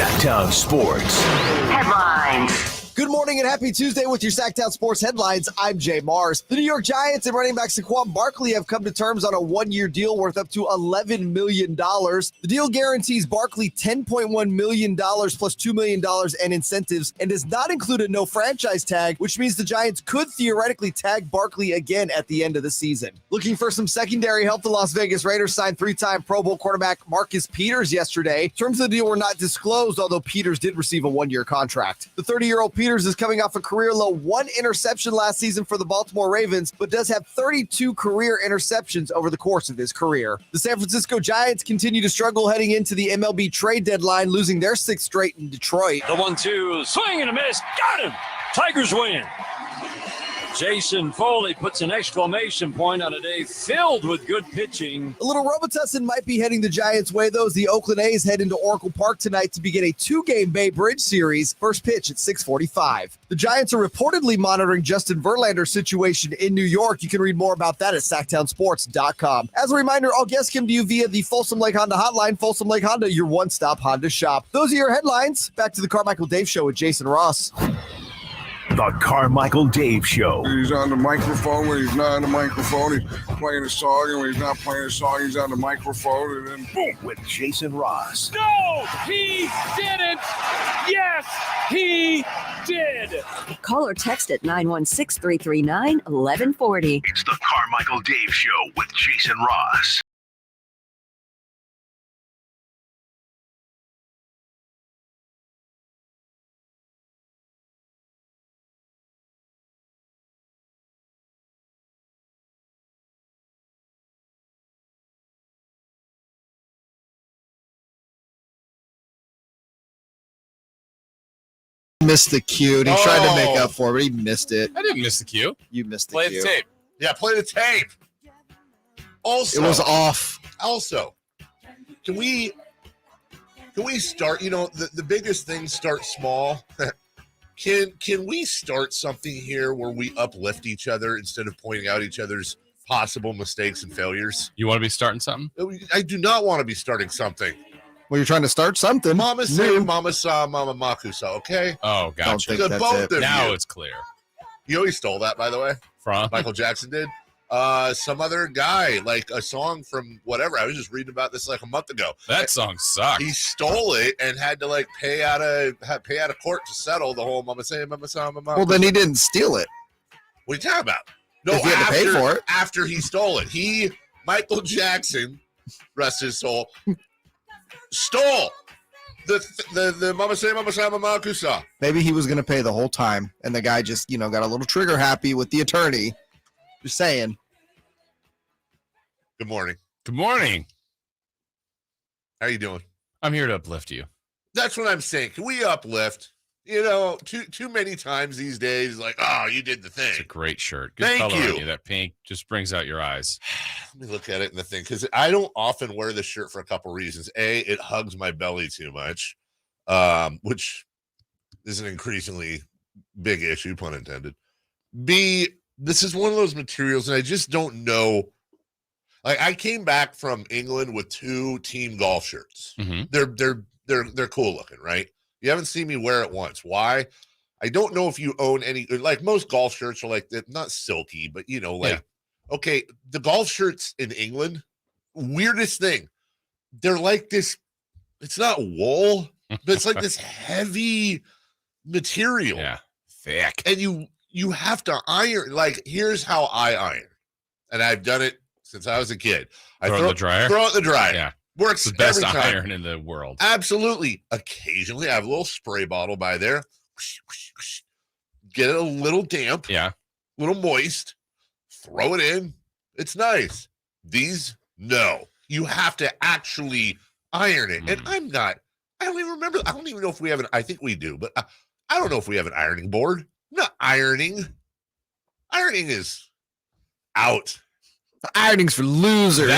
Sactown Sports Headlines. Good morning and happy Tuesday with your Sactown Sports headlines. I'm Jay Mars. The New York Giants and running back Saquon Barkley have come to terms on a one-year deal worth up to $11 million. The deal guarantees Barkley $10.1 million plus $2 million and incentives and does not include a no franchise tag, which means the Giants could theoretically tag Barkley again at the end of the season. Looking for some secondary help, the Las Vegas Raiders signed three-time Pro Bowl quarterback Marcus Peters yesterday. Terms of the deal were not disclosed, although Peters did receive a one-year contract. The 30-year-old Peters is coming off a career-low 1 interception last season for the Baltimore Ravens, but does have 32 career interceptions over the course of his career. The San Francisco Giants continue to struggle heading into the MLB trade deadline, losing their 6th straight in Detroit. The 1-2, swing and a miss, got him! Tigers win. Jason Foley puts an exclamation point on a day filled with good pitching. A little Robitussin might be heading the Giants' way, though, as the Oakland A's head into Oracle Park tonight to begin a 2-game Bay Bridge series. First pitch at 6:45. The Giants are reportedly monitoring Justin Verlander's situation in New York. You can read more about that at SactownSports.com. As a reminder, all guests come to you via the Folsom Lake Honda hotline. Folsom Lake Honda, your one-stop Honda shop. Those are your headlines. Back to the Carmichael Dave Show with Jason Ross. The Carmichael Dave Show. He's on the microphone when he's not on the microphone. He's playing a song, and when he's not playing a song, he's on the microphone, and then boom. With Jason Ross. No, he didn't. Yes, he did. Call or text at 916-339-1140. It's the Carmichael Dave Show with Jason Ross. Missed the cue. He tried to make up for it, but he missed it. I didn't miss the cue. You missed the Play cue. the tape. Yeah, play the tape. Also, It was off. Also, can we start? The biggest thing, start small. Can we start something here where we uplift each other instead of pointing out each other's possible mistakes and failures? You want to be starting something? I do not want to be starting something. Well, you're trying to start something. Mama say, Mama saw, Mama makusa. Okay. Oh, gotcha. Don't think that's it. Now it's clear. You know he stole that, by the way. From Michael Jackson did. Some other guy, like a song from whatever. I was just reading about this like a month ago. That song sucks. He stole it and had to like pay out of court to settle the whole Mama say, Mama saw, Mama. Well, then he didn't steal it. What are you talking about? No, If he had to pay for it. After he stole it. Michael Jackson, rest his soul, stole the Mama say, Mama saw, Mama kusa. Maybe he was going to pay the whole time, and the guy just, got a little trigger happy with the attorney. Just saying. Good morning. Good morning. How you doing? I'm here to uplift you. That's what I'm saying. Can we uplift? Too many times these days, like, oh, you did the thing. It's a great shirt. Good Thank color you. on you. That pink just brings out your eyes. Let me look at it in the thing, because I don't often wear this shirt for a couple reasons. A, it hugs my belly too much, which is an increasingly big issue, pun intended. B, this is one of those materials, and I just don't know. Like, I came back from England with 2 team golf shirts. Mm-hmm. They're cool looking, right? You haven't seen me wear it once. Why? I don't know if you own any. Like, most golf shirts are like, they're not silky, but okay, the golf shirts in England, weirdest thing. They're like this. It's not wool, but it's like this heavy material. Yeah, thick. And you have to iron. Like, here's how I iron, and I've done it since I was a kid. Throw it in the dryer. Throw it in the dryer. Yeah, works it's the best every time. iron in the world. Absolutely. Occasionally, I have a little spray bottle by there. Get it a little damp. Yeah, a little moist. Throw it in. It's nice. These, no. You have to actually iron it. And I don't even remember. I don't even know if we have I think we do, but I don't know if we have an ironing board. Not ironing. Ironing is out. Ironing's for losers.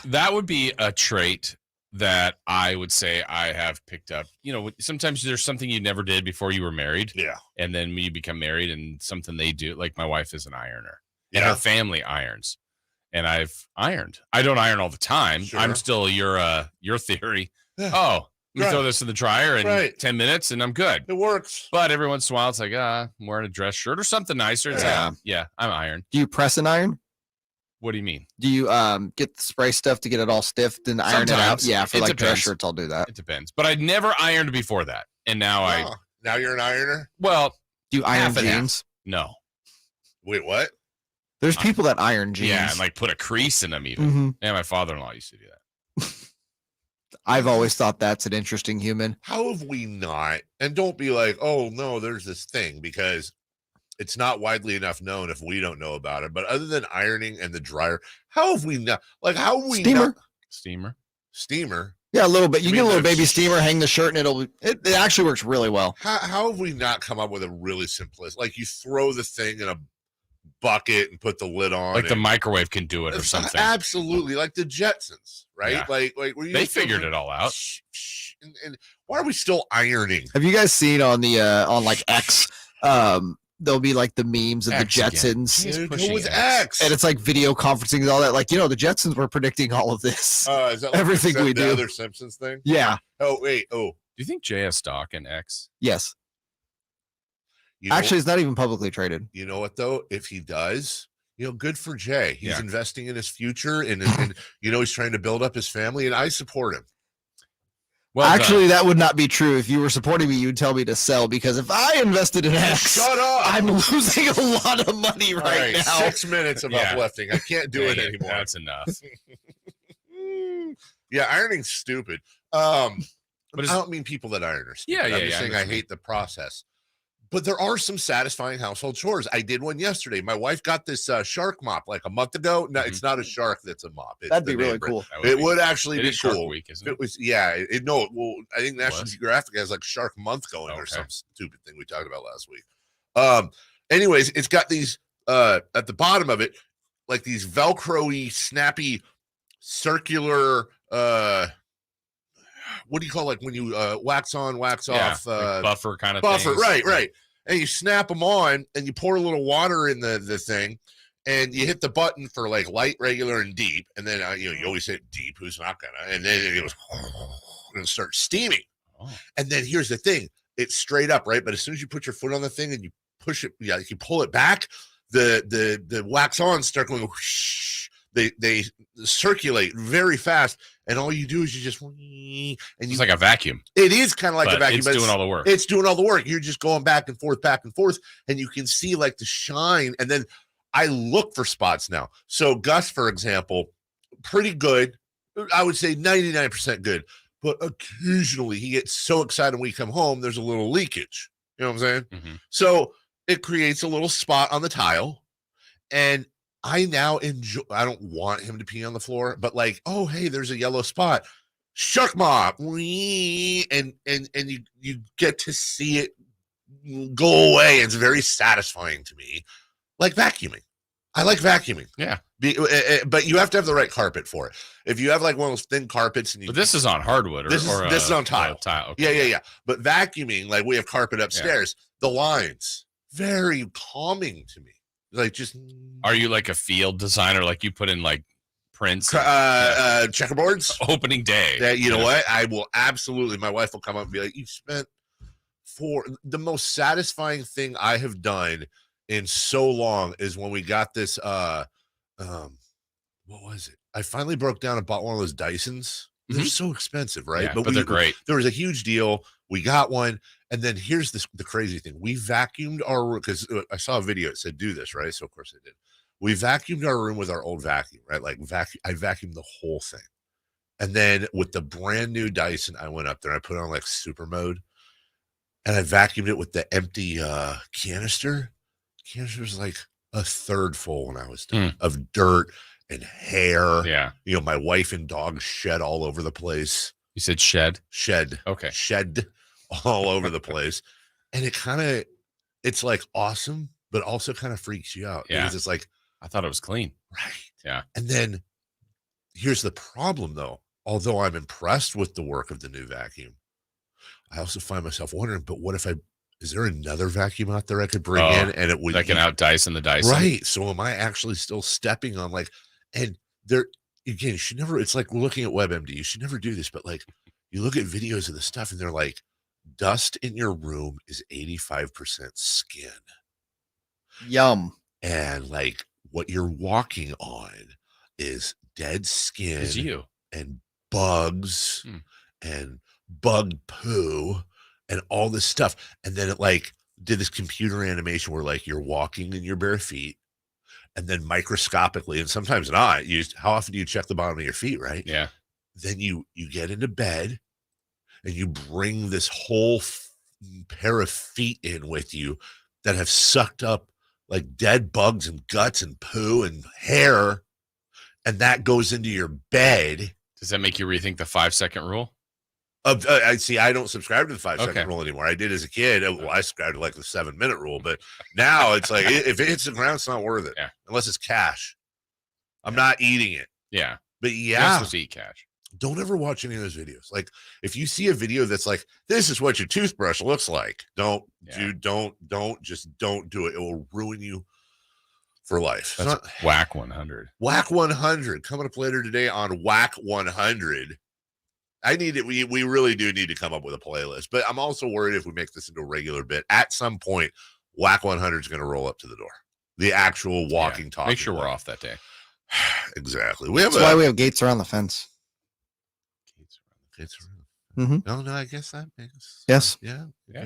That would be a trait that I would say I have picked up. Sometimes there's something you never did before you were married. Yeah. And then when you become married and something they do, like my wife is an ironer. And Yeah. her family irons. And I've ironed. I don't iron all the time. Sure. I'm still your theory. Yeah. Oh, You throw this in the dryer in 10 minutes and I'm good. It works. But every once in a while, it's like, I'm wearing a dress shirt or something nicer. It's I'm iron. Do you press and iron? What do you mean? Do you get the spray stuff to get it all stiff and iron it out? Yeah, for like dress shirts, I'll do that. It depends. But I'd never ironed before that. And now now you're an ironer? Well, do you iron jeans? No. Wait, what? There's people that iron jeans. Yeah, and like put a crease in them even. Mm-hmm. Yeah, my father-in-law used to do that. I've always thought that's an interesting human. How have we not? And don't be like, oh, no, there's this thing, because it's not widely enough known if we don't know about it. But other than ironing and the dryer, how have we not? Like, how have we Steamer. Steamer. Steamer? Yeah, a little bit. You get a little baby steamer, hang the shirt, and it actually works really well. How have we not come up with a really simplistic? Like, you throw the thing in a bucket and put the lid on. Like the microwave can do it or something. Absolutely. Like the Jetsons, right? Yeah. Like they figured it all out. And why are we still ironing? Have you guys seen on the on like X? There'll be like the memes of the Jetsons. Who was X? And it's like video conferencing and all that. Like, the Jetsons were predicting all of this. Is that like everything we do? The other Simpsons thing? Yeah. Oh, wait. Oh. Do you think Jay has stock in X? Yes. Actually, it's not even publicly traded. You know what, though? If he does, good for Jay. He's investing in his future, and he's trying to build up his family, and I support him. Well, actually, that would not be true. If you were supporting me, you'd tell me to sell, because if I invested in X, shut up, I'm losing a lot of money right now. 6 minutes of uplifting. I can't do it anymore. That's enough. Yeah, ironing's stupid. But I don't mean people that iron are stupid. I'm just saying I hate the process. But there are some satisfying household chores. I did one yesterday. My wife got this shark mop like a month ago. No, it's not a shark that's a mop. It's That'd be really cool. It would actually be cool. Shark Week, isn't it? It was, well, I think National Geographic has like Shark Month going or some stupid thing we talked about last week. Anyways, it's got these at the bottom of it, like these Velcro-y, snappy, circular. What do you call, like when you wax on, wax off? Like buffer kind of buffer, things. Right. And you snap them on, and you pour a little water in the thing, and you hit the button for like light, regular, and deep. And then you always hit deep. Who's not gonna? And then it goes and starts steaming. Oh. And then here's the thing: it's straight up, right? But as soon as you put your foot on the thing and you push it, you pull it back, the wax on start going. Whoosh, they circulate very fast, and all you do is you just it's like a vacuum. It is kind of like a vacuum, but it's doing all the work. It's doing all the work. You're just going back and forth, and you can see like the shine. And then I look for spots now. So Gus, for example, pretty good. I would say 99% good, but occasionally he gets so excited when we come home, there's a little leakage. You know what I'm saying? Mm-hmm. So it creates a little spot on the tile, and I now enjoy. I don't want him to pee on the floor, but like, oh hey, there's a yellow spot. Shark mop, and you get to see it go away. It's very satisfying to me, like vacuuming. I like vacuuming. Yeah, but you have to have the right carpet for it. If you have like one of those thin carpets, and but this is on hardwood, this is on tile. Okay. Yeah. But vacuuming, like we have carpet upstairs. The lines, very calming to me. Like, just are you like a field designer? Like you put in like prints, checkerboards, opening day. That you know what? I will absolutely. My wife will come up and be like, "You spent for the most satisfying thing I have done in so long is when we got this. What was it? I finally broke down and bought one of those Dysons. They're so expensive, right? Yeah, but they're great. There was a huge deal. We got one. And then here's the crazy thing. We vacuumed our room because I saw a video. It said, do this, right? So, of course, I did. We vacuumed our room with our old vacuum, right? Like, I vacuumed the whole thing. And then with the brand new Dyson, I went up there. I put on, like, super mode. And I vacuumed it with the empty canister. Canister was, like, a third full when I was done of dirt and hair. Yeah. My wife and dog shed all over the place. You said shed? Shed. Okay. Shed all over the place. And it's like awesome, but also kind of freaks you out. Yeah. Because it's like, I thought it was clean. Right. Yeah. And then here's the problem though. Although I'm impressed with the work of the new vacuum, I also find myself wondering, but what if is there another vacuum out there I could bring in and it would that can out Dyson the Dyson? Right. So am I actually still stepping on and there again, you should never, it's like looking at WebMD. You should never do this, but like, you look at videos of the stuff and they're like, dust in your room is 85% skin. Yum. And like what you're walking on is dead skin It's you. and bugs and bug poo and all this stuff. And then it like did this computer animation where like you're walking in your bare feet and then microscopically, and sometimes not, how often do you check the bottom of your feet, right? Yeah. Then you get into bed and you bring this whole pair of feet in with you that have sucked up like dead bugs and guts and poo and hair, and that goes into your bed. Does that make you rethink the 5-second rule? I see. I don't subscribe to the 5-second Okay. rule anymore. I did as a kid. Well, I subscribed to like the 7-minute rule, but now it's like if it hits the ground, it's not worth it. Yeah. Unless it's cash. I'm not eating it. Yeah. But You're not yeah, supposed to eat cash. don't ever watch any of those videos. Like if you see a video that's like, this is what your toothbrush looks like, don't do it. It will ruin you for life. That's Whack 100. Whack 100 coming up later today on Whack 100. I need it. We really do need to come up with a playlist, but I'm also worried if we make this into a regular bit at some point, Whack 100 is going to roll up to the door. The actual walking, talking. Make sure we're off that day. Exactly. That's why we have gates around the fence. Gates around. Mm-hmm. No, I guess that makes Yes. Yeah.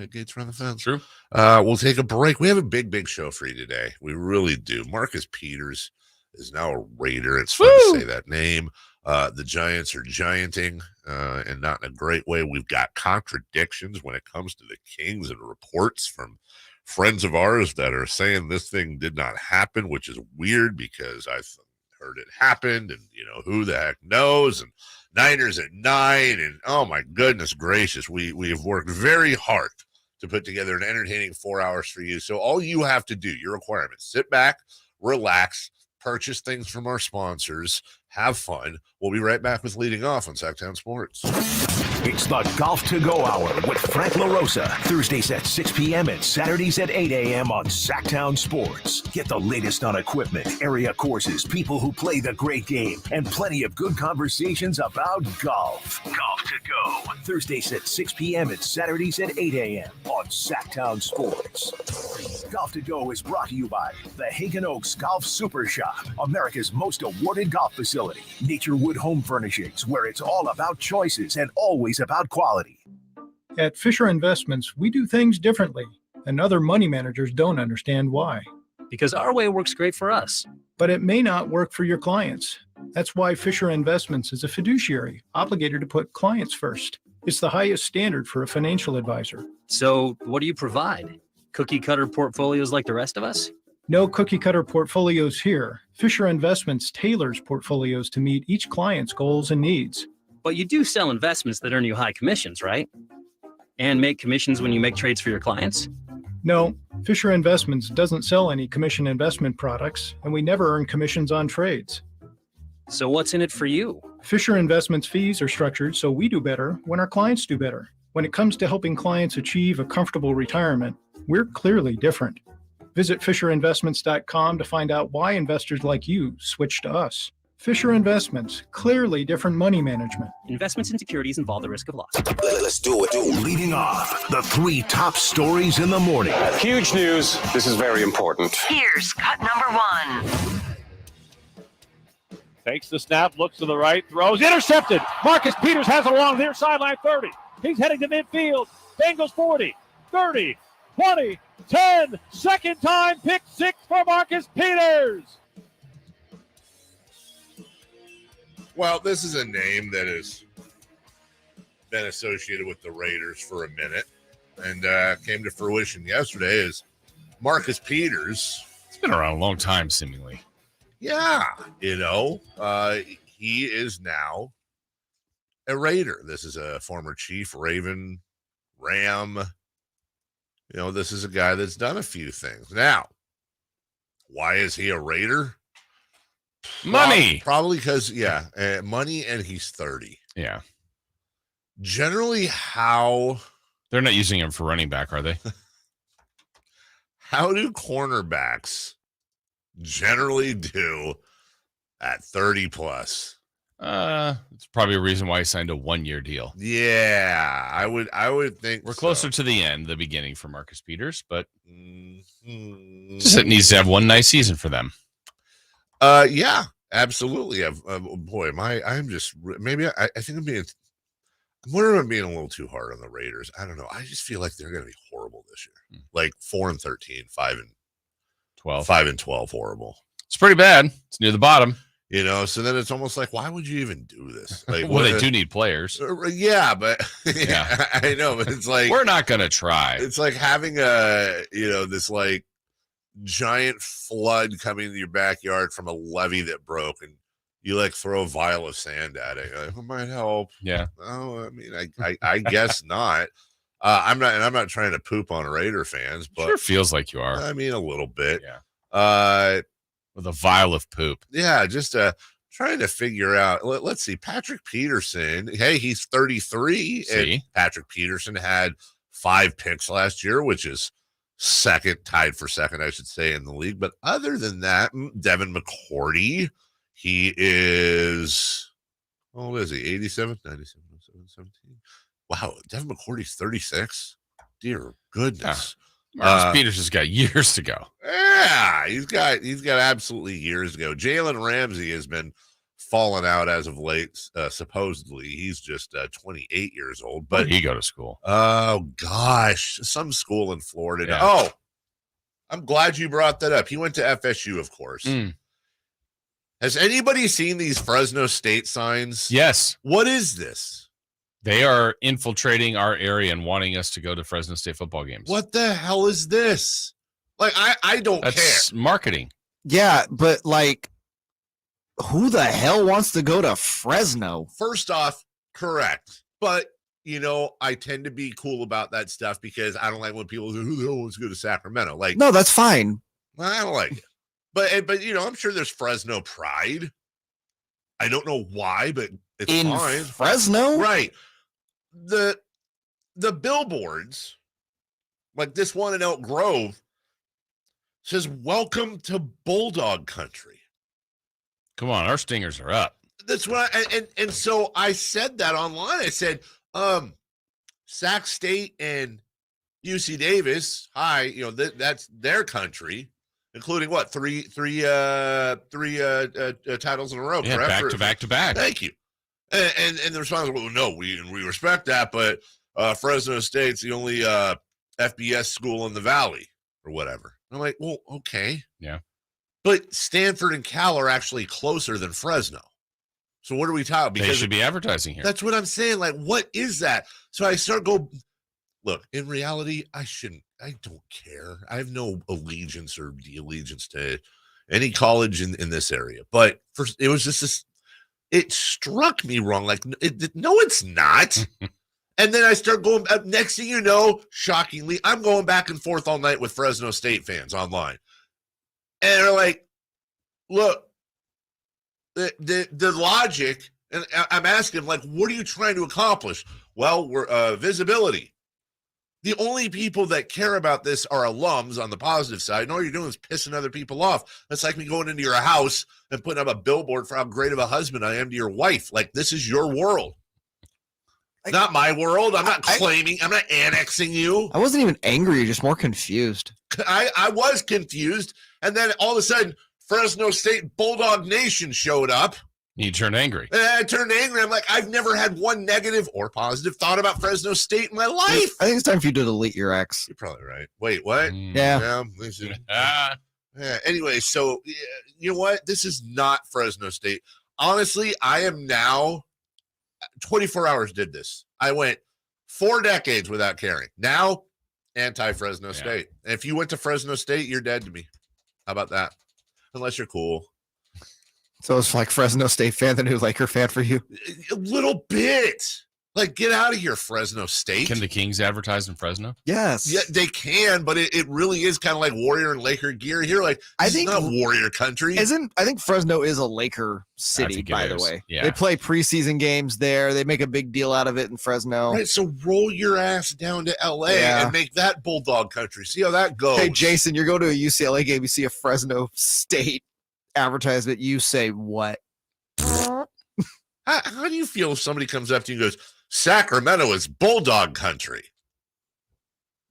Gates around the fence. True. We'll take a break. We have a big show for you today. We really do. Marcus Peters is now a Raider. It's fun to say that name. The Giants are gianting, and not in a great way. We've got contradictions when it comes to the Kings and reports from friends of ours that are saying this thing did not happen, which is weird because I heard it happened, and who the heck knows? And Niners at 9, and oh my goodness gracious, we have worked very hard to put together an entertaining 4 hours for you. So all you have to do, your requirements, sit back, relax, purchase things from our sponsors, have fun. We'll be right back with Leading Off on Sactown Sports. It's the Golf to Go Hour with Frank LaRosa. Thursdays at 6 p.m. and Saturdays at 8 a.m. on Sactown Sports. Get the latest on equipment, area courses, people who play the great game, and plenty of good conversations about golf. Golf to Go. Thursdays at 6 p.m. and Saturdays at 8 a.m. on Sactown Sports. Golf to Go is brought to you by the Hagen Oaks Golf Super Shop, America's most awarded golf facility. Naturewood Home Furnishings, where it's all about choices and always about quality. At Fisher Investments, we do things differently, and other money managers don't understand why. Because our way works great for us. But it may not work for your clients. That's why Fisher Investments is a fiduciary, obligated to put clients first. It's the highest standard for a financial advisor. So what do you provide? Cookie cutter portfolios like the rest of us? No cookie cutter portfolios here. Fisher Investments tailors portfolios to meet each client's goals and needs. But you do sell investments that earn you high commissions, right? And make commissions when you make trades for your clients? No, Fisher Investments doesn't sell any commission investment products, and we never earn commissions on trades. So what's in it for you? Fisher Investments fees are structured so we do better when our clients do better. When it comes to helping clients achieve a comfortable retirement, we're clearly different. Visit FisherInvestments.com to find out why investors like you switch to us. Fisher Investments, clearly different money management. Investments in securities involve the risk of loss. Let's do it. Leading off, the 3 top stories in the morning. Huge news. This is very important. Here's cut number 1. Takes the snap, looks to the right, throws, intercepted. Marcus Peters has it along near sideline 30. He's heading to midfield. Bengals 40, 30, 20, 10. Second time, pick 6 for Marcus Peters. Well, this is a name that has been associated with the Raiders for a minute and came to fruition yesterday as Marcus Peters. It's been around a long time, seemingly. Yeah, he is now a Raider. This is a former Chief, Raven, Ram. This is a guy that's done a few things. Now, why is he a Raider? Money. Probably because, money, and he's 30. Yeah. Generally, how... They're not using him for running back, are they? How do cornerbacks generally do at 30 plus? It's probably a reason why he signed a 1-year deal. Yeah, I would think we're closer to the end, the beginning for Marcus Peters, but just it needs to have one nice season for them. Yeah, absolutely. Boy, I'm just maybe I think I'm wondering if I'm being a little too hard on the Raiders. I don't know. I just feel like they're going to be horrible this year. Like 4-13, 5-12, 5-12, horrible. It's pretty bad. It's near the bottom. You know, so then it's almost like, why would you even do this? Like, well, they do need players. Yeah, but yeah, I know, but it's like we're not going to try. It's like having this like giant flood coming into your backyard from a levee that broke, and you like throw a vial of sand at it. You're like, it might help. Yeah. Oh, I mean, I guess not. I'm not trying to poop on Raider fans, but sure feels like you are. I mean, a little bit. Yeah. With a vial of poop. Yeah, just trying to figure out. Let's see. Patrick Peterson. Hey, he's 33. See? And Patrick Peterson had 5 picks last year, which is tied for second, I should say, in the league. But other than that, Devin McCourty, he is, how old is he? 87, 97, 17. Wow, Devin McCourty's 36. Dear goodness. Marcus Peters has got years to go. Yeah, he's got absolutely years to go. Jalen Ramsey has been falling out as of late. Supposedly, he's just 28 years old. But where did he go to school? Oh gosh, some school in Florida. Yeah. Oh, I'm glad you brought that up. He went to FSU, of course. Has anybody seen these Fresno State signs? Yes. What is this? They are infiltrating our area and wanting us to go to Fresno State football games. What the hell is this? Like, I don't That's care. Marketing. Yeah, but like, who the hell wants to go to Fresno? First off, correct. But, you know, I tend to be cool about that stuff because I don't like when people say, who the hell wants to go to Sacramento? Like, No, that's fine. I don't like it. But you know, I'm sure there's Fresno pride. I don't know why, but it's In fine. Fresno? Right. The billboards, like this one in Elk Grove, says welcome to Bulldog Country. Come on, our stingers are up. That's what and so I said that online. I said, Sac State and UC Davis, hi, you know, that's their country, including what, three titles in a row, Yeah, correct? back to back. Thank you. And the response was, well, no, we respect that, but Fresno State's the only FBS school in the Valley or whatever. I'm like, well, okay. Yeah. But Stanford and Cal are actually closer than Fresno. So what are we talking about? They should be advertising here. That's what I'm saying. Like, what is that? So I start look, in reality, I don't care. I have no allegiance or allegiance to any college in this area. But first, it was just this. It struck me wrong. Like, no, it's not. And then I start going. Next thing you know, shockingly, I'm going back and forth all night with Fresno State fans online, and they're like, "Look, the logic." And I'm asking them, like, "What are you trying to accomplish?" Well, we're visibility. The only people that care about this are alums on the positive side. And all you're doing is pissing other people off. That's like me going into your house and putting up a billboard for how great of a husband I am to your wife. Like, this is your world. Not my world. I'm not claiming. I'm not annexing you. I wasn't even angry, just more confused. I was confused. And then all of a sudden, Fresno State Bulldog Nation showed up. You turned angry. And I turned angry. I'm like, I've never had one negative or positive thought about Fresno State in my life. I think it's time for you to delete your ex. You're probably right. Wait, what? Yeah. Yeah. Anyway, so you know what? This is not Fresno State. Honestly, I am now 24 hours did this. I went 4 decades without caring. Now, anti-Fresno State. And if you went to Fresno State, you're dead to me. How about that? Unless you're cool. So it's like Fresno State fan, the new Laker fan for you? A little bit. Like, get out of here, Fresno State. Can the Kings advertise in Fresno? Yes. Yeah, they can, but it really is kind of like Warrior and Laker gear here. Like, I think not Warrior country. I think Fresno is a Laker city, by the way. Yeah. They play preseason games there. They make a big deal out of it in Fresno. Right, so roll your ass down to LA and make that Bulldog country. See how that goes. Hey, Jason, you're going to a UCLA game, you see a Fresno State advertisement, you say what? How do you feel if somebody comes up to you and goes, Sacramento is bulldog country?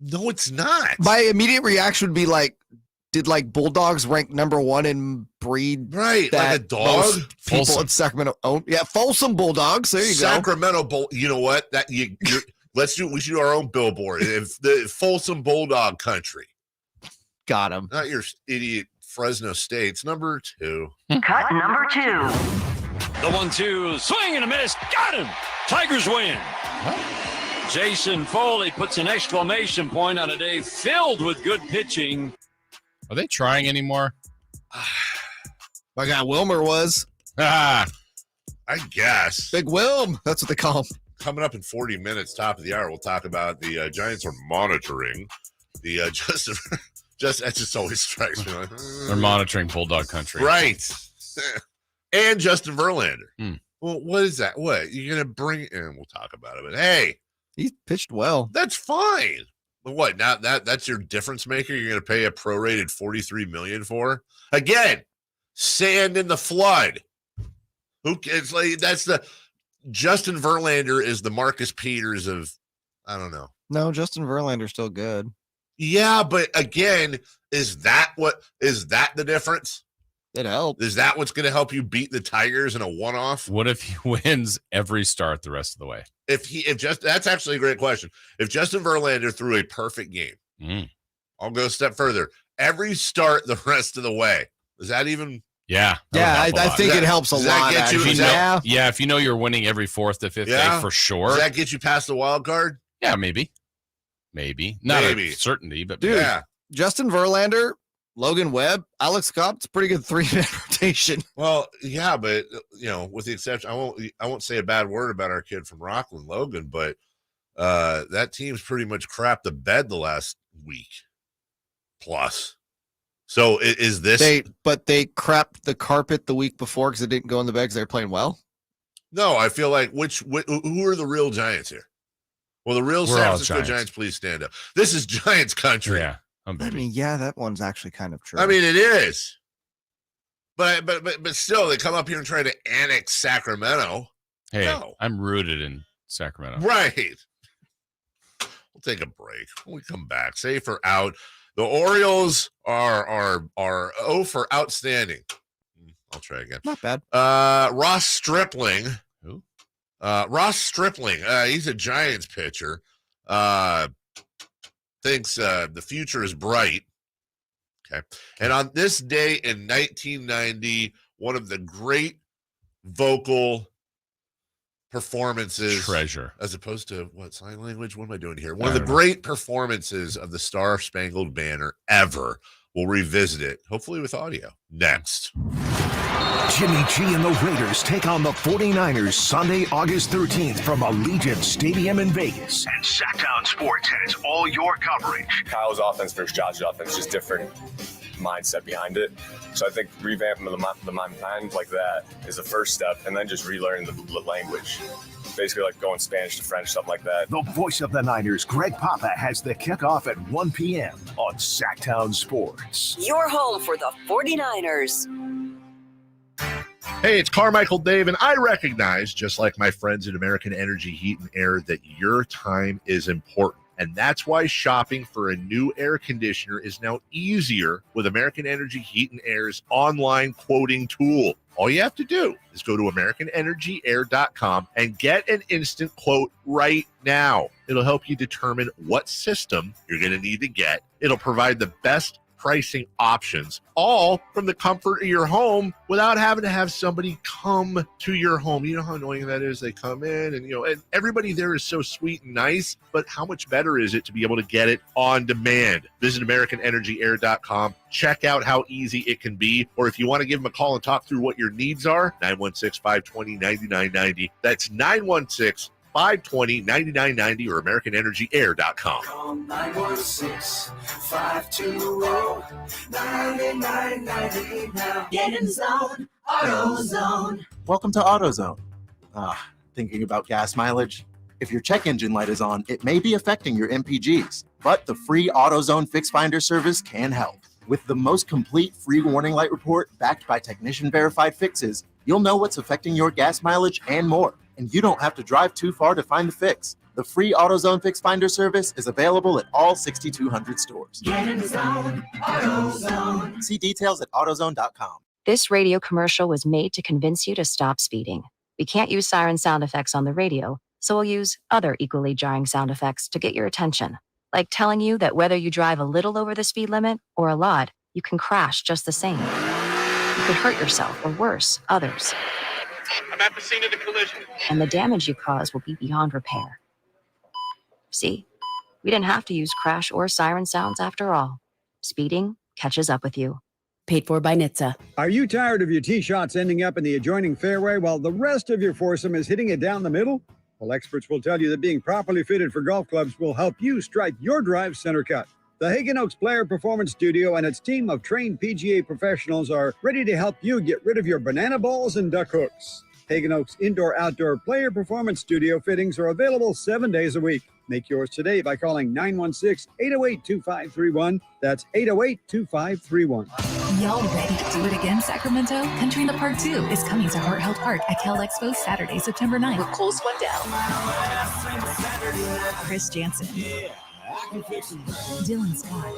No, it's not. My immediate reaction would be like, did like bulldogs rank number one in breed? Right, like a dog. People Folsom. in Sacramento own. Yeah, Folsom Bulldogs. There you Sacramento Bull. You know what? We should do our own billboard. If the Folsom Bulldog country. Got him. Not your idiot Fresno State's number 2. Cut number 2. The 1-2, swing and a miss. Got him. Tigers win. Jason Foley puts an exclamation point on a day filled with good pitching. Are they trying anymore? My guy Wilmer was. I guess. Big Wilm. That's what they call him. Coming up in 40 minutes, top of the hour, we'll talk about the Giants are monitoring the that just always strikes me. Like, They're monitoring Bulldog country. right. And Justin Verlander. Well, what is that? What? You're going to bring in? We'll talk about it. But hey, He pitched well. that's fine. But what? Now that's your difference maker? You're going to pay a prorated $43 million for? Again, sand in the flood. It's like that's the Justin Verlander is the Marcus Peters of, I don't know. No, Justin Verlander's still good. Yeah, but again, is that the difference? It helped. Is that what's going to help you beat the Tigers in a one-off? What if he wins every start the rest of the way? That's actually a great question. If Justin Verlander threw a perfect game, I'll go a step further. Every start the rest of the way. Is that even? Yeah. Yeah, I think it helps a lot. If you know you're winning every fourth to fifth day for sure. Does that get you past the wild card? Yeah, maybe. Not a certainty, but dude, yeah. Justin Verlander, Logan Webb, Alex Cobb, it's a pretty good 3-man rotation. Well, yeah, but with the exception, I won't say a bad word about our kid from Rockland, Logan, but that team's pretty much crapped the bed the last week plus. So is this? They crapped the carpet the week before because it didn't go in the bed because they were playing well. No, I feel like who are the real Giants here? Well, the real San Francisco Giants, please stand up. This is Giants country. Yeah. I mean, yeah, that one's actually kind of true. I mean, it is. But still, they come up here and try to annex Sacramento. Hey, no. I'm rooted in Sacramento. Right. We'll take a break. When we come back, safe or out. The Orioles are 0 for outstanding. I'll try again. Not bad. Ross Stripling. Who? Ross Stripling. He's a Giants pitcher. Thinks the future is bright. Okay. And on this day in 1990, one of the great vocal performances. Treasure. As opposed to what, sign language? What am I doing here? One of the great performances of the Star Spangled Banner ever. We'll revisit it, hopefully with audio, next. Jimmy G and the Raiders take on the 49ers Sunday, August 13th from Allegiant Stadium in Vegas. And Sactown Sports has all your coverage. Kyle's offense versus Josh's offense, just different mindset behind it. So I think revamping the mind like that is the first step, and then just relearning the language. Basically like going Spanish to French, something like that. The voice of the Niners, Greg Papa, has the kickoff at 1 p.m. on Sactown Sports. Your home for the 49ers. Hey, it's Carmichael Dave, and I recognize, just like my friends at American Energy Heat and Air, that your time is important. And that's why shopping for a new air conditioner is now easier with American Energy Heat and Air's online quoting tool. All you have to do is go to AmericanEnergyAir.com and get an instant quote right now. It'll help you determine what system you're going to need to get. It'll provide the best pricing options, all from the comfort of your home without having to have somebody come to your home. You know how annoying that is? They come in and everybody there is so sweet and nice, but how much better is it to be able to get it on demand? Visit AmericanEnergyAir.com. Check out how easy it can be. Or if you want to give them a call and talk through what your needs are, 916-520-9990. That's 916-520-9990 or AmericanEnergyAir.com. Call 916-520-9990 now. Get in zone, AutoZone. Welcome to AutoZone. Thinking about gas mileage? If your check engine light is on, it may be affecting your MPGs, but the free AutoZone Fix Finder service can help. With the most complete free warning light report backed by technician verified fixes, You'll know what's affecting your gas mileage and more, and you don't have to drive too far to find the fix. The free AutoZone Fix Finder service is available at all 6,200 stores. Get in the zone, AutoZone. See details at AutoZone.com. This radio commercial was made to convince you to stop speeding. We can't use siren sound effects on the radio, so we'll use other equally jarring sound effects to get your attention, like telling you that whether you drive a little over the speed limit or a lot, you can crash just the same. You could hurt yourself or worse, others. I'm at the scene of the collision. And the damage you cause will be beyond repair. See, we didn't have to use crash or siren sounds after all. Speeding catches up with you. Paid for by NHTSA. Are you tired of your tee shots ending up in the adjoining fairway while the rest of your foursome is hitting it down the middle? Well, experts will tell you that being properly fitted for golf clubs will help you strike your drive center cut. The Hagen Oaks Player Performance Studio and its team of trained PGA professionals are ready to help you get rid of your banana balls and duck hooks. Hagen Oaks Indoor-Outdoor Player Performance Studio fittings are available 7 days a week. Make yours today by calling 916-808-2531. That's 808-2531. Y'all ready to do it again, Sacramento? Country in the Park 2 is coming to Heart Health Park at Cal Expo Saturday, September 9th with Cole Swindell, Chris Jansen, Dylan Scott,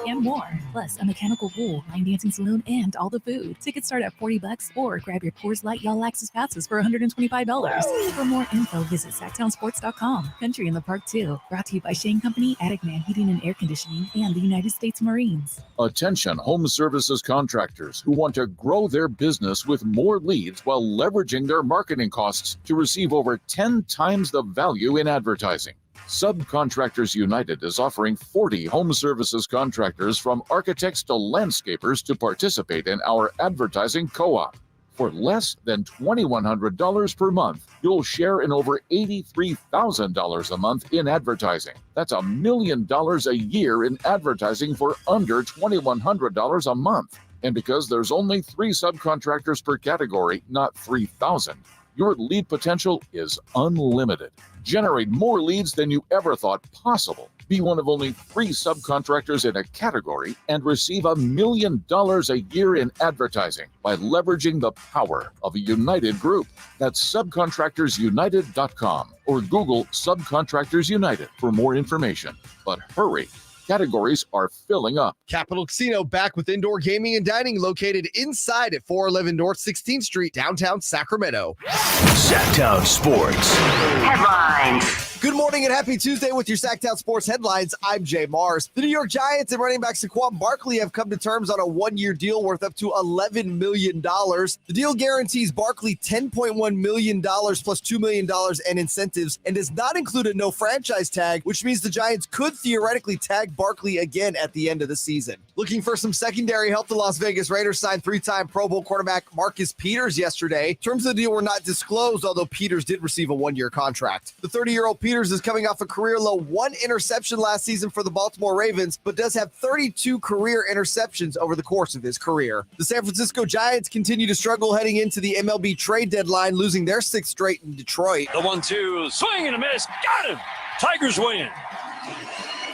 and more. Plus, a mechanical pool, line dancing saloon, and all the food. Tickets start at $40 or grab your Coors Light Y'all Access passes for $125. For more info, visit SactownSports.com. Country in the Park 2. Brought to you by Shane Company, Attic Man Heating and Air Conditioning, and the United States Marines. Attention home services contractors who want to grow their business with more leads while leveraging their marketing costs to receive over 10 times the value in advertising. Subcontractors United is offering 40 home services contractors from architects to landscapers to participate in our advertising co-op. For less than $2,100 per month, you'll share in over $83,000 a month in advertising. That's $1 million a year in advertising for under $2,100 a month. And because there's only 3 subcontractors per category, not 3,000, your lead potential is unlimited. Generate more leads than you ever thought possible. Be one of only 3 subcontractors in a category and receive $1 million a year in advertising by leveraging the power of a united group. That's subcontractorsunited.com or Google Subcontractors United for more information. But hurry. Categories are filling up. Capital Casino back with indoor gaming and dining located inside at 411 North 16th Street, downtown Sacramento. Sactown Sports Headlines. Good morning and happy Tuesday with your Sactown Sports headlines. I'm Jay Mars. The New York Giants and running back Saquon Barkley have come to terms on a 1-year deal worth up to $11 million. The deal guarantees Barkley $10.1 million plus $2 million in incentives and does not include a no franchise tag, which means the Giants could theoretically tag Barkley again at the end of the season. Looking for some secondary help, the Las Vegas Raiders signed 3-time Pro Bowl quarterback Marcus Peters yesterday. Terms of the deal were not disclosed, although Peters did receive a 1-year contract. The 30-year-old Peters is coming off a career-low 1 interception last season for the Baltimore Ravens, but does have 32 career interceptions over the course of his career. The San Francisco Giants continue to struggle heading into the MLB trade deadline, losing their 6th straight in Detroit. The 1-2, swing and a miss, got him! Tigers win.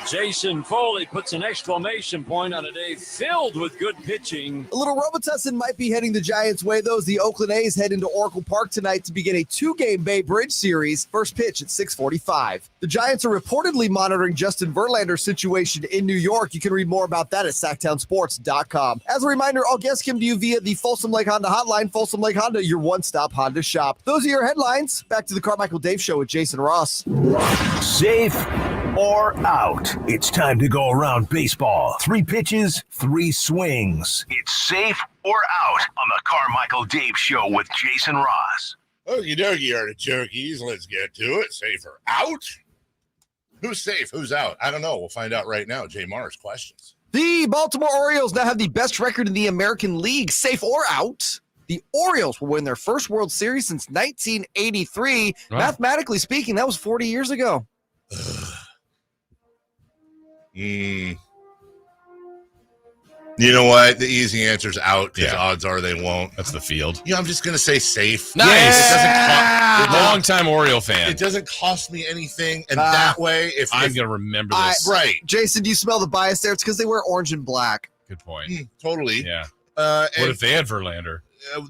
Jason Foley puts an exclamation point on a day filled with good pitching. A little Robitussin might be heading the Giants' way, though, as the Oakland A's head into Oracle Park tonight to begin a 2-game Bay Bridge series. First pitch at 6:45. The Giants are reportedly monitoring Justin Verlander's situation in New York. You can read more about that at SactownSports.com. As a reminder, all guests come to you via the Folsom Lake Honda hotline. Folsom Lake Honda, your one-stop Honda shop. Those are your headlines. Back to the Carmichael Dave Show with Jason Ross. Safe or out? It's time to go around baseball. 3 pitches, 3 swings. It's safe or out on the Carmichael Dave Show with Jason Ross. Okie dokie, artichokes. Let's get to it. Safe or out? Who's safe? Who's out? I don't know. We'll find out right now. Jay Mars, questions. The Baltimore Orioles now have the best record in the American League. Safe or out? The Orioles will win their first World Series since 1983. Wow. Mathematically speaking, that was 40 years ago. You know what? The easy answer is out because Yeah. odds are they won't. That's the field. Yeah, I'm just going to say safe. Nice. Yeah. Long-time Oriole fan. It doesn't cost me anything. And that way, if I'm going to remember this. right. Jason, do you smell the bias there? It's because they wear orange and black. Good point. Totally. Yeah. What if they had Verlander?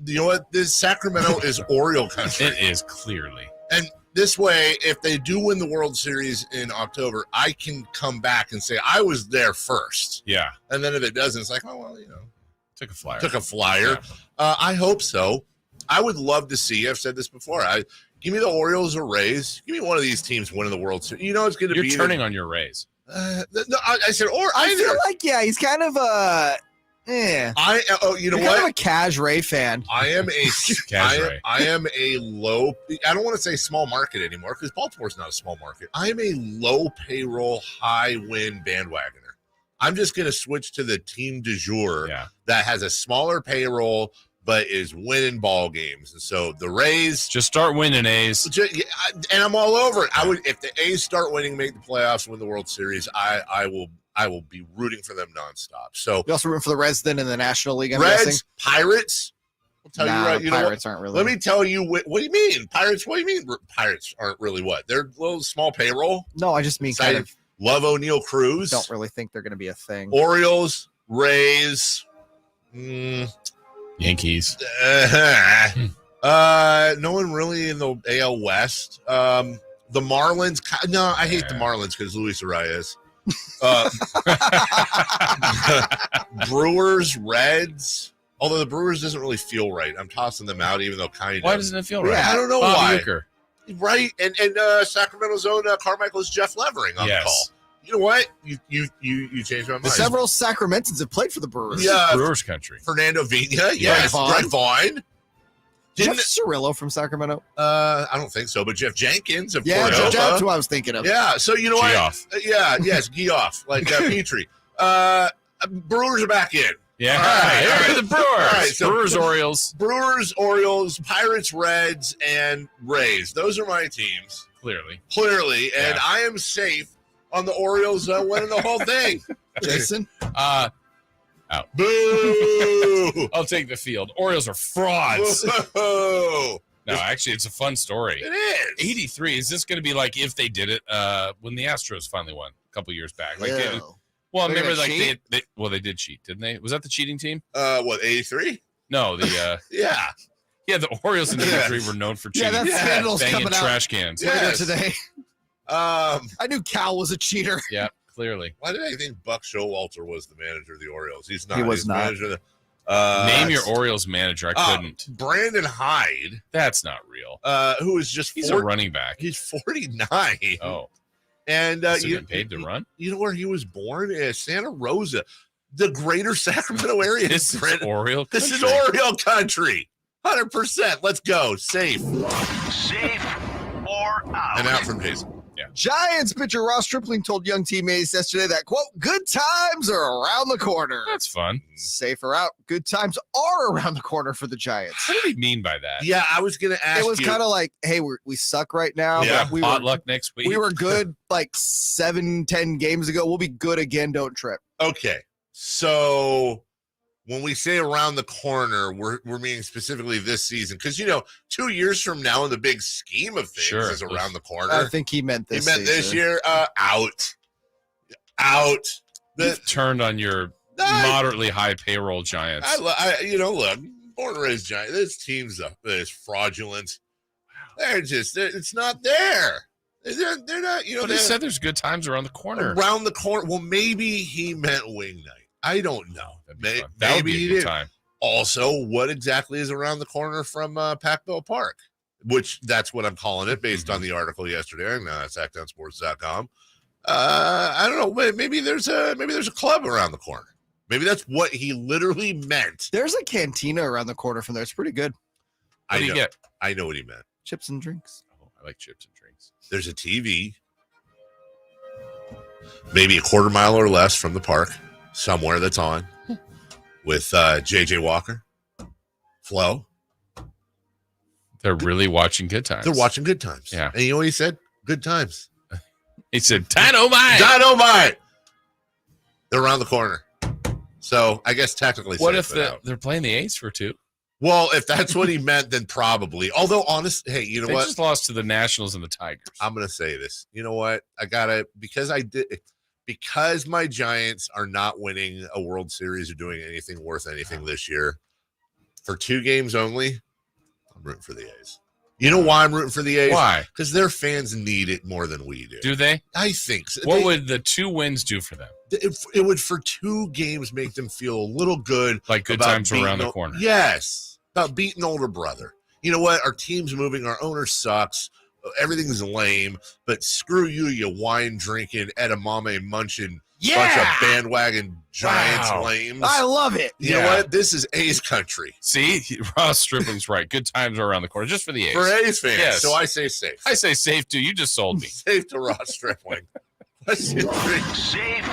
You know what? This Sacramento is Oriole country. It is clearly. And this way, if they do win the World Series in October, I can come back and say I was there first. Yeah. And then if it doesn't, it's like, oh, well, Took a flyer. Yeah. I hope so. I would love to see, I've said this before, give me the Orioles or Rays. Give me one of these teams winning the World Series. You know it's going to be. You're turning on your Rays. No, I said, or I feel like, he's kind of you know You're what? Kind of a Cash Ray fan. I am I am a low. I don't want to say small market anymore because Baltimore's not a small market. I am a low payroll, high win bandwagoner. I'm just going to switch to the team du jour that has a smaller payroll but is winning ball games. And so the Rays just start winning A's, and I'm all over it. I would if the A's start winning, make the playoffs, win the World Series. I will be rooting for them nonstop. So you also root for the Reds then in the National League. I'm Reds, guessing? Pirates. I'll tell you right. Pirates aren't really. Let me tell you what do you mean? Pirates? What do you mean? Pirates aren't really what? They're a little small payroll. No, I just mean kind of. Love O'Neal Cruz. Don't really think they're going to be a thing. Orioles, Rays, Yankees. No one really in the AL West. The Marlins. No, I hate the Marlins because Luis Arias. Brewers, Reds. Although the Brewers doesn't really feel right. I'm tossing them out, even though kind of. Why doesn't it feel right? I don't know Bobby why. Uecker. Right, and Sacramento's own Carmichael is Jeff Levering on the call. You know what? You changed my mind. Several Sacramentans have played for the Brewers. Yeah, Brewers country. Fernando Vina, yes, Greg Vaughn. Jeff Cirillo from Sacramento? I don't think so, but Jeff Jenkins of Cordova. Cordova. That's who I was thinking of. Yeah, so you know Geoff. what? Yes, Geoff, like Petrie. Brewers are back in. Yeah, all right. The Brewers. All right, so Brewers, Orioles, Pirates, Reds, and Rays. Those are my teams. Clearly, and I am safe on the Orioles winning the whole thing. Jason? Out. Boo! I'll take the field. Orioles are frauds. Whoa. No, actually, it's a fun story. It is. 83. Is this going to be like if they did it when the Astros finally won a couple years back? Like, They're remember, like cheat? they did cheat, didn't they? Was that the cheating team? 83? No, the yeah. The Orioles in 83 were known for cheating. Yeah, that scandal's banging coming out trash cans. later today. I knew Cal was a cheater. Yeah, clearly. Why did I think Buck Showalter was the manager of the Orioles? He's not. He was He's not. Manager of the, Name your Orioles manager. I couldn't. Brandon Hyde. That's not real. Who is just He's a running back. He's 49. Oh. And Is he getting paid to run? You know where he was born? Santa Rosa, the greater Sacramento area. This is Oriole country. This is Oriole country. 100%. Let's go. Safe or out. And out from Jason. Yeah. Giants pitcher Ross Stripling told young teammates yesterday that, quote, good times are around the corner. That's fun. Safe or out. Good times are around the corner for the Giants. What did he mean by that? Yeah, I was going to ask It was kind of like, hey, we suck right now. Yeah, but we potluck next week. We were good like 7-10 games ago. We'll be good again. Don't trip. Okay. So when we say around the corner, we're meaning specifically this season. Because, 2 years from now in the big scheme of things is around the corner. I think he meant this He meant season. this year. Out. You've turned on your moderately high payroll Giants. Look, born and raised Giants. This team's is fraudulent. They're just, it's not there. They're not, But he said there's good times around the corner. Around the corner. Well, maybe he meant wing night. I don't know. That would be a good time. Also, what exactly is around the corner from Packville Park? Which that's what I'm calling it based on the article yesterday on SactownSports.com. I don't know. Maybe there's a club around the corner. Maybe that's what he literally meant. There's a cantina around the corner from there. It's pretty good. What do you get? I know what he meant. Chips and drinks. Oh, I like chips and drinks. There's a TV, maybe a quarter mile or less from the park, somewhere that's on, with J.J. Walker, Flo. They're really watching good times. They're watching good times. Yeah. And you know what he said? Good times. He said, Dynamite. Dynamite. They're around the corner. So I guess technically. What if they're playing the A's for 2? Well, if that's what he meant, then probably. Although, honest, hey, you know they what? They just lost to the Nationals and the Tigers. I'm going to say this. You know what? Because I did. because my Giants are not winning a World Series or doing anything worth anything this year, for 2 games only, I'm rooting for the A's. You know why I'm rooting for the A's? Why? Because their fans need it more than we do. Do they? I think so. What would the 2 wins do for them? It would, for 2 games, make them feel a little good. Like good times around the corner. Yes. About beating older brother. You know what? Our team's moving. Our owner sucks. Everything's lame. But screw you, you wine drinking, edamame munching, bunch of bandwagon Giants lames. I love it. You know what? This is A's country. See, Ross Stripling's right. Good times are around the corner, just for the A's. For A's fans. Yes. So I say safe. I say safe too. You just sold me. Safe to Ross Stripling. Question 3. Safe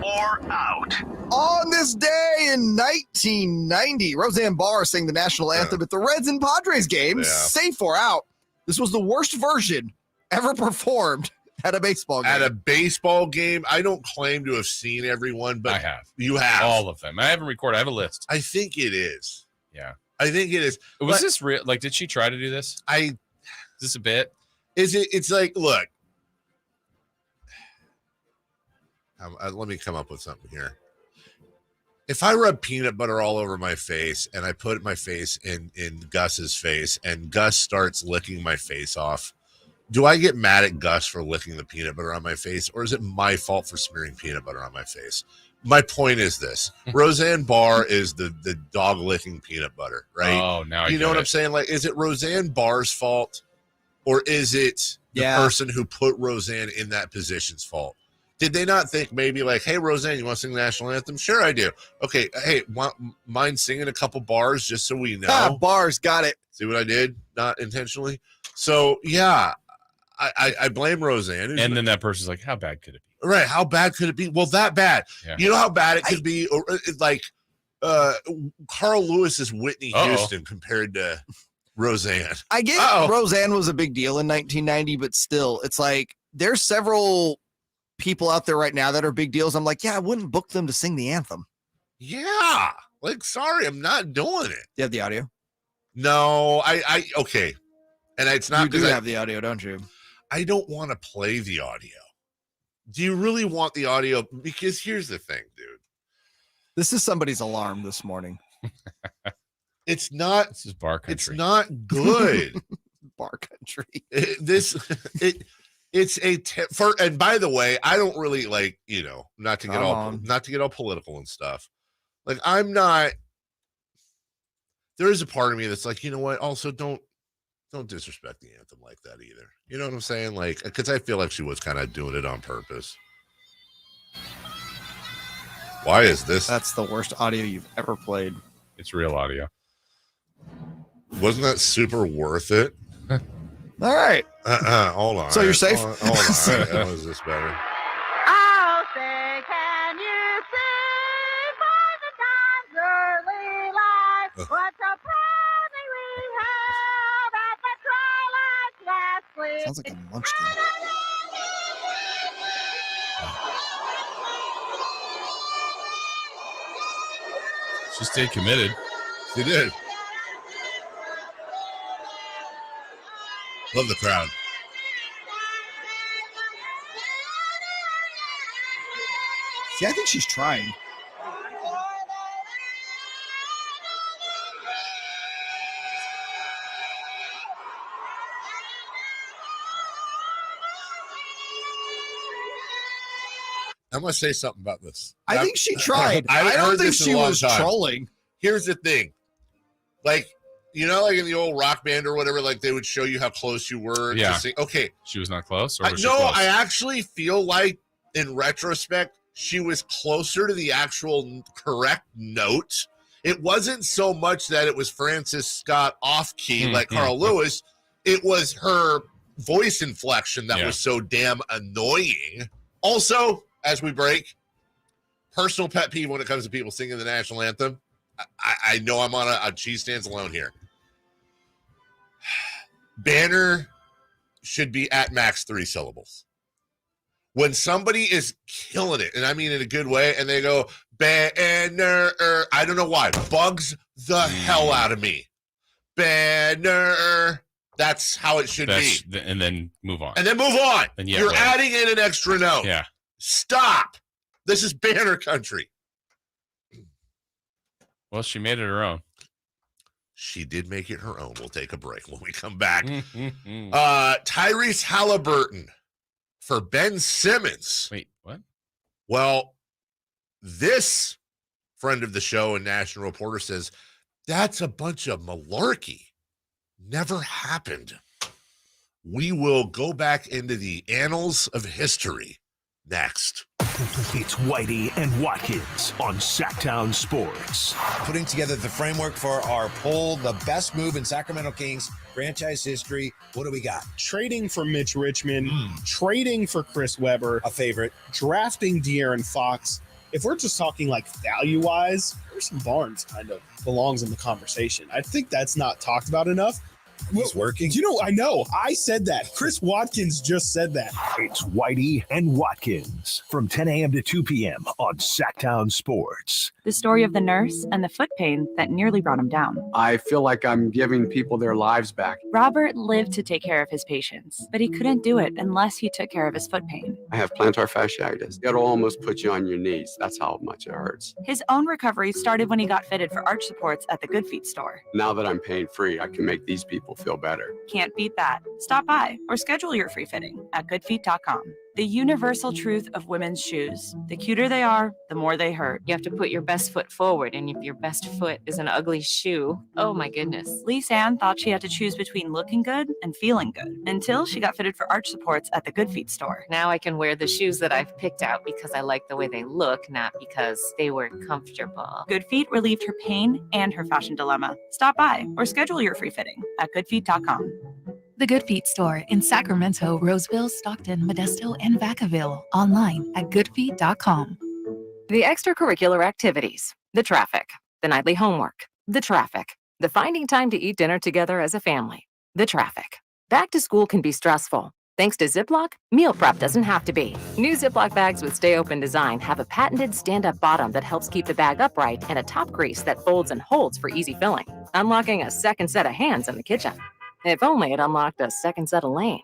or out? On this day in 1990, Roseanne Barr sang the national anthem at the Reds and Padres games. Safe or out? This was the worst version ever performed at a baseball game. At a baseball game, I don't claim to have seen everyone, but I have. You have. All of them. I haven't recorded. I have a list. I think it is. Yeah. I think it is. Was this real? Like, did she try to do this? Is this a bit? It's like, look. Let me come up with something here. If I rub peanut butter all over my face and I put my face in Gus's face and Gus starts licking my face off, do I get mad at Gus for licking the peanut butter on my face, or is it my fault for smearing peanut butter on my face? My point is this. Roseanne Barr is the dog licking peanut butter, right? Oh, now you know what I'm saying? Like, is it Roseanne Barr's fault, or is it the person who put Roseanne in that position's fault? Did they not think maybe like, hey, Roseanne, you want to sing the national anthem? Sure, I do. Okay, hey, mind singing a couple bars just so we know? Bars, got it. See what I did? Not intentionally. So, yeah, I blame Roseanne. And then that person's like, how bad could it be? Right, how bad could it be? Well, that bad. Yeah. You know how bad it could be? Or, like Carl Lewis's Whitney Houston compared to Roseanne. I get Roseanne was a big deal in 1990, but still, it's like there's several people out there right now that are big deals. I'm like, yeah, I wouldn't book them to sing the anthem. Yeah. Like, sorry, I'm not doing it. You have the audio? No, I okay. And it's not because you do have the audio, don't you? I don't want to play the audio. Do you really want the audio? Because here's the thing, dude. This is somebody's alarm this morning. It's not. This is bar country. It's not good. Bar country. It's a and by the way, I don't really like, not to get all political and stuff. Like, I'm not. There is a part of me that's like, you know what? Also, don't disrespect the anthem like that either. You know what I'm saying? Like, because I feel like she was kind of doing it on purpose. Why is this? That's the worst audio you've ever played. It's real audio. Wasn't that super worth it? All right. Hold on. So you're safe? Hold on. How is this better? Oh, say, can you see by the dawn's early light what a promise we have at the twilight's last gleam? Sounds like a munchkin. She stayed committed. She did. Love the crowd. See, I think she's trying. I'm going to say something about this. I think she tried. I don't think she was trolling. Here's the thing. Like, like in the old Rock Band or whatever, like they would show you how close you were to sing. Okay. She was not close? Or was she no, close? I actually feel like in retrospect, she was closer to the actual correct note. It wasn't so much that it was Francis Scott off key like Carl Lewis. It was her voice inflection that was so damn annoying. Also, as we break, personal pet peeve when it comes to people singing the national anthem. I know I'm on she stands alone here. Banner should be at max 3 syllables. When somebody is killing it, and I mean in a good way, and they go, banner, I don't know why, bugs the hell out of me. Banner, that's how it should be. And then move on. And then move on. And you're adding in an extra note. Yeah. Stop. This is banner country. Well, she made it her own. She did make it her own. We'll take a break when we come back. Tyrese Halliburton for Ben Simmons. Wait, what? Well, this friend of the show and national reporter says that's a bunch of malarkey. Never happened. We will go back into the annals of history next. It's Whitey and Watkins on Sactown Sports. Putting together the framework for our poll, the best move in Sacramento Kings franchise history. What do we got? Trading for Mitch Richmond, trading for Chris Webber, a favorite, drafting De'Aaron Fox. If we're just talking like value-wise, Harrison Barnes kind of belongs in the conversation. I think that's not talked about enough. He's working. I know. I said that. Chris Watkins just said that. It's Whitey and Watkins from 10 a.m. to 2 p.m. on Sactown Sports. The story of the nurse and the foot pain that nearly brought him down. I feel like I'm giving people their lives back. Robert lived to take care of his patients, but he couldn't do it unless he took care of his foot pain. I have plantar fasciitis. It'll almost put you on your knees. That's how much it hurts. His own recovery started when he got fitted for arch supports at the Good Feet store. Now that I'm pain-free, I can make these people feel better. Can't beat that. Stop by or schedule your free fitting at goodfeet.com. The universal truth of women's shoes. The cuter they are, the more they hurt. You have to put your best foot forward, and if your best foot is an ugly shoe, oh my goodness. Lisa Ann thought she had to choose between looking good and feeling good until she got fitted for arch supports at the Good Feet store. Now I can wear the shoes that I've picked out because I like the way they look, not because they were comfortable. Good Feet relieved her pain and her fashion dilemma. Stop by or schedule your free fitting at goodfeet.com. The Good Feet store in Sacramento, Roseville, Stockton, Modesto, and Vacaville. Online at goodfeet.com. The extracurricular activities, the traffic, the nightly homework, the traffic, the finding time to eat dinner together as a family, the traffic. Back to school can be stressful. Thanks to Ziploc, meal prep doesn't have to be. New Ziploc bags with Stay Open design have a patented stand-up bottom that helps keep the bag upright and a top grease that folds and holds for easy filling, unlocking a second set of hands in the kitchen. If only it unlocked a second set of lanes.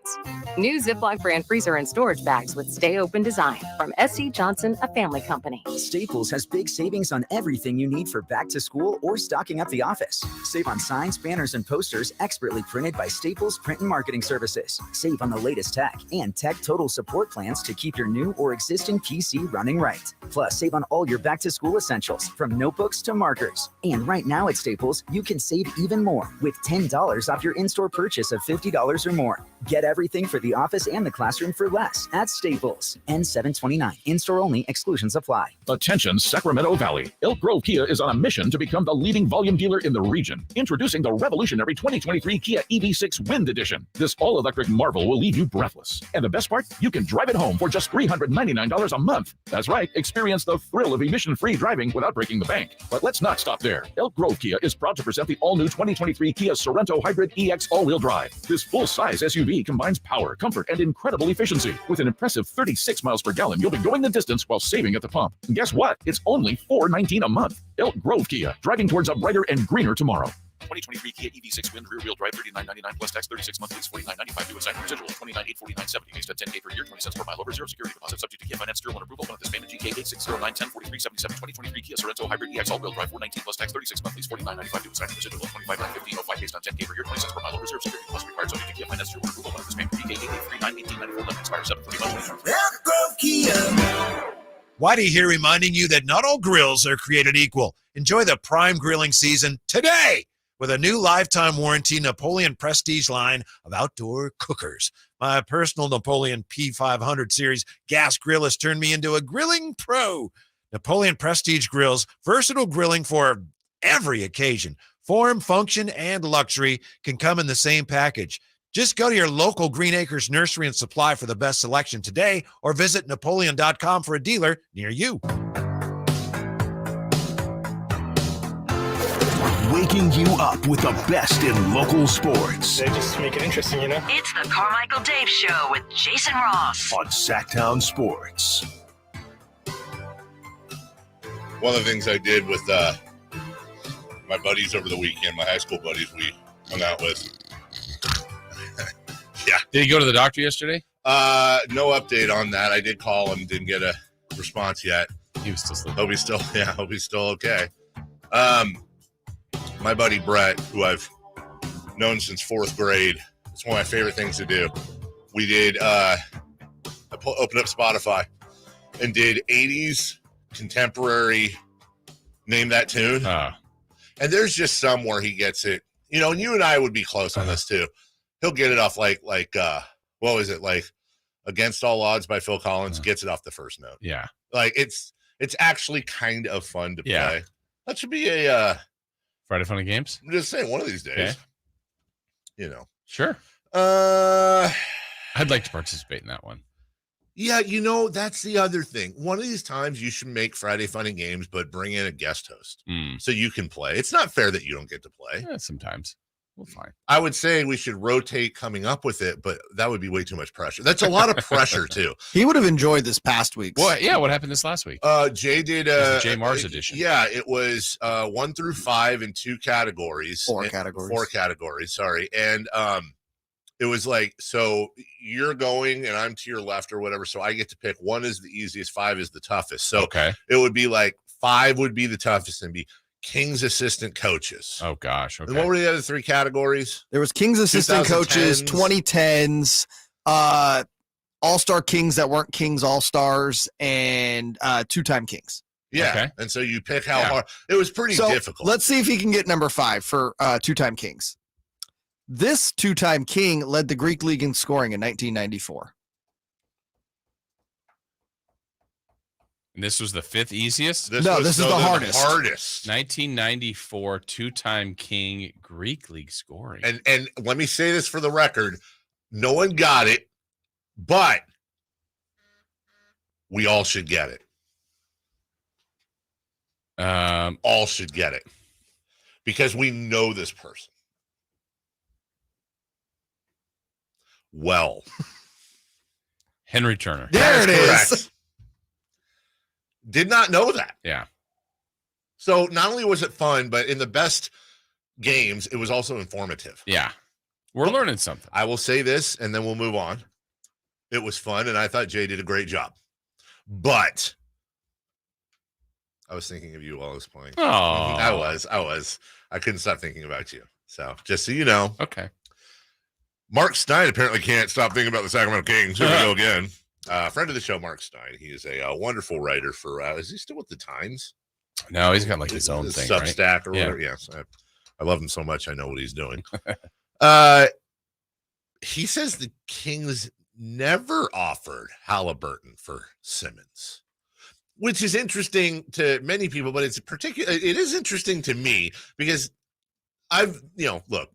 New Ziploc brand freezer and storage bags with Stay Open design from S.C. Johnson, a family company. Staples has big savings on everything you need for back to school or stocking up the office. Save on signs, banners, and posters expertly printed by Staples Print and Marketing Services. Save on the latest tech and tech total support plans to keep your new or existing PC running right. Plus, save on all your back to school essentials from notebooks to markers. And right now at Staples, you can save even more with $10 off your in-store purchase of $50 or more. Get everything for the office and the classroom for less at Staples. N729. In-store only. Exclusions apply. Attention, Sacramento Valley. Elk Grove Kia is on a mission to become the leading volume dealer in the region. Introducing the revolutionary 2023 Kia EV6 Wind Edition. This all-electric marvel will leave you breathless. And the best part? You can drive it home for just $399 a month. That's right. Experience the thrill of emission-free driving without breaking the bank. But let's not stop there. Elk Grove Kia is proud to present the all-new 2023 Kia Sorento Hybrid EX all-wheel drive. This full-size SUV combines power, comfort, and incredible efficiency. With an impressive 36 miles per gallon, you'll be going the distance while saving at the pump. And guess what? It's only $419 a month. Elk Grove Kia, driving towards a brighter and greener tomorrow. 2023 Kia EV6 Wind rear-wheel drive, $39.99 plus tax, 36 months lease, $49.95 due assign residual, $29,849.70 based on $10K per year, 20 cents per mile over, 0 security deposit, subject to Kia finance, still on approval. Bonus payment GK 86091043777. 2023 Kia Sorento Hybrid EX all-wheel drive, $419 plus tax, 36 months lease, $49.95 due assign residual, $25,915.05 based on 10K per year, 20 cents per mile over, 0 security deposit required, subject to Kia finance, still on approval. Bonus payment GK 8391894 expires 7/31/2023. Elk Grove Kia. Whitey here reminding you that not all grills are created equal. Enjoy the prime grilling season today with a new lifetime warranty Napoleon Prestige line of outdoor cookers. My personal Napoleon P500 series gas grill has turned me into a grilling pro. Napoleon Prestige grills, versatile grilling for every occasion. Form, function, and luxury can come in the same package. Just go to your local Green Acres Nursery and Supply for the best selection today, or visit Napoleon.com for a dealer near you. Waking you up with the best in local sports. They just make it interesting, you know? It's the Carmichael Dave Show with Jason Ross on Sactown Sports. One of the things I did with my buddies over the weekend, my high school buddies we hung out with. Yeah. Did he go to the doctor yesterday? No update on that. I did call him, didn't get a response yet. He was still sleeping. Hope he's still okay. My buddy Brett, who I've known since 4th grade, it's one of my favorite things to do. We did opened up Spotify and did 80s contemporary name that tune. And there's just some where he gets it, and you and I would be close on this too. He'll get it off like what was it, like Against All Odds by Phil Collins, gets it off the first note. Yeah. Like it's actually kind of fun to play. That should be a Friday Fun and Games. I'm just saying, one of these days. Okay. Sure. I'd like to participate in that one. Yeah, that's the other thing. One of these times you should make Friday Fun and Games, but bring in a guest host so you can play. It's not fair that you don't get to play. Yeah, sometimes. Well, fine. I would say we should rotate coming up with it, but that would be way too much pressure. That's a lot of pressure, too. He would have enjoyed this past week. What happened this last week? Jay did Jay Mars edition. Yeah, it was 1 through 5 in 2 categories. 4 categories. 4 categories, sorry. And it was like, so you're going and I'm to your left or whatever. So I get to pick 1 is the easiest, 5 is the toughest. So it would be like 5 would be the toughest and be King's assistant coaches. Oh gosh. Okay. And what were the other 3 categories? There was King's assistant coaches, 2010s, all-star Kings that weren't Kings all-stars, and 2-time Kings. Yeah. Okay. And so you pick how hard. It was pretty difficult. Let's see if he can get number 5 for 2-time Kings. This 2-time King led the Greek League in scoring in 1994. And this was the 5th easiest? This is the hardest. 1994 2-time King Greek League scoring. And let me say this for the record. No one got it, but we all should get it. All should get it. Because we know this person. Well. Henry Turner. There it is. Correct. Did not know that. Yeah. So not only was it fun, but in the best games, it was also informative. Yeah. We're learning something. I will say this, and then we'll move on. It was fun, and I thought Jay did a great job. But I was thinking of you while I was playing. Oh. I was. I couldn't stop thinking about you. So just so you know. Okay. Mark Stein apparently can't stop thinking about the Sacramento Kings. Here we go again. Friend of the show, Mark Stein. He is a wonderful writer for, is he still with the Times? No, he's got like his own thing, Substack right? or whatever. Yes. I love him so much. I know what he's doing. He says the Kings never offered Halliburton for Simmons, which is interesting to many people, but it is interesting to me because look,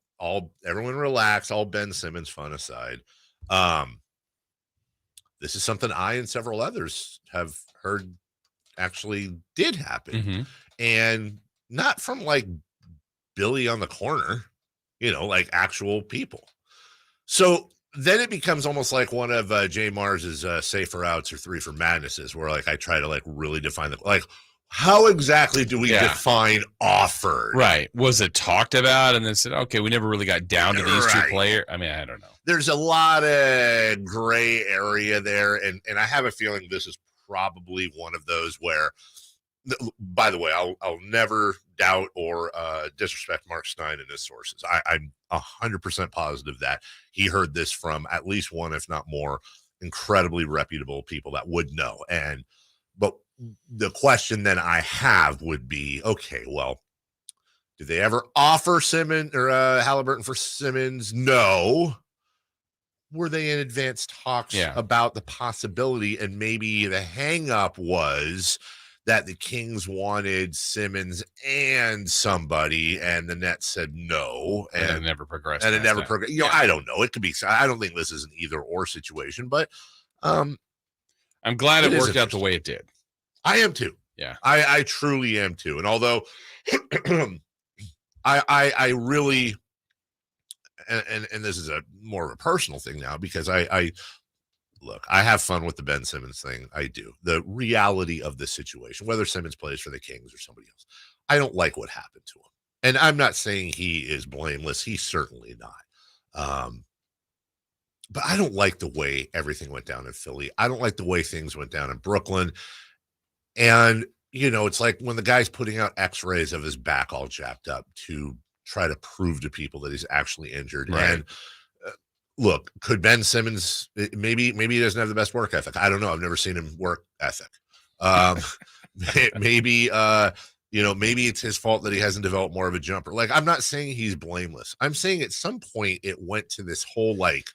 everyone relax, all Ben Simmons fun aside. This is something I and several others have heard actually did happen. Mm-hmm. And not from like Billy on the corner, like actual people. So then it becomes almost like one of Jay Mars's safer outs or 3 for madnesses where like I try to like really define how exactly do we define offered? Right. Was it talked about and then said, okay, we never really got down to these 2 players? I mean, I don't know. There's a lot of gray area there. And I have a feeling this is probably one of those where, by the way, I'll never doubt or disrespect Mark Stein and his sources. I'm 100% positive that he heard this from at least one, if not more, incredibly reputable people that would know. But the question then I have would be, okay, well, did they ever offer Simmons or Halliburton for Simmons? No. Were they in advanced talks about the possibility? And maybe the hang up was that the Kings wanted Simmons and somebody, and the Nets said no. And it never progressed. And it never progressed. I don't know. It could be, I don't think this is an either or situation, but I'm glad it worked out the way it did. I am too. Yeah. I truly am too. And although I really, and this is a more of a personal thing now because I have fun with the Ben Simmons thing. I do. The reality of the situation, whether Simmons plays for the Kings or somebody else, I don't like what happened to him. And I'm not saying he is blameless. He's certainly not. But I don't like the way everything went down in Philly. I don't like the way things went down in Brooklyn. And, it's like when the guy's putting out x-rays of his back all jacked up to try to prove to people that he's actually injured. Right. And look, could Ben Simmons, maybe he doesn't have the best work ethic. I don't know. I've never seen him work ethic. Maybe it's his fault that he hasn't developed more of a jumper. Like, I'm not saying he's blameless. I'm saying at some point it went to this whole like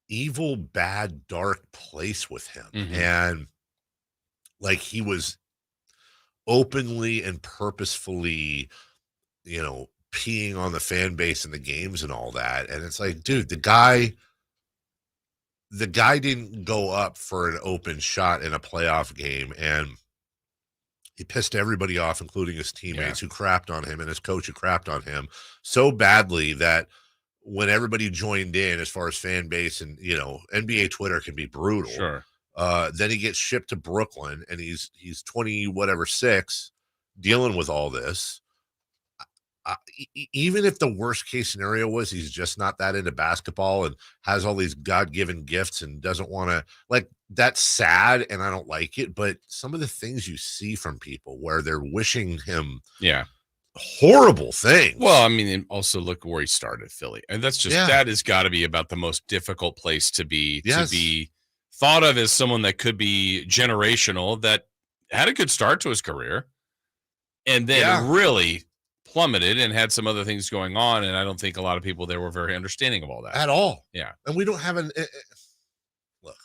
evil, bad, dark place with him. Mm-hmm. And like he was openly and purposefully, peeing on the fan base in the games and all that. And it's like, dude, the guy didn't go up for an open shot in a playoff game, and he pissed everybody off, including his teammates who crapped on him and his coach who crapped on him so badly that when everybody joined in, as far as fan base and, NBA Twitter can be brutal. Sure. Then he gets shipped to Brooklyn, and he's 6 dealing with all this. Even if the worst case scenario was he's just not that into basketball and has all these God-given gifts and doesn't want to, like, that's sad and I don't like it. But some of the things you see from people where they're wishing him horrible things. Well, I mean, and also look where he started, Philly. And that's just, that has got to be about the most difficult place to be, to be thought of as someone that could be generational, that had a good start to his career and then really plummeted and had some other things going on. And I don't think a lot of people there were very understanding of all that at all. Yeah. And we don't have look,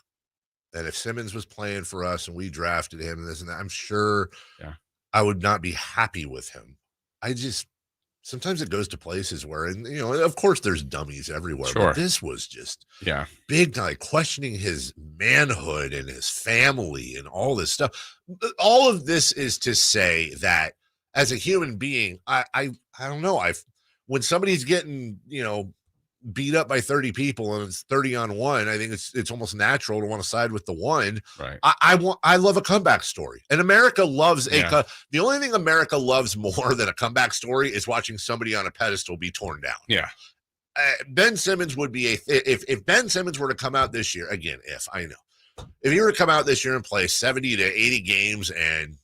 and if Simmons was playing for us and we drafted him and this and that, I'm sure I would not be happy with him. Sometimes it goes to places where, and of course there's dummies everywhere, but this was just big time, questioning his manhood and his family and all this stuff. All of this is to say that as a human being, I don't know. When somebody's getting, beat up by 30 people and it's 30-on-1, I think it's almost natural to want to side with the one. Right. I love a comeback story, and America loves the only thing America loves more than a comeback story is watching somebody on a pedestal be torn down. Yeah. Ben Simmons would be if Ben Simmons were to come out this year, again, if he were to come out this year and play 70 to 80 games and,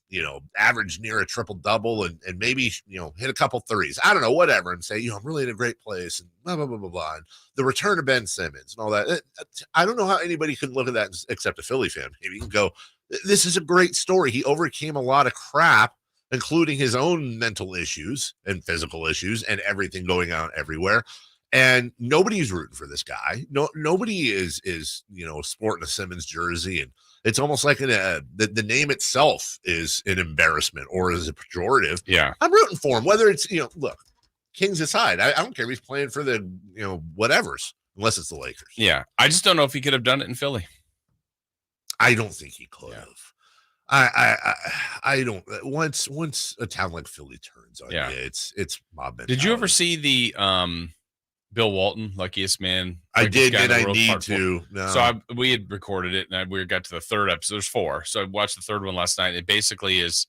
average near a triple double and maybe, hit a couple threes, I don't know, whatever, and say, I'm really in a great place and blah, blah, blah, blah, blah. And the return of Ben Simmons and all that. I don't know how anybody can look at that except a Philly fan. Maybe you can go, this is a great story. He overcame a lot of crap, including his own mental issues and physical issues and everything going on everywhere. And nobody's rooting for this guy. Nobody is sporting a Simmons jersey, and it's almost like the name itself is an embarrassment or is a pejorative. Yeah, I'm rooting for him. Whether it's look, Kings aside, I don't care if he's playing for the whatevers, unless it's the Lakers. Yeah, I just don't know if he could have done it in Philly. I don't think he could have. I don't. Once a town like Philly turns on you, it's mob mentality. Did you ever see the Bill Walton, Luckiest Man? I did, and I need to. No. So we had recorded it, and we got to the third episode. There's 4. So I watched the third one last night. It basically is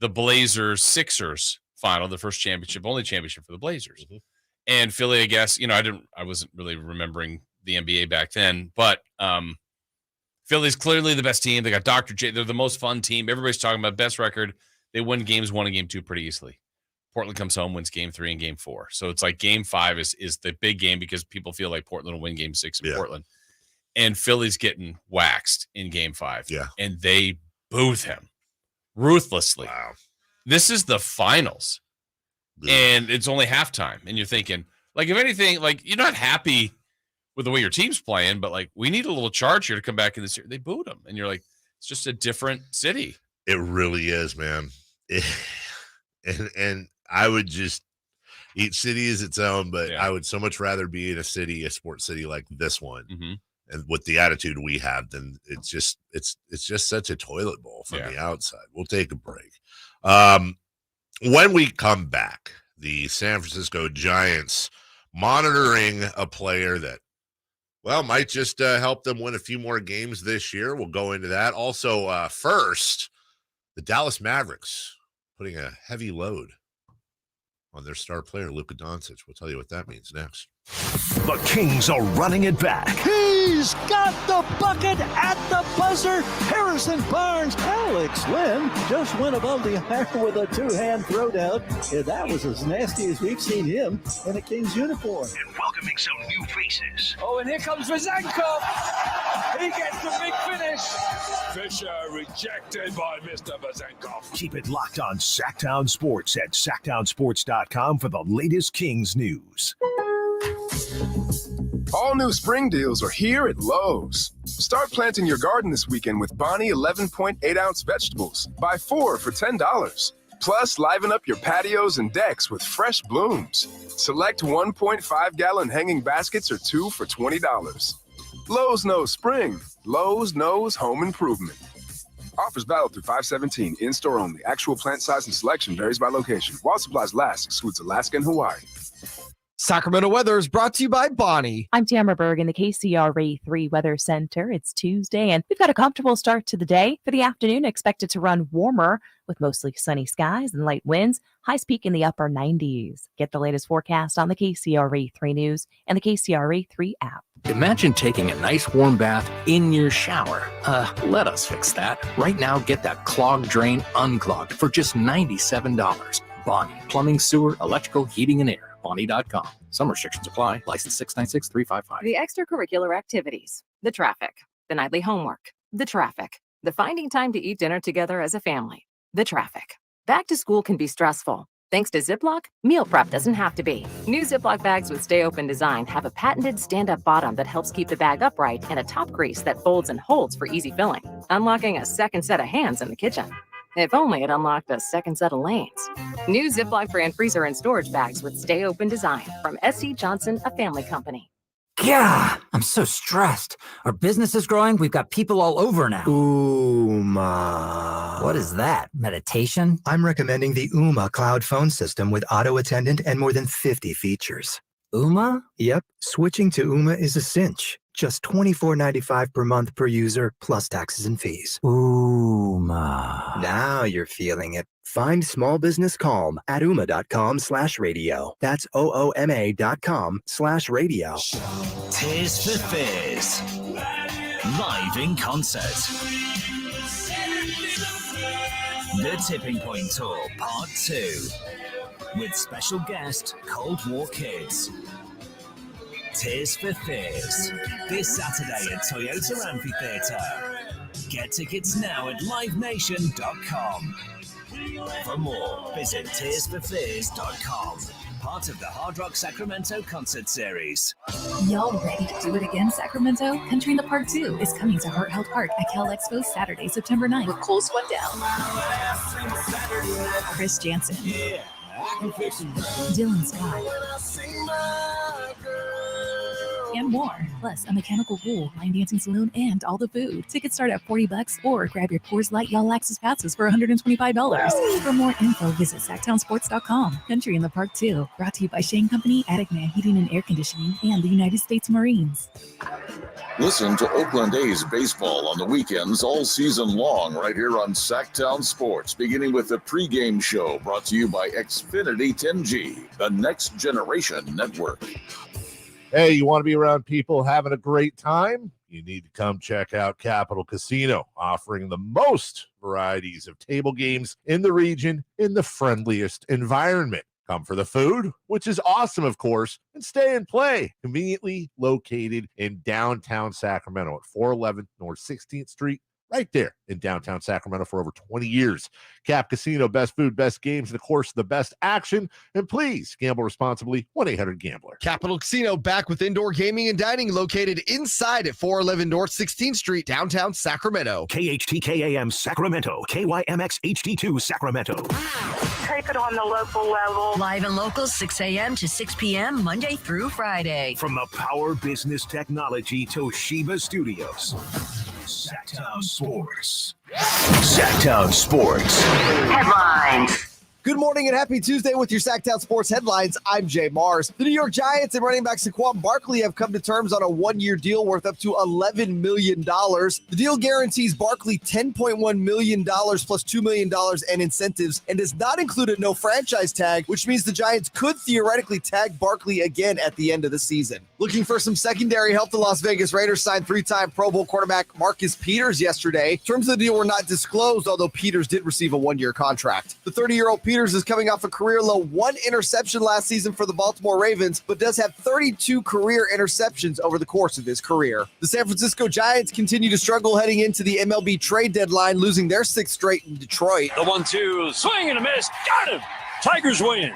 the Blazers-Sixers final, the first championship, only championship for the Blazers. Mm-hmm. And Philly, I guess, I wasn't really remembering the NBA back then, but Philly's clearly the best team. They got Dr. J. They're the most fun team. Everybody's talking about best record. They win games 1 and game 2 pretty easily. Portland comes home, wins game 3 and game 4. So it's like game 5 is the big game because people feel like Portland will win game 6 in Portland. And Philly's getting waxed in game 5. Yeah. And they booth him ruthlessly. Wow. This is the finals. And it's only halftime. And you're thinking, like, if anything, like, you're not happy with the way your team's playing, but like, we need a little charge here to come back in this year. They booed him. And you're like, it's just a different city. It really is, man. And I would just, each city is its own, but I would so much rather be in a sports city like this one, and with the attitude we have, than it's just such a toilet bowl from the outside. We'll take a break. When we come back, the San Francisco Giants monitoring a player that, well, might just help them win a few more games this year. We'll go into that. Also, first, the Dallas Mavericks putting a heavy load on their star player, Luka Doncic. We'll tell you what that means next. The Kings are running it back. He's got the bucket at the buzzer. Harrison Barnes, Alex Lynn just went above the iron with a two-hand throwdown. And that was as nasty as we've seen him in a Kings uniform. And welcoming some new faces. Oh, and here comes Vezenkov. He gets the big finish. Fisher rejected by Mr. Vezenkov. Keep it locked on Sactown Sports at SactownSports.com for the latest Kings news. All new spring deals are here at Lowe's. Start planting your garden this weekend with Bonnie 11.8-ounce vegetables. Buy 4 for $10. Plus, liven up your patios and decks with fresh blooms. Select 1.5-gallon hanging baskets or 2 for $20. Lowe's knows spring. Lowe's knows home improvement. Offers valid through 5/17. In-store only. Actual plant size and selection varies by location. While supplies last, excludes Alaska and Hawaii. Sacramento weather is brought to you by Bonnie. I'm Tamara Berg in the KCRA 3 Weather Center. It's Tuesday, and we've got a comfortable start to the day. For the afternoon, expected to run warmer with mostly sunny skies and light winds. Highs peak in the upper 90s. Get the latest forecast on the KCRA 3 News and the KCRA 3 app. Imagine taking a nice warm bath in your shower. Let us fix that. Right now, get that clogged drain unclogged for just $97. Bonnie, plumbing, sewer, electrical, heating, and air. Bonnie.com. Some restrictions apply. License 696-355. The extracurricular activities, the traffic, the nightly homework, the traffic, the finding time to eat dinner together as a family, the traffic. Back to school can be stressful. Thanks to Ziploc, meal prep doesn't have to be. New Ziploc bags with Stay Open design have a patented stand-up bottom that helps keep the bag upright and a top grease that folds and holds for easy filling, unlocking a second set of hands in the kitchen. If only it unlocked a second set of lanes. New Ziploc brand freezer and storage bags with Stay Open design from S.C. Johnson, a family company. Yeah, I'm so stressed. Our business is growing. We've got people all over now. Ooma. What is that? Meditation? I'm recommending the Ooma cloud phone system with auto attendant and more than 50 features. Ooma? Yep. Switching to Ooma is a cinch. Just $24.95 per month per user, plus taxes and fees. Ooma. Now you're feeling it. Find small business calm at ooma.com/radio. That's OOMA.com/radio. Tears for Fears. Live in concert. The Tipping Point Tour Part 2. With special guest Cold War Kids. Tears for Fears. This Saturday at Toyota Amphitheatre. Get tickets now at livenation.com. For more, visit tearsforfears.com. Part of the Hard Rock Sacramento concert series. Y'all ready to do it again, Sacramento? Country in the Park 2 is coming to Heart Health Park at Cal Expo Saturday, September 9th with Cole Swindell, Chris Jansen, Dylan Scott, and more. Plus, a mechanical pool, line dancing saloon, and all the food. Tickets start at $40 or grab your Coors Light Y'all Access passes for $125. For more info, visit SactownSports.com. Country in the Park 2. Brought to you by Shane Company, Attic Man Heating and Air Conditioning, and the United States Marines. Listen to Oakland A's baseball on the weekends all season long right here on Sactown Sports, beginning with the pregame show brought to you by Xfinity 10G, the next generation network. Hey, you want to be around people having a great time? You need to come check out Capital Casino, offering the most varieties of table games in the region in the friendliest environment. Come for the food, which is awesome, of course, and stay and play. Conveniently located in downtown Sacramento at 411 North 16th Street, right there in downtown Sacramento for over 20 years. Cap Casino, best food, best games, and of course, the best action. And please gamble responsibly. 1-800-GAMBLER. Capital Casino back with indoor gaming and dining located inside at 411 North 16th Street, downtown Sacramento. KHTKAM Sacramento, KYMX HD2 Sacramento. Take it on the local level. Live and local, 6 a.m. to 6 p.m., Monday through Friday. From the Power Business Technology Toshiba Studios. Sactown Sports. Sactown Sports. Headlines. Good morning and happy Tuesday with your Sactown Sports headlines. I'm Jay Mars. The New York Giants and running back Saquon Barkley have come to terms on a one-year deal worth up to $11 million. The deal guarantees Barkley $10.1 million plus $2 million in incentives and does not include a no franchise tag, which means the Giants could theoretically tag Barkley again at the end of the season. Looking for some secondary help, the Las Vegas Raiders signed three-time Pro Bowl quarterback Marcus Peters yesterday. Terms of the deal were not disclosed, although Peters did receive a one-year contract. The 30-year-old Peters is coming off a career-low 1 interception last season for the Baltimore Ravens, but does have 32 career interceptions over the course of his career. The San Francisco Giants continue to struggle heading into the MLB trade deadline, losing their 6th straight in Detroit. The 1-2, swing and a miss. Got him. Tigers win.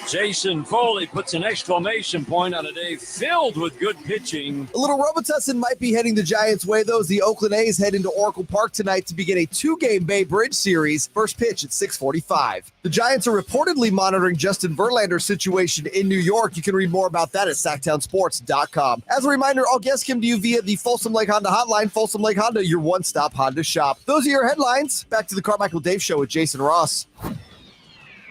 Jason Foley puts an exclamation point on a day filled with good pitching. A little Robitussin might be heading the Giants' way, though, as the Oakland A's head into Oracle Park tonight to begin a 2-game Bay Bridge series. First pitch at 6:45. The Giants are reportedly monitoring Justin Verlander's situation in New York. You can read more about that at SactownSports.com. As a reminder, all guests come to you via the Folsom Lake Honda hotline. Folsom Lake Honda, your one-stop Honda shop. Those are your headlines. Back to the Carmichael Dave Show with Jason Ross.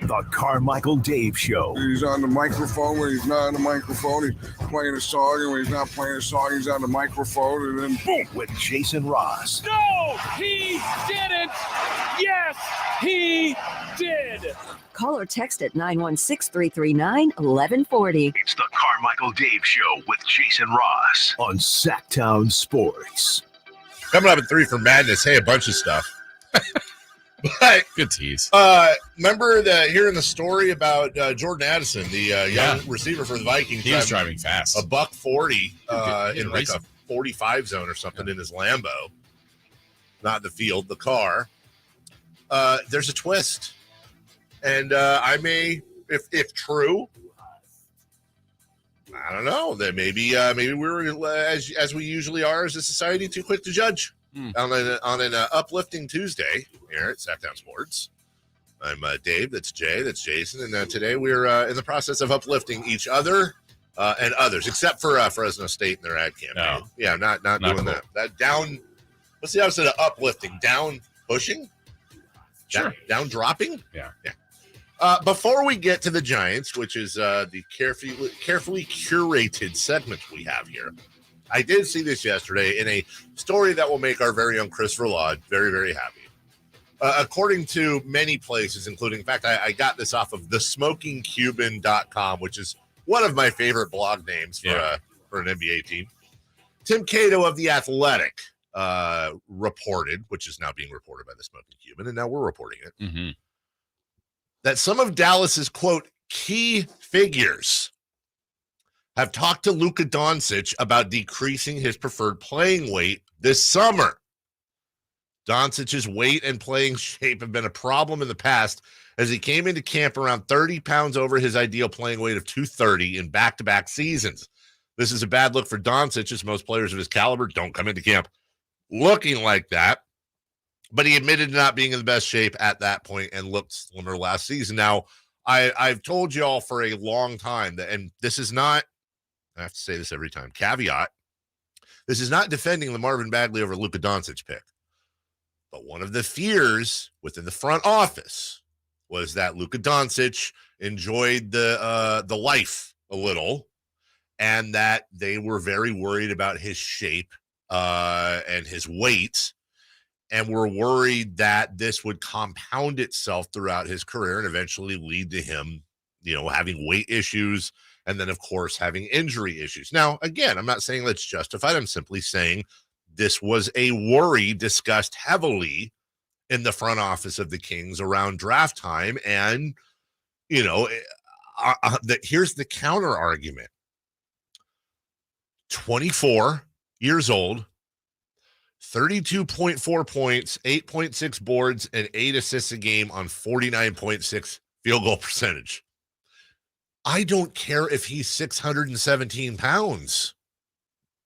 The Carmichael Dave Show. He's on the microphone when he's not on the microphone. He's playing a song, and when he's not playing a song, he's on the microphone, and then boom. With Jason Ross. No, he didn't. Yes, he did. Call or text at 916-339-1140. It's the Carmichael Dave Show with Jason Ross on Sactown Sports. Coming up at 3 for Madness. Hey, a bunch of stuff. But good tease. Remember hearing the story about Jordan Addison, the young receiver for the Vikings? He was driving fast. A $140 in like a 45 zone or something in his Lambo. Not the field, the car. There's a twist. And I may, if true, I don't know, that maybe we're, as we usually are as a society, too quick to judge. On an uplifting Tuesday here at Sactown Sports. I'm Dave, that's Jay, that's Jason, and today we're in the process of uplifting each other and others, except for Fresno State and their ad campaign. No. Yeah, not doing cool. That down. What's the opposite of uplifting? Down pushing? Sure. Down dropping? Yeah. Before we get to the Giants, which is the carefully curated segment we have here, I did see this yesterday in a story that will make our very own Chris Verlaud very, very happy. According to many places, including, in fact, I got this off of thesmokingcuban.com, which is one of my favorite blog names for an NBA team. Tim Cato of The Athletic reported, which is now being reported by the Smoking Cuban, and now we're reporting it, that some of Dallas's, quote, key figures have talked to Luka Doncic about decreasing his preferred playing weight this summer. Doncic's weight and playing shape have been a problem in the past as he came into camp around 30 pounds over his ideal playing weight of 230 in back-to-back seasons. This is a bad look for Doncic, as most players of his caliber don't come into camp looking like that. But he admitted to not being in the best shape at that point and looked slimmer last season. Now, I've told you all for a long time that, and this is not, I have to say this every time, caveat, this is not defending the Marvin Bagley over Luka Doncic pick. But one of the fears within the front office was that Luka Doncic enjoyed the life a little, and that they were very worried about his shape and his weight, and were worried that this would compound itself throughout his career and eventually lead to him, having weight issues, and then, of course, having injury issues. Now, again, I'm not saying that's justified. I'm simply saying this was a worry discussed heavily in the front office of the Kings around draft time. And, here's the counter argument. 24 years old, 32.4 points, 8.6 boards, and 8 assists a game on 49.6 field goal percentage. I don't care if he's 617 pounds.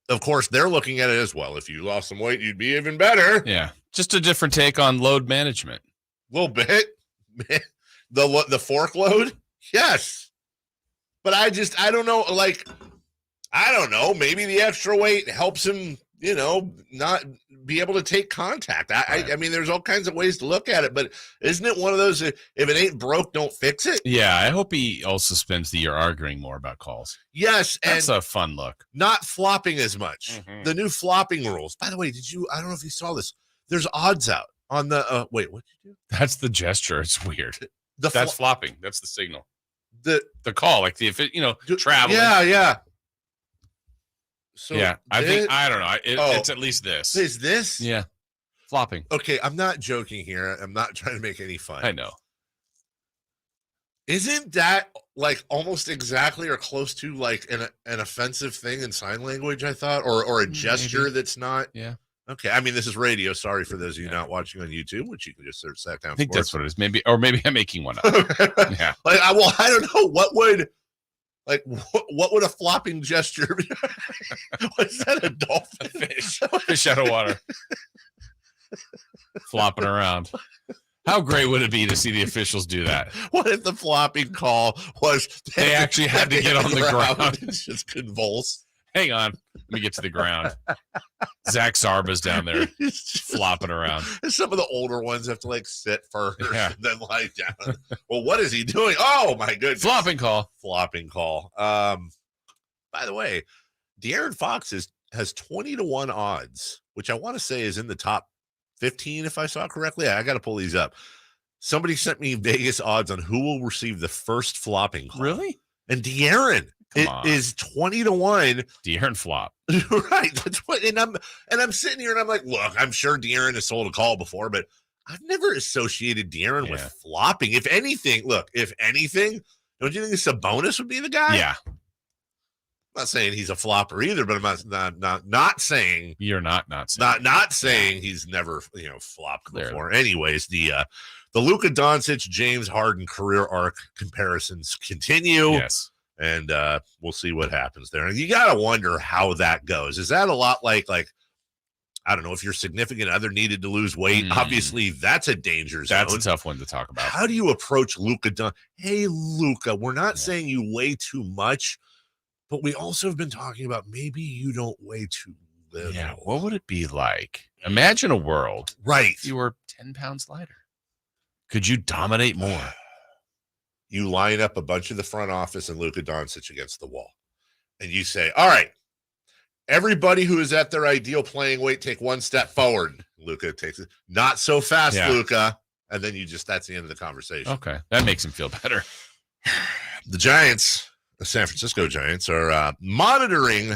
Of course, they're looking at it as well. If you lost some weight, you'd be even better. Yeah. Just a different take on load management. A little bit. The fork load? Yes. But I don't know. I don't know. Maybe the extra weight helps him, not be able to take contact. I mean, there's all kinds of ways to look at it, but isn't it one of those, if it ain't broke, don't fix it? Yeah, I hope he also spends the year arguing more about calls. Yes, that's and a fun look. Not flopping as much. The new flopping rules. By the way, I don't know if you saw this. There's odds out on the, wait, what did you do? That's the gesture. It's weird. That's flopping. That's the signal. The call, like traveling. Yeah. So yeah, I don't know. It's at least this. Is this? Yeah. Flopping. Okay, I'm not joking here. I'm not trying to make any fun. I know. Isn't that like almost exactly or close to like an offensive thing in sign language, I thought, or a gesture that's not? Yeah. Okay. I mean, this is radio. Sorry for those of you not watching on YouTube, which you can just search Sactown. I think that's what it is. Maybe I'm making one up. Yeah. Like, I don't know what would a flopping gesture be? Was that a dolphin? Fish out of water. Flopping around. How great would it be to see the officials do that? What if the flopping call was they actually had to get on the ground and just convulse? Hang on. Let me get to the ground. Zach Sarba's down there flopping around. Some of the older ones have to like sit first and then lie down. Well, what is he doing? Oh my goodness. Flopping call. By the way, De'Aaron Fox has 20-1 odds, which I want to say is in the top 15, if I saw correctly. I got to pull these up. Somebody sent me Vegas odds on who will receive the first flopping call. Really? And De'Aaron is 20-1. De'Aaron flop. Right. That's what, and I'm sitting here and I'm like, look, I'm sure De'Aaron has sold a call before, but I've never associated De'Aaron with flopping. If anything, don't you think Sabonis would be the guy? Yeah. I'm not saying he's a flopper either, but I'm not saying you're not saying not saying he's never flopped before. Anyways, the Luka Doncic, James Harden career arc comparisons continue. Yes, and we'll see what happens there. And you gotta wonder how that goes. Is that a lot like I don't know, if your significant other needed to lose weight? Obviously, that's a danger zone. That's a tough one to talk about. How do you approach Luka? Hey, Luka, we're not saying you weigh too much. But we also have been talking about maybe you don't weigh too little. Yeah, what would it be like? Imagine a world, if you were 10 pounds lighter. Could you dominate more? You line up a bunch of the front office and Luka Doncic against the wall. And you say, all right, everybody who is at their ideal playing weight, take one step forward. Luka takes it. Not so fast, Luka. And then that's the end of the conversation. Okay, that makes him feel better. The Giants... The San Francisco Giants are monitoring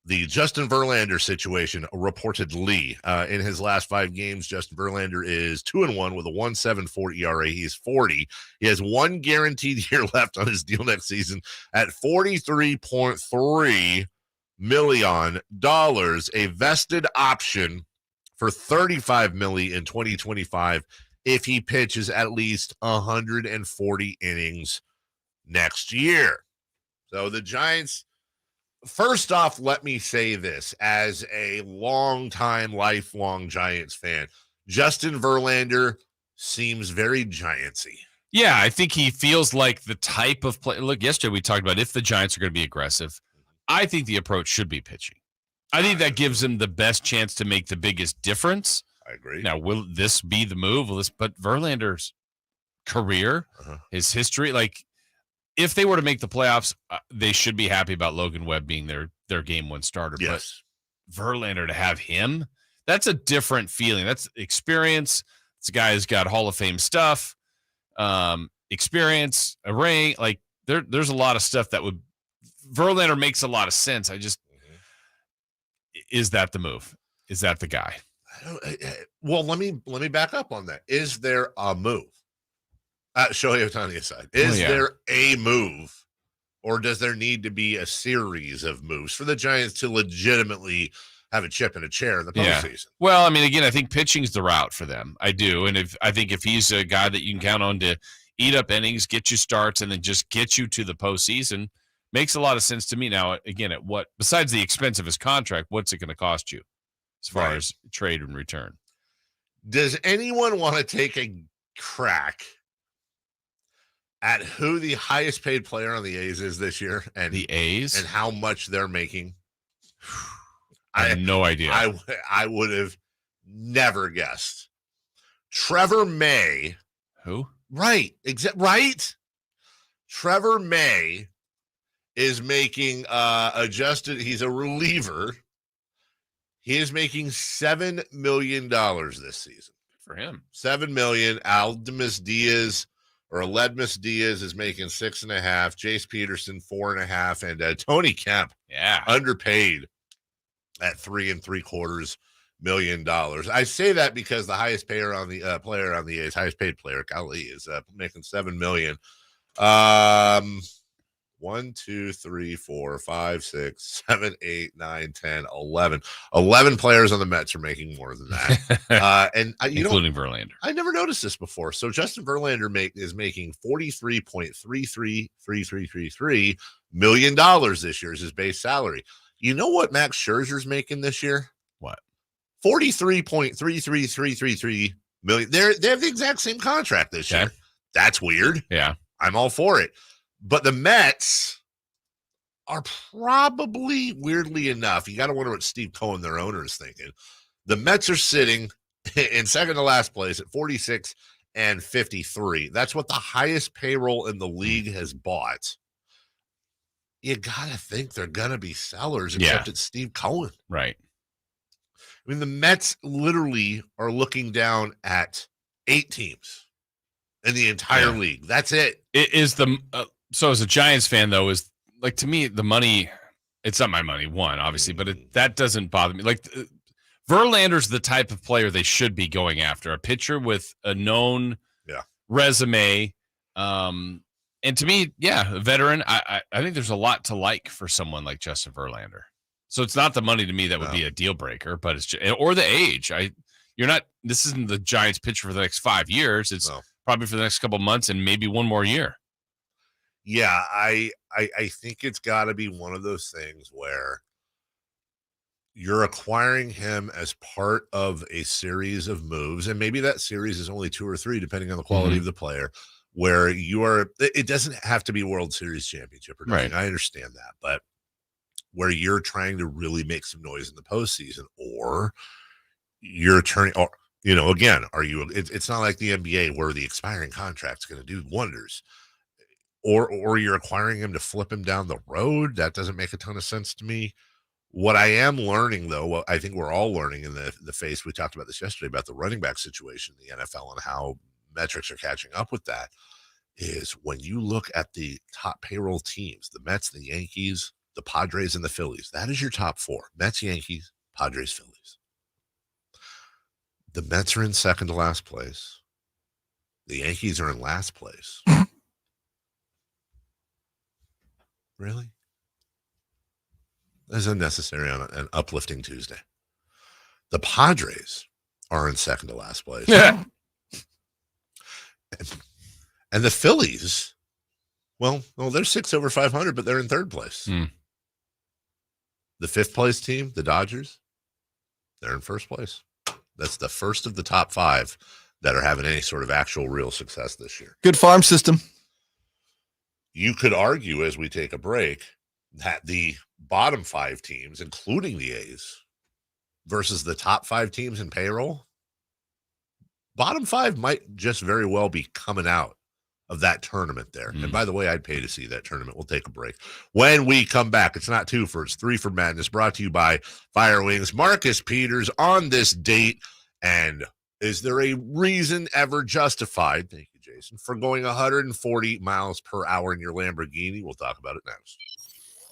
the Justin Verlander situation, reportedly. In his last 5 games, Justin Verlander is 2-1 with a 1.74 ERA. He is 40. He has one guaranteed year left on his deal next season at $43.3 million, a vested option for $35 million in 2025 if he pitches at least 140 innings next year. So the Giants, first off, let me say this as a lifelong Giants fan. Justin Verlander seems very Giantsy. Yeah, I think he feels like the type of play. Look, yesterday we talked about if the Giants are going to be aggressive, I think the approach should be pitching. I think that gives him the best chance to make the biggest difference. I agree. Now, will this be the move? But Verlander's career, his history, if they were to make the playoffs, they should be happy about Logan Webb being their game 1 starter. Yes. But Verlander, to have him, that's a different feeling. That's experience. This guy has got Hall of Fame stuff, experience, a ring. There's a lot of stuff that would – Verlander makes a lot of sense. Is that the move? Is that the guy? Well, let me back up on that. Is there a move? Shohei Ohtani aside, is there a move, or does there need to be a series of moves for the Giants to legitimately have a chip in a chair in the postseason? Yeah. Well, I mean, again, I think pitching's the route for them. I do, and I think if he's a guy that you can count on to eat up innings, get you starts, and then just get you to the postseason, makes a lot of sense to me. Now, again, at what besides the expense of his contract, what's it going to cost you as far as trade and return? Does anyone want to take a crack at who the highest paid player on the A's is this year, and the A's, and how much they're making? I have no idea. I would have never guessed. Trevor May. Who? Right. Right. Trevor May is making adjusted. He's a reliever. He is making $7 million this season. For him. $7 million. Aledmus Diaz is making 6.5. Jace Peterson 4.5, and Tony Kemp, underpaid at $3.75 million. I say that because the highest payer on the player on the A's, highest paid player, Kyle Lee, is making $7 million. 1, 2, 3, 4, 5, 6, 7, 8, 9, 10, 11. 11 players on the Mets are making more than that. Including Verlander. I never noticed this before. So Justin Verlander is making $43.3333 million this year as his base salary. You know what Max Scherzer's making this year? What? $43.33333 million. They have the exact same contract this year. That's weird. Yeah. I'm all for it. But the Mets are probably, weirdly enough, you got to wonder what Steve Cohen, their owner, is thinking. The Mets are sitting in second to last place at 46 and 53. That's what the highest payroll in the league has bought. You got to think they're going to be sellers, except it's Steve Cohen. Right. I mean, the Mets literally are looking down at 8 teams in the entire league. That's it. It is the so as a Giants fan, though, is like, to me, the money, it's not my money, one, obviously, but that doesn't bother me. Like, Verlander's the type of player they should be going after, a pitcher with a known resume. And to me, a veteran. I think there's a lot to like for someone like Justin Verlander. So it's not the money to me that would be a deal breaker, but it's just, or the age. This isn't the Giants pitcher for the next 5 years. It's probably for the next couple of months and maybe one more year. Yeah, I think it's got to be one of those things where you're acquiring him as part of a series of moves, and maybe that series is only 2 or 3, depending on the quality of the player, where it doesn't have to be World Series championship or nothing. I understand that, but where you're trying to really make some noise in the postseason, or you're turning, or, again, it's not like the NBA where the expiring contract's going to do wonders. Or you're acquiring him to flip him down the road. That doesn't make a ton of sense to me. What I am learning, though, what I think we're all learning in the face, we talked about this yesterday, about the running back situation in the NFL and how metrics are catching up with that, is when you look at the top payroll teams, the Mets, the Yankees, the Padres, and the Phillies, that is your top 4. Mets, Yankees, Padres, Phillies. The Mets are in second to last place. The Yankees are in last place. Really? That's unnecessary on an uplifting Tuesday. The Padres are in second to last place. And the Phillies, well, they're 6 over 500, but they're in third place. The 5th place team, the Dodgers, they're in first place. That's the first of the top 5 that are having any sort of actual real success this year. Good farm system. You could argue, as we take a break, that the bottom 5 teams, including the A's, versus the top 5 teams in payroll, bottom 5 might just very well be coming out of that tournament there. And by the way, I'd pay to see that tournament. We'll take a break. When we come back, it's not 2 for, it's 3 for Madness, brought to you by Fire Wings. Marcus Peters on this date. And is there a reason ever justified, thank you, Jason, for going 140 miles per hour in your Lamborghini? We'll talk about it next.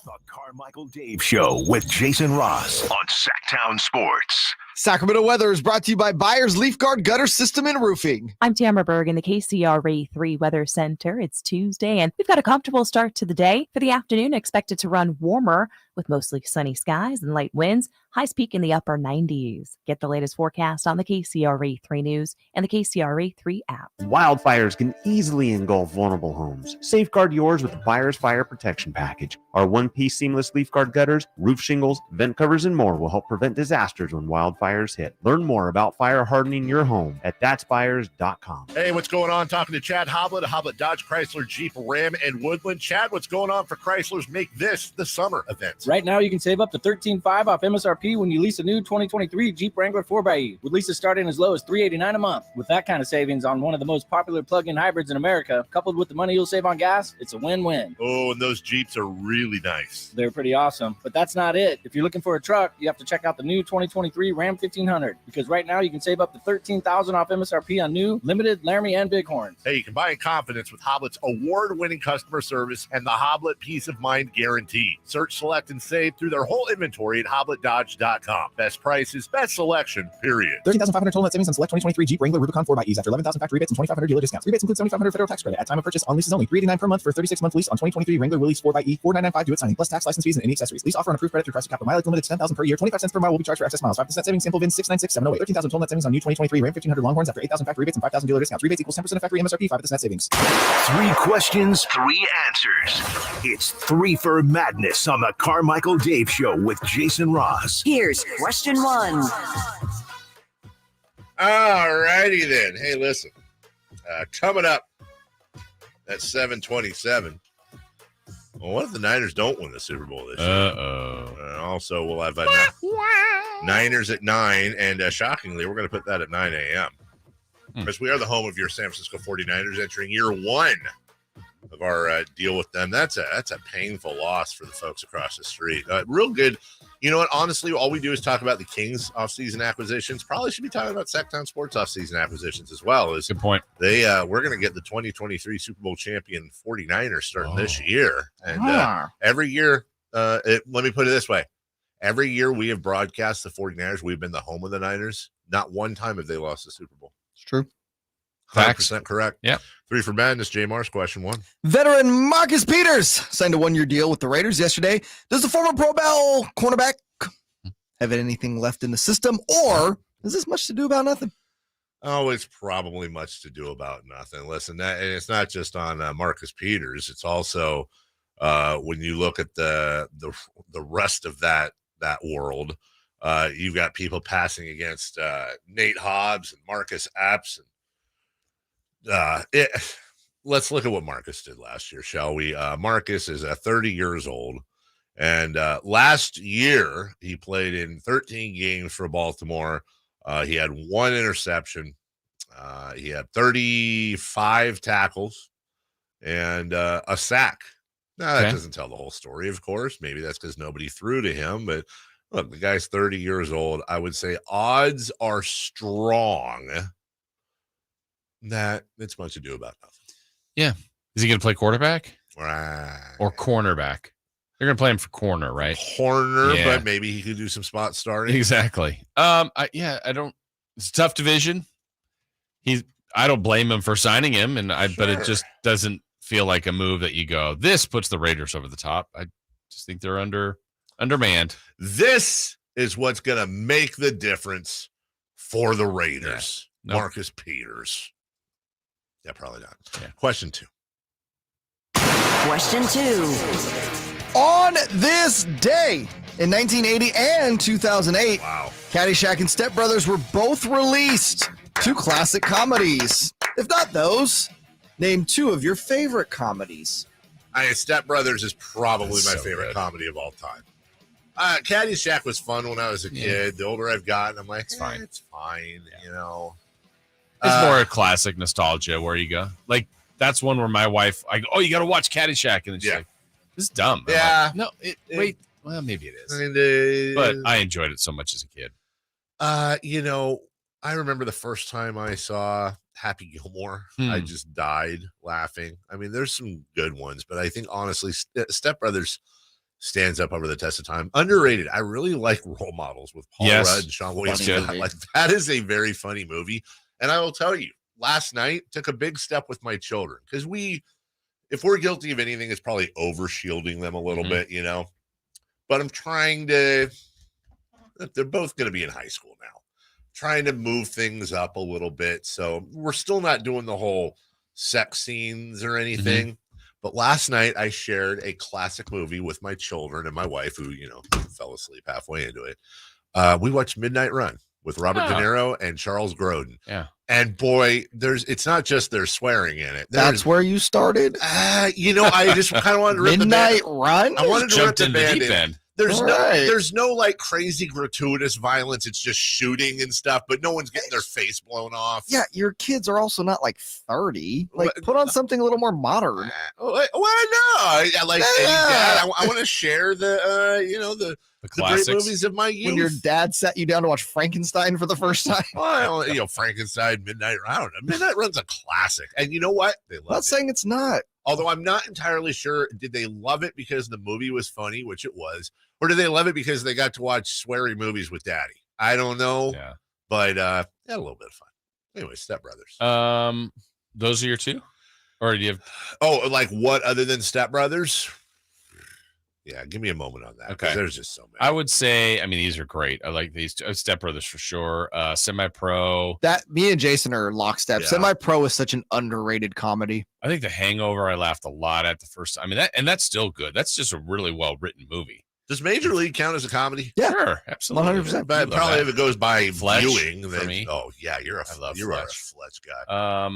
The Carmichael Dave Show with Jason Ross on Sactown Sports. Sacramento weather is brought to you by Byers Leaf Guard Gutter System and Roofing. I'm Tamara Berg in the KCRA 3 Weather Center. It's Tuesday, and we've got a comfortable start to the day. For the afternoon, expected to run warmer with mostly sunny skies and light winds. Highs peak in the upper 90s. Get the latest forecast on the KCRA 3 News and the KCRA 3 app. Wildfires can easily engulf vulnerable homes. Safeguard yours with the Byers Fire Protection Package. Our one-piece seamless leaf guard gutters, roof shingles, vent covers, and more will help prevent disasters when wildfires hit. Learn more about fire hardening your home at thatsbyers.com. Hey, what's going on? Talking to Chad Hoblet, Hoblet Dodge, Chrysler, Jeep, Ram, and Woodland. Chad, what's going on for Chrysler's Make This the Summer event? Right now, you can save up to $13,500 off MSRP when you lease a new 2023 Jeep Wrangler 4xe, with leases starting as low as $389 a month. With that kind of savings on one of the most popular plug-in hybrids in America, coupled with the money you'll save on gas, it's a win-win. Oh, and those Jeeps are really nice. They're pretty awesome, but that's not it. If you're looking for a truck, you have to check out the new 2023 Ram 1500, because right now you can save up to $13,000 off MSRP on new, limited, Laramie, and Bighorns. Hey, you can buy in confidence with Hoblet's award-winning customer service and the Hoblet Peace of Mind Guarantee. Search, select, and save through their whole inventory at HobletDodge.com. Best prices, best selection, period. $13,500 total net savings on select 2023 Jeep Wrangler Rubicon 4xEs after 11,000 factory rebates and 2,500 dealer discounts. Rebates include 7,500 federal tax credit at time of purchase on leases only. $389 per month for a 36-month lease on 2023 Wrangler Willys 4xE. $4,995 due at signing plus tax, license fees, and any accessories. Lease offer on approved credit through Chrysler Capital. Mileage limited to 10,000 per year. 25 cents per mile will be charged for excess miles. 5% savings. Sample VIN 696-708. 13,000 total net savings on new 2023 Ram 1500 Longhorns after 8,000 factory rebates and 5,000 dealer discounts. Rebates equals 10% of factory MSRP. 5% net savings. 3 questions, 3 answers. It's 3 for Madness on the Carmichael Dave Show with Jason Ross. Here's question 1. All righty then. Hey, listen. Coming up at 7:27. Well, what if the Niners don't win the Super Bowl this year? Uh-oh. Also, we'll have Niners at 9, and shockingly, we're going to put that at 9 a.m. Because we are the home of your San Francisco 49ers entering year 1 of our deal with them. That's a painful loss for the folks across the street. Real good. You know what? Honestly, all we do is talk about the Kings offseason acquisitions. Probably should be talking about Sactown Sports offseason acquisitions as well. Good point. We're going to get the 2023 Super Bowl champion 49ers starting this year. And every year, let me put it this way. Every year we have broadcast the 49ers, we've been the home of the Niners. Not one time have they lost the Super Bowl. It's true. 100% correct. Yeah. 3 for Madness, J. Mars, question 1. Veteran Marcus Peters signed a 1-year deal with the Raiders yesterday. Does the former Pro Bowl cornerback have anything left in the system, or is this much to do about nothing? Oh, it's probably much to do about nothing. Listen, and it's not just on Marcus Peters. It's also when you look at the rest of that world, you've got people passing against Nate Hobbs and Marcus Epps. Let's look at what Marcus did last year, shall we? Marcus is 30 years old, and last year he played in 13 games for Baltimore. He had 1 interception. He had 35 tackles and a sack. Now, that doesn't tell the whole story, of course. Maybe that's because nobody threw to him, but look, the guy's 30 years old. I would say odds are strong that it's much to do about nothing. Yeah. Is he going to play quarterback? Right. Or cornerback? They're going to play him for corner, right? Corner, but maybe he could do some spot starting. Exactly. I don't. It's a tough division. I don't blame him for signing him, but it just doesn't feel like a move that you go, this puts the Raiders over the top. I just think they're undermanned. This is what's going to make the difference for the Raiders. Yeah. Nope. Marcus Peters. Yeah, probably not. Yeah. Question 2. Question 2. On this day in 1980 and 2008, wow, Caddyshack and Step Brothers were both released. 2 classic comedies. If not those, name 2 of your favorite comedies. Step Brothers is probably That's my so favorite good. comedy of all time. Caddyshack was fun when I was a kid. The older I've gotten, I'm like, it's fine. It's fine, you know. It's more a classic nostalgia where you go. Like, that's one where my wife, I go, oh, you got to watch Caddyshack. And then she's like, this is dumb. I'm Yeah. like, no, wait. Well, maybe it is. And, but I enjoyed it so much as a kid. You know, I remember the first time I saw Happy Gilmore. I just died laughing. I mean, there's some good ones, but I think, honestly, Step Brothers stands up over the test of time. Underrated. I really like Role Models with Paul Rudd and Sean William. Like, that is a very funny movie. And I will tell you, last night took a big step with my children because if we're guilty of anything, it's probably over-shielding them a little bit, you know. But I'm trying to, they're both going to be in high school now, trying to move things up a little bit. So we're still not doing the whole sex scenes or anything. But last night I shared a classic movie with my children and my wife, who, you know, fell asleep halfway into it. We watched Midnight Run with Robert De Niro and Charles Grodin. Yeah. And boy, it's not just there's swearing in it. That's where you started? You know, I just kind of wanted to rip Midnight the band. Run? I wanted to rip the Jumped in the band deep in. end. There's no like crazy gratuitous violence. It's just shooting and stuff, but no one's getting their face blown off. Yeah, your kids are also not like 30. Like, put on something a little more modern. Why no? I like, hey, Dad, I want to share the great movies of my youth. When your dad sat you down to watch Frankenstein for the first time. Well, Frankenstein, Midnight Run. Midnight Run's a classic, and you know what? They love Not saying it's not. Although I'm not entirely sure, did they love it because the movie was funny, which it was, or did they love it because they got to watch sweary movies with Daddy? I don't know. Yeah. But had a little bit of fun. Anyway, Step Brothers. Those are your two? Or do you have like what other than Step Brothers? Yeah, give me a moment on that. Okay. There's just so many. I would say, I mean, these are great. I like these two. Step Brothers for sure. Semi-Pro. That me and Jason are lockstep. Yeah. Semi-Pro is such an underrated comedy. I think The Hangover, I laughed a lot at the first time. I mean, that's still good. That's just a really well-written movie. Does Major League count as a comedy? Yeah, sure, absolutely. 100%. But probably if it goes by Fletch, viewing, for then me. Oh yeah, you're a Fletch guy.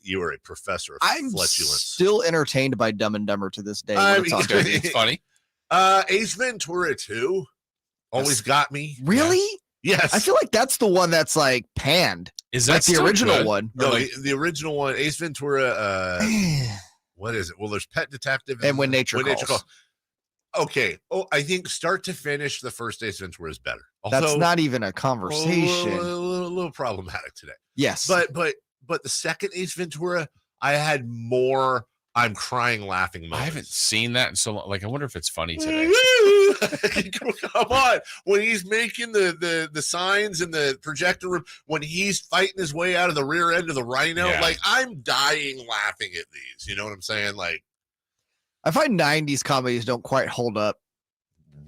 You are a professor of I'm fletulence. still entertained by Dumb and Dumber to this day. It's funny. Ace Ventura 2 always got me. Really? Yes. I feel like that's the one that's like panned. Is that like the still original good? one? No, the original one, Ace Ventura. What is it? Well, there's Pet Detective and When Nature Calls. Okay. Oh, I think start to finish, the first Ace Ventura is better. That's not even a conversation. A little problematic today. Yes, but the second Ace Ventura, I had more. I'm crying, laughing moments. I haven't seen that in so long. Like, I wonder if it's funny today. Come on. When he's making the signs in the projector room, when he's fighting his way out of the rear end of the rhino, like, I'm dying laughing at these. You know what I'm saying? Like, I find 90s comedies don't quite hold up.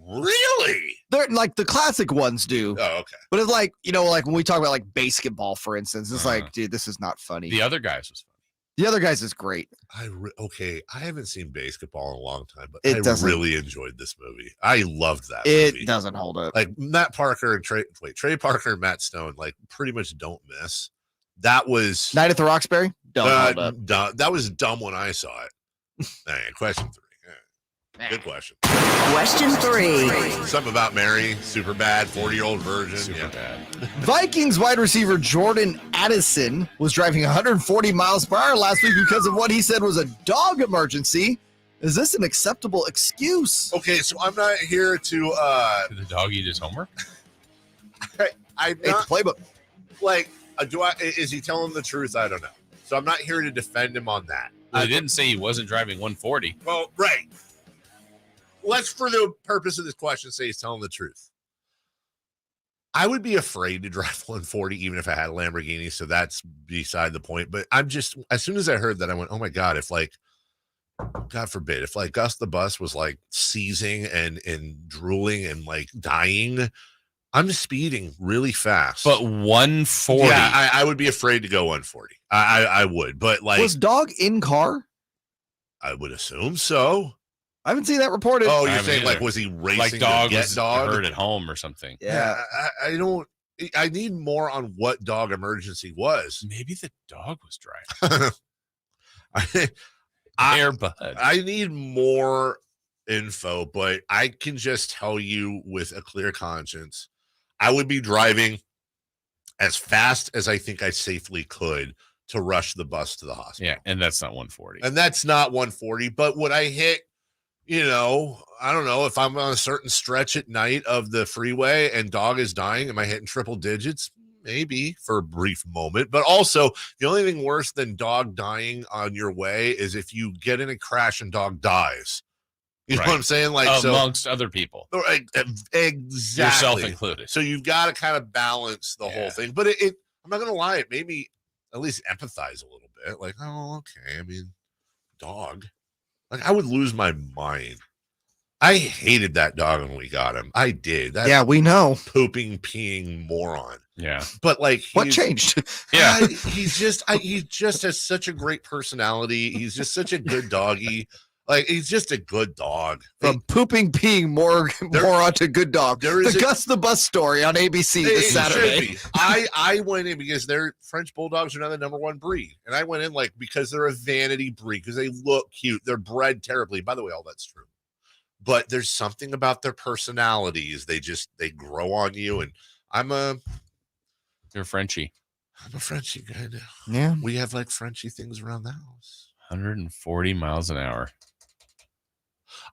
Really? They're like the classic ones do. Oh, okay. But it's like, like when we talk about like basketball, for instance, it's like, dude, this is not funny. The Other Guys was funny. The Other Guys is great. I haven't seen basketball in a long time, but I really enjoyed this movie. I loved that movie. It doesn't hold up. Like Matt Parker and Trey Parker and Matt Stone, like pretty much don't miss. That was Night at the Roxbury. Don't hold up. That was dumb when I saw it. Question 3. Good question. Question 3. Something about Mary, super bad, 40-year-old virgin. Super bad. Vikings wide receiver Jordan Addison was driving 140 miles per hour last week because of what he said was a dog emergency. Is this an acceptable excuse? Okay, so I'm not here to Did the dog eat his homework? I'm not playbook. Like, is he telling the truth? I don't know. So I'm not here to defend him on that. Well, he didn't say he wasn't driving 140. Well, right. Let's, for the purpose of this question, say he's telling the truth. I would be afraid to drive 140 even if I had a Lamborghini, so that's beside the point. But I'm just, as soon as I heard that, I went, oh my God, if like, God forbid, if like Gus the Bus was like seizing and drooling and like dying, I'm speeding really fast. But 140. Yeah, I would be afraid to go 140. I would, but like. Was dog in car? I would assume so. I haven't seen that reported. Oh, you're saying like, was he racing like dog to get was dog? hurt at home or something? Yeah, I need more on what dog emergency was. Maybe the dog was driving. I need more info, but I can just tell you with a clear conscience, I would be driving as fast as I think I safely could to rush the bus to the hospital. Yeah, and that's not 140. And that's not 140, but would I hit, I don't know, if I'm on a certain stretch at night of the freeway and dog is dying, am I hitting triple digits? Maybe for a brief moment. But also, the only thing worse than dog dying on your way is if you get in a crash and dog dies. You know what I'm saying? Like, amongst other people. Exactly. Yourself included. So you've got to kind of balance the whole thing. But I'm not going to lie, it made me at least empathize a little bit. Like, oh, okay. I mean, dog. Like, I would lose my mind. I hated that dog when we got him. I did. Yeah, we know. Pooping, peeing moron. Yeah. But like, what changed? Yeah. He just has such a great personality. He's just such a good doggy. Like, he's just a good dog. From pooping, peeing, more onto good dog. The Gus the Bus story on ABC this Saturday. I went in because their French Bulldogs are now the number 1 breed. And I went in like because they're a vanity breed, because they look cute. They're bred terribly. By the way, all that's true. but there's something about their personalities. They grow on you. And you're Frenchie. I'm a Frenchie guy now. Yeah. We have like Frenchie things around the house. 140 miles an hour.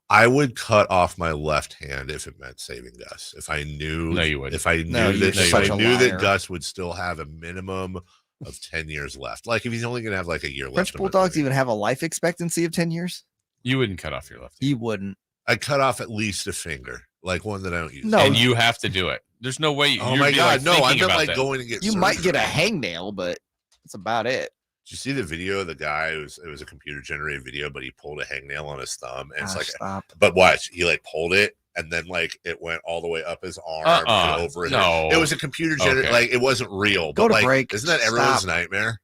I would cut off my left hand if it meant saving Gus. If I knew, No, you wouldn't. If I knew that Gus would still have a minimum of 10 years left, like if he's only going to have like a year left. French bulldogs even have a life expectancy of 10 years. You wouldn't cut off your left hand. You wouldn't. I cut off at least a finger, like one that I don't use. No, and you have to do it. There's no way. Oh my God, no! I'm not like that. going to get. You might get a hangnail, but that's about it. Did you see the video of the guy? It was a computer generated video, but he pulled a hangnail on his thumb, and it's like, stop. But watch, he like pulled it, and then like it went all the way up his arm and over his head. It was a computer generated, like it wasn't real. Go but to like, break. Isn't that everyone's nightmare?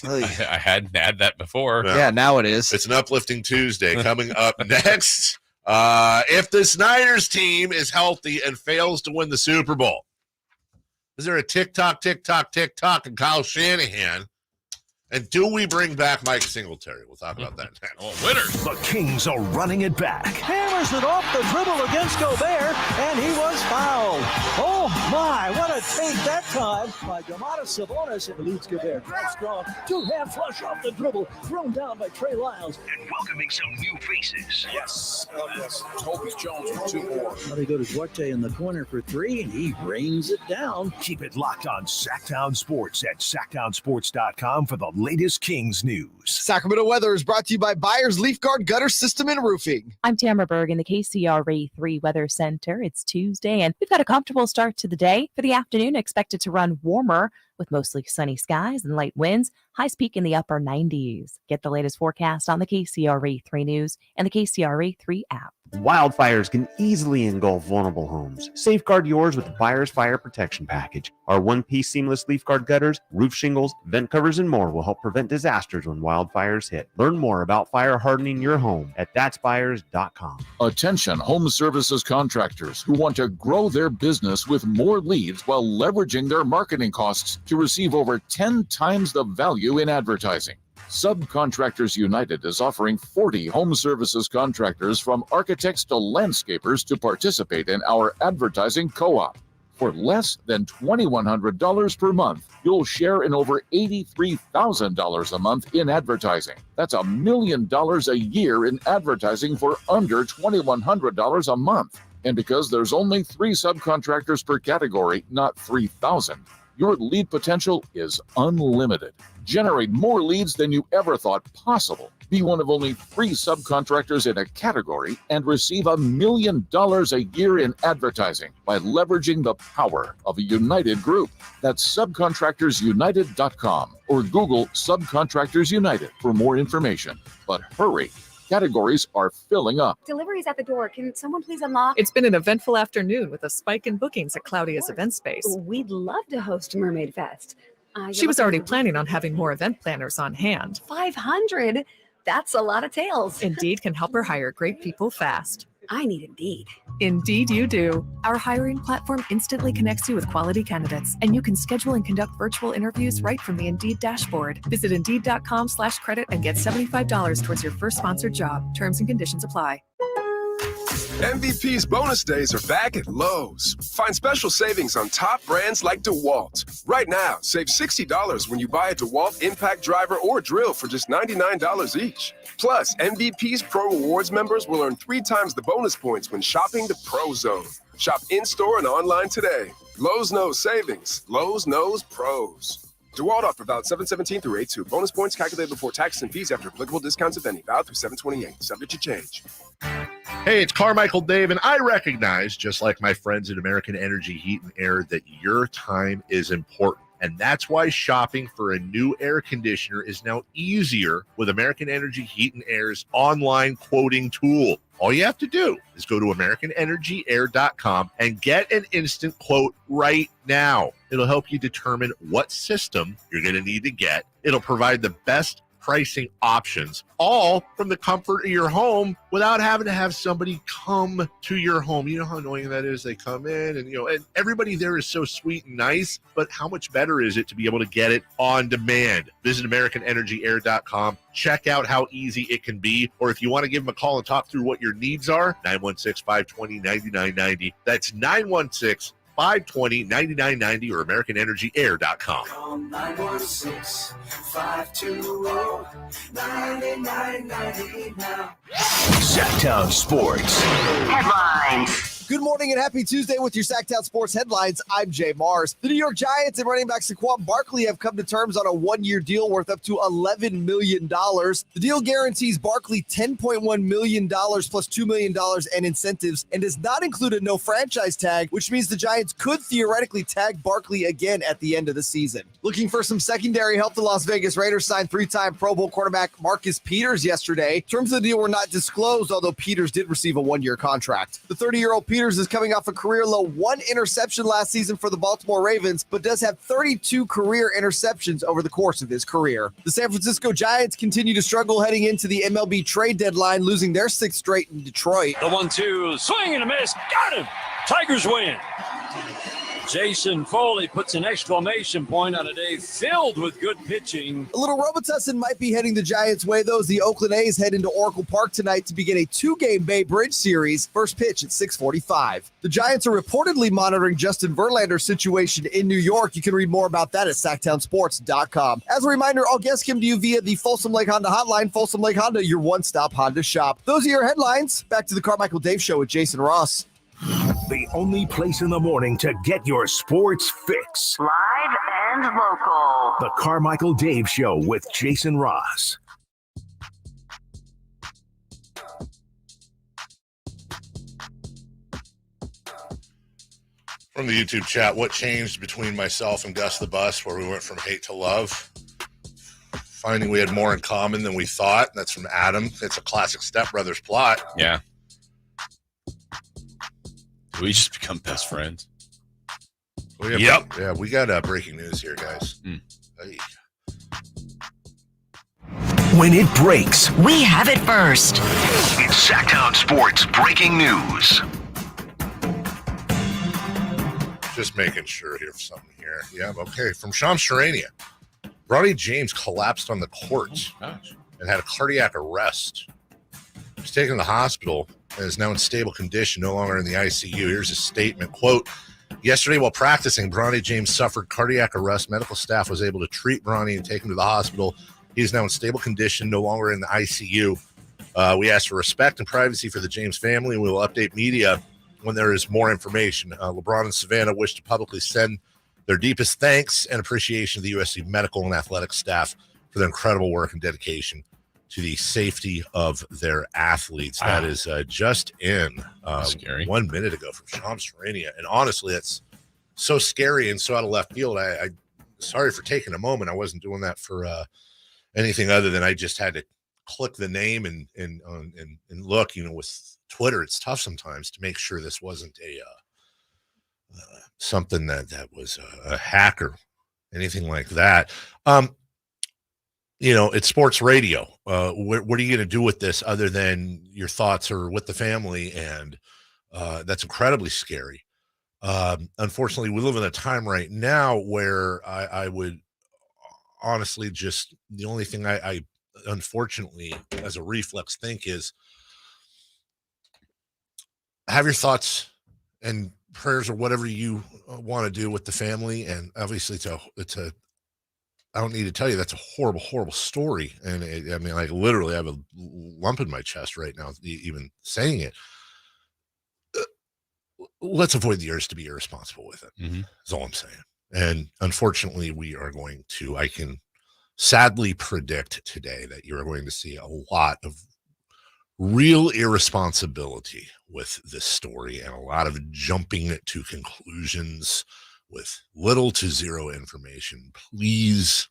I hadn't had that before. Yeah, now it is. It's an uplifting Tuesday coming up next. If the Snyder's team is healthy and fails to win the Super Bowl, is there a tick-tock, and Kyle Shanahan? And do we bring back Mike Singletary? We'll talk about that next. Winners. The Kings are running it back. Hammers it off the dribble against Gobert, and he was fouled. Oh, my, what a take that time by Domantas Sabonis, and leads Gobert. Very strong. Two-hand flush off the dribble, thrown down by Trey Lyles. And welcoming some new faces. Yes. Toby Jones with 2 more. Now they go to Duarte in the corner for 3, and he rains it down. Keep it locked on Sactown Sports at SactownSports.com for the latest Kings news. Sacramento weather is brought to you by Byers Leaf Guard Gutter System and Roofing. I'm Tamara Berg in the KCRA 3 Weather Center. It's Tuesday, and we've got a comfortable start to the day. For the afternoon, expected to run warmer with mostly sunny skies and light winds. Highs peak in the upper 90s. Get the latest forecast on the KCRA 3 News and the KCRA 3 app. Wildfires can easily engulf vulnerable homes. Safeguard yours with the Byers Fire Protection Package. Our one-piece seamless leaf guard gutters, roof shingles, vent covers, and more will help prevent disasters when wildfires hit. Learn more about fire hardening your home at thatsbyers.com. Attention home services contractors who want to grow their business with more leads while leveraging their marketing costs to receive over 10 times the value in advertising. Subcontractors United is offering 40 home services contractors from architects to landscapers to participate in our advertising co-op. For less than $2,100 per month, you'll share in over $83,000 a month in advertising. That's $1 million a year in advertising for under $2,100 a month. And because there's only 3 subcontractors per category, not 3,000, your lead potential is unlimited. Generate more leads than you ever thought possible. Be one of only 3 subcontractors in a category and receive $1 million a year in advertising by leveraging the power of a united group. That's subcontractorsunited.com or Google Subcontractors United for more information. But hurry. Categories are filling up. Delivery's at the door. Can someone please unlock? It's been an eventful afternoon with a spike in bookings at Claudia's event space. We'd love to host Mermaid Fest. She was already planning on having more event planners on hand. 500? That's a lot of tails. Indeed can help her hire great people fast. I need Indeed. Indeed you do. Our hiring platform instantly connects you with quality candidates, and you can schedule and conduct virtual interviews right from the Indeed dashboard. Visit Indeed.com/credit and get $75 towards your first sponsored job. Terms and conditions apply. MVP's bonus days are back at Lowe's. Find special savings on top brands like DeWalt. Right now, save $60 when you buy a DeWalt impact driver or drill for just $99 each. Plus, MVP's Pro Rewards members will earn 3 times the bonus points when shopping the Pro Zone. Shop in-store and online today. Lowe's knows savings. Lowe's knows pros. DeWalt offer valid 7/17 through 8/2. Bonus points calculated before taxes and fees after applicable discounts, if any. Valid through 7/28. Subject to change. Hey, it's Carmichael Dave, and I recognize, just like my friends at American Energy Heat and Air, that your time is important. And that's why shopping for a new air conditioner is now easier with American Energy Heat and Air's online quoting tool. All you have to do is go to AmericanEnergyAir.com and get an instant quote right now. It'll help you determine what system you're going to need to get. It'll provide the best pricing options, all from the comfort of your home without having to have somebody come to your home. You know how annoying that is? They come in and everybody there is so sweet and nice, but how much better is it to be able to get it on demand? Visit AmericanEnergyAir.com. Check out how easy it can be. Or if you want to give them a call and talk through what your needs are, 916-520-9990. That's 916-520-9990 or AmericanEnergyAir.com. Call 916-520-9990 now. Sactown Sports Headlines. Good morning and happy Tuesday with your Sactown Sports headlines. I'm Jay Mars. The New York Giants and running back Saquon Barkley have come to terms on a one-year deal worth up to $11 million. The deal guarantees Barkley $10.1 million plus $2 million and incentives and does not include a no franchise tag, which means the Giants could theoretically tag Barkley again at the end of the season. Looking for some secondary help, the Las Vegas Raiders signed three-time Pro Bowl quarterback Marcus Peters yesterday. Terms of the deal were not disclosed, although Peters did receive a one-year contract. The 30-year-old Peters is coming off a career-low 1 interception last season for the Baltimore Ravens, but does have 32 career interceptions over the course of his career. The San Francisco Giants continue to struggle heading into the MLB trade deadline, losing their 6th straight in Detroit. The 1-2, swing and a miss. Got him. Tigers win. Jason Foley puts an exclamation point on a day filled with good pitching. A little Robitussin might be heading the Giants' way, though, as the Oakland A's head into Oracle Park tonight to begin a 2-game Bay Bridge series. First pitch at 6:45. The Giants are reportedly monitoring Justin Verlander's situation in New York. You can read more about that at SactownSports.com. As a reminder, all guests come to you via the Folsom Lake Honda hotline. Folsom Lake Honda, your one-stop Honda shop. Those are your headlines. Back to the Carmichael Dave Show with Jason Ross. The only place in the morning to get your sports fix. Live and local. The Carmichael Dave Show with Jason Ross. From the YouTube chat, what changed between myself and Gus the Bus where we went from hate to love? Finding we had more in common than we thought. That's from Adam. It's a classic Step Brothers plot. Yeah. We just become best friends. Yep. Yeah, we got breaking news here, guys. Hey. When it breaks, we have it first. It's Sactown Sports breaking news. Just making sure here for something here. Yeah, okay. From Shams Charania. Bronny James collapsed on the court and had a cardiac arrest. He was taken to the hospital and is now in stable condition, no longer in the ICU. Here's his statement, quote, yesterday while practicing, Bronny James suffered cardiac arrest. Medical staff was able to treat Bronny and take him to the hospital. He is now in stable condition, no longer in the ICU. We ask for respect and privacy for the James family, and we will update media when there is more information. LeBron and Savannah wish to publicly send their deepest thanks and appreciation to the USC medical and athletic staff for their incredible work and dedication to the safety of their athletes. Wow. That is just in 1 minute ago from Shams Charania. And honestly, that's so scary and so out of left field. I sorry for taking a moment. I wasn't doing that for anything other than I just had to click the name and look. You know, with Twitter, it's tough sometimes to make sure this wasn't a something that was a hack or anything like that. You know, it's sports radio. What are you going to do with this other than your thoughts or with the family? And that's incredibly scary. Unfortunately, we live in a time right now where I would honestly just, the only thing I unfortunately as a reflex think is have your thoughts and prayers or whatever you want to do with the family. And obviously it's a I don't need to tell you that's a horrible, horrible story. And I mean, like literally I have a lump in my chest right now, even saying it. Let's avoid the urge to be irresponsible with it. That's all I'm saying. And unfortunately, we are going to, I can sadly predict today that you're going to see a lot of real irresponsibility with this story and a lot of jumping to conclusions with little to zero information. Please,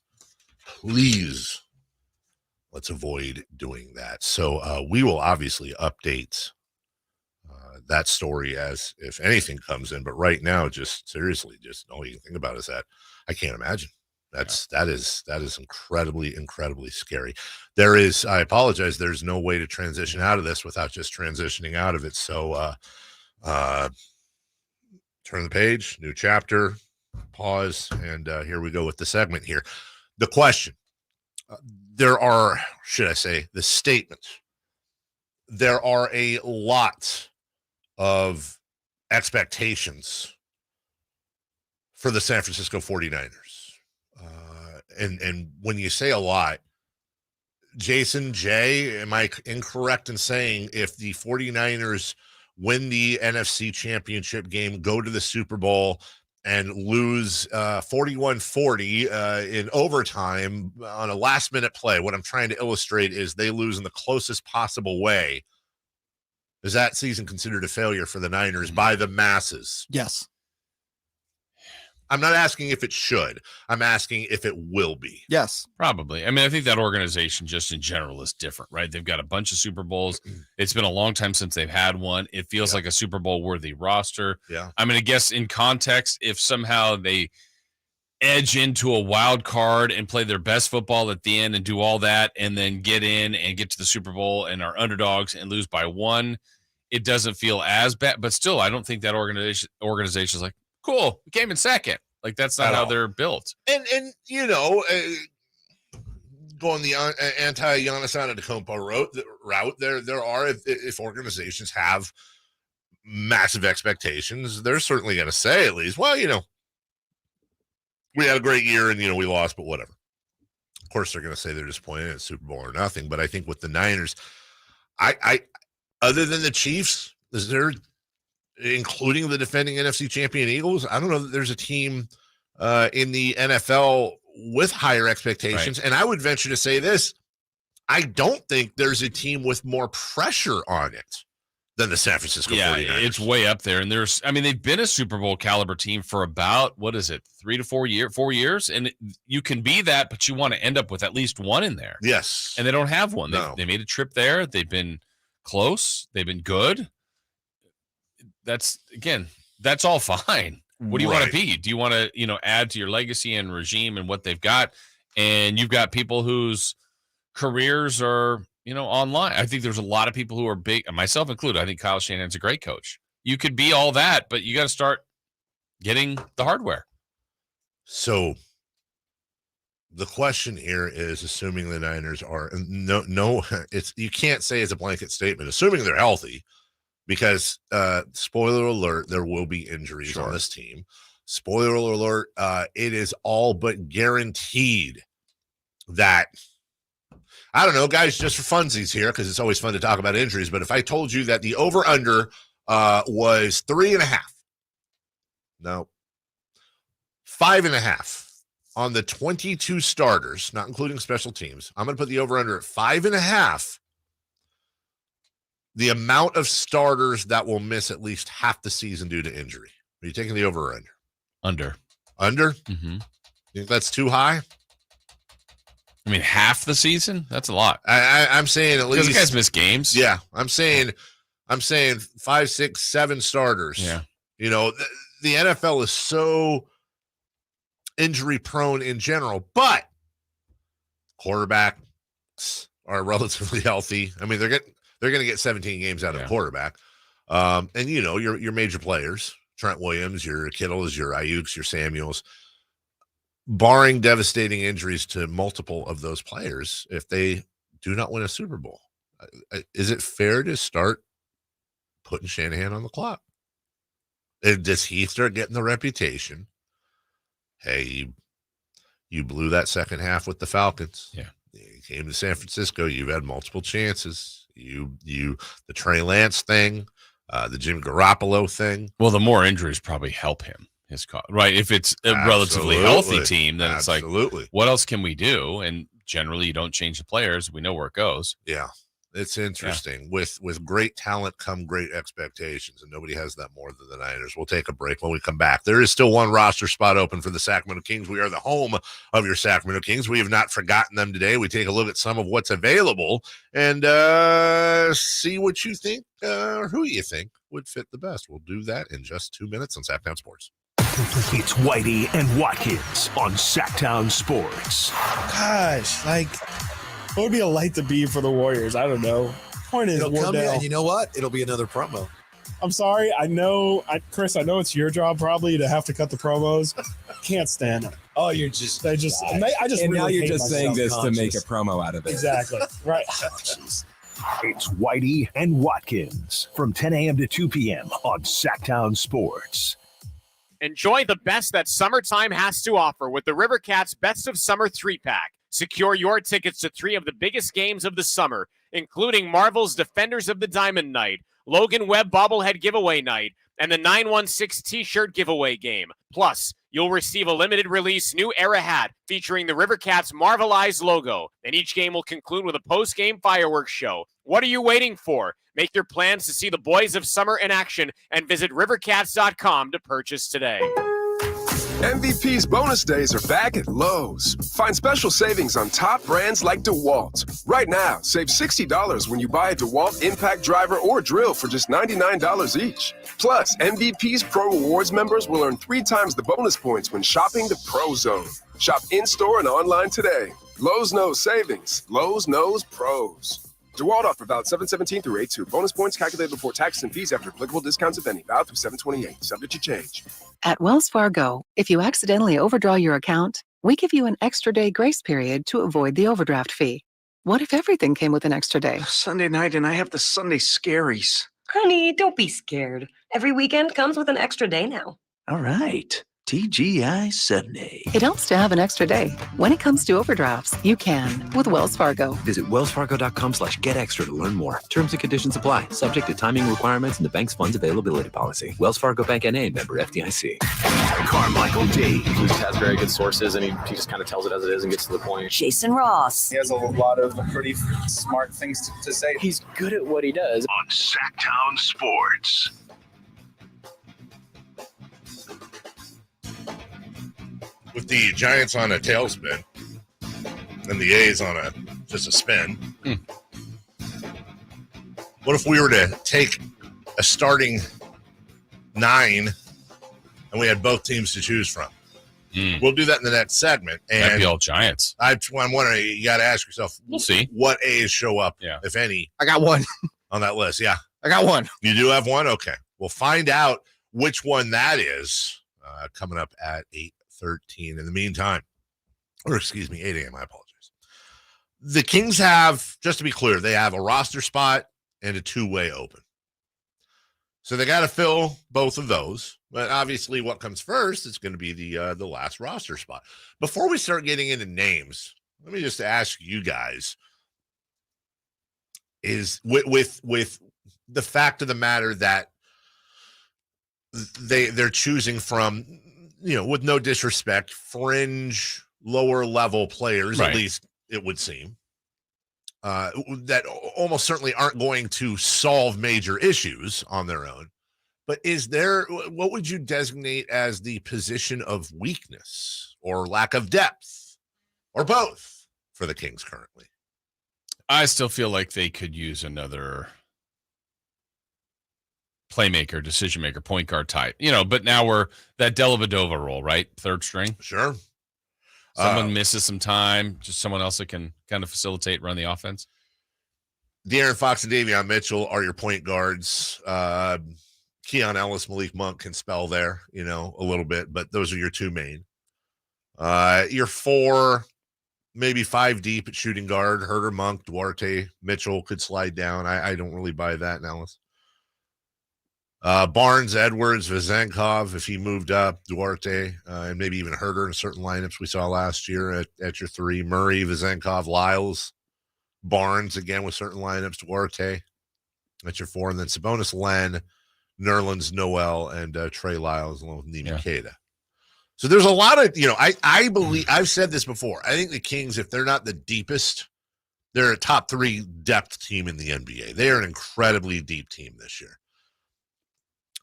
let's avoid doing that. So we will obviously update that story as if anything comes in. But right now, just seriously, just all you can think about is that I can't imagine. That is incredibly, incredibly scary. I apologize, there's no way to transition out of this without just transitioning out of it. So turn the page, new chapter, pause, and here we go with the segment here. The question. There are, should I say, the statement. There are a lot of expectations for the San Francisco 49ers. And when you say a lot, Jason, Jay, am I incorrect in saying if the 49ers win the NFC Championship game, go to the Super Bowl, and lose 41-40 in overtime on a last-minute play, what I'm trying to illustrate is they lose in the closest possible way, is that season considered a failure for the Niners by the masses? Yes. I'm not asking if it should. I'm asking if it will be. Yes. Probably. I mean, I think that organization just in general is different, right? They've got a bunch of Super Bowls. It's been a long time since they've had one. It feels like a Super Bowl worthy roster. Yeah. I'm going to guess in context, if somehow they edge into a wild card and play their best football at the end and do all that and then get in and get to the Super Bowl and are underdogs and lose by one, it doesn't feel as bad. But still, I don't think that organization is like, cool, we came in second. Like, that's not how they're built. And going the anti-Giannis Antetokounmpo route, there are, if organizations have massive expectations, they're certainly going to say at least, well, we had a great year and, we lost, but whatever. Of course, they're going to say they're disappointed at Super Bowl or nothing. But I think with the Niners, I other than the Chiefs, is there, including the defending NFC champion Eagles, I don't know that there's a team in the NFL with higher expectations. Right. And I would venture to say this, I don't think there's a team with more pressure on it than the San Francisco 49ers. It's way up there. And they've been a Super Bowl caliber team for about, 3 to 4 years. And you can be that, but you want to end up with at least one in there. Yes. And they don't have one. No. They made a trip there. They've been close. They've been good. That's all fine. What do you want to be? Do you want to, add to your legacy and regime and what they've got? And you've got people whose careers are, online. I think there's a lot of people who are big, myself included. I think Kyle Shanahan's a great coach. You could be all that, but you got to start getting the hardware. So the question here is, assuming the Niners are you can't say it's a blanket statement, assuming they're healthy. Because, spoiler alert, there will be injuries on this team. Spoiler alert, it is all but guaranteed that, I don't know, guys, just for funsies here, because it's always fun to talk about injuries, but if I told you that the over-under was 3.5, no, 5.5 on the 22 starters, not including special teams, I'm going to put the over-under at 5.5. The amount of starters that will miss at least half the season due to injury. Are you taking the over or under? Under. Under? Mm-hmm. You think that's too high? I mean, half the season? That's a lot. I'm saying at least. Because guys miss games. Yeah. I'm saying 5, 6, 7 starters. Yeah. The NFL is so injury prone in general, but quarterbacks are relatively healthy. I mean, they're going to get 17 games out of a quarterback. And, your major players, Trent Williams, your Kittles, your Ayuks, your Samuels, barring devastating injuries to multiple of those players, if they do not win a Super Bowl, is it fair to start putting Shanahan on the clock? Does he start getting the reputation? Hey, you blew that second half with the Falcons. Yeah. You came to San Francisco. You've had multiple chances. The Trey Lance thing, the Jimmy Garoppolo thing. Well, the more injuries probably help him. Right. If it's a relatively healthy team, then it's like, what else can we do? And generally, you don't change the players. We know where it goes. Yeah. It's interesting. Yeah. With great talent come great expectations, and nobody has that more than the Niners. We'll take a break. When we come back, there is still one roster spot open for the Sacramento Kings. We are the home of your Sacramento Kings. We have not forgotten them today. We take a look at some of what's available and see what you think or who you think would fit the best. We'll do that in just 2 minutes on Sactown Sports. It's Whitey and Watkins on Sactown Sports. Gosh, what would be a light to be for the Warriors? I don't know. Point is, It'll come in, and you know what? It'll be another promo. I'm sorry. I know, Chris, I know it's your job probably to have to cut the promos. Can't stand them. Oh, you're just. I just. And really now you're hate just saying this to make a promo out of it. Exactly. Right. Oh, jeez. It's Whitey and Watkins from 10 a.m. to 2 p.m. on Sactown Sports. Enjoy the best that summertime has to offer with the River Cats Best of Summer 3-pack. Secure your tickets to 3 of the biggest games of the summer, including Marvel's Defenders of the Diamond Night, Logan Webb bobblehead giveaway night, and the 916 t-shirt giveaway game. Plus, you'll receive a limited release new era hat featuring the River Cats Marvelized logo. And each game will conclude with a post-game fireworks show. What are you waiting for? Make your plans to see the boys of summer in action and visit rivercats.com to purchase today. MVP's bonus days are back at Lowe's. Find special savings on top brands like DeWalt. Right now, save $60 when you buy a DeWalt impact driver or drill for just $99 each. Plus, MVP's Pro Rewards members will earn 3 times the bonus points when shopping the Pro Zone. Shop in-store and online today. Lowe's knows savings. Lowe's knows pros. DeWalt offer valid 7/17 through 8/2. Bonus points calculated before taxes and fees after applicable discounts, if any. Valid through 7/28. Subject to change. At Wells Fargo, if you accidentally overdraw your account, we give you an extra day grace period to avoid the overdraft fee. What if everything came with an extra day? Sunday night and I have the Sunday scaries. Honey, don't be scared. Every weekend comes with an extra day now. All right. TGI Sunday. It helps to have an extra day. When it comes to overdrafts, you can with Wells Fargo. Visit wellsfargo.com/getextra to learn more. Terms and conditions apply. Subject to timing requirements and the bank's funds availability policy. Wells Fargo Bank N.A. member FDIC. Carmichael D. He just has very good sources, and he just kind of tells it as it is and gets to the point. Jason Ross. He has a lot of pretty smart things to say. He's good at what he does. On Sactown Sports. With the Giants on a tailspin and the A's on just a spin. What if we were to take a starting 9 and we had both teams to choose from? We'll do that in the next segment. And that'd be all Giants. I'm wondering, you got to ask yourself, we'll see what A's show up, if any. I got one on that list. Yeah, I got one. You do have one? Okay. We'll find out which one that is coming up at 8:13. In the meantime, 8 a.m. I apologize. The Kings have, just to be clear, they have a roster spot and a 2-way open. So they got to fill both of those. But obviously what comes first is going to be the last roster spot. Before we start getting into names, let me just ask you guys, is with the fact of the matter that they're choosing from, with no disrespect, fringe, lower level players, right. At least it would seem, that almost certainly aren't going to solve major issues on their own. But what would you designate as the position of weakness or lack of depth or both for the Kings currently? I still feel like they could use another playmaker, decision maker, point guard type, but now we're that Dellavedova role, right? Third string. Sure. Someone misses some time, just someone else that can kind of facilitate, run the offense. De'Aaron Fox and Davion Mitchell are your point guards. Keon Ellis, Malik Monk can spell there, a little bit, but those are your 2 main. Your 4, maybe 5 deep at shooting guard. Herter, Monk, Duarte, Mitchell could slide down. I don't really buy that, Ellis. Barnes, Edwards, Vezenkov, if he moved up, Duarte, and maybe even Herter in certain lineups we saw last year at your 3. Murray, Vezenkov, Lyles, Barnes, again with certain lineups, Duarte at your 4, and then Sabonis, Len, Nerlens, Noel, and Trey Lyles along with Neiman Keita. So there's a lot of, I believe, I've said this before. I think the Kings, if they're not the deepest, they're a top 3 depth team in the NBA. They are an incredibly deep team this year.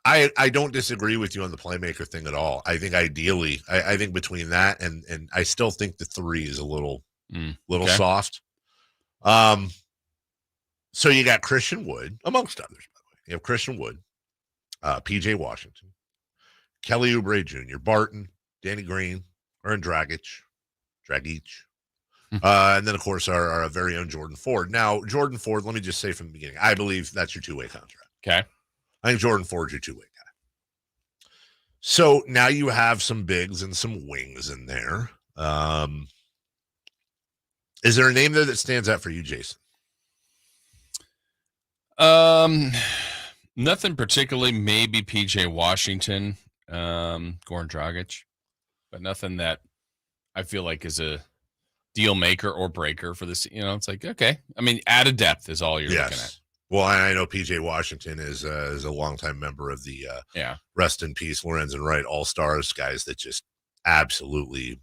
I don't disagree with you on the playmaker thing at all. I think ideally, I think between that and I still think the 3 is a little soft. So you got Christian Wood, amongst others, by the way. You have Christian Wood, PJ Washington, Kelly Oubre Jr., Barton, Danny Green, Aaron Dragic. And then, of course, our very own Jordan Ford. Now, Jordan Ford, let me just say from the beginning, I believe that's your two-way contract. Okay. I think Jordan Ford's your two-way guy. So now you have some bigs and some wings in there. Is there a name there that stands out for you, Jason? Nothing particularly. Maybe PJ Washington, Goran Dragic, but nothing that I feel like is a deal maker or breaker for this. It's like, okay. I mean, added depth is all you're looking at. Well, I know PJ Washington is a longtime member of the rest in peace, Lorenzen Wright All-Stars, guys that just absolutely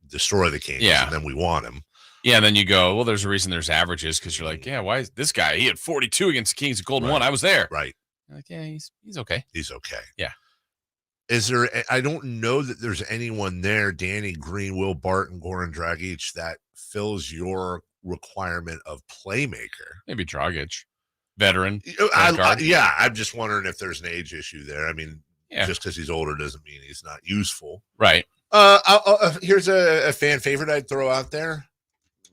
destroy the Kings, and then we want him. Yeah, and then you go, well, there's a reason there's averages, because you're like, yeah, why is this guy? He had 42 against the Kings at Golden One. I was there. Right. You're like, yeah, he's okay. He's okay. Yeah. Is there? I don't know that there's anyone there, Danny Green, Will Barton, Goran Dragic, that fills your requirement of playmaker. Maybe Dragic, veteran. I'm just wondering if there's an age issue there. I mean, just because he's older doesn't mean he's not useful. Right. Here's a fan favorite I'd throw out there,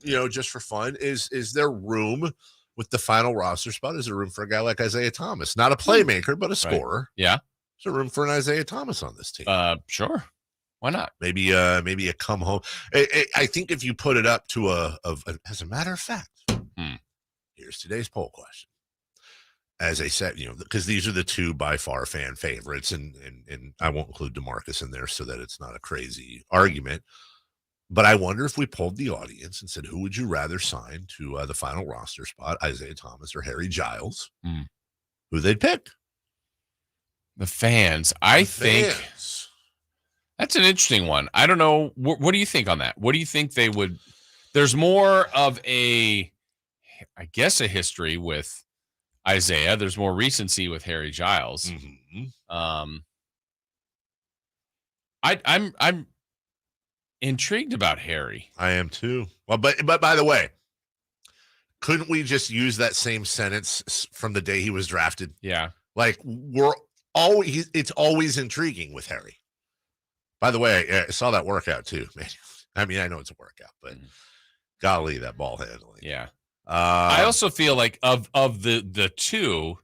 just for fun. Is there room with the final roster spot? Is there room for a guy like Isaiah Thomas? Not a playmaker, but a scorer. Yeah. Is there room for an Isaiah Thomas on this team? Sure. Why not? Maybe a come home. I think if you put it up to as a matter of fact, here's today's poll question. As I said, because these are the two by far fan favorites, and I won't include DeMarcus in there so that it's not a crazy argument. But I wonder if we polled the audience and said, who would you rather sign to the final roster spot, Isaiah Thomas or Harry Giles? Who they'd pick? The fans. I think that's an interesting one. I don't know. What do you think on that? What do you think they would? There's more of a history with Isaiah. There's more recency with Harry Giles. I'm intrigued about Harry. I am too. Well, but by the way, couldn't we just use that same sentence from the day he was drafted? Yeah. Like it's always intriguing with Harry. By the way, I saw that workout too, man. I mean, I know it's a workout, but golly, that ball handling. Yeah. I also feel like of the two,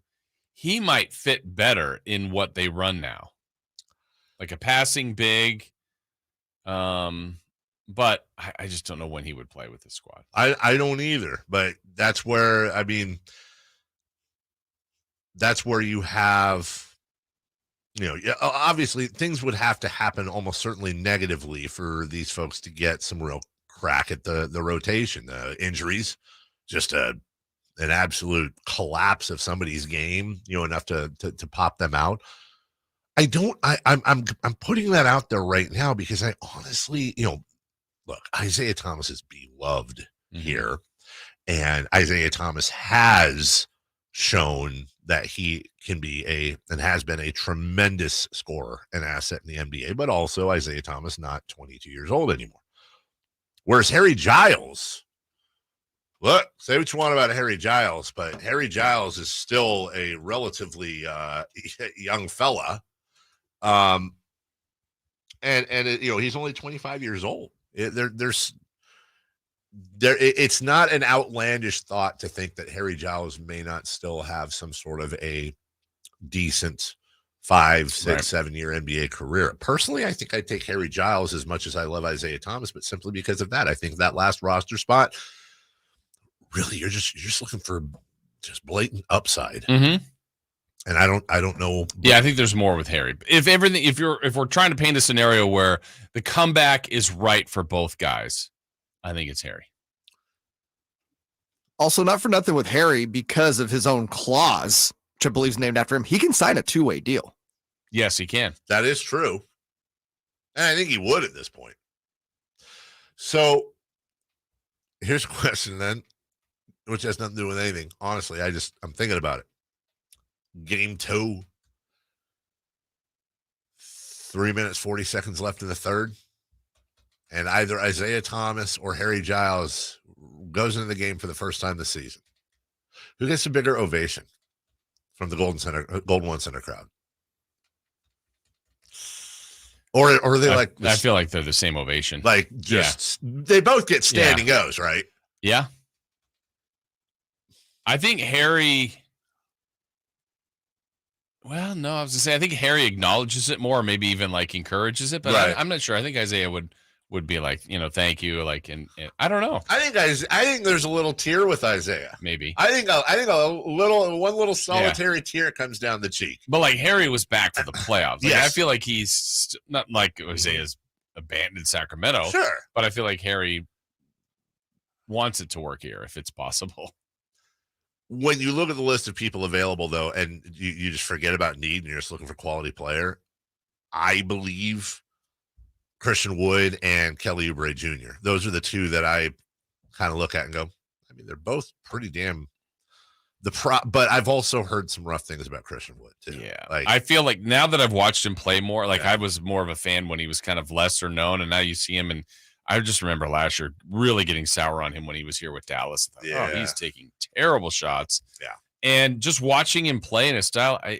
he might fit better in what they run now. Like a passing big. But I just don't know when he would play with the squad. I don't either, but that's where, that's where you have, obviously things would have to happen almost certainly negatively for these folks to get some real crack at the rotation. Injuries, just an absolute collapse of somebody's game, enough to pop them out. I'm putting that out there right now because I honestly, look, Isaiah Thomas is beloved here, and Isaiah Thomas has shown that he can be and has been a tremendous scorer and asset in the NBA, but also Isaiah Thomas, not 22 years old anymore. Whereas Harry Giles, look, say what you want about Harry Giles, but Harry Giles is still a relatively young fella. He's only 25 years old. It's not an outlandish thought to think that Harry Giles may not still have some sort of a decent 5, 6, 7 year NBA career. Personally, I think I'd take Harry Giles as much as I love Isaiah Thomas, but simply because of that. I think that last roster spot, really, you're just looking for just blatant upside. And I don't know. Yeah, I think there's more with Harry. If we're trying to paint a scenario where the comeback is right for both guys, I think it's Harry. Also, not for nothing with Harry, because of his own clause, which I believe is named after him, he can sign a two-way deal. Yes, he can. That is true. And I think he would at this point. So here's a question then, which has nothing to do with anything. Honestly, I'm thinking about it. Game 2, 3 minutes, 40 seconds left in the third. And either Isaiah Thomas or Harry Giles goes into the game for the first time this season. Who gets a bigger ovation from the Golden One Center crowd? Or are they I feel like they're the same ovation. Like they both get standing O's, right? Yeah. I think Harry. Well, no, I was gonna say I think Harry acknowledges it more, or maybe even like encourages it, but I'm not sure. I think Isaiah would be like, thank you, like, and I don't know. I think there's a little tear with Isaiah. Maybe. I think one little solitary tear comes down the cheek. But like Harry was back for the playoffs. Like, Yes. I feel like he's not like Isaiah's abandoned Sacramento. Sure. But I feel like Harry wants it to work here if it's possible. When you look at the list of people available, though, and you just forget about need and you're just looking for quality player, I believe Christian Wood and Kelly Oubre Jr. Those are the two that I kind of look at and go, I mean, they're both pretty damn but I've also heard some rough things about Christian Wood too. Yeah. Like, I feel like now that I've watched him play more, like I was more of a fan when he was kind of lesser known, and now you see him, and I just remember last year really getting sour on him when he was here with Dallas. I thought, he's taking terrible shots. Yeah. And just watching him play in a style, I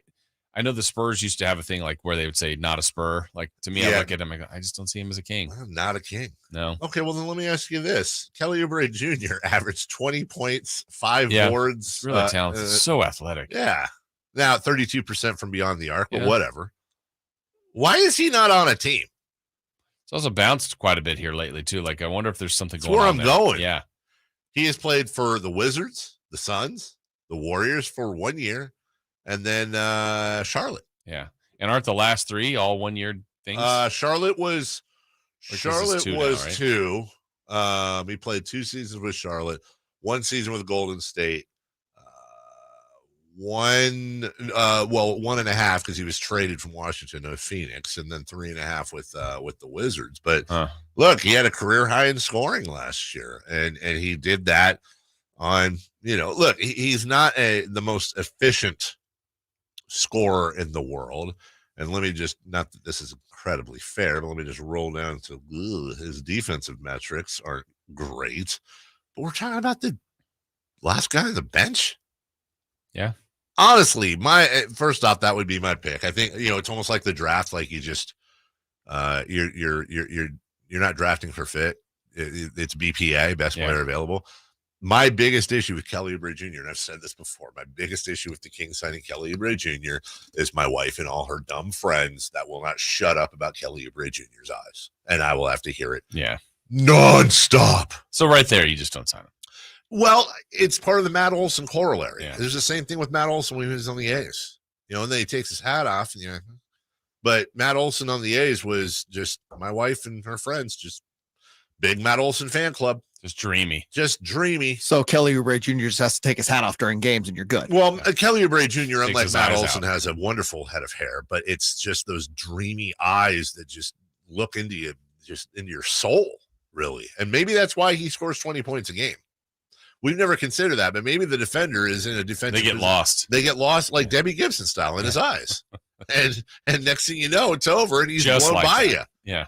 know the Spurs used to have a thing like where they would say not a Spur. Like to me, I look at him, I just don't see him as a king. Well, not a king. No. Okay, well then let me ask you this: Kelly Oubre Jr. averaged 20 points, 5 boards. Really talented, so athletic. Yeah. Now 32% from beyond the arc, but Yeah. whatever. Why is he not on a team? It's also bounced quite a bit here lately too. Like I wonder if there's something That's going where on I'm there. going. Yeah. He has played for the Wizards, the Suns, the Warriors for 1 year, and then Charlotte. Yeah. And aren't the last 3 all 1 year things? Charlotte was two now, right? 2. He played 2 seasons with Charlotte, 1 season with Golden State, 1.5 because he was traded from Washington to Phoenix, and then 3.5 with the Wizards. But look, he had a career high in scoring last year, and he did that on, look, he's not the most efficient scorer in the world. And let me just, not that this is incredibly fair, but let me just roll down to his defensive metrics aren't great. But we're talking about the last guy on the bench. Yeah. Honestly, first off, that would be my pick. I think, it's almost like the draft. Like you just, you're not drafting for fit. It's BPA, best player available. My biggest issue with Kelly Oubre Jr., and I've said this before, my biggest issue with the Kings signing Kelly Oubre Jr. is my wife and all her dumb friends that will not shut up about Kelly Oubre Jr.'s eyes. And I will have to hear it nonstop. So right there, you just don't sign him. Well, it's part of the Matt Olson corollary. Yeah. There's the same thing with Matt Olson when he was on the A's. And then he takes his hat off. And but Matt Olson on the A's was just my wife and her friends, just big Matt Olson fan club. Just dreamy. So Kelly Oubre Jr. just has to take his hat off during games and you're good. Well, Kelly Oubre Jr., unlike Matt Olson, has a wonderful head of hair, but it's just those dreamy eyes that just look into you, just into your soul, really. And maybe that's why he scores 20 points a game. We've never considered that, but maybe the defender is in a defensive. They get lost. They get lost like Debbie Gibson style in his eyes. And next thing you know, it's over and he's just blown like by that. you. Yeah.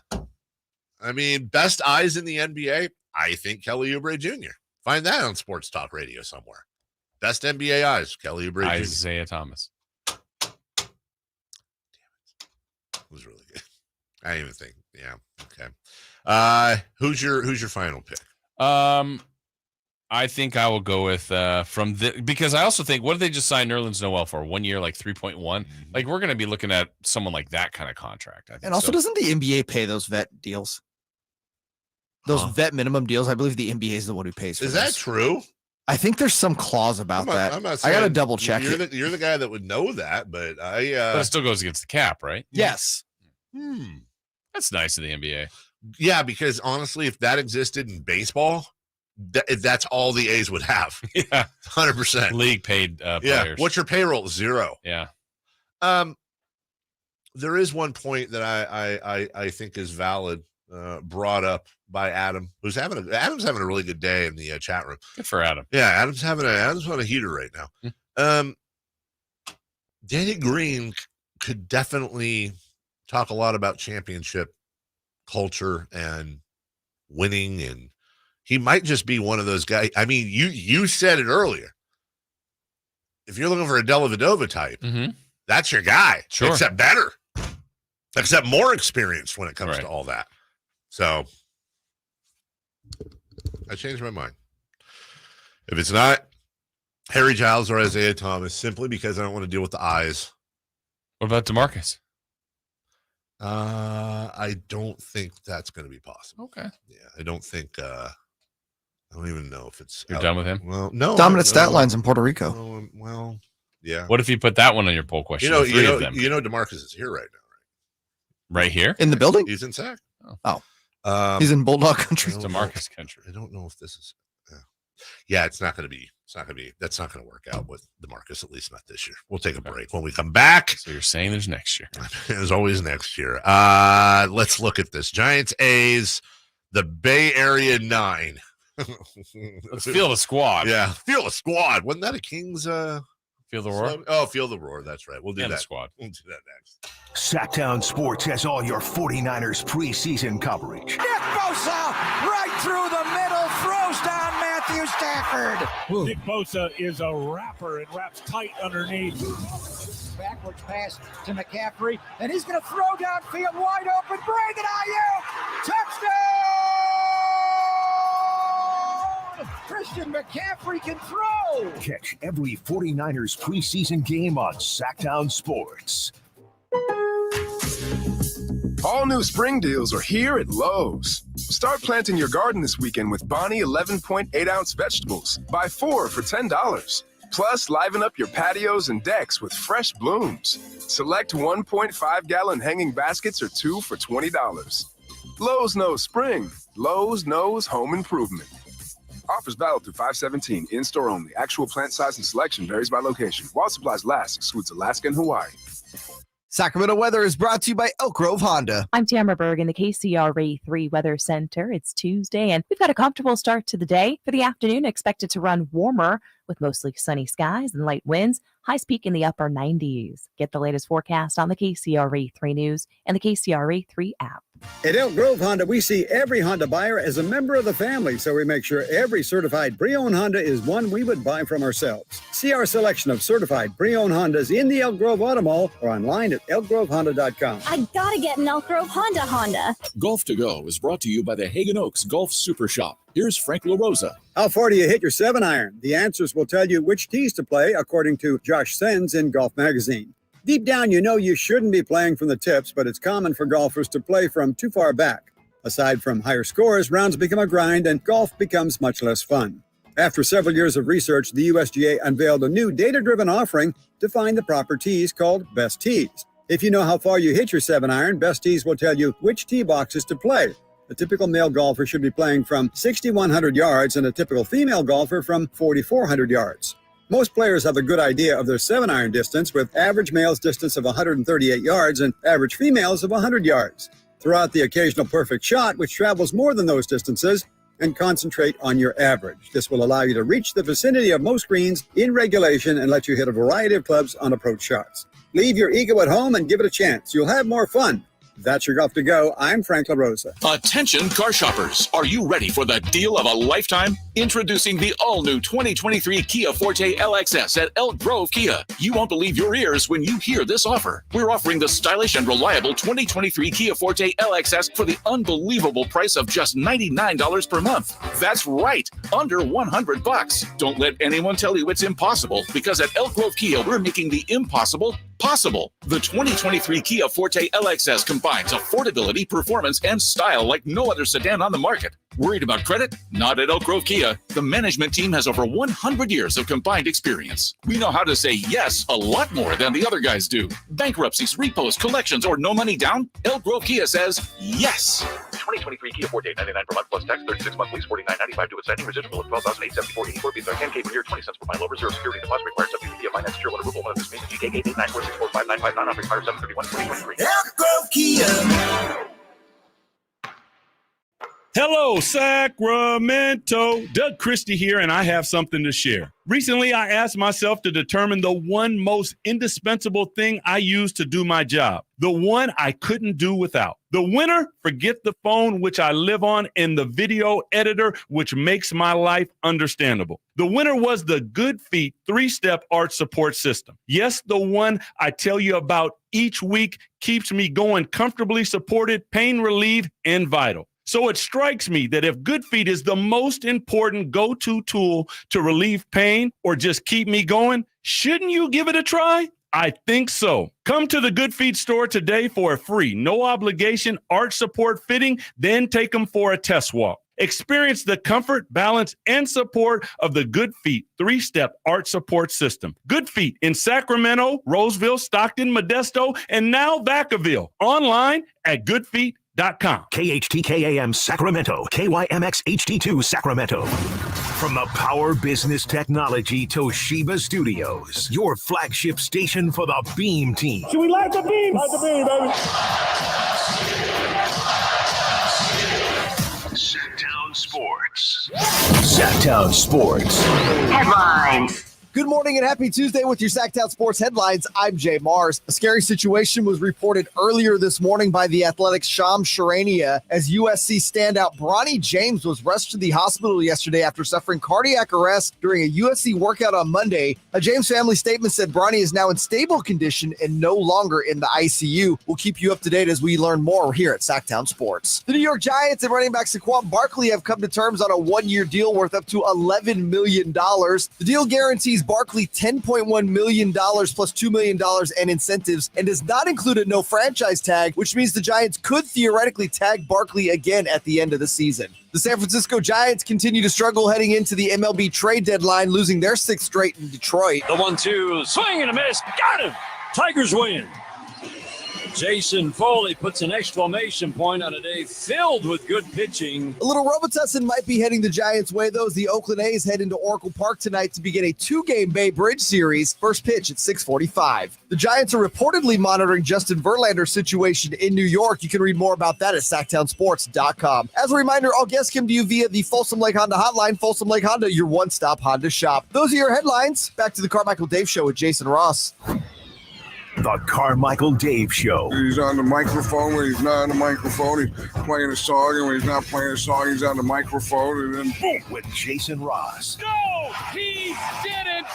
I mean, best eyes in the NBA, I think Kelly Oubre Jr. Find that on Sports Talk Radio somewhere. Best NBA eyes, Kelly Oubre Jr. Isaiah Thomas. Damn it. It was really good. I didn't even think. Yeah. Okay. Who's your final pick? I think I will go with because I also think, what did they just sign Nerlens Noel for? 1 year, like 3.1. Like we're going to be looking at someone like that kind of contract. I think. And also, doesn't the NBA pay those vet deals? Those vet minimum deals, I believe the NBA is the one who pays for Is those. that true? I think there's some clause about that. I'm not I got to saying double check it. You're the guy that would know that, but but it still goes against the cap, right? Yes. That's nice of the NBA. Yeah, because honestly, if that existed in baseball, that's all the A's would have. Yeah. 100%. League paid players. Yeah. What's your payroll? 0. Yeah. There is one point that I think is valid, brought up by Adam, Adam's having a really good day in the chat room. Good for Adam. Yeah, Adam's on a heater right now. Danny Green could definitely talk a lot about championship culture and winning, and he might just be one of those guys. I mean, you said it earlier. If you're looking for a Dellavedova type, that's your guy. Sure. Except better. except more experienced when it comes to all that. So I changed my mind. If it's not Harry Giles or Isaiah Thomas, simply because I don't want to deal with the eyes. What about DeMarcus? I don't think that's going to be possible. Okay. Yeah, I don't think. I don't even know if it's. You're done with him? Well, no. Dominant stat lines in Puerto Rico. Well, yeah. What if you put that one on your poll question? You Three of them. know, DeMarcus is here right now, right here in the building. He's in Sac. Oh, he's in Bulldog country. DeMarcus country. I don't know if this is. Yeah, it's not going to be. That's not going to work out with DeMarcus, at least not this year. We'll take a break. When we come back. So you're saying there's next year. There's always next year. Let's look at this. Giants A's, the Bay Area 9. Let's feel the squad. Yeah, feel the squad. Wasn't that a Kings? Feel the roar? Oh, feel the roar. That's right. We'll do And that. the squad. We'll do that next. Sactown Sports has all your 49ers preseason coverage. Nick Bosa right through the middle, throws down Matthew Stafford. Nick Bosa is a rapper and wraps tight underneath. Backwards pass to McCaffrey, and he's going to throw downfield wide open. Bring it, IU! Touchdown! Christian McCaffrey can throw. Catch every 49ers preseason game on Sactown Sports. All new spring deals are here at Lowe's. Start planting your garden this weekend with Bonnie 11.8-ounce vegetables. Buy 4 for $10. Plus, liven up your patios and decks with fresh blooms. Select 1.5-gallon hanging baskets or 2 for $20. Lowe's knows spring. Lowe's knows home improvement. Offers valid through 5/17. In-store only. Actual plant size and selection varies by location. While supplies last, excludes Alaska and Hawaii. Sacramento weather is brought to you by Elk Grove Honda. I'm Tamara Berg in the KCRA 3 Weather Center. It's Tuesday, and we've got a comfortable start to the day. For the afternoon, expected to run warmer with mostly sunny skies and light winds. Highs peak in the upper 90s. Get the latest forecast on the KCRA 3 News and the KCRA 3 app. At Elk Grove Honda, we see every Honda buyer as a member of the family, so we make sure every certified pre-owned Honda is one we would buy from ourselves. See our selection of certified pre-owned Hondas in the Elk Grove Auto Mall or online at elkgrovehonda.com. I gotta get an Elk Grove Honda. Golf to Go is brought to you by the Hagen Oaks Golf Super Shop. Here's Frank LaRosa. How far do you hit your 7-iron? The answers will tell you which tees to play, according to Josh Sens in Golf Magazine. Deep down, you know you shouldn't be playing from the tips, but it's common for golfers to play from too far back. Aside from higher scores, rounds become a grind and golf becomes much less fun. After several years of research, the USGA unveiled a new data-driven offering to find the proper tees called Best Tees. If you know how far you hit your 7-iron, Best Tees will tell you which tee boxes to play. A typical male golfer should be playing from 6,100 yards and a typical female golfer from 4,400 yards. Most players have a good idea of their 7-iron distance, with average male's distance of 138 yards and average females of 100 yards. Throw out the occasional perfect shot, which travels more than those distances, and concentrate on your average. This will allow you to reach the vicinity of most greens in regulation and let you hit a variety of clubs on approach shots. Leave your ego at home and give it a chance. You'll have more fun. That's your Golf to Go. I'm Frank LaRosa. Attention car shoppers. Are you ready for the deal of a lifetime? Introducing the all-new 2023 Kia Forte LXS at Elk Grove Kia. You won't believe your ears when you hear this offer. We're offering the stylish and reliable 2023 Kia Forte LXS for the unbelievable price of just $99 per month. That's right, under $100. Don't let anyone tell you it's impossible, because at Elk Grove Kia, we're making the impossible possible. The 2023 Kia Forte LXS combines affordability, performance, and style like no other sedan on the market. Worried about credit? Not at Elk Grove Kia. The management team has over 100 years of combined experience. We know how to say yes a lot more than the other guys do. Bankruptcies, repos, collections, or no money down? Elk Grove Kia says yes. 2023 Kia Forte, $99 per month plus tax, 36-month lease, $49.95 due at signing, residual of $12,874.84, fees are 10K per year, 20 cents per mile, low reserve security deposit required, subject to Kia finance, tier 1 approval, one of this means GK 889464595, non-offering expires 7/31/2023. Elk Grove Kia. Hello, Sacramento. Doug Christie here, and I have something to share. Recently, I asked myself to determine the one most indispensable thing I use to do my job, the one I couldn't do without. The winner, forget the phone, which I live on, and the video editor, which makes my life understandable. The winner was the Good Feet 3-step arch support system. Yes, the one I tell you about each week keeps me going comfortably supported, pain relieved, and vital. So it strikes me that if Good Feet is the most important go-to tool to relieve pain or just keep me going, shouldn't you give it a try? I think so. Come to the Good Feet store today for a free, no obligation arch support fitting, then take them for a test walk. Experience the comfort, balance, and support of the Good Feet 3-step arch support system. Good Feet in Sacramento, Roseville, Stockton, Modesto, and now Vacaville. Online at goodfeet.com. KHTKAM Sacramento, KYMX HD2 Sacramento. From the Power Business Technology Toshiba Studios, your flagship station for the Beam Team. Should we light the beam? Light the beam, baby. Sactown Sports. Sactown Sports. Headlines. Good morning and happy Tuesday with your Sactown Sports headlines. I'm Jay Mars. A scary situation was reported earlier this morning by the Athletics' Shams Charania as USC standout Bronny James was rushed to the hospital yesterday after suffering cardiac arrest during a USC workout on Monday. A James family statement said Bronny is now in stable condition and no longer in the ICU. We'll keep you up to date as we learn more here at Sactown Sports. The New York Giants and running back Saquon Barkley have come to terms on a one-year deal worth up to $11 million. The deal guarantees Barkley $10.1 million plus $2 million and incentives and does not include a no franchise tag, which means the Giants could theoretically tag Barkley again at the end of the season. The San Francisco Giants continue to struggle heading into the MLB trade deadline, losing their sixth straight in Detroit. The 1-2, swing and a miss, got him! Tigers win. Jason Foley puts an exclamation point on a day filled with good pitching. A little Robitussin might be heading the Giants' way, though, as the Oakland A's head into Oracle Park tonight to begin a 2-game Bay Bridge series. First pitch at 6:45. The Giants are reportedly monitoring Justin Verlander's situation in New York. You can read more about that at SactownSports.com. As a reminder, all guests come to you via the Folsom Lake Honda hotline. Folsom Lake Honda, your one-stop Honda shop. Those are your headlines. Back to the Carmichael Dave Show with Jason Ross. The Carmichael Dave Show. He's on the microphone when he's not on the microphone. He's playing a song, and when he's not playing a song, he's on the microphone, and then boom. With Jason Ross. No, he didn't.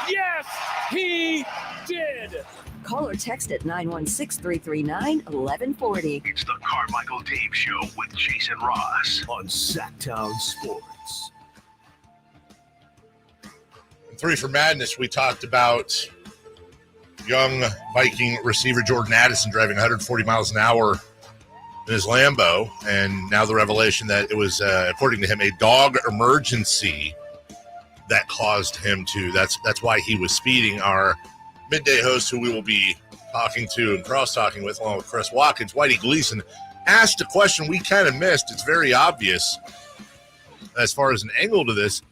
Yes, he did. Call or text at 916-339-1140. It's the Carmichael Dave Show with Jason Ross on Sactown Sports. In Three for Madness, we talked about young Viking receiver Jordan Addison driving 140 miles an hour in his Lambo, and now the revelation that it was, according to him, a dog emergency that caused him to. That's why he was speeding. Our midday host, who we will be talking to and cross-talking with, along with Chris Watkins, Whitey Gleason, asked a question we kind of missed. It's very obvious as far as an angle to this.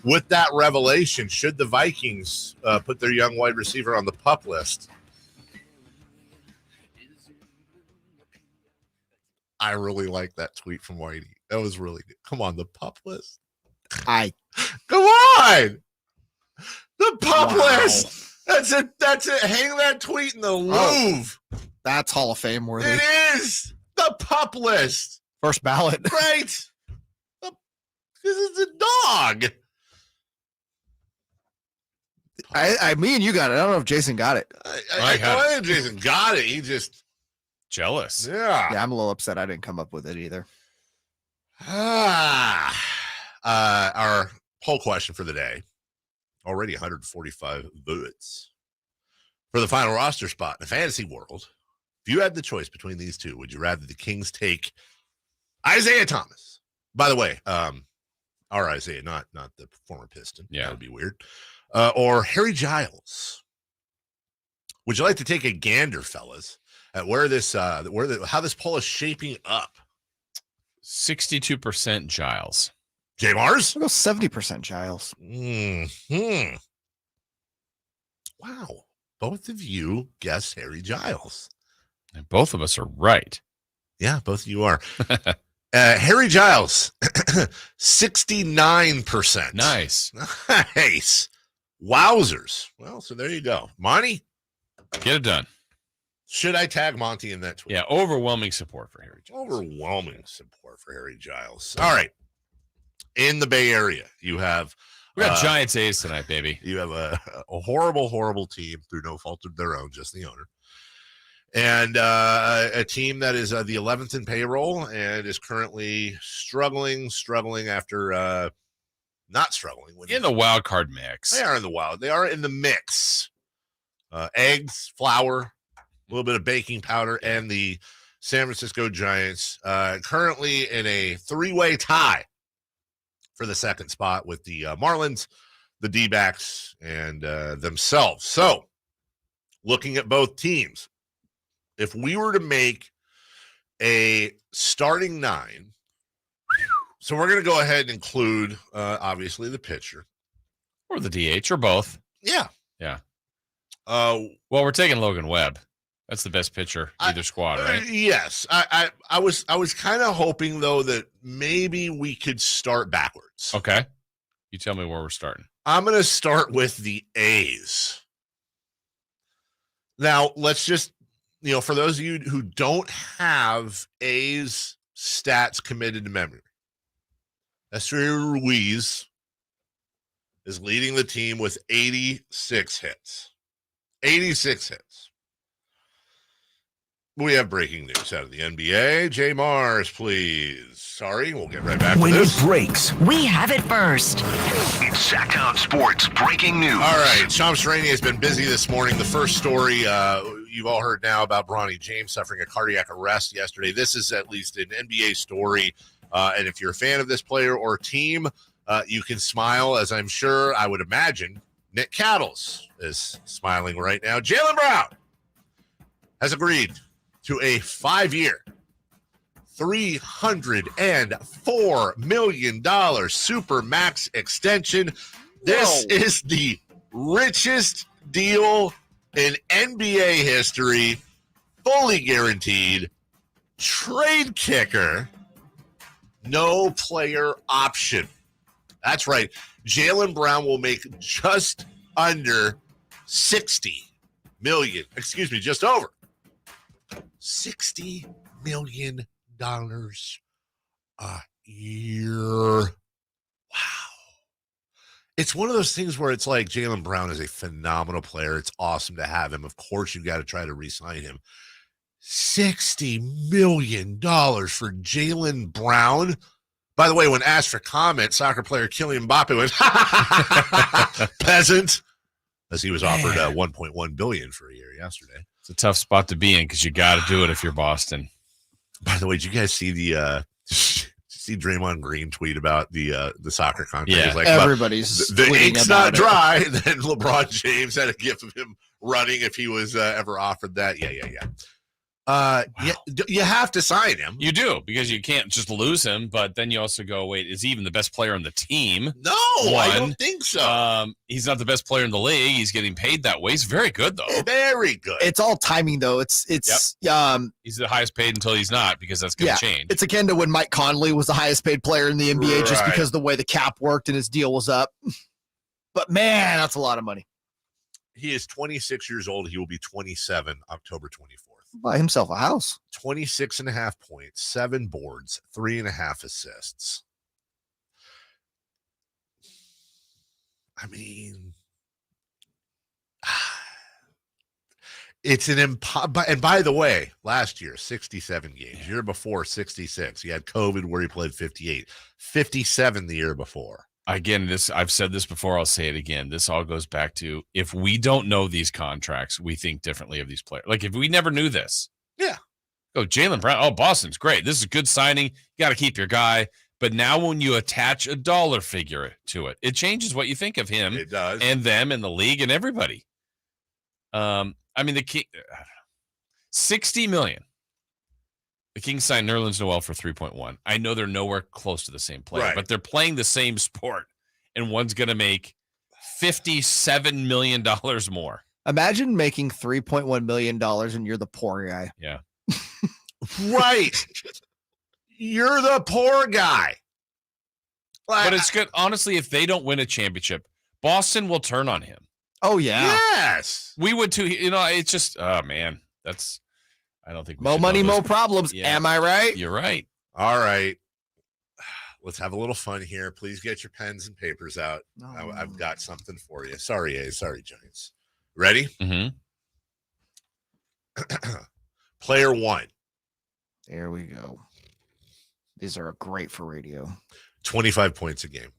With that revelation, should the Vikings put their young wide receiver on the PUP list? I really like that tweet from Whitey. That was really good. Come on, the PUP list. Come on, the PUP list. That's it. Hang that tweet in the Louvre. That's Hall of Fame worthy. It is the PUP list. First ballot. Right. Because it's a dog. Me and you got it. I don't know if Jason got it. I know Jason got it. He just jealous. Yeah. Yeah, I'm a little upset I didn't come up with it either. Our poll question for the day. Already 145 votes for the final roster spot in the fantasy world. If you had the choice between these two, would you rather the Kings take Isaiah Thomas? By the way, our Isaiah, not the former Piston. Yeah, that would be weird. Or Harry Giles. Would you like to take a gander, fellas, at how this poll is shaping up? 62% Giles. J. Mars? I'll go 70% Giles. Wow. Both of you guessed Harry Giles. And both of us are right. Yeah, both of you are. Harry Giles, 69%. Nice. Nice. Wowzers. Well, so there you go. Monty? Get it done. Should I tag Monty in that tweet? Yeah, overwhelming support for Harry Giles. Overwhelming support for Harry Giles. All right. In the Bay Area, you have... We got Giants A's tonight, baby. You have a horrible, horrible team through no fault of their own, just the owner. And a team that is the 11th in payroll and is currently struggling after not struggling. In the wild card mix. They are in the wild. They are in the mix. Eggs, flour, a little bit of baking powder, and the San Francisco Giants currently in a three-way tie for the second spot with the Marlins, the D-backs, and themselves. So, looking at both teams, if we were to make a starting nine, so we're going to go ahead and include, obviously, the pitcher. Or the DH, or both. Yeah. Yeah. Well, we're taking Logan Webb. That's the best pitcher, either squad, right? Yes. I was kind of hoping, though, that maybe we could start backwards. Okay. You tell me where we're starting. I'm going to start with the A's. Now, let's just, for those of you who don't have A's stats committed to memory, Esteury Ruiz is leading the team with 86 hits. 86 hits. We have breaking news out of the NBA. Jay Mars, please. Sorry, we'll get right back to When this. it breaks, We have it first. it's Sactown Sports breaking news. All right, Sham Sharania has been busy this morning. The first story you've all heard now about Bronny James suffering a cardiac arrest yesterday. This is at least an NBA story, and if you're a fan of this player or team, you can smile, as I'm sure, I would imagine, Nick Cattles is smiling right now. Jaylen Brown has agreed to a 5-year, $304 million Supermax extension. This is the richest deal in NBA history, fully guaranteed, trade kicker, no player option. That's right. Jaylen Brown will make just under $60 million. Excuse me, just over $60 million a year. Wow. It's one of those things where it's like Jaylen Brown is a phenomenal player. It's awesome to have him. Of course, you got to try to re-sign him. $60 million for Jaylen Brown. By the way, when asked for comment, soccer player Kylian Mbappe went, peasant, as he was offered $1.1 billion for a year yesterday. It's a tough spot to be in because you got to do it if you're Boston. By the way, did you guys see the Draymond Green tweet about the soccer contract? Yeah, He's like, everybody's the tweeting ink's about not it. dry. And then LeBron James had a gif of him running if he was ever offered that. Yeah. You have to sign him. You do, because you can't just lose him, but then you also go, wait, is he even the best player on the team? No, I don't think so. He's not the best player in the league. He's getting paid that way. He's very good, though. Very good. It's all timing, though. It's He's the highest paid until he's not, because that's going to change. It's akin to when Mike Conley was the highest paid player in the NBA just Right. because of the way the cap worked and his deal was up. But, man, that's a lot of money. He is 26 years old. He will be 27 October 24th. Buy himself a house. 26.5 points, 7 boards, 3.5 assists. I mean, it's an and by the way, last year, 67 games. Year before, 66. He had COVID where he played 58. 57 the year before. Again, I've said this before, I'll say it again. This all goes back to, if we don't know these contracts, we think differently of these players. Like, if we never knew this. Yeah. Go, Jaylen Brown. Oh, Boston's great. This is a good signing. You got to keep your guy. But now when you attach a dollar figure to it, it changes what you think of him. It does. And them and the league and everybody. I mean, the King, $60 million. The Kings signed Nerlens Noel for 3.1. I know they're nowhere close to the same player, Right. but they're playing the same sport, and one's going to make $57 million more. Imagine making $3.1 million and you're the poor guy. Yeah. Right. You're the poor guy. But it's good. Honestly, if they don't win a championship, Boston will turn on him. Oh, yeah. Yes. We would too. You know, it's just, oh, man. I don't think more money, more problems. Yeah. Am I right? You're right. All right. Let's have a little fun here. Please get your pens and papers out. I've got something for you. Sorry, A. Sorry, Giants. Ready? Mm-hmm. Player 1. There we go. These are great for radio. 25 points a game.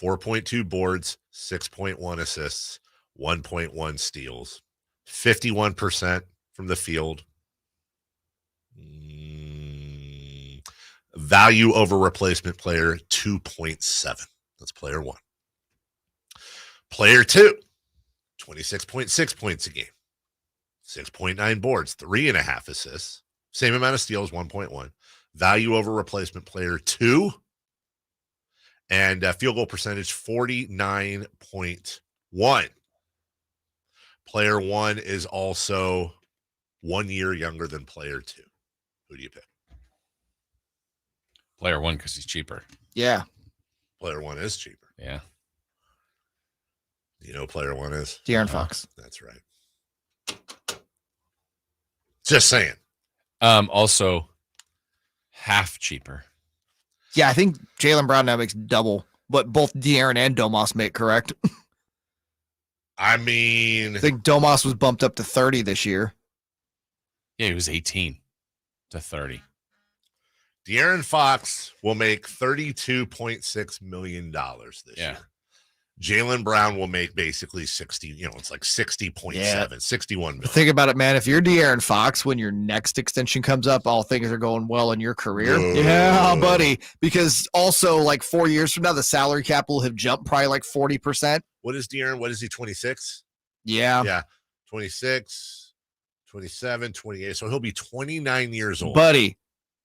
4.2 boards, 6.1 assists, 1.1 steals, 51% from the field. Value over replacement player, 2.7. That's player 1. Player 2, 26.6 points a game, 6.9 boards, 3.5 assists, same amount of steals, 1.1. Value over replacement player 2, and field goal percentage 49.1. Player 1 is also 1 year younger than player 2. Who do you pick? Player 1 because he's cheaper. Yeah. Player 1 is cheaper. Yeah. You know player 1 is? De'Aaron Fox. That's right. Just saying. Also, half cheaper. Yeah, I think Jaylen Brown now makes double what both De'Aaron and Domas make, correct? I mean, I think Domas was bumped up to 30 this year. Yeah, he was 18 to 30. De'Aaron Fox will make $32.6 million this year. Jaylen Brown will make basically 60, it's like 60.7, 61 million. Think about it, man. If you're De'Aaron Fox, when your next extension comes up, all things are going well in your career. Whoa. Yeah, buddy. Because also, like 4 years from now, the salary cap will have jumped probably like 40%. What is De'Aaron? What is he, 26? Yeah. Yeah, 26, 27, 28. So he'll be 29 years old. Buddy,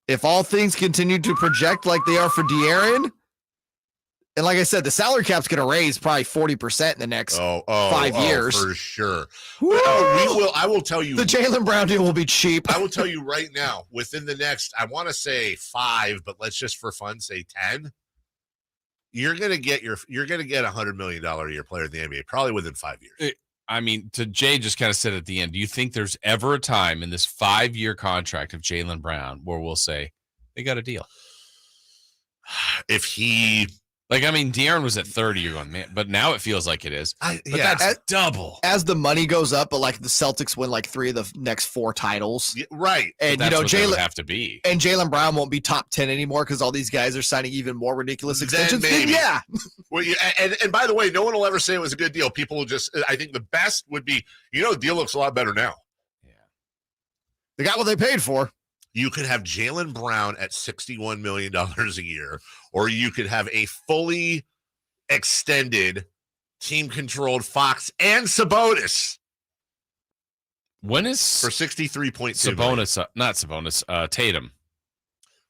if all things continue to project like they are for De'Aaron, and like I said, the salary cap's going to raise probably 40% in the next 5 years. For sure. I will tell you. The Jaylen Brown deal will be cheap. I will tell you right now, within the next, I want to say 5, but let's just for fun say 10. You're going to get $100 million a year player in the NBA, probably within 5 years. I mean, to Jay just kind of said at the end, do you think there's ever a time in this 5-year contract of Jaylen Brown where we'll say they got a deal? If he... De'Aaron was at 30, you're going, man, but now it feels like it is. That's double. As the money goes up, but like the Celtics win like 3 of the next 4 titles. Yeah, right. And Jaylen would have to be. And Jaylen Brown won't be top 10 anymore because all these guys are signing even more ridiculous extensions. Maybe. Yeah. Well, and by the way, no one will ever say it was a good deal. People will just, I think the best would be, the deal looks a lot better now. Yeah. They got what they paid for. You could have Jaylen Brown at $61 million a year, or you could have a fully extended, team-controlled Fox and Sabonis. When is for 63.2 Sabonis? Not Sabonis. Tatum.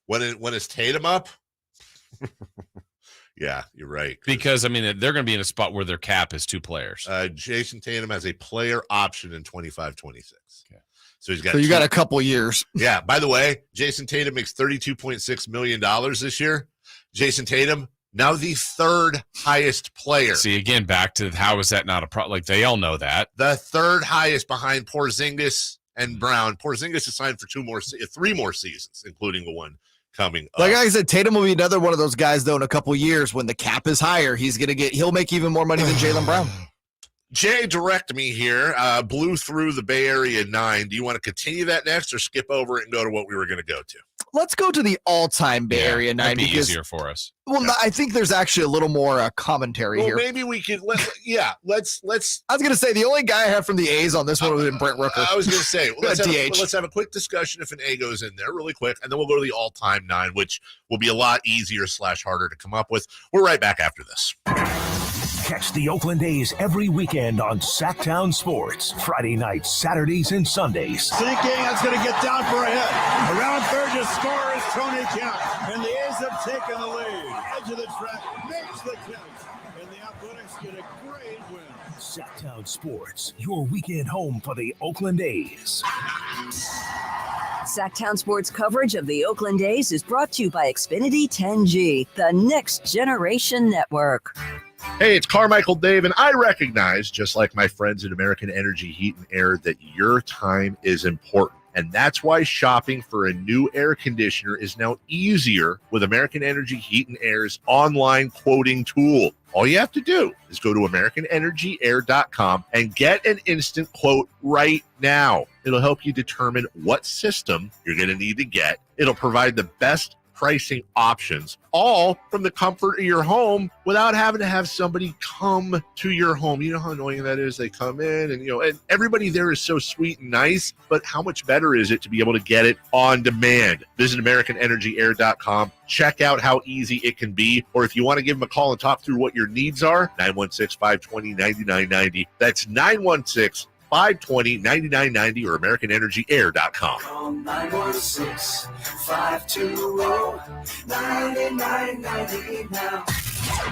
When is Tatum up? Yeah, you're right. Because they're going to be in a spot where their cap is 2 players. Jason Tatum has a player option in 25-26. Okay. So he's got. So you got a couple years. Yeah. By the way, Jason Tatum makes $32.6 million this year. Jason Tatum, now the 3rd highest player. See, again, back to how is that not a problem? Like, they all know that. The 3rd highest behind Porzingis and Brown. Porzingis is signed for 3 more seasons, including the one coming up. Like I said, Tatum will be another one of those guys, though, in a couple years when the cap is higher. He'll make even more money than Jaylen Brown. Jay, direct me here. Blew through the Bay Area 9. Do you want to continue that next or skip over it and go to what we were going to go to? Let's go to the all-time Bay Area 9. That'd be easier for us. Well, I think there's actually a little more commentary here. Maybe we could. Let's. I was going to say the only guy I have from the A's on this one would have been Brent Rooker. I was going to say let's have a quick discussion if an A goes in there really quick, and then we'll go to the all-time 9, which will be a lot easier / harder to come up with. We're right back after this. Catch the Oakland A's every weekend on Sactown Sports. Friday nights, Saturdays, and Sundays. Sinking, that's going to get down for a hit. Around third to score is Tony Count. And the A's have taken the lead. Edge of the track makes the catch. And the Athletics get a great win. Sactown Sports, your weekend home for the Oakland A's. Sactown Sports coverage of the Oakland A's is brought to you by Xfinity 10G, the next generation network. Hey, it's Carmichael Dave, and I recognize, just like my friends at American Energy Heat and Air, that your time is important. And that's why shopping for a new air conditioner is now easier with American Energy Heat and Air's online quoting tool. All you have to do is go to AmericanEnergyAir.com and get an instant quote right now. It'll help you determine what system you're going to need to get. It'll provide the best pricing options, all from the comfort of your home without having to have somebody come to your home. You know how annoying that is? They come in and everybody there is so sweet and nice, but how much better is it to be able to get it on demand? Visit AmericanEnergyAir.com. Check out how easy it can be. Or if you want to give them a call and talk through what your needs are, 916-520-9990. That's 916-520-9990 or AmericanEnergyAir.com. Call 916-520-9990 now.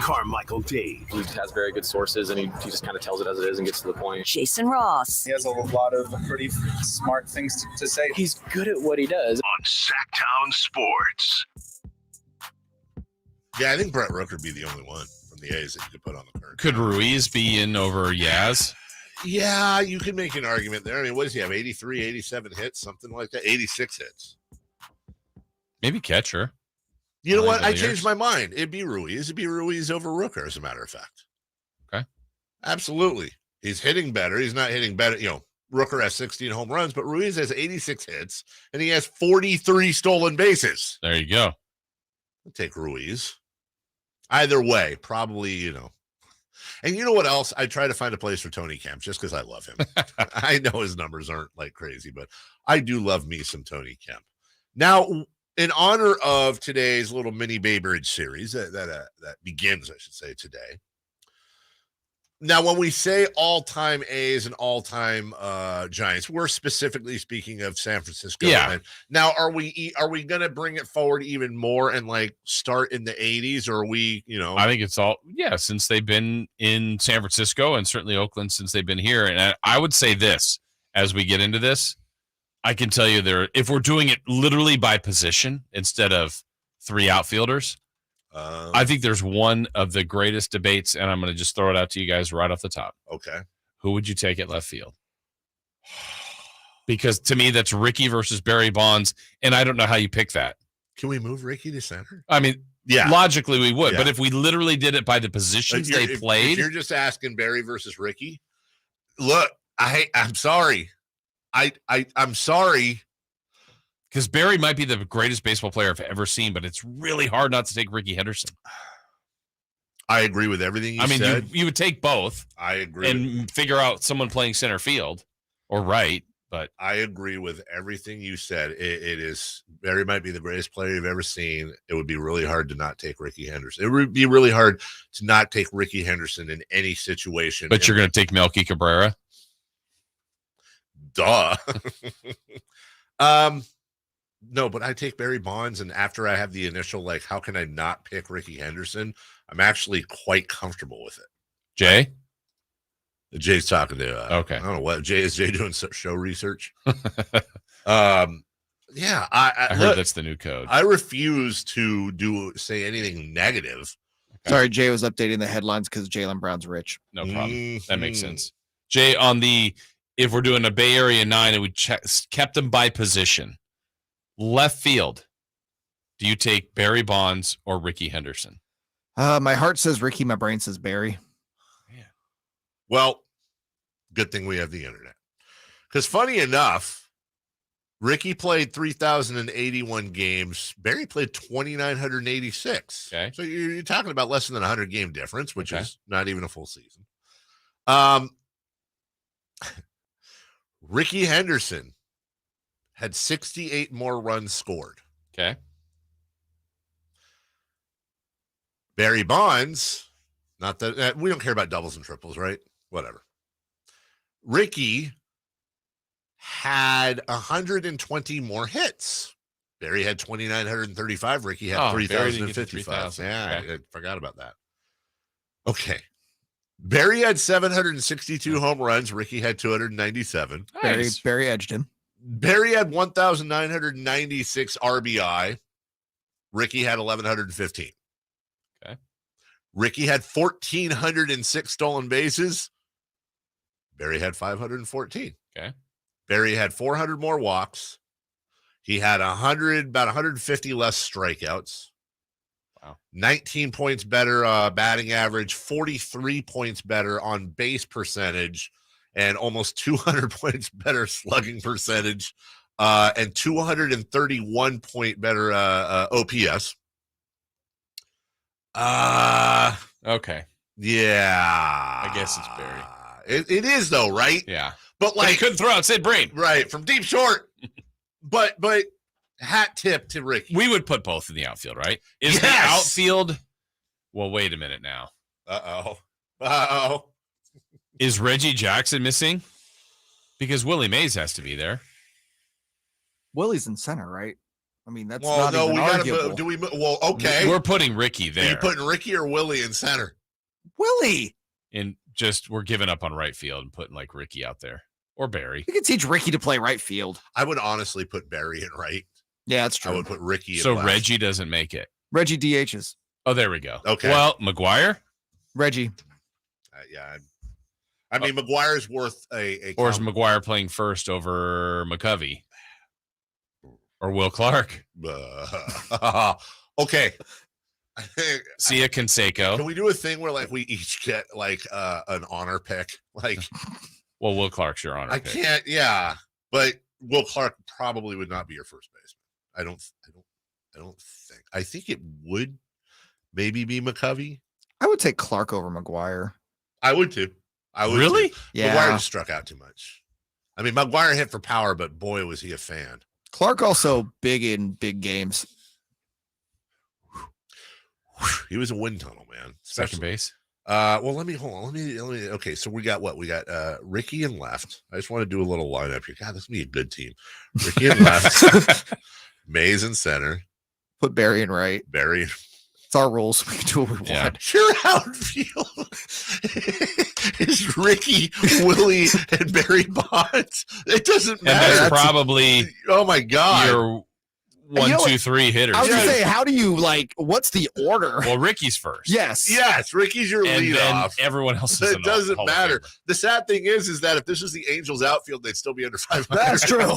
Carmichael Dave. He has very good sources, and he just kind of tells it as it is and gets to the point. Jason Ross. He has a lot of pretty smart things to say. He's good at what he does. On Sactown Sports. Yeah, I think Brett Rooker would be the only one from the A's that you could put on the current. Could Ruiz be in over Yaz? Yeah, you could make an argument there. I mean, what does he have? 83, 87 hits, something like that? 86 hits. Maybe catcher. You know what? I changed my mind. It'd be Ruiz. It'd be Ruiz over Rooker, as a matter of fact. Okay. Absolutely. He's hitting better. He's not hitting better. Rooker has 16 home runs, but Ruiz has 86 hits, and he has 43 stolen bases. There you go. I'll take Ruiz. Either way, probably, And you know what else? I try to find a place for Tony Kemp just because I love him. I know his numbers aren't like crazy, but I do love me some Tony Kemp. Now, in honor of today's little mini Bay Bridge series that begins, I should say, today. Now, when we say all-time A's and all-time Giants, we're specifically speaking of San Francisco. Yeah. Now, are we going to bring it forward even more and start in the 80s, or are we, I think it's all, since they've been in San Francisco and certainly Oakland since they've been here. And I would say this, as we get into this, I can tell you if we're doing it literally by position instead of three outfielders, I think there's one of the greatest debates, and I'm going to just throw it out to you guys right off the top. Okay. Who would you take at left field? Because to me, that's Ricky versus Barry Bonds, and I don't know how you pick that. Can we move Ricky to center? I mean, yeah, logically we would, but if we literally did it by the positions they played. If you're just asking Barry versus Ricky, look, I'm sorry. I'm sorry. Because Barry might be the greatest baseball player I've ever seen, but it's really hard not to take Ricky Henderson. I agree with everything you said. You would take both. I agree. And figure out someone playing center field or right. But I agree with everything you said. It is Barry might be the greatest player you've ever seen. It would be really hard to not take Ricky Henderson. It would be really hard to not take Ricky Henderson in any situation. But you're going to take Melky Cabrera? Duh. No, but I take Barry Bonds, and after I have the initial, how can I not pick Ricky Henderson? I'm actually quite comfortable with it. Jay? Jay's talking to, okay. I don't know what, is Jay doing show research? I heard that's the new code. I refuse to say anything negative. Okay. Sorry, Jay was updating the headlines because Jaylen Brown's rich. No problem. That makes sense. Jay, if we're doing a Bay Area 9 and we kept them by position, left field, do you take Barry Bonds or Ricky Henderson? My heart says Ricky, my brain says Barry. Yeah. Well, good thing we have the internet. Because funny enough, Ricky played 3,081 games. Barry played 2,986. Okay. So you're talking about less than a 100-game difference, which is not even a full season. Ricky Henderson had 68 more runs scored. Okay. Barry Bonds, not that we don't care about doubles and triples, right? Whatever. Ricky had 120 more hits. Barry had 2,935. Ricky had 3,055. Yeah, I forgot about that. Okay. Barry had 762 home runs. Ricky had 297. Nice. Barry edged him. Barry had 1,996 RBI. Ricky had 1,115. Okay. Ricky had 1,406 stolen bases. Barry had 514. Okay. Barry had 400 more walks. He had about 150 less strikeouts. Wow. 19 points better batting average, 43 points better on base percentage, and almost 200 points better slugging percentage, and 231 point better OPS. Okay. Yeah. I guess it's Barry. It is though, right? Yeah. But like he couldn't throw out Sid Breen. Right, from deep short. but hat tip to Ricky. We would put both in the outfield, right? Is the Yes! outfield? Well, wait a minute now. Uh-oh. Is Reggie Jackson missing? Because Willie Mays has to be there. Willie's in center, right? I mean, that's Well, not no, even we gotta arguable. move. Well, okay. We're putting Ricky Are there. you putting Ricky or Willie in center? Willie. And just we're giving up on right field and putting like Ricky out there. Or Barry. You can teach Ricky to play right field. I would honestly put Barry in right. Yeah, that's true. I would put Ricky in So left. Reggie doesn't make it. Reggie DHs. Oh, there we go. Okay. Well, McGuire? Reggie. Yeah. I mean, McGuire's worth a Or is McGuire playing first over McCovey? Or Will Clark? Okay. Sia Canseco. Can we do a thing where like we each get like an honor pick? Like, well, Will Clark's your honor I pick. can't. Yeah, but Will Clark probably would not be your first baseman. I don't think. I think it would maybe be McCovey. I would take Clark over McGuire. I would too. I would Really? too. Yeah. McGuire just struck out too much. I mean, McGuire hit for power, but boy, was he a fan. Clark also big in big games. He was a wind tunnel, man. Second base. Well, let me. Okay, so we got what? We got Ricky in left. I just want to do a little lineup here. God, this is gonna be a good team. Ricky in left. Mays in center. Put Barry in right. Barry. It's our rules. We can do what we want. Your outfield is Ricky, Willie, and Barry Bonds. It doesn't And matter. that's probably oh my god. your 1, 2, 3 hitters. I was gonna say, how do you what's the order? Well, Ricky's first. Yes. Yes, Ricky's your And lead then off. everyone else is in It the doesn't Hall of matter. Famer. The sad thing is that if this was the Angels outfield, they'd still be under 500. That's true.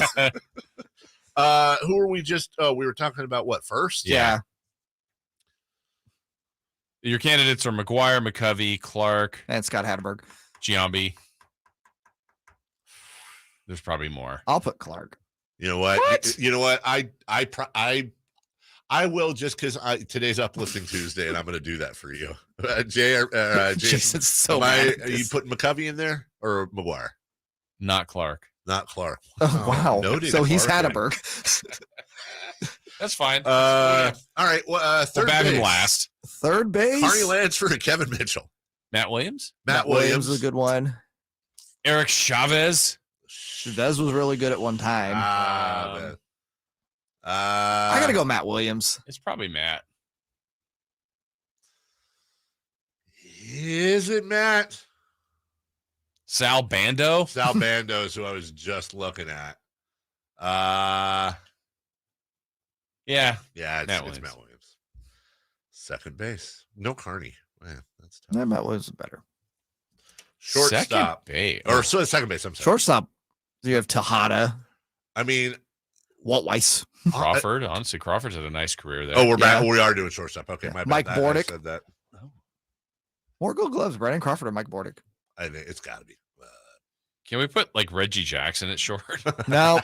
Who are we just? We were talking about what first? Yeah. Your candidates are McGuire, McCovey, Clark, And Scott Hatterberg. Giambi. There's probably more. I'll put Clark. You know what? What? You know what? I will just because today's Uplifting Tuesday, and I'm going to do that for you. Jason, Jason's so are mad at you this. putting McCovey in there or McGuire? Not Clark. Not Clark. Oh, wow. Noted So he's Clark. Hatterberg. That's fine. All right. Well, third we'll bat him base. last. Third base. Carney Lansford and Kevin Mitchell. Matt Williams. Matt Williams is a good one. Eric Chavez. Chavez was really good at one time. Man. I gotta go Matt Williams. It's probably Matt. Is it Matt? Sal Bando. Sal Bando is who I was just looking at. Yeah. Yeah, it's Matt Matt Williams. Second base. No Carney. Man, that's tough. Yeah, Matt Williams is better. Shortstop. Second base. Or second base, I'm sorry. Shortstop. You have Tejada, I mean, Walt Weiss. Crawford. Honestly, Crawford's had a nice career there. oh, we're back. Yeah. We are doing shortstop. Okay, my bad. Mike I Bordick. said that. More gold gloves, Brandon Crawford or Mike Bordick. I think it's got to be. Can we put like Reggie Jackson at short? No.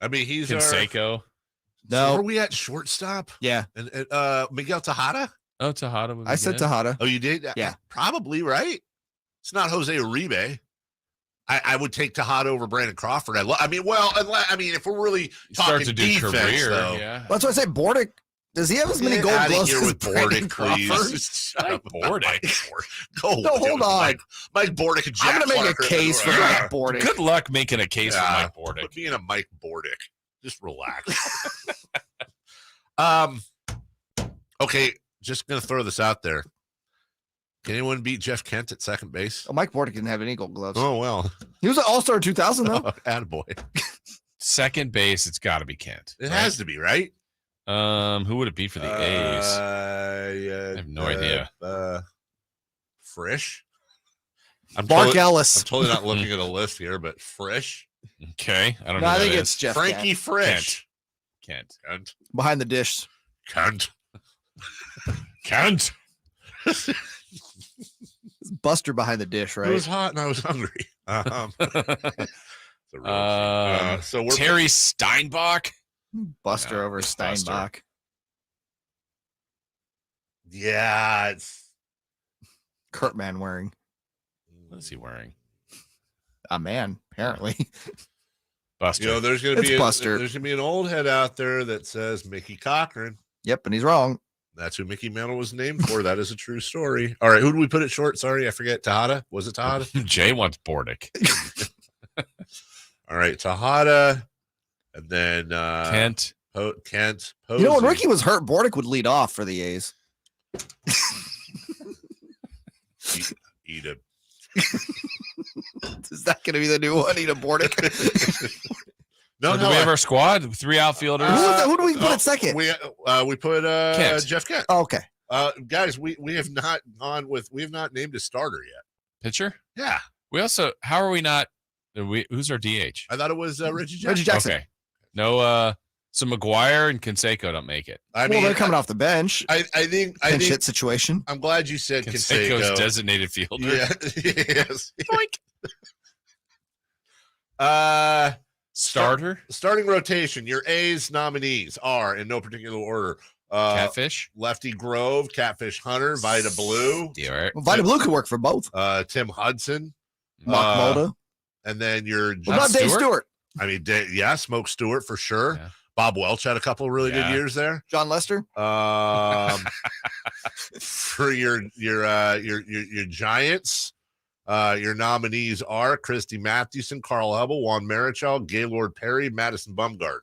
I mean, he's our. Canseco. Where are No. we at shortstop? Yeah. And Miguel Tejada. Oh, Tejada. Would be I said good. Tejada. Oh, you did? Yeah. Probably right. It's not Jose Uribe. I would take Tejada over Brandon Crawford. I mean, if we're really talking Start to do defense, career. though. Yeah. That's why I say Bordick. Does he have as many Get gold outta gloves here as with Brandon Bordick, please. Crawford? Shut up. Bordick. Go. No, hold on. Mike Bordick and Jack I'm gonna make Clark a are case for everywhere. Mike Bordick. Good luck making a case Yeah. for Mike Bordick. Put me in a Mike Bordick. Just relax. Okay, just gonna throw this out there. Can anyone beat Jeff Kent at second base? Oh, Mike Bordick didn't have any gold gloves. Oh well. He was an All-Star 2000 though. Attaboy. Second base, it's got to be Kent. It right? has to be, right? Who would it be for the A's? I have no idea. Frisch. Ellis. I'm totally not looking at a list here, but Frisch. Okay, I don't know. I think it's Jeff Frankie Kent. Frisch. Kent. Behind the dish. Kent. Buster behind the dish, right? It was hot and I was hungry. So we're Terry Steinbach. Buster over Steinbach. Yeah, it's Kurt Manwaring. What is he wearing? A man, apparently. Buster. there's gonna It's be Buster. there's gonna be an old head out there that says Mickey Cochran. Yep, and he's wrong. That's who Mickey Mantle was named for. That is a true story. All right, who did we put it short? Sorry, I forget. Tejada? Was it Tejada? Jay wants Bordick. All right, Tejada, and then Kent. Kent. You know, when Posey. Ricky was hurt, Bordick would lead off for the A's. Eat it. Is that going to be the new one? Eat a Bordick? Do we have our squad? 3 outfielders. Who do we put at second? We put Kent. Jeff Kent. Oh, okay. Guys, we have not named a starter yet. Pitcher? Yeah. We also, how are we not? Who's our DH? I thought it was Reggie Jackson. Reggie Jackson. Okay. No, so McGuire and Canseco don't make it. I mean, they're coming off the bench. I think Pinch hit situation. I'm glad you said Canseco's Canseco. designated fielder. Yeah. Yes. Starter? Starting rotation. Your A's nominees are, in no particular order, Catfish, Lefty Grove, Catfish Hunter, Vita Blue. Yeah, Well, Vita Blue could work for both. Tim Hudson. Mark Mulder. And then your What about Dave Stewart? I mean, Smoke Stewart for sure. Yeah. Bob Welch had a couple of really good years there. John Lester. For your Giants, your nominees are Christy Mathewson, Carl Hubble, Juan Marichal, Gaylord Perry, Madison Bumgarner.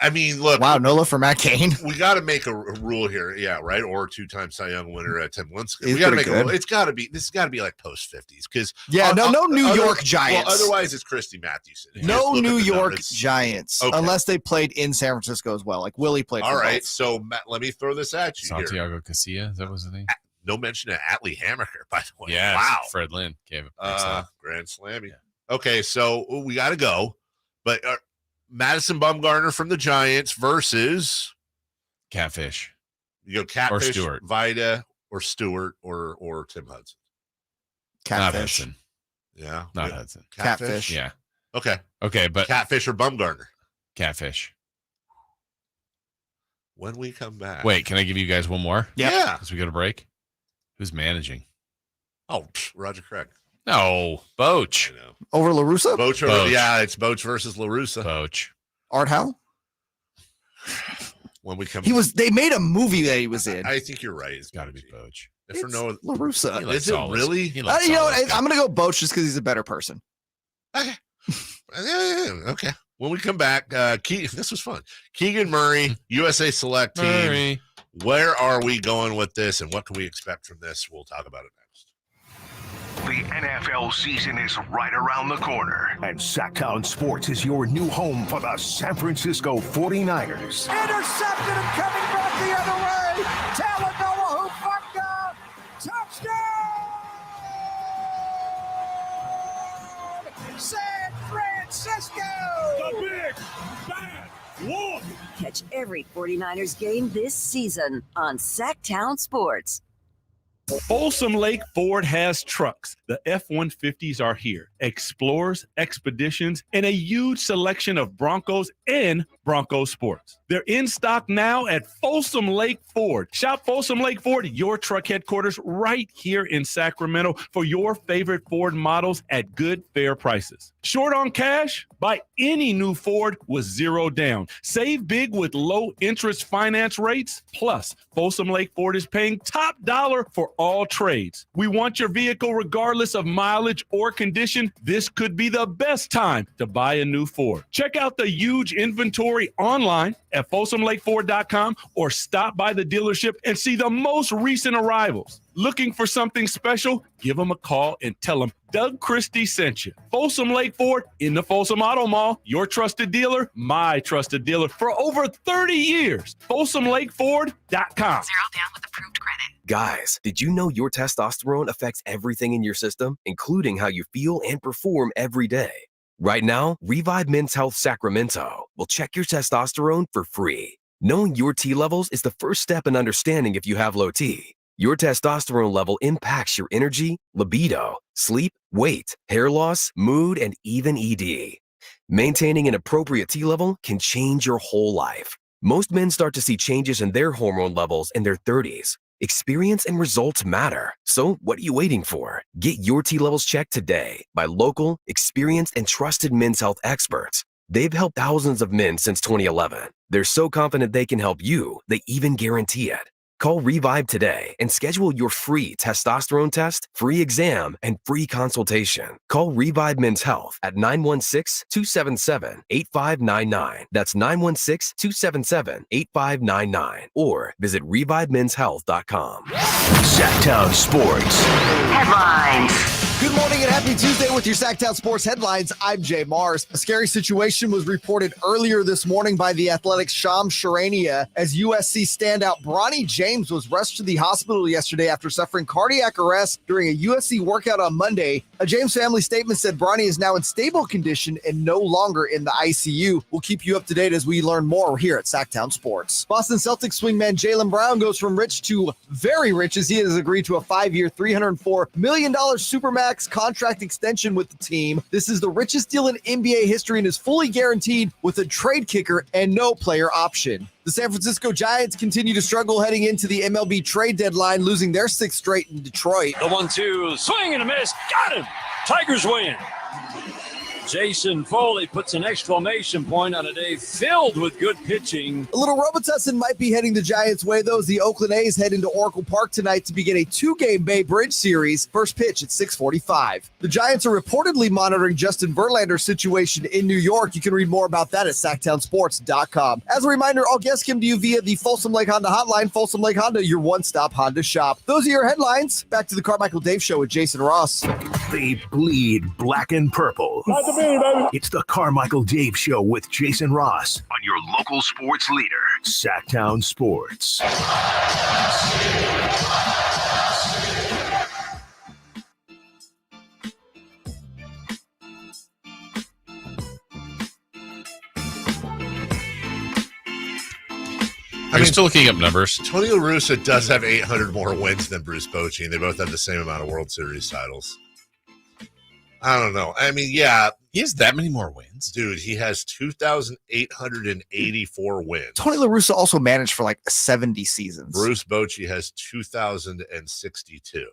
I mean, look. Wow, Nola for Matt Cain. We got to make a rule here, yeah, right? Or 2-time Cy Young winner Tim Lincecum. He's We got to pretty make a good. rule. This got to be like post 50s because no New York Giants. Well, otherwise it's Christy Mathewson. If you No just look New at the York numbers. Giants, Okay. unless they played in San Francisco as well. Like Willie played. All for right, both. so Matt, let me throw this at you here. Santiago Casilla. Is that was the name? No mention of Atlee Hammaker, by the way. Yeah. Wow. Fred Lynn gave it. Grand Slammy. Okay, so we got to go. But Madison Bumgarner from the Giants versus Catfish. you go Catfish, Or Stewart. Vita, or Stewart, or Tim Hudson. Not Catfish. Hudson. Yeah, Not Hudson. Catfish. Yeah. Okay, But Catfish or Bumgarner. Catfish. When we come back. Wait, can I give you guys one more? Yeah. As we go to break. Who's managing? Oh, Roger Craig. No, Boch. I know. Over LaRussa? Boch. Yeah, it's Boch versus LaRussa. Boch. Art Howe? When we come, They made a movie that he was in. I think you're right. It's got to be Boch. If for no, LaRussa. He likes is it all his- really? he likes You know all what? his I'm going to go Boch just because he's a better person. Okay. Okay. When we come back, this was fun. Keegan Murray, USA Select Team. Murray. Where are we going with this, and what can we expect from this? We'll talk about it next. The NFL season is right around the corner, and Sactown Sports is your new home for the San Francisco 49ers. Intercepted and coming back the other way. Talanoa who fucked up. Touchdown! San Francisco! The big bad wolf. Catch every 49ers game this season on Sactown Sports. Folsom Lake Ford has trucks. The F-150s are here. Explorers, Expeditions, and a huge selection of Broncos and Bronco Sports. They're in stock now at Folsom Lake Ford. Shop Folsom Lake Ford, your truck headquarters right here in Sacramento for your favorite Ford models at good, fair prices. Short on cash? Buy any new Ford with zero down. Save big with low interest finance rates. Plus, Folsom Lake Ford is paying top dollar for all trades. We want your vehicle regardless of mileage or condition. This could be the best time to buy a new Ford. Check out the huge inventory online at FolsomLakeFord.com or stop by the dealership and see the most recent arrivals. Looking for something special? Give them a call and tell them Doug Christie sent you. Folsom Lake Ford in the Folsom Auto Mall, your trusted dealer, my trusted dealer for over 30 years. FolsomLakeFord.com. 0 down with approved credit. Guys, did you know your testosterone affects everything in your system, including how you feel and perform every day? Right now, Revive Men's Health Sacramento will check your testosterone for free. Knowing your T levels is the first step in understanding if you have low T. Your testosterone level impacts your energy, libido, sleep, weight, hair loss, mood, and even ED. Maintaining an appropriate T level can change your whole life. Most men start to see changes in their hormone levels in their 30s. Experience and results matter. So what are you waiting for? Get your T levels checked today by local, experienced, and trusted men's health experts. They've helped thousands of men since 2011. They're so confident they can help you, they even guarantee it. Call Revive today and schedule your free testosterone test, free exam, and free consultation. Call Revive Men's Health at 916-277-8599. That's 916-277-8599. Or visit ReviveMen'sHealth.com. Sactown Sports Headlines. Good morning and happy Tuesday with your Sactown Sports headlines. I'm Jay Mars. A scary situation was reported earlier this morning by the Athletics' Shams Charania as USC standout Bronny James was rushed to the hospital yesterday after suffering cardiac arrest during a USC workout on Monday. A James family statement said Bronny is now in stable condition and no longer in the ICU. We'll keep you up to date as we learn more here at Sactown Sports. Boston Celtics swingman Jaylen Brown goes from rich to very rich as he has agreed to a 5-year, $304 million Supermax contract extension with the team. This is the richest deal in NBA history and is fully guaranteed with a trade kicker and no player option. The San Francisco Giants continue to struggle heading into the MLB trade deadline, losing their 6th straight in Detroit. The 1-2, swing and a miss. Got him. Tigers win. Jason Foley puts an exclamation point on a day filled with good pitching. A little Robitussin might be heading the Giants' way, though, as the Oakland A's head into Oracle Park tonight to begin a 2-game Bay Bridge series. First pitch at 6:45. The Giants are reportedly monitoring Justin Verlander's situation in New York. You can read more about that at SactownSports.com. As a reminder, all guests come to you via the Folsom Lake Honda hotline. Folsom Lake Honda, your one-stop Honda shop. Those are your headlines. Back to the Carmichael Dave Show with Jason Ross. They bleed black and purple. It's the Carmichael Dave Show with Jason Ross on your local sports leader, Sactown Sports. I'm still looking up numbers. Tony La Russa does have 800 more wins than Bruce Bochy, and they both have the same amount of World Series titles. I don't know. I mean, yeah. He has that many more wins? Dude, he has 2,884 wins. Tony La Russa also managed for like 70 seasons. Bruce Bochy has 2,062.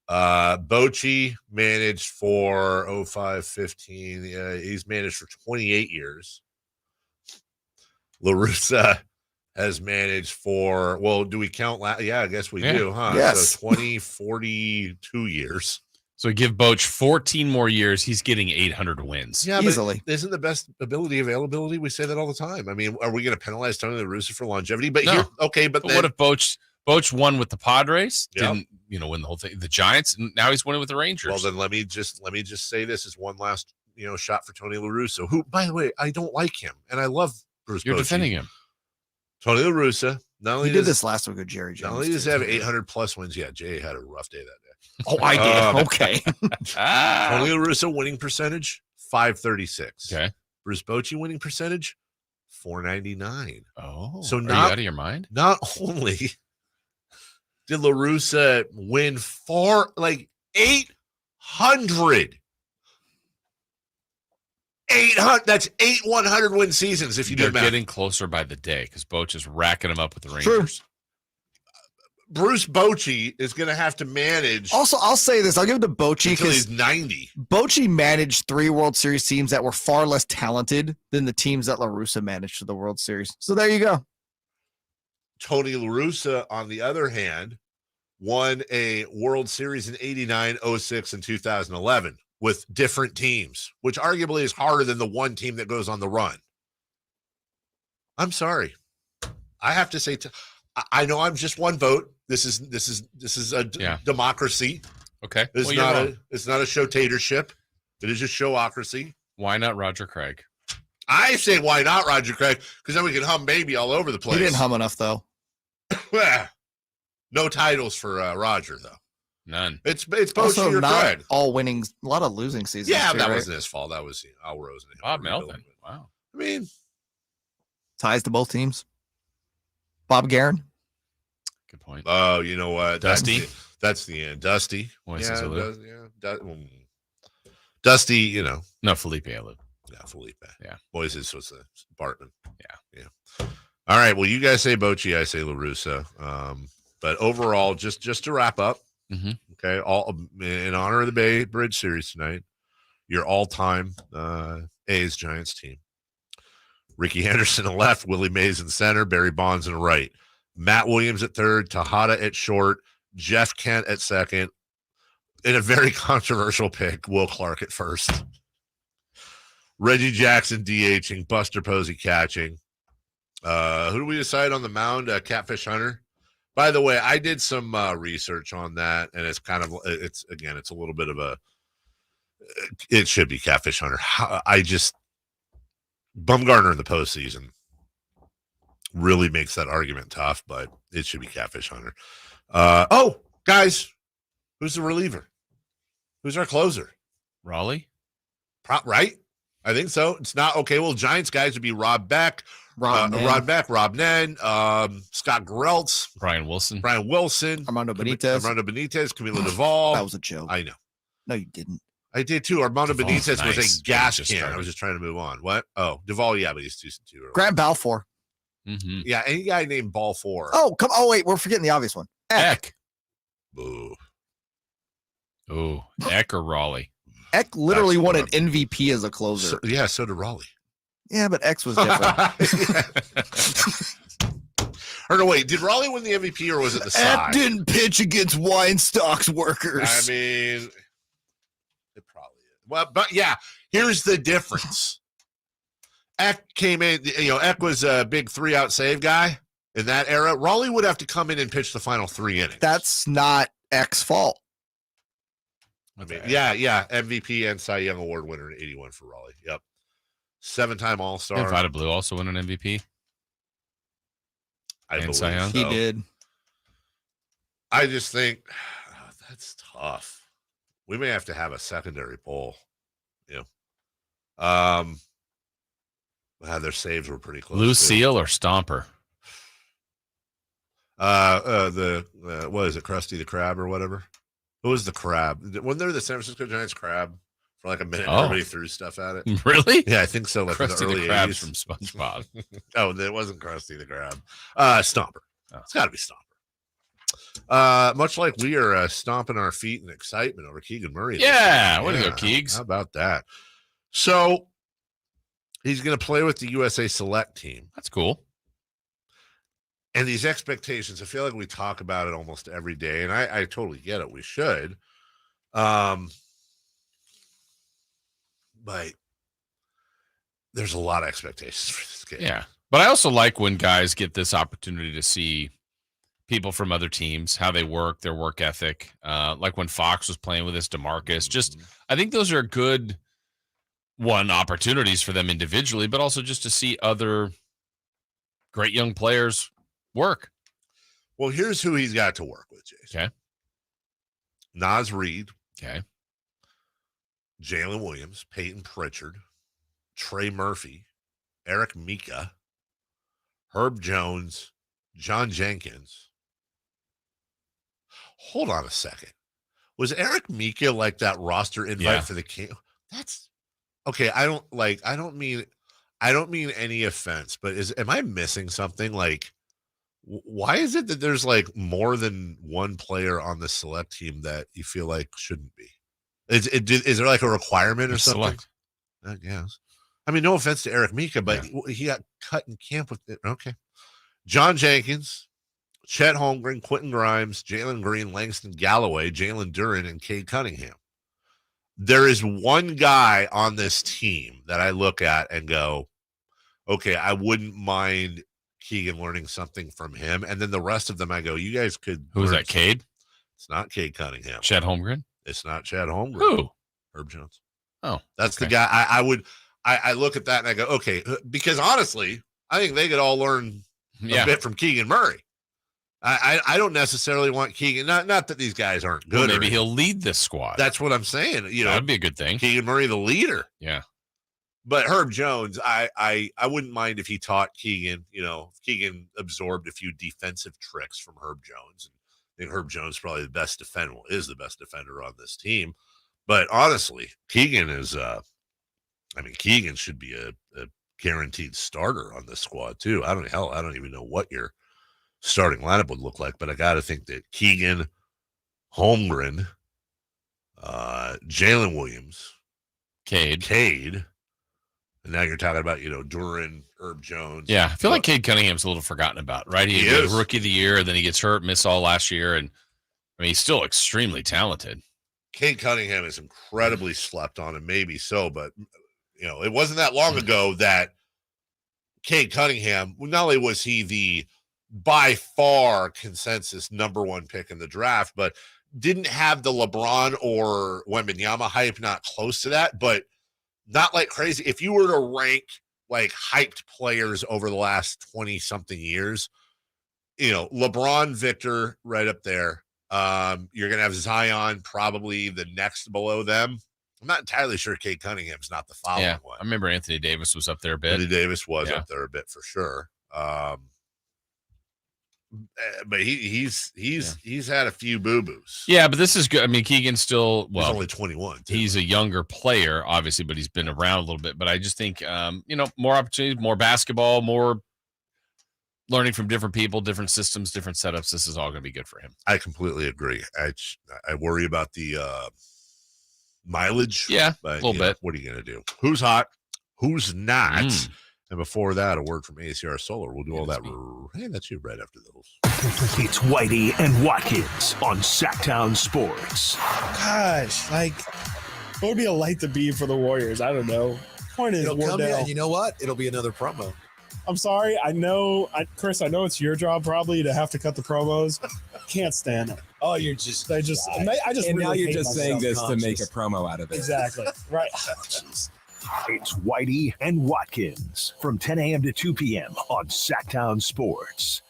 Bochy managed for 05, 15. He's managed for 28 years. La Russa has managed for, well, do we count? Yeah, I guess we do, huh? Yes. So 20, 42 years. So give Boch 14 more years. He's getting 800 wins. Yeah, easily. But isn't the best ability availability? We say that all the time. I mean, are we going to penalize Tony La Russa for longevity? But No. here, okay, but then, what if Boch won with the Padres? Yeah. Didn't win the whole thing? The Giants, and now he's winning with the Rangers. well, then let me just say this is one last shot for Tony La Russa, who, by the way, I don't like him, and I love Bruce. You're Bochy. defending him. Tony La Russa. Not only He did does this last week with Jerry Jones. not only does he have 800 plus wins, yeah, Jay had a rough day that day. Oh, I did. Okay. Tony La Russa winning percentage 536. Okay. Bruce Bochy winning percentage 499. Oh, So are you not- out of your mind? Not only did La Russa win for like 800. 800. That's 8 100 win seasons if you do They're math. getting closer by the day because Boch is racking them up with the Rangers. Bruce Bochy is going to have to manage Also, I'll say this. I'll give it to Bochy until because he's 90. Bochy managed 3 World Series teams that were far less talented than the teams that La Russa managed to the World Series. So there you go. Tony La Russa, on the other hand, won a World Series in 89, 06, and 2011 with different teams, which arguably is harder than the one team that goes on the run. I'm sorry. I have to say, I know I'm just one vote. This is a democracy. Okay. It's not a showtatorship. It is just showocracy. Why not Roger Craig? I say why not Roger Craig? Because then we can hum baby all over the place. He didn't hum enough, though. No titles for Roger, though. None. It's both Also to your not credit. all winning, a lot of losing seasons. Yeah, too, that right? wasn't his fault. That was Al Rose and Bob Melvin. Wow. I mean, ties to both teams. Bob Guerin. Good point. Oh, you know what? Dusty. That's the end. Dusty. Moises Alou. Dusty, you know. No, Felipe Alou. Yeah, Felipe. Yeah. Moises was the Bartman. Yeah. All right. Well, you guys say Bochy, I say LaRussa. But overall, just to wrap up, okay, all in honor of the Bay Bridge Series tonight, your all-time A's Giants team. Ricky Henderson at left, Willie Mays in center, Barry Bonds in right, Matt Williams at third, Tejada at short, Jeff Kent at second. In a very controversial pick, Will Clark at first. Reggie Jackson DHing, Buster Posey catching. Who do we decide on the mound? Catfish Hunter. By the way, I did some research on that, and it's a little bit of it should be Catfish Hunter. Bumgarner in the postseason really makes that argument tough, but it should be Catfish Hunter. Guys, who's the reliever? Who's our closer? Raleigh? Right? I think so. It's not okay. Well, Giants guys would be Rob Beck, Rob Nen, Scott Greltz, Brian Wilson, Armando Benitez, Camilo Duvall. That was a joke. I know. No, you didn't. I did too. Armando Duvall's Benitez was nice. a gas Just can. started. I was just trying to move on. What? Oh, Duvall. Yeah, but he's 2-2. Grant Balfour. Mm-hmm. Yeah, any guy named Ball 4. Oh, wait, we're forgetting the obvious one. Eck. Boo. Oh, Eck or Raleigh? Eck literally won an MVP as a closer. So did Raleigh. Yeah, but X was different. Or no, wait, did Raleigh win the MVP or was it the side? Eck didn't pitch against Weinstock's workers. I mean, it probably is. Well, but yeah, here's the difference. Eck came in, Eck was a big 3-out save guy in that era. Raleigh would have to come in and pitch the final 3 innings. That's not Eck's fault. I mean, yeah, MVP and Cy Young Award winner in 81 for Raleigh. Yep. 7-time All-Star. Did Vida Blue also win an MVP? I believe Cy Young? He did. I just think that's tough. We may have to have a secondary poll. Their saves were pretty close. Lucille or Stomper? What is it, Krusty the Crab or whatever? Who was the Crab? Wasn't there the San Francisco Giants Crab for like a minute? Oh. Everybody threw stuff at it. Really? Yeah, I think so. Like Krusty in the early the Crab 80s. from SpongeBob. Oh, it wasn't Krusty the Crab. Stomper. Oh. It's got to be Stomper. Much like we are stomping our feet in excitement over Keegan Murray. Yeah, way to go, Keegs. How about that? So he's going to play with the USA Select team. That's cool. And these expectations, I feel like we talk about it almost every day, and I totally get it. We should. But there's a lot of expectations for this game. Yeah. But I also like when guys get this opportunity to see people from other teams, how they work, their work ethic. Like when Fox was playing with us, DeMarcus. I think those are good opportunities for them individually, but also just to see other great young players work. Well, here's who he's got to work with, Jason. Okay. Naz Reid. Okay. Jalen Williams, Peyton Pritchard, Trey Murphy, Eric Mika, Herb Jones, John Jenkins. Hold on a second. Was Eric Mika like that roster invite for the King? That's okay. I don't mean any offense, but am I missing something? Like, why is it that there's like more than one player on the select team that you feel like shouldn't be? Is there like a requirement or something? Select. I guess. I mean, no offense to Eric Mika, but he got cut in camp with it. Okay. John Jenkins, Chet Holmgren, Quentin Grimes, Jalen Green, Langston Galloway, Jalen Duran, and Cade Cunningham. There is one guy on this team that I look at and go, okay, I wouldn't mind Keegan learning something from him. And then the rest of them, I go, you guys could. Who is that, Cade? It's not Cade Cunningham. Chet Holmgren? It's not Chad Holmgren. Who? Herb Jones. Oh, that's the guy. I look at that and I go, okay, because honestly, I think they could all learn a bit from Keegan Murray. I don't necessarily want Keegan. Not that these guys aren't good. Well, maybe he'll lead this squad. That's what I'm saying. That'd be a good thing. Keegan Murray, the leader. Yeah. But Herb Jones, I wouldn't mind if he taught Keegan. Keegan absorbed a few defensive tricks from Herb Jones. I think Herb Jones is probably the best defender. Is the best defender on this team. But honestly, Keegan is. Keegan should be a guaranteed starter on this squad too. I don't even know what your starting lineup would look like, but I got to think that Keegan, Holmgren, Jalen Williams, Cade, and now you're talking about Duran, Herb Jones. Yeah, I feel like Cade Cunningham's a little forgotten about, right? He was rookie of the year, and then he gets hurt, missed all last year, and he's still extremely talented. Cade Cunningham is incredibly slept on, and maybe so, but it wasn't that long ago that Cade Cunningham, not only was he the by far consensus #1 pick in the draft, but didn't have the LeBron or Wembanyama hype, not close to that, but not like crazy. If you were to rank like hyped players over the last 20 something years, LeBron, Victor right up there. You're going to have Zion probably the next below them. I'm not entirely sure Cade Cunningham's not the following one. I remember Anthony Davis was up there a bit. Anthony Davis was up there a bit for sure. But he's had a few boo-boos. Yeah, but this is good. Keegan's still, he's only 21. Too. He's a younger player, obviously, but he's been around a little bit. But I just think, more opportunities, more basketball, more learning from different people, different systems, different setups. This is all going to be good for him. I completely agree. I worry about the mileage. Yeah, but, a little bit. What are you going to do? Who's hot? Who's not? And before that, a word from ACR Solar. We'll do all that. Hey, that's you right after those. It's Whitey and Watkins on Sactown Sports. Gosh, what would be a light to be for the Warriors? I don't know. Point is, and you know what? It'll be another promo. I'm sorry. I know, Chris, I know it's your job probably to have to cut the promos. Can't stand it. Oh, you're just. I just. And really now you're hate just saying this to make a promo out of it. Exactly. Right. It's Whitey and Watkins from 10 a.m. to 2 p.m. on Sactown Sports.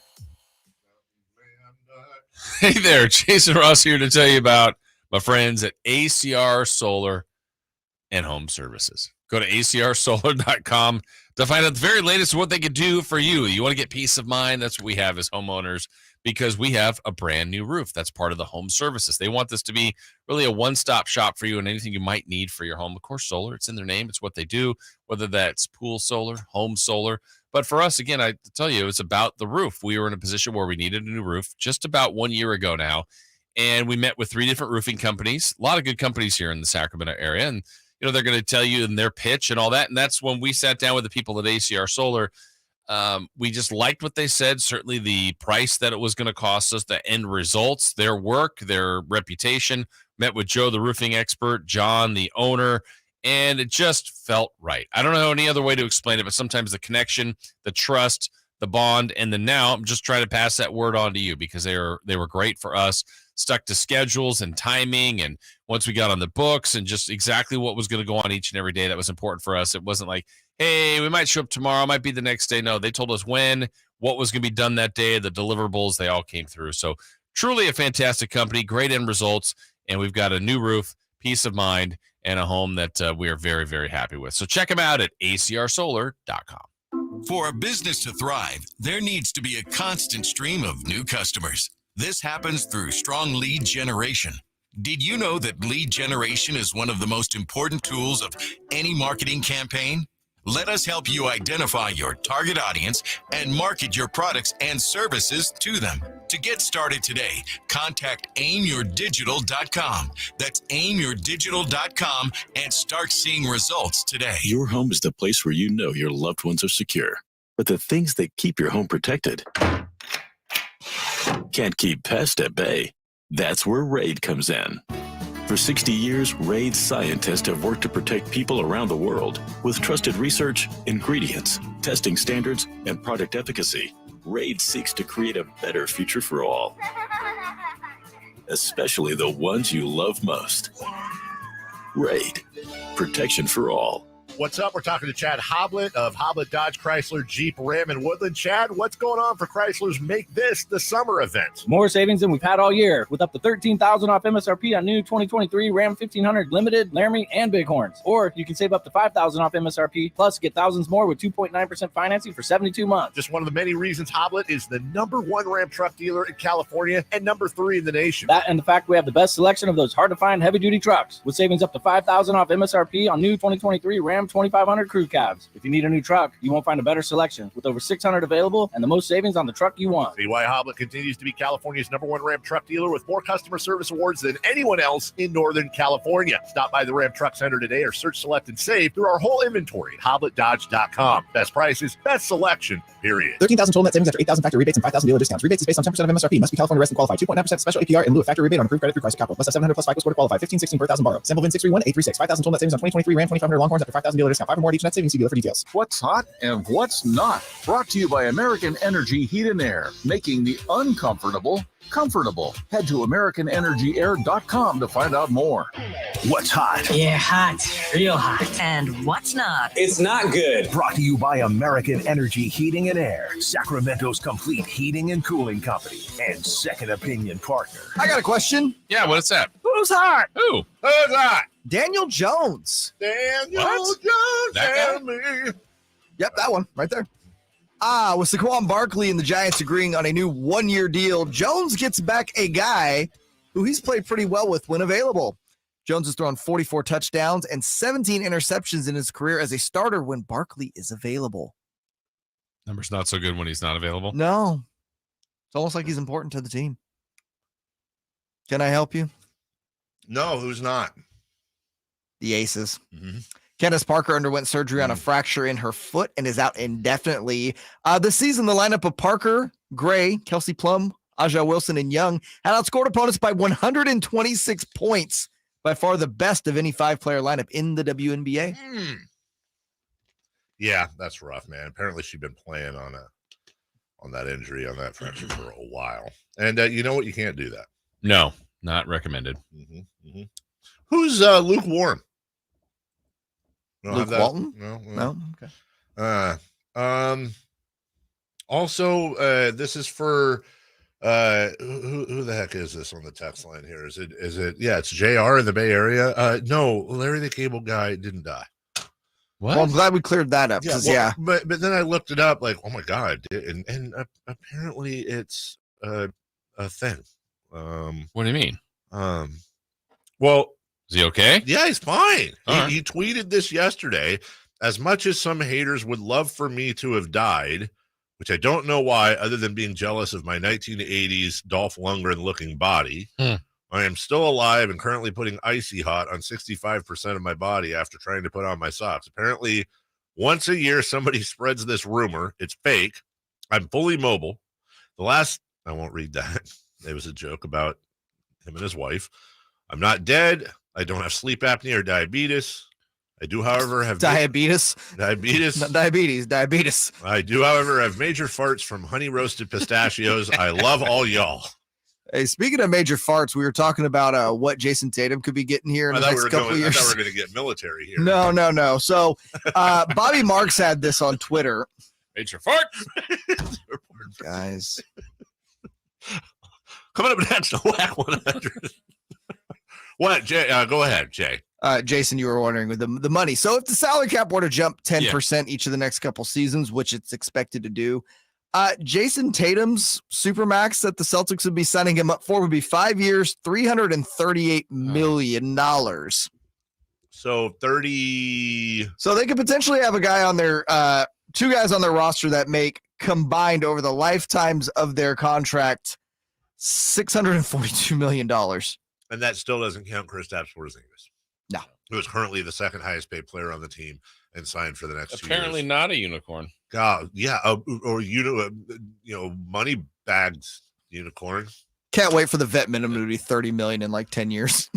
Hey there, Jason Ross here to tell you about my friends at ACR Solar and Home Services. Go to acrsolar.com to find out the very latest of what they can do for you. You want to get peace of mind? That's what we have as homeowners, because we have a brand new roof. That's part of the home services. They want this to be really a one-stop shop for you and anything you might need for your home. Of course, solar, it's in their name. It's what they do, whether that's pool solar, home solar. But for us, again, I tell you, it's about the roof. We were in a position where we needed a new roof just about 1 year ago now, and we met with 3 different roofing companies, a lot of good companies here in the Sacramento area, and they're going to tell you in their pitch and all that. And that's when we sat down with the people at ACR Solar. We just liked what they said. Certainly the price that it was going to cost us, the end results, their work, their reputation. Met with Joe, the roofing expert, John, the owner, and it just felt right. I don't know any other way to explain it, but sometimes the connection, the trust, the bond, and the now, I'm just trying to pass that word on to you because they were great for us. Stuck to schedules and timing, and once we got on the books and just exactly what was going to go on each and every day, that was important for us. It wasn't like, hey, we might show up tomorrow, might be the next day. No, they told us when, what was going to be done that day, the deliverables, they all came through. So truly a fantastic company, great end results, and we've got a new roof, peace of mind, and a home that we are very, very happy with. So check them out at acrsolar.com. For a business to thrive, there needs to be a constant stream of new customers. This happens through strong lead generation. Did you know that lead generation is one of the most important tools of any marketing campaign? Let us help you identify your target audience and market your products and services to them. To get started today, contact aimyourdigital.com. That's aimyourdigital.com and start seeing results today. Your home is the place where you know your loved ones are secure. But the things that keep your home protected can't keep pests at bay. That's where RAID comes in. For 60 years, RAID scientists have worked to protect people around the world. With trusted research, ingredients, testing standards, and product efficacy, RAID seeks to create a better future for all. especially the ones you love most. Raid. Protection for all. What's up? We're talking to Chad Hoblet of Hoblet Dodge Chrysler Jeep Ram in Woodland. Chad, what's going on for Chrysler's Make This the Summer event? More savings than we've had all year, with up to $13,000 off MSRP on new 2023 Ram 1500 Limited, Laramie, and Bighorns. Or you can save up to $5,000 off MSRP, plus get thousands more with 2.9% financing for 72 months. Just one of the many reasons Hoblet is the #1 Ram truck dealer in California and #3 in the nation. That and the fact we have the best selection of those hard-to-find heavy-duty trucks, with savings up to $5,000 off MSRP on new 2023 Ram 2500 crew cabs. If you need a new truck, you won't find a better selection, with over 600 available and the most savings on the truck you want. See why Hoblet continues to be California's #1 Ram truck dealer with more customer service awards than anyone else in Northern California. Stop by the Ram Truck Center today or search, select, and save through our whole inventory at HobletDodge.com. Best prices, best selection, period. 13,000 total net savings after 8,000 factory rebates and 5,000 dealer discounts. Rebates is based on 10% of MSRP. Must be California resident qualified. 2.9% special APR in lieu of factory rebate on approved credit through Chrysler Capital. Must have 700 plus FICO score to qualify. 1516 per thousand borrow. Sample VIN 631836. 5,000 total net savings on 2023 Ram 2500 Longhorns after 5,000 dealer discount. 5 or more at each net savings. See dealer for details. What's hot and what's not. Brought to you by American Energy Heat and Air, making the uncomfortable comfortable. Head to AmericanEnergyAir.com to find out more. What's hot? Yeah, hot. Real hot. And what's not? It's not good. Brought to you by American Energy Heating and Air, Sacramento's complete heating and cooling company, and second opinion partner. I got a question. Yeah, what's that? Who's hot? Who? Who's hot? Daniel Jones. Daniel What? Jones That and me. Yep, that one right there. With Saquon Barkley and the Giants agreeing on a new one-year deal, Jones gets back a guy who he's played pretty well with when available. Jones has thrown 44 touchdowns and 17 interceptions in his career as a starter when Barkley is available. Number's not so good when he's not available. No. It's almost like he's important to the team. Can I help you? No, who's not? The Aces. Mm-hmm. Candace Parker underwent surgery on a fracture in her foot and is out indefinitely. This season, the lineup of Parker, Gray, Kelsey Plum, Aja Wilson, and Young had outscored opponents by 126 points, by far the best of any five-player lineup in the WNBA. Yeah, that's rough, man. Apparently she'd been playing on that injury, on that fracture for a while. And you know what? You can't do that. No, not recommended. Who's lukewarm? Luke Walton? No. Okay. Also, this is for who the heck is this on the text line here? Is it? Yeah, it's JR in the Bay Area. No, Larry the Cable Guy didn't die. What? Well, I'm glad we cleared that up. Yeah, but then I looked it up, like, oh my god, and apparently it's a thing. What do you mean? Well, is he okay? Yeah, he's fine. Right. He tweeted this yesterday. As much as some haters would love for me to have died, which I don't know why, other than being jealous of my 1980s Dolph Lundgren looking body, I am still alive and currently putting icy hot on 65% of my body after trying to put on my socks. Apparently, once a year, somebody spreads this rumor. It's fake. I'm fully mobile. I won't read that. It was a joke about him and his wife. I'm not dead. I don't have sleep apnea or diabetes. I do, however, have diabetes. Not diabetes. Diabetes. I do, however, have major farts from honey roasted pistachios. I love all y'all. Hey, speaking of major farts, we were talking about what Jason Tatum could be getting here in the next couple of years. I thought we were going to get military here. No. So Bobby Marks had this on Twitter. Major farts. Guys. Coming up next, Whack 100. What, Jay? Go ahead, Jay. Jason, you were wondering with the money. So if the salary cap were to jump 10% each of the next couple seasons, which it's expected to do, Jason Tatum's supermax that the Celtics would be signing him up for would be 5 years, $338 million. So 30. So they could potentially have a guy on their two guys on their roster that make combined over the lifetimes of their contract $642 million. And that still doesn't count Kristaps Porzingis. No. Who is currently the second highest paid player on the team and signed for the next 2 years. Apparently not a unicorn. God, yeah. Or money bagged unicorn. Can't wait for the vet minimum to be $30 million in like 10 years.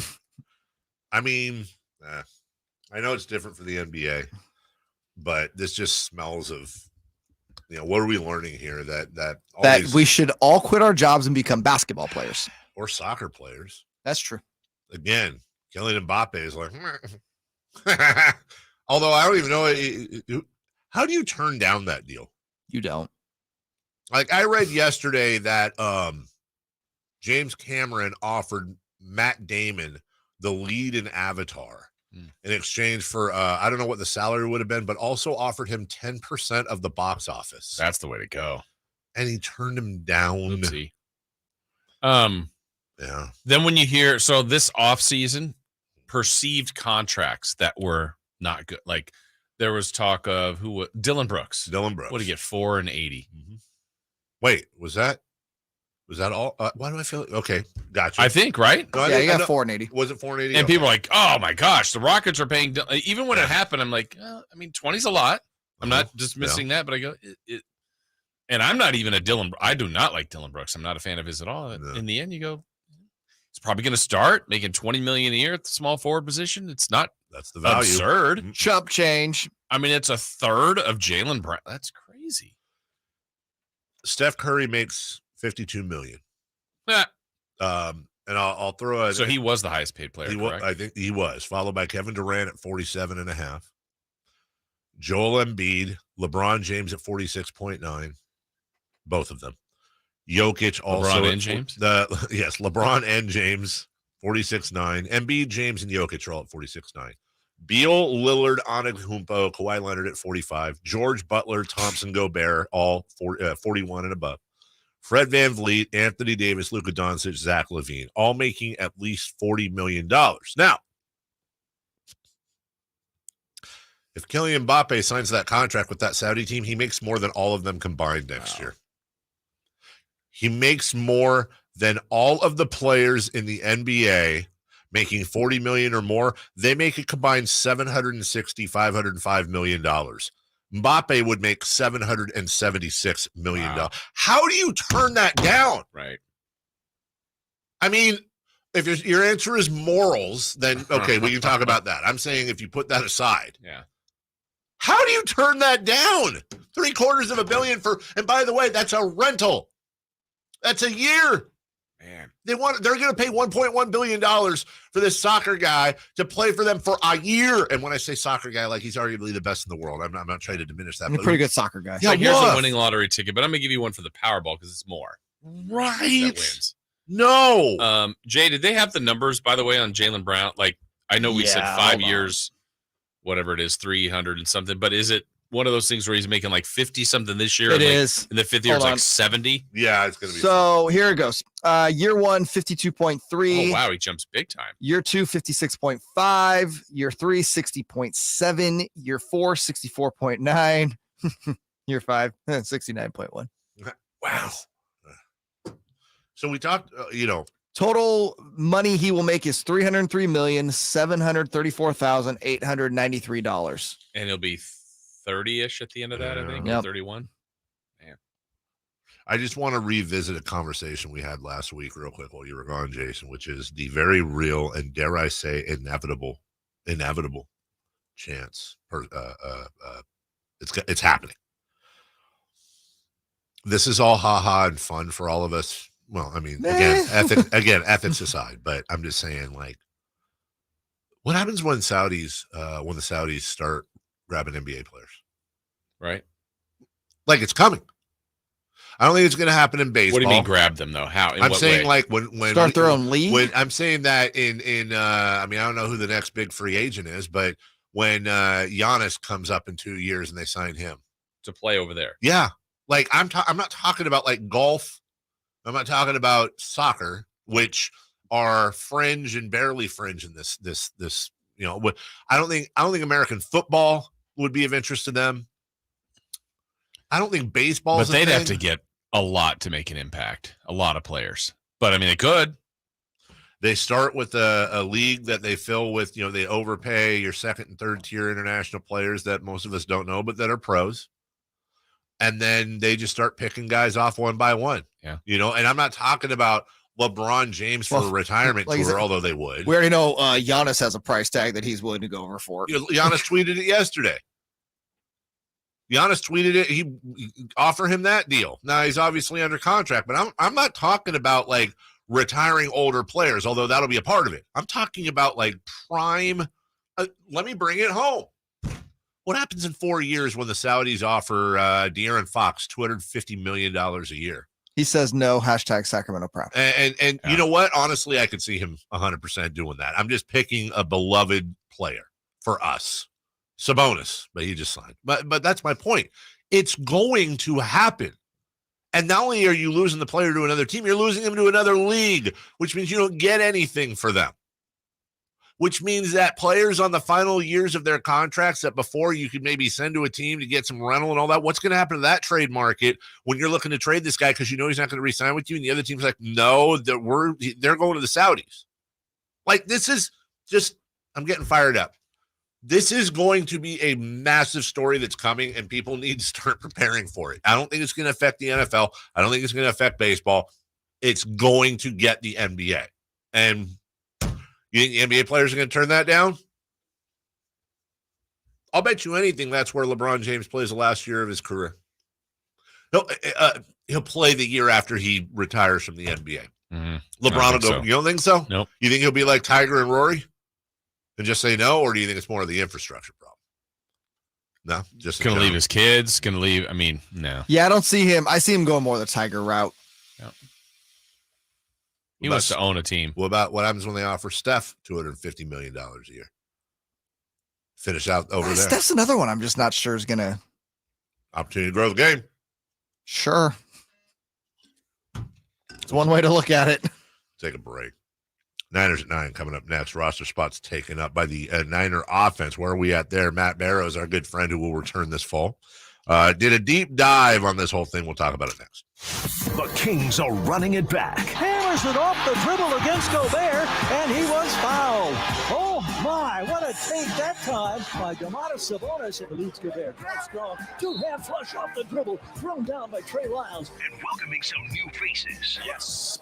I mean, I know it's different for the NBA, but this just smells of, what are we learning here? That we should all quit our jobs and become basketball players. or soccer players. That's true. Again, Kylian Mbappe is like, although I don't even know how do you turn down that deal? You don't. Like I read yesterday that James Cameron offered Matt Damon the lead in Avatar in exchange for I don't know what the salary would have been, but also offered him 10% of the box office. That's the way to go. And he turned him down. Oopsie. Yeah. Then when you hear this offseason, perceived contracts that were not good. Like there was talk of Dylan Brooks. Dylan Brooks. What did he get? 4 and 80. Wait, was that all? Why do I feel okay? Gotcha. I think, right? No, Yeah, he got 4 and 80. Was it 4 and 80? And people are like, oh my gosh, the Rockets are paying. Even when it happened, I'm like, 20's a lot. I'm not dismissing that, but I go, and I'm not even I do not like Dylan Brooks. I'm not a fan of his at all. No. In the end, you go, he's probably going to start making $20 million a year at the small forward position. It's not. That's the value. Absurd. Chump change. I mean, it's a third of Jaylen Brown. That's crazy. Steph Curry makes $52 million. And I'll throw So he was the highest paid player. I think he was, followed by Kevin Durant at 47.5. Joel Embiid, LeBron James at 46.9. Both of them. Jokic also. LeBron and James? Yes, LeBron and James, 46.9. Embiid, James, and Jokic are all at 46.9. Beal, Lillard, Antetokounmpo, Kawhi Leonard at 45. George, Butler, Thompson, Gobert, all 41 and above. Fred VanVleet, Anthony Davis, Luka Doncic, Zach LaVine, all making at least $40 million. Now, if Kylian Mbappe signs that contract with that Saudi team, he makes more than all of them combined next year. He makes more than all of the players in the NBA making $40 million or more. They make a combined $505 million. Mbappe would make $776 million. Wow. How do you turn that down? Right. I mean, if your answer is morals, then okay, we can talk about that. I'm saying if you put that aside. Yeah. How do you turn that down? $750 million and by the way, that's a rental. That's a year. Man. They're going to pay $1.1 billion for this soccer guy to play for them for a year. And when I say soccer guy, like he's arguably the best in the world. I'm not trying to diminish that. He's a pretty good soccer guy. Yeah, here's a winning lottery ticket, but I'm going to give you one for the Powerball because it's more. Right. That wins. No. Jay, did they have the numbers, by the way, on Jaylen Brown? Like, I know we said 5 years, whatever it is, 300 and something, but is it one of those things where he's making like 50 something this year? It is. In the fifth year, it's like 70. Yeah, it's going to be. So here it goes. Year 1, 52.3. Oh, wow. He jumps big time. Year 2, 56.5. Year 3, 60.7. Year 4, 64.9. Year 5, 69.1. Wow. So we talked, total money he will make is $303,734,893. And he'll be 30-ish at the end of that, I think. 31. Man. I just want to revisit a conversation we had last week real quick while you were gone, Jason, which is the very real and dare I say inevitable chance. It's happening. This is all ha-ha and fun for all of us. Well, I mean, ethics aside, but I'm just saying, like, what happens when the Saudis start grabbing NBA players? Right. Like, it's coming. I don't think it's going to happen in baseball. What do you mean grab them though? How? I'm saying like when start their own league. When I'm saying that in I mean, I don't know who the next big free agent is, but when Giannis comes up in 2 years and they sign him to play over there. Yeah. Like I'm not talking about like golf. I'm not talking about soccer, which are fringe and barely fringe in this. I don't think American football would be of interest to them. I don't think baseball. But they'd have to get a lot to make an impact. A lot of players. But I mean, they could. They start with a league that they fill with. They overpay your second and third tier international players that most of us don't know, but that are pros. And then they just start picking guys off one by one. Yeah. And I'm not talking about LeBron James for a retirement tour, although they would. We already know Giannis has a price tag that he's willing to go over for. Giannis tweeted it yesterday. Giannis tweeted it. He offered him that deal. Now he's obviously under contract, but I'm not talking about like retiring older players, although that'll be a part of it. I'm talking about like prime. Let me bring it home. What happens in 4 years when the Saudis offer De'Aaron Fox $250 million a year? He says no, hashtag Sacramento proud. And you know what? Honestly, I could see him 100% doing that. I'm just picking a beloved player for us. Sabonis, but he just signed. But that's my point. It's going to happen. And not only are you losing the player to another team, you're losing him to another league, which means you don't get anything for them. Which means that players on the final years of their contracts that before you could maybe send to a team to get some rental and all that, what's going to happen to that trade market when you're looking to trade this guy because you know he's not going to re-sign with you and the other team's like, no, they're going to the Saudis. Like, this is just, I'm getting fired up. This is going to be a massive story that's coming, and people need to start preparing for it. I don't think it's going to affect the NFL. I don't think it's going to affect baseball. It's going to get the NBA. And you think the NBA players are going to turn that down? I'll bet you anything that's where LeBron James plays the last year of his career. He'll play the year after he retires from the NBA. LeBron will go, so. You don't think so? Nope. You think he'll be like Tiger and Rory? And just say no, or do you think it's more of the infrastructure problem? No, just going to leave his kids. Going to leave. I mean, no. Yeah, I don't see him. I see him going more the Tiger route. Yep. He wants to own a team. What happens when they offer Steph $250 million a year? Finish out over there. Steph's another one I'm just not sure is going to. Opportunity to grow the game. Sure. It's one way to look at it. Take a break. Niners at 9 coming up next. Roster spots taken up by the Niner offense. Where are we at there? Matt Barrows, our good friend who will return this fall, did a deep dive on this whole thing. We'll talk about it next. The Kings are running it back. Hammers it off the dribble against Gobert, and he was fouled. Oh, my, what a take that time by Domantas Sabonis, and leads Gobert. That's strong. Two-hand flush off the dribble, thrown down by Trey Lyles. And welcoming some new faces. Yes,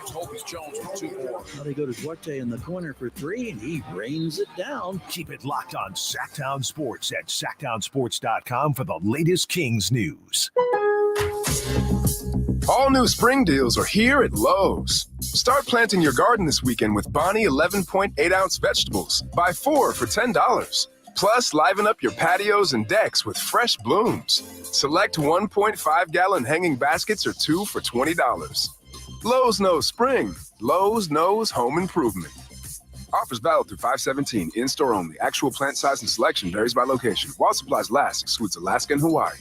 Toby Jones with 2 more. Now they go to Duarte in the corner for 3, and he rains it down. Keep it locked on Sactown Sports at SactownSports.com for the latest Kings news. All new spring deals are here at Lowe's. Start planting your garden this weekend with Bonnie 11.8-ounce vegetables. Buy 4 for $10. Plus, liven up your patios and decks with fresh blooms. Select 1.5-gallon hanging baskets or 2 for $20. Lowe's knows spring. Lowe's knows home improvement. Offers valid through 5/17. In-store only. Actual plant size and selection varies by location. While supplies last, excludes Alaska and Hawaii.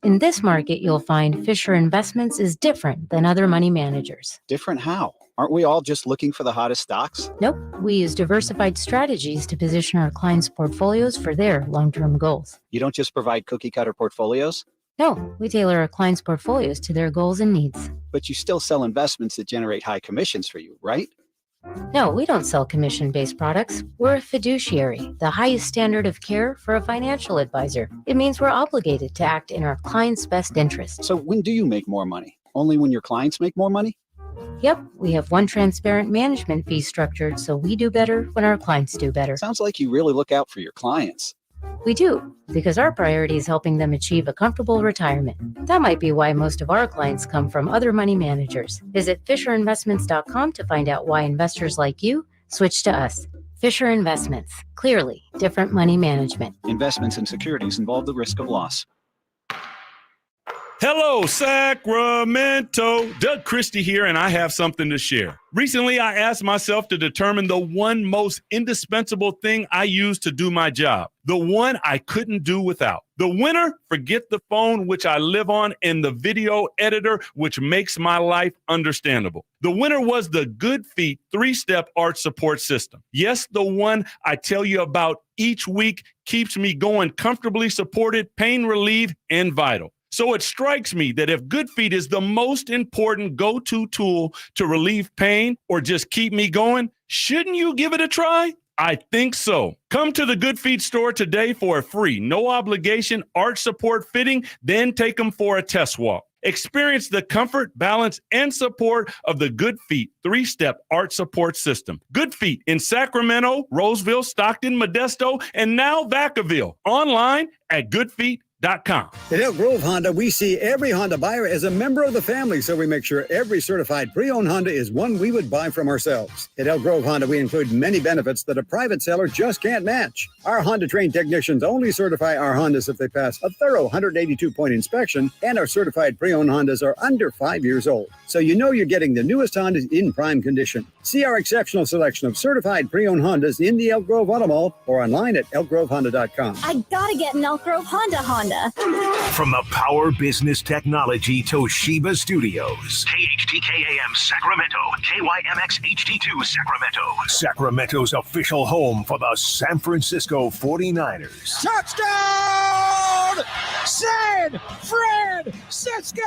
In this market, you'll find Fisher Investments is different than other money managers. Different how? Aren't we all just looking for the hottest stocks? Nope. We use diversified strategies to position our clients' portfolios for their long-term goals. You don't just provide cookie-cutter portfolios? No, we tailor our clients' portfolios to their goals and needs. But you still sell investments that generate high commissions for you, right? No, we don't sell commission-based products. We're a fiduciary, the highest standard of care for a financial advisor. It means we're obligated to act in our clients' best interest. So when do you make more money? Only when your clients make more money? Yep, we have one transparent management fee structured, so we do better when our clients do better. Sounds like you really look out for your clients. We do, because our priority is helping them achieve a comfortable retirement. That might be why most of our clients come from other money managers. Visit FisherInvestments.com to find out why investors like you switch to us. Fisher Investments. Clearly, different money management. Investments in securities involve the risk of loss. Hello, Sacramento. Doug Christie here, and I have something to share. Recently, I asked myself to determine the one most indispensable thing I use to do my job, the one I couldn't do without. The winner, forget the phone, which I live on, and the video editor, which makes my life understandable. The winner was the Good Feet 3-step arch support system. Yes, the one I tell you about each week keeps me going comfortably supported, pain relieved, and vital. So it strikes me that if Good Feet is the most important go-to tool to relieve pain or just keep me going, shouldn't you give it a try? I think so. Come to the Good Feet store today for a free, no obligation arch support fitting, then take them for a test walk. Experience the comfort, balance, and support of the Good Feet 3-step arch support system. Good Feet in Sacramento, Roseville, Stockton, Modesto, and now Vacaville. Online at goodfeet.com. At Elk Grove Honda, we see every Honda buyer as a member of the family, so we make sure every certified pre-owned Honda is one we would buy from ourselves. At Elk Grove Honda, we include many benefits that a private seller just can't match. Our Honda-trained technicians only certify our Hondas if they pass a thorough 182-point inspection, and our certified pre-owned Hondas are under 5 years old. So you know you're getting the newest Hondas in prime condition. See our exceptional selection of certified pre-owned Hondas in the Elk Grove Auto Mall or online at elkgrovehonda.com. I gotta get an Elk Grove Honda. From the Power Business Technology Toshiba Studios. KHTKAM Sacramento. KYMX HD2 Sacramento. Sacramento's official home for the San Francisco 49ers. Touchdown! San Francisco!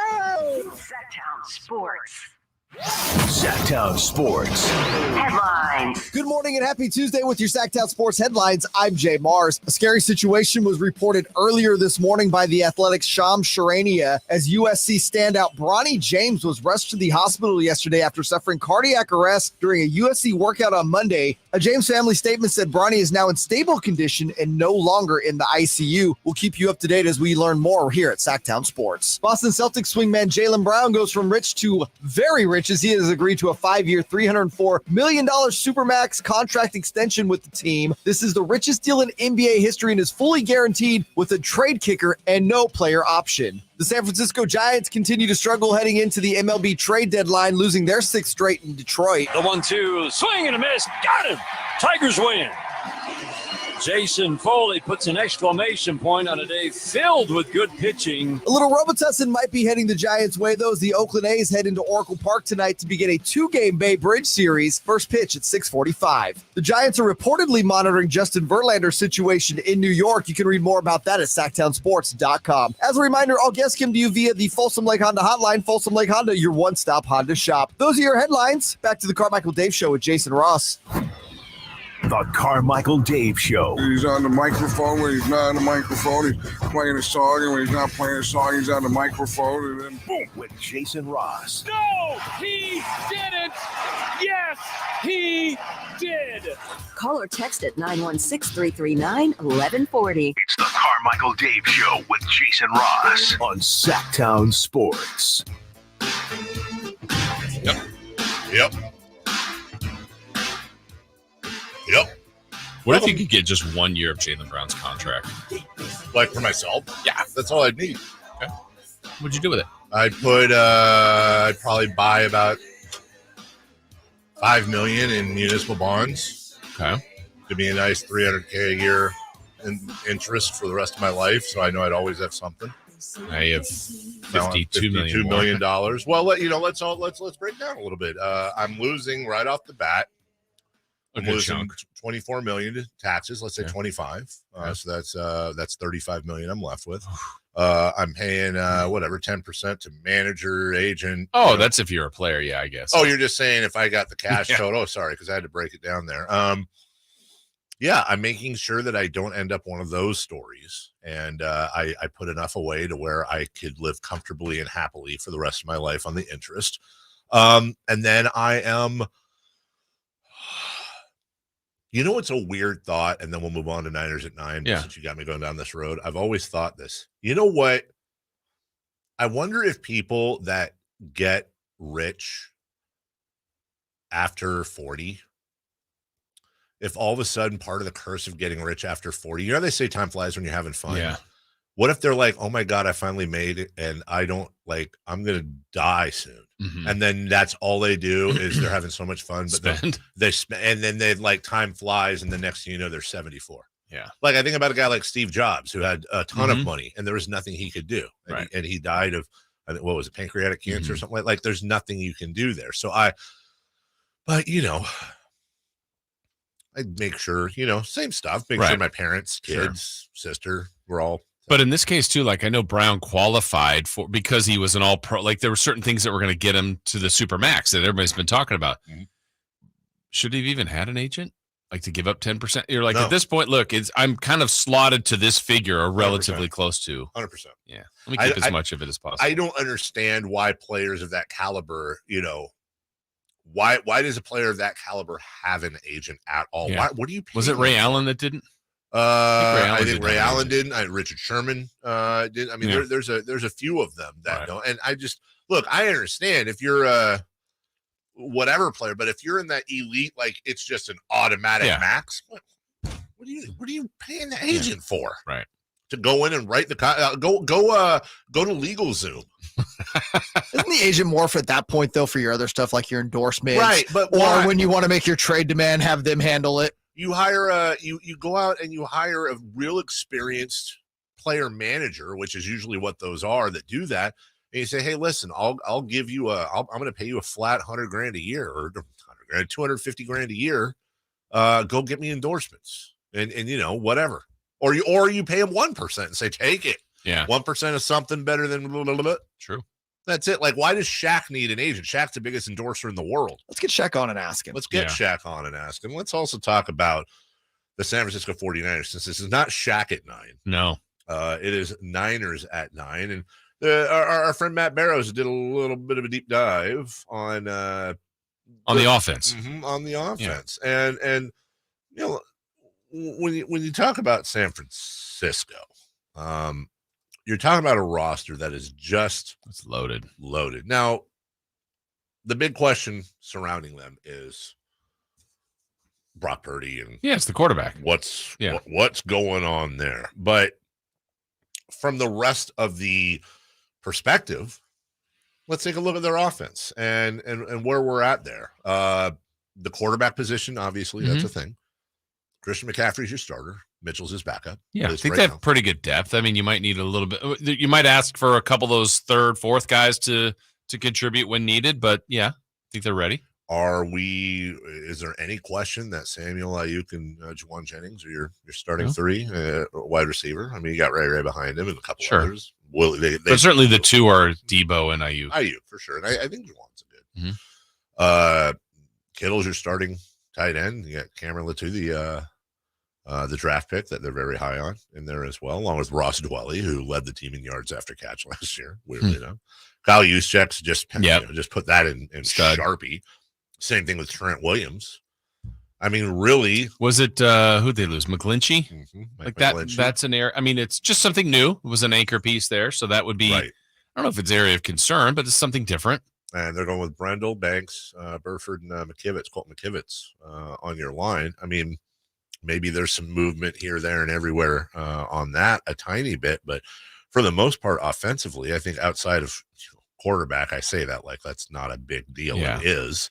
Sactown Sports. Sactown Sports. Headlines. Good morning and happy Tuesday with your Sactown Sports headlines. I'm Jay Mars. A scary situation was reported earlier this morning by the Athletics' Shams Charania as USC standout Bronny James was rushed to the hospital yesterday after suffering cardiac arrest during a USC workout on Monday. A James family statement said Bronny is now in stable condition and no longer in the ICU. We'll keep you up to date as we learn more here at Sactown Sports. Boston Celtics swingman Jaylen Brown goes from rich to very rich as he has agreed to a 5-year, $304 million Supermax contract extension with the team. This is the richest deal in NBA history and is fully guaranteed with a trade kicker and no player option. The San Francisco Giants continue to struggle heading into the MLB trade deadline, losing their 6th straight in Detroit. The 1-2, swing and a miss. Got him. Tigers win. Jason Foley puts an exclamation point on a day filled with good pitching. A little Robitussin might be heading the Giants' way, though, as the Oakland A's head into Oracle Park tonight to begin a 2-game Bay Bridge series. First pitch at 6:45. The Giants are reportedly monitoring Justin Verlander's situation in New York. You can read more about that at SactownSports.com. As a reminder, all guests come to you via the Folsom Lake Honda hotline. Folsom Lake Honda, your one-stop Honda shop. Those are your headlines. Back to the Carmichael Dave Show with Jason Ross. The Carmichael Dave Show. He's on the microphone when he's not on the microphone. He's playing a song, and when he's not playing a song, he's on the microphone, and then boom. With Jason Ross. No, he didn't. Yes, he did. Call or text at 916-339-1140. It's the Carmichael Dave Show with Jason Ross on Sactown Sports. Yep. What if you could get just 1 year of Jaylen Brown's contract? Like for myself? Yeah. That's all I'd need. Okay. What'd you do with it? I'd probably buy about $5 million in municipal bonds. Okay. Give me a nice $300K a year in interest for the rest of my life, so I know I'd always have something. I have $52 million. Well, let's break down a little bit. I'm losing right off the bat. I'm losing $24 million to taxes. Let's say 25. So that's $35 million I'm left with. I'm paying 10% to manager, agent. Oh, that's if you're a player, yeah, I guess. Oh, you're just saying if I got the cash total. Oh, sorry, because I had to break it down there. Yeah, I'm making sure that I don't end up one of those stories, and I put enough away to where I could live comfortably and happily for the rest of my life on the interest. And then I am. You know, it's a weird thought, and then we'll move on to Niners at 9. Yeah. Since you got me going down this road, I've always thought this. You know what? I wonder if people that get rich after 40, if all of a sudden part of the curse of getting rich after 40, you know, they say time flies when you're having fun. Yeah. What if they're like, oh my God, I finally made it, and I'm going to die soon. Mm-hmm. And then that's all they do is they're having so much fun, but they spend, and then they time flies, and the next thing you know, they're 74. Yeah. Like I think about a guy like Steve Jobs who had a ton of money, and there was nothing he could do. And he died of, I think, what was it, pancreatic cancer or something like there's nothing you can do there. So but you know, I'd make sure, you know, same stuff, make sure my parents, kids, sister, we're all. But in this case too, like I know Brown qualified for, because he was an all pro, like there were certain things that were going to get him to the super max that everybody's been talking about. Mm-hmm. Should he have even had an agent? Like to give up 10%? You're like, at this point, look, I'm kind of slotted to this figure or relatively 100%. Close to 100%. Yeah. Let me keep as much of it as possible. I don't understand why players of that caliber, you know, why does a player of that caliber have an agent at all? Yeah. What do you pay? Was it Ray Allen that didn't? I think Ray Allen didn't. Richard Sherman did. I mean, there's a few of them that don't. And I just look. I understand if you're a whatever player, but if you're in that elite, like it's just an automatic max. What are you paying the agent for? Right. To go in and write the go to LegalZoom. Isn't the agent more for at that point though for your other stuff like your endorsements, right? But or when you want to make your trade demand, have them handle it. You hire you go out and you hire a real experienced player manager, which is usually what those are that do that. And you say, hey, listen, I'll give you I'm going to pay you a flat $100,000 a year or $250,000 a year. Go get me endorsements and whatever. Or you pay him 1% and say, take it. Yeah. 1% is something better than blah, blah, blah, blah. True. That's it. Like, why does Shaq need an agent? Shaq's the biggest endorser in the world. Let's get Shaq on and ask him. Let's get Shaq on and ask him. Let's also talk about the San Francisco 49ers, since this is not Shaq at 9. No. It is Niners at 9. And our friend Matt Barrows did a little bit of a deep dive on the offense. On the offense. Yeah. And when you talk about San Francisco, you're talking about a roster that is just loaded. Now, the big question surrounding them is Brock Purdy and it's the quarterback. What's going on there? But from the rest of the perspective, let's take a look at their offense and where we're at there. The quarterback position, obviously, that's a thing. Christian McCaffrey's your starter. Mitchell's his backup. Yeah, I think they have pretty good depth. I mean, you might need a little bit. You might ask for a couple of those third, fourth guys to contribute when needed, but I think they're ready. Is there any question that Samuel Ayuk and Juwan Jennings are your starting three wide receiver? I mean, you got Ray behind him and a couple others. But certainly the two are Debo and Ayuk. Ayuk for sure. And I think Juwan's good. Kittle's your starting tight end. You got Cameron Latou, the draft pick that they're very high on in there as well, along with Ross Dwelly, who led the team in yards after catch last year. Weirdly enough, Kyle Juszczyk's just put that in Sharpie. Same thing with Trent Williams. I mean, really, was it who'd they lose? McGlinchey? Like that? That's an area. I mean, it's just something new. It was an anchor piece there, so that would be. Right. I don't know if it's area of concern, but it's something different. And they're going with Brendel, Banks, Burford, and Colton McKivitz on your line. I mean, maybe there's some movement here, there, and everywhere on that a tiny bit, but for the most part, offensively, I think outside of quarterback, I say that like that's not a big deal. It is.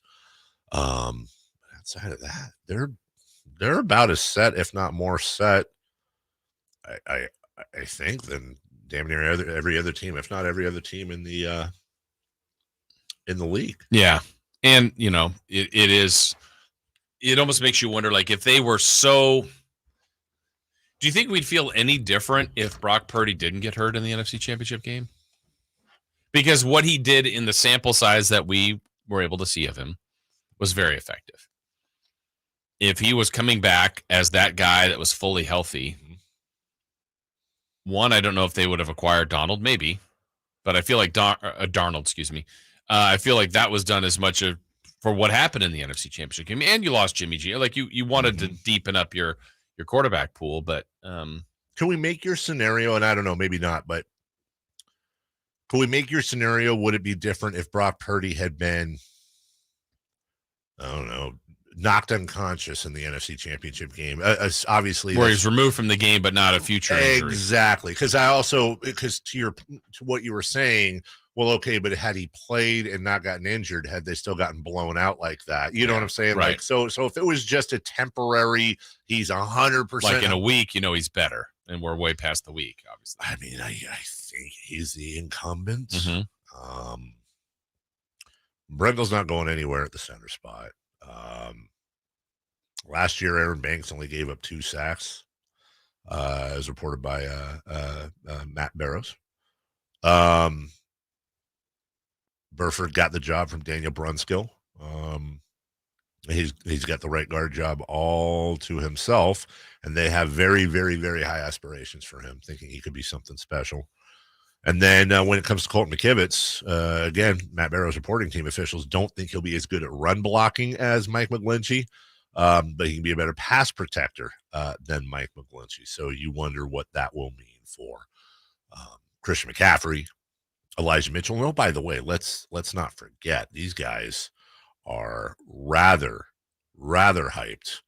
Outside of that, they're about as set, if not more set. I think than damn near every other team, if not every other team in the league. Yeah, and it is. It almost makes you wonder, like, if they were so. Do you think we'd feel any different if Brock Purdy didn't get hurt in the NFC Championship game? Because what he did in the sample size that we were able to see of him was very effective. If he was coming back as that guy that was fully healthy, one, I don't know if they would have acquired Donald, maybe, but I feel like Darnold, excuse me. I feel like that was done as much for what happened in the NFC Championship game, and you lost Jimmy G. Like you wanted to deepen up your quarterback pool, but can we make your scenario? And I don't know, maybe not, but can we make your scenario? Would it be different if Brock Purdy had been, I don't know, knocked unconscious in the NFC Championship game? Obviously, where he's removed from the game, but not a future injury. Exactly, because to what you were saying. Well, okay, but had he played and not gotten injured, had they still gotten blown out like that? You know what I'm saying? Right. Like, so if it was just a temporary, he's 100%. Like in a week, he's better, and we're way past the week, obviously. I mean, I think he's the incumbent. Brendel's not going anywhere at the center spot. Last year, Aaron Banks only gave up 2 sacks, as reported by Matt Barrows. Burford got the job from Daniel Brunskill. He's got the right guard job all to himself, and they have very, very, very high aspirations for him, thinking he could be something special. And then when it comes to Colton McKivitz, again, Matt Barrow's reporting team officials don't think he'll be as good at run blocking as Mike McGlinchey. but he can be a better pass protector than Mike McGlinchey. So you wonder what that will mean for Christian McCaffrey, Elijah Mitchell. No, by the way, let's not forget these guys are rather hyped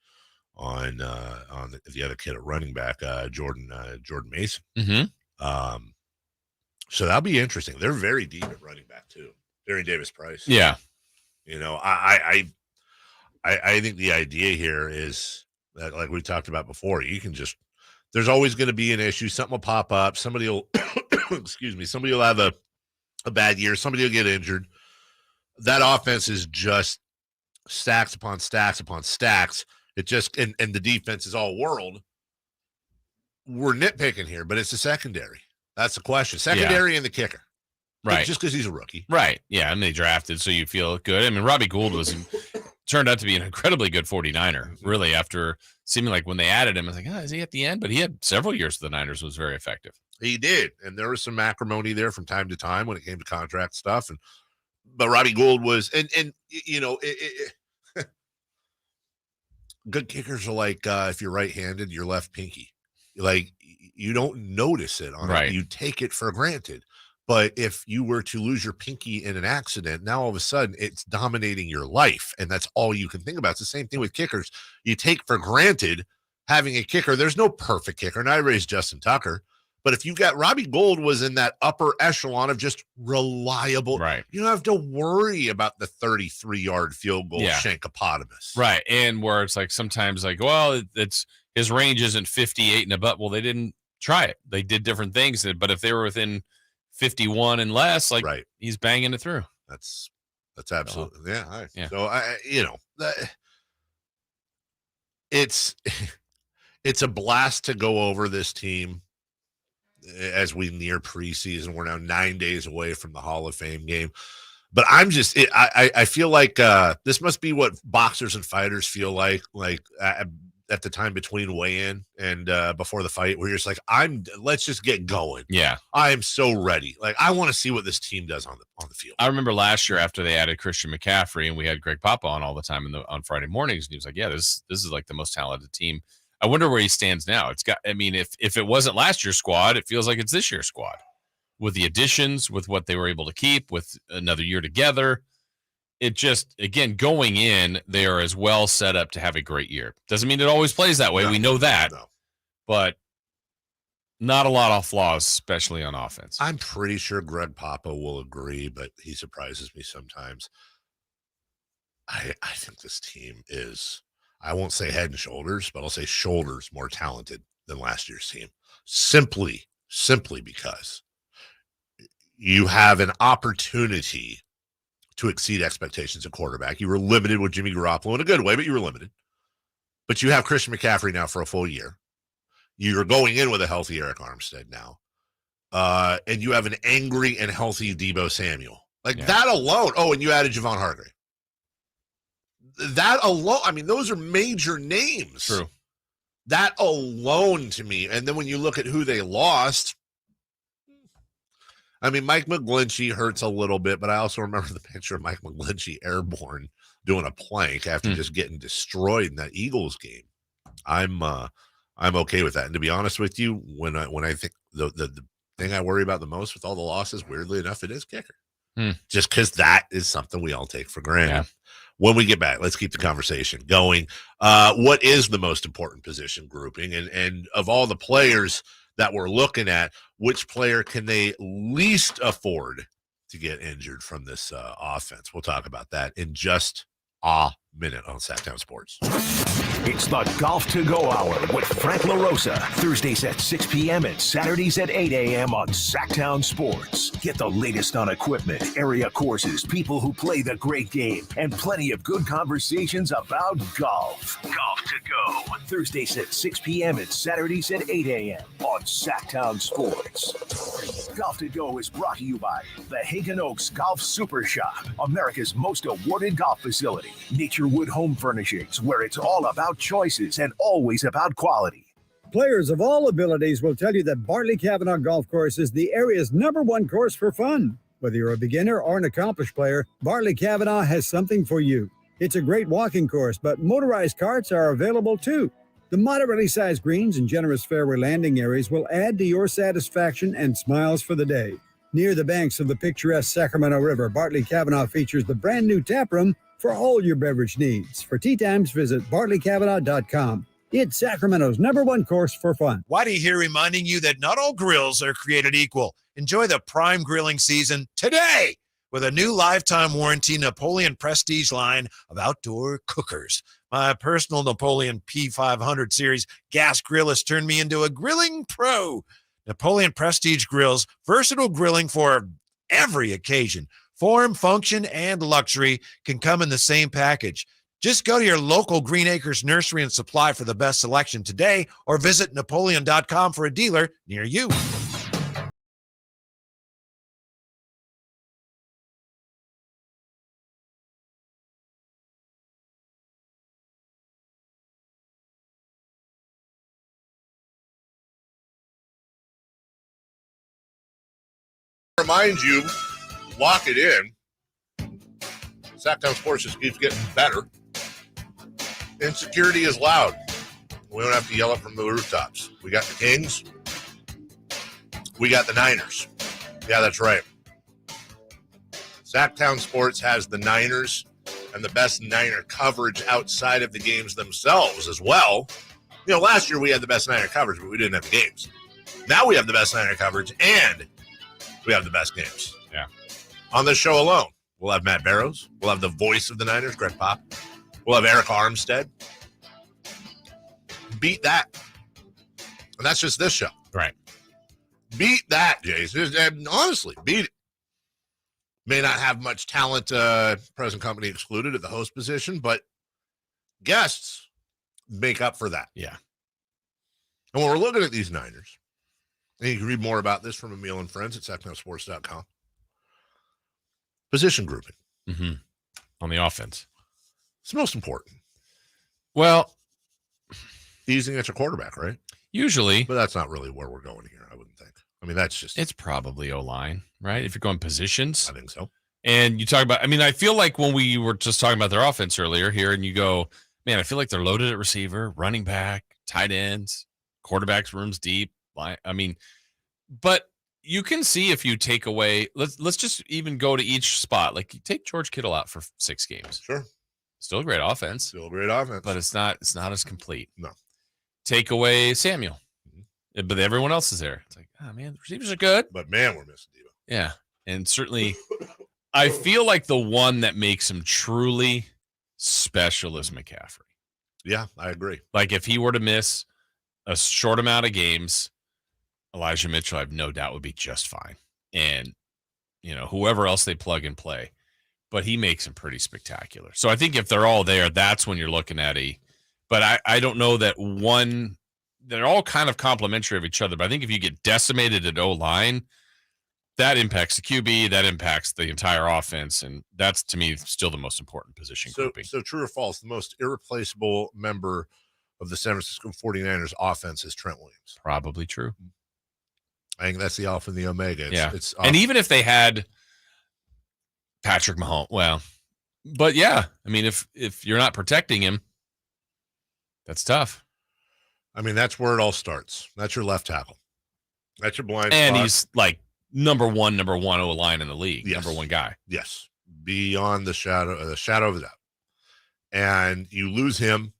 on the other kid at running back, Jordan Mason. Mm-hmm. So that'll be interesting. They're very deep at running back too. Jerry Davis Price. Yeah. You know, I think the idea here is that, like we talked about before, you can just, there's always going to be an issue. Something will pop up. Somebody will, excuse me, somebody will have a bad year. Somebody will get injured. That offense is just stacks upon stacks upon stacks. It just, and the defense is all world. We're nitpicking here, but it's the secondary. That's the question. Secondary and the kicker. Right. Just because he's a rookie. Right. Yeah. And they drafted, so you feel good. I mean, Robbie Gould turned out to be an incredibly good 49er, really, after seeming like when they added him, I was like, is he at the end? But he had several years for the Niners, was very effective. He did. And there was some acrimony there from time to time when it came to contract stuff. But Robbie Gould was, and you know, good kickers are like, if you're right-handed, your left pinky. Like, you don't notice it on it. You take it for granted. But if you were to lose your pinky in an accident, now all of a sudden it's dominating your life. And that's all you can think about. It's the same thing with kickers. You take for granted having a kicker. There's no perfect kicker. And I raised Justin Tucker. But if you got Robbie Gould was in that upper echelon of just reliable, you don't have to worry about the 33-yard field goal shankopotamus. Right. And where it's like sometimes like, well, it's his range isn't 58 and above. Well, they didn't try it. They did different things. But if they were within 51 and less, like he's banging it through. That's absolutely yeah. So it's a blast to go over this team as we near preseason. We're now 9 days away from the Hall of Fame game, but I'm just I feel like this must be what boxers and fighters feel like at the time between weigh-in and before the fight, where you're just like, let's just get going. Yeah. I am so ready. Like, I want to see what this team does on the field. I remember last year after they added Christian McCaffrey and we had Greg Papa on all the time on Friday mornings, and he was like, yeah, this is like the most talented team. I wonder where he stands now. If it wasn't last year's squad, it feels like it's this year's squad with the additions, with what they were able to keep, with another year together. It just, again, going in, they are as well set up to have a great year. Doesn't mean it always plays that way. We know that. But not a lot of flaws, especially on offense. I'm pretty sure Greg Papa will agree, but he surprises me sometimes. I think this team is, I won't say head and shoulders, but I'll say shoulders more talented than last year's team. Simply because you have an opportunity to exceed expectations at quarterback. You were limited with Jimmy Garoppolo in a good way, but you were limited. But you have Christian McCaffrey now for a full year. You're going in with a healthy Eric Armstead now. And you have an angry and healthy Deebo Samuel. That alone. Oh, and you added Javon Hargrave. That alone, I mean, those are major names. True. That alone to me. And then when you look at who they lost, I mean, Mike McGlinchey hurts a little bit, but I also remember the picture of Mike McGlinchey airborne doing a plank after just getting destroyed in that Eagles game. I'm okay with that. And to be honest with you, when I think the thing I worry about the most with all the losses, weirdly enough, it is kicker. Just because that is something we all take for granted. Yeah. When we get back, let's keep the conversation going. What is the most important position grouping? And of all the players that we're looking at, which player can they least afford to get injured from this offense? We'll talk about that in just a minute on Sactown Sports. It's the Golf to Go Hour with Frank LaRosa. Thursdays at 6 p.m. and Saturdays at 8 a.m. on Sactown Sports. Get the latest on equipment, area courses, people who play the great game, and plenty of good conversations about golf. Golf to Go. Thursdays at 6 p.m. and Saturdays at 8 a.m. on Sactown Sports. Golf to Go is brought to you by the Hagen Oaks Golf Super Shop, America's most awarded golf facility. Naturewood Home Furnishings, where it's all about choices and always about quality. Players of all abilities will tell you that Bartley Cavanaugh Golf Course is the area's #1 course for fun. Whether you're a beginner or an accomplished player, Bartley Cavanaugh has something for you. It's a great walking course, but motorized carts are available too. The moderately sized greens and generous fairway landing areas will add to your satisfaction and smiles for the day. Near the banks of the picturesque Sacramento River, Bartley Kavanaugh features the brand new tap room for all your beverage needs. For tee times, visit bartleycavanaugh.com. It's Sacramento's #1 course for fun. Whitey here reminding you that not all grills are created equal. Enjoy the prime grilling season today with a new lifetime warranty Napoleon Prestige line of outdoor cookers. My personal Napoleon P500 series gas grill has turned me into a grilling pro. Napoleon Prestige grills, versatile grilling for every occasion. Form, function, and luxury can come in the same package. Just go to your local Green Acres Nursery and Supply for the best selection today, or visit Napoleon.com for a dealer near you. Remind you, lock it in. Sactown Sports just keeps getting better. Insecurity is loud. We don't have to yell it from the rooftops. We got the Kings. We got the Niners. Yeah, that's right. Sactown Sports has the Niners and the best Niner coverage outside of the games themselves as well. You know, last year we had the best Niner coverage, but we didn't have the games. Now we have the best Niner coverage and we have the best games. Yeah. On this show alone, we'll have Matt Barrows. We'll have the voice of the Niners, Greg Pop. We'll have Eric Armstead. Beat that. And that's just this show. Right. Beat that, Jason. Honestly, beat it. May not have much talent, present company excluded at the host position, but guests make up for that. Yeah. And when we're looking at these Niners, and you can read more about this from Emil and Friends at SactownSports.com. Position grouping. Mm-hmm. On the offense. It's the most important. Well, easing at your quarterback, right? Usually. But that's not really where we're going here, I wouldn't think. I mean, that's just. It's probably O-line, right? If you're going positions. I think so. And you talk about, I mean, I feel like when we were just talking about their offense earlier here, and you go, man, I feel like they're loaded at receiver, running back, tight ends, quarterbacks, rooms deep. I mean, but you can see if you take away, let's just even go to each spot. Like you take George Kittle out for 6 games. Sure. Still a great offense. Still a great offense. But it's not as complete. No. Take away Samuel. Mm-hmm. But everyone else is there. It's like, oh man, the receivers are good. But man, we're missing Devo. Yeah. And certainly I feel like the one that makes him truly special is McCaffrey. Yeah, I agree. Like if he were to miss a short amount of games, Elijah Mitchell, I have no doubt, would be just fine. And, you know, whoever else they plug and play. But he makes them pretty spectacular. So I think if they're all there, that's when you're looking at but I don't know that one, they're all kind of complementary of each other. But I think if you get decimated at O-line, that impacts the QB, that impacts the entire offense. And that's, to me, still the most important position grouping. So true or false, the most irreplaceable member of the San Francisco 49ers offense is Trent Williams. Probably true. I think that's the alpha and the omega. It's and even if they had Patrick Mahomes, well, but yeah, I mean, if you're not protecting him, that's tough. I mean, that's where it all starts. That's your left tackle. That's your blind and spot. He's like number one O-line in the league. Yes. Number one guy. Yes. Beyond the shadow of a doubt. And you lose him.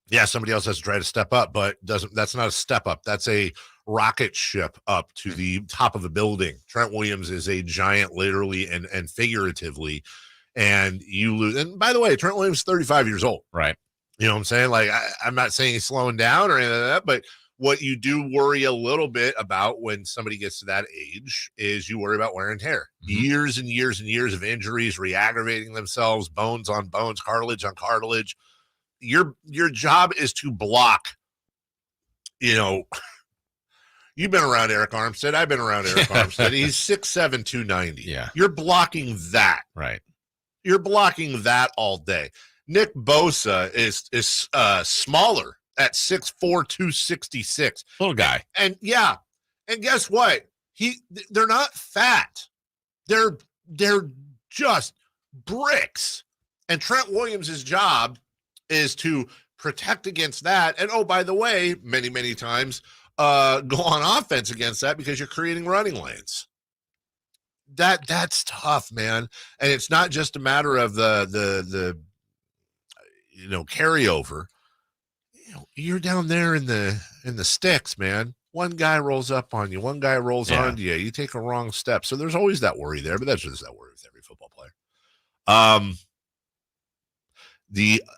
Yeah, somebody else has to try to step up, but that's not a step up. That's a rocket ship up to the top of a building. Trent Williams is a giant, literally and figuratively. And you lose. And by the way, Trent Williams is 35 years old. Right. You know what I'm saying? Like, I'm not saying he's slowing down or anything like that, but what you do worry a little bit about when somebody gets to that age is you worry about wear and tear. Mm-hmm. Years and years and years of injuries, re-aggravating themselves, bones on bones, cartilage on cartilage. Your job is to block, you know, you've been around Eric Armstead. I've been around Eric Armstead. He's 6'7", 290. Yeah. You're blocking that. Right. You're blocking that all day. Nick Bosa is smaller at 6'4", 266. Little guy. And yeah. And guess what? They're not fat. They're just bricks. And Trent Williams' job is to protect against that. And, oh, by the way, many, many times go on offense against that because you're creating running lanes. That's tough, man. And it's not just a matter of the carryover. You're down there in the sticks, man. One guy rolls up on you, one guy rolls onto you. You take a wrong step. So there's always that worry there, but that's just that worry with every football player.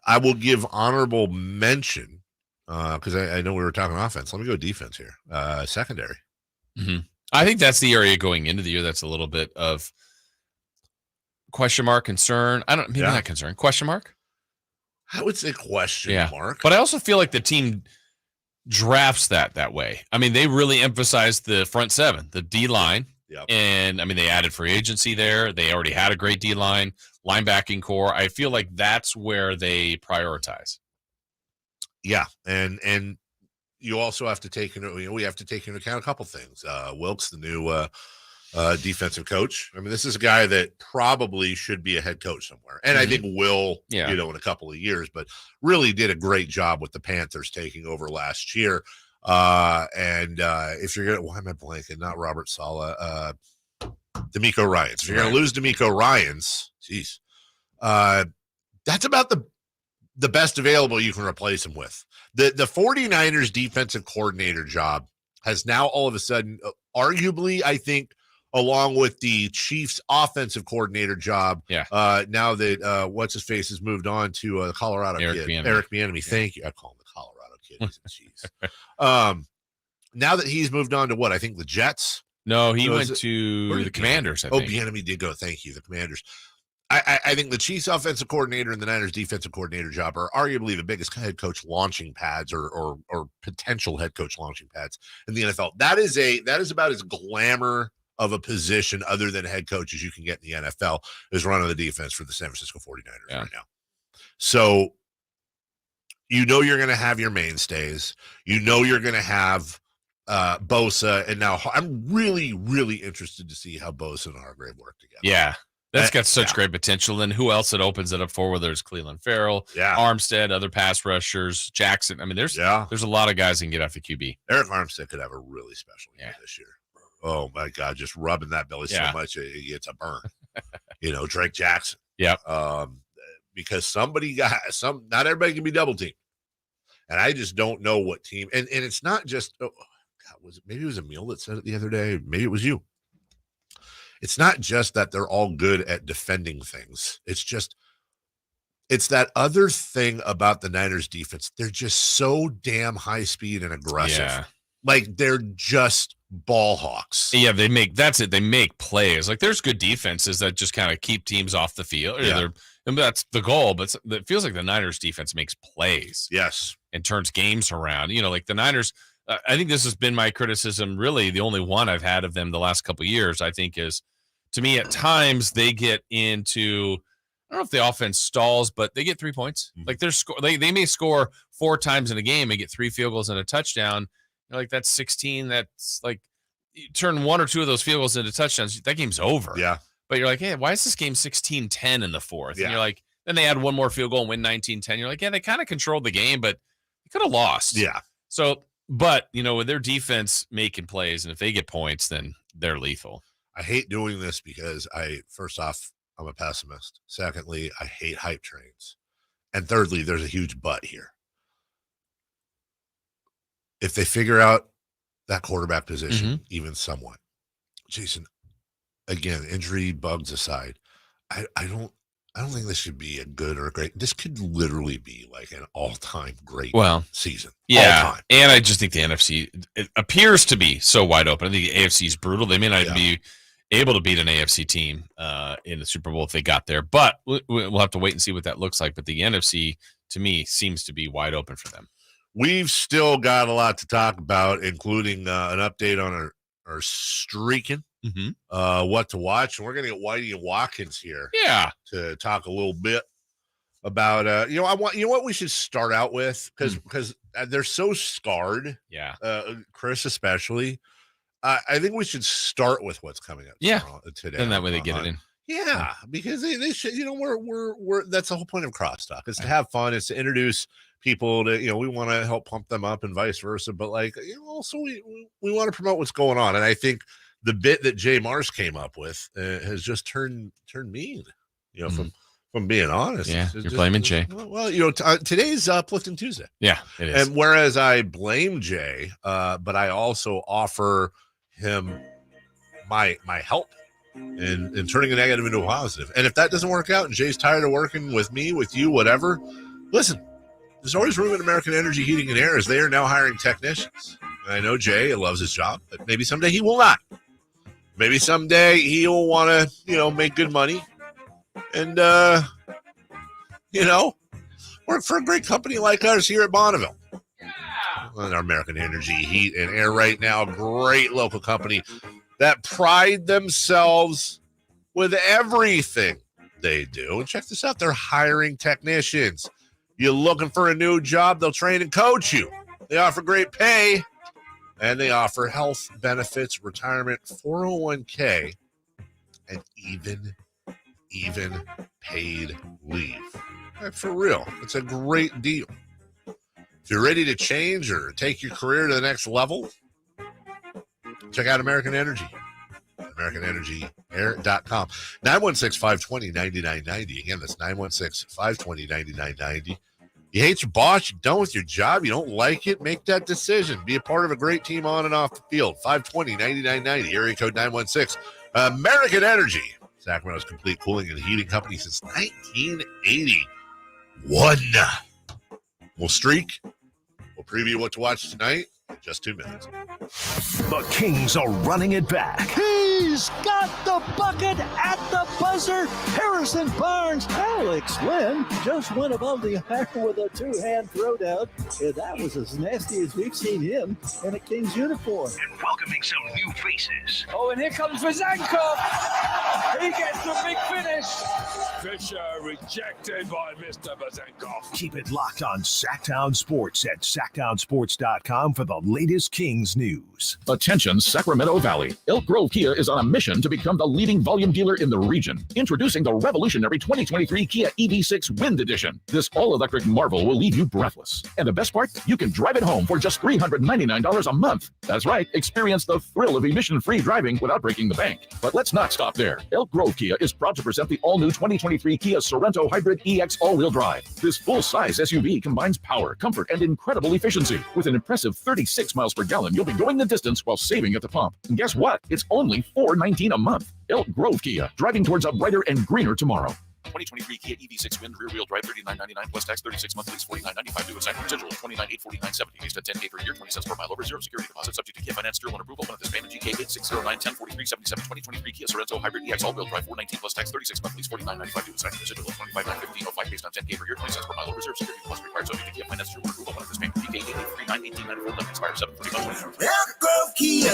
I will give honorable mention because I know we were talking offense. Let me go defense here. Secondary. Mm-hmm. I think that's the area going into the year that's a little bit of question mark, concern. Not concern, question mark. I would say question mark. But I also feel like the team drafts that way. I mean, they really emphasized the front seven, the D-line. Yep. And, I mean, they added free agency there. They already had a great D-line, linebacking core. I feel like that's where they prioritize. Yeah, and you also have to take we have to take into account a couple things. Wilkes, the new defensive coach. I mean, this is a guy that probably should be a head coach somewhere, and I think will, in a couple of years. But really did a great job with the Panthers taking over last year. And if you're gonna, why am I blanking? Not Robert Saleh, D'Amico Ryans. If you're gonna lose D'Amico Ryans, geez, that's about the best available you can replace him with. The 49ers defensive coordinator job has now all of a sudden, arguably, I think, along with the Chiefs offensive coordinator job. Now that what's his face has moved on to the Colorado kid, Eric Bieniemy. Thank you. I call him the Colorado kid. He's a cheese. Now that he's moved on to what? I think the Jets. No, he went to the Commanders. I think. Bieniemy did go. Thank you, the Commanders. I think the Chiefs offensive coordinator and the Niners defensive coordinator job are arguably the biggest head coach launching pads or potential head coach launching pads in the NFL. That is about as glamour of a position other than head coach as you can get in the NFL is running the defense for the San Francisco 49ers right now. So you're going to have your mainstays. You're going to have Bosa. And now I'm really, really interested to see how Bosa and Hargrave work together. Yeah. That's got such great potential. And who else it opens it up for, whether it's Cleveland Farrell, Armstead, other pass rushers, Jackson. I mean, there's a lot of guys that can get off the QB. Eric Armstead could have a really special year this year. Oh, my God, just rubbing that belly so much, it's a burn. Drake Jackson. Yeah. Because not everybody can be double teamed. And I just don't know what team. And it's not just, maybe it was Emil that said it the other day. Maybe it was you. It's not just that they're all good at defending things. It's that other thing about the Niners defense. They're just so damn high speed and aggressive. Yeah. Like they're just ball hawks. Yeah, they make plays. Like there's good defenses that just kind of keep teams off the field. And that's the goal, but it feels like the Niners defense makes plays. Yes. And turns games around. Like the Niners, I think this has been my criticism, really the only one I've had of them the last couple of years, I think is, to me, at times they get into, I don't know if the offense stalls, but they get 3 points. Mm-hmm. Like they may score 4 times in a game and get 3 field goals and a touchdown. Like that's 16. That's like you turn 1 or 2 of those field goals into touchdowns. That game's over. Yeah. But you're like, hey, why is this game 16-10 in the fourth? And you're like, then they add 1 more field goal and win 19-10. You're like, yeah, they kind of controlled the game, but they could have lost. Yeah. So, but with their defense making plays, and if they get points, then they're lethal. I hate doing this because first off, I'm a pessimist. Secondly, I hate hype trains. And thirdly, there's a huge but here. If they figure out that quarterback position, even somewhat, Jason, again, injury bugs aside, I don't think this should be a good or a great. This could literally be like an all-time great season. Yeah, all-time. And I just think the NFC it appears to be so wide open. I think the AFC is brutal. They may not be able to beat an AFC team in the Super Bowl if they got there, but we'll have to wait and see what that looks like. But the NFC, to me, seems to be wide open for them. We've still got a lot to talk about, including an update on our streaking. What to watch, and we're gonna get Whitey and Watkins here to talk a little bit about what we should start out with because they're so scarred, Chris especially. I think we should start with what's coming up today, and that way they get it in. Yeah, because they should, we're that's the whole point of Crosstalk is to have fun, is to introduce people to, we want to help pump them up and vice versa. But also we want to promote what's going on. And I think the bit that Jay Mars came up with has just turned mean, from being honest. Yeah, you're blaming Jay. Well, today's Uplifting Tuesday. Yeah, it is. And whereas I blame Jay, but I also offer him my help in turning a negative into a positive. And if that doesn't work out and Jay's tired of working with me, with you, whatever, listen, there's always room at American Energy Heating and Air as they are now hiring technicians. And I know Jay loves his job, but maybe someday he will not. Maybe someday he'll want to, make good money and, work for a great company like ours here at Bonneville. And our American Energy Heat and Air right now, great local company that pride themselves with everything they do. And check this out, they're hiring technicians. You're looking for a new job, they'll train and coach you. They offer great pay, and they offer health benefits, retirement, 401k, and even paid leave. For real, it's a great deal. If you're ready to change or take your career to the next level, check out American Energy. AmericanEnergyAir.com. 916-520-9990. Again, that's 916-520-9990. You hate your boss, you're done with your job, you don't like it, make that decision. Be a part of a great team on and off the field. 520-9990, area code 916. American Energy, Sacramento's complete cooling and heating company since 1981. We'll streak. We'll preview what to watch tonight in just 2 minutes. The Kings are running it back. He's got the bucket at the buzzer. Harrison Barnes, Alex Lynn just went above the iron with a two-hand throwdown. And that was as nasty as we've seen him in a Kings uniform. And welcoming some new faces. Oh, and here comes Vezenkov. He gets the big finish. Fisher rejected by Mr. Vezenkov. Keep it locked on Sactown Sports at SactownSports.com for the latest Kings news. Attention, Sacramento Valley. Elk Grove Kia is on a mission to become the leading volume dealer in the region. Introducing the revolutionary 2023 Kia EV6 Wind Edition. This all-electric marvel will leave you breathless. And the best part? You can drive it home for just $399 a month. That's right, experience the thrill of emission-free driving without breaking the bank. But let's not stop there. Elk Grove Kia is proud to present the all-new 2023 Kia Sorento Hybrid EX all-wheel drive. This full-size SUV combines power, comfort, and incredible efficiency. With an impressive 36 miles per gallon, you'll be going the distance while saving at the pump. And guess what? It's only $419 a month. Elk Grove Kia, driving towards a brighter and greener tomorrow. 2023 Kia EV6 Wind rear-wheel drive, $39.99 plus tax, 36 month lease, $49.95 due. Exact residual of $29,849.70 based at $10K per year, 20 cents per mile over, zero security deposit, subject to Kia finance, through loan approval. One of this payment, GK 8609104377. 2023 Kia Sorento Hybrid EX all-wheel drive, $419 plus tax, 36 month lease, $49.95 due. Exact residual of $25,915.05 based on $10K per year, 20 cents per mile over, zero security deposit required, subject to Kia finance, through loan approval. One of this payment, GK 88391894 expires 7/31/2023. Elk Grove Kia.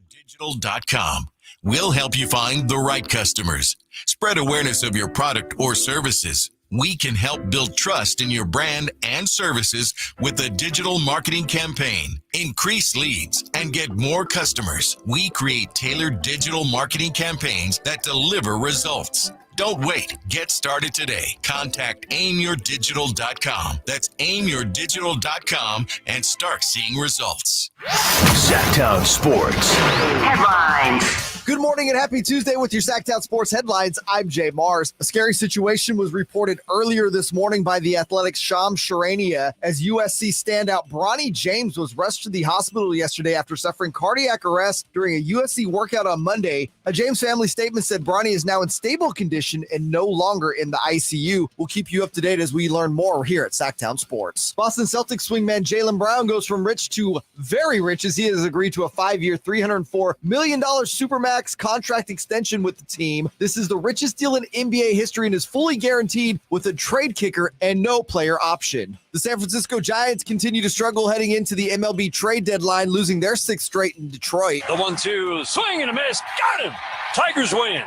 Digital.com. We'll help you find the right customers. Spread awareness of your product or services. We can help build trust in your brand and services with a digital marketing campaign. Increase leads and get more customers. We create tailored digital marketing campaigns that deliver results. Don't wait. Get started today. Contact aimyourdigital.com. That's aimyourdigital.com and start seeing results. Sactown Sports Headlines. Good morning and happy Tuesday with your Sactown Sports headlines. I'm Jay Mars. A scary situation was reported earlier this morning by the Athletics' Shams Charania as USC standout Bronny James was rushed to the hospital yesterday after suffering cardiac arrest during a USC workout on Monday. A James family statement said Bronny is now in stable condition and no longer in the ICU. We'll keep you up to date as we learn more here at Sactown Sports. Boston Celtics swingman Jaylen Brown goes from rich to very rich as he has agreed to a 5-year, $304 million Supermax contract extension with the team. This is the richest deal in NBA history and is fully guaranteed with a trade kicker and no player option. The San Francisco Giants continue to struggle heading into the MLB trade deadline, losing their 6th straight in Detroit. The 1-2, swing and a miss. Got him. Tigers win.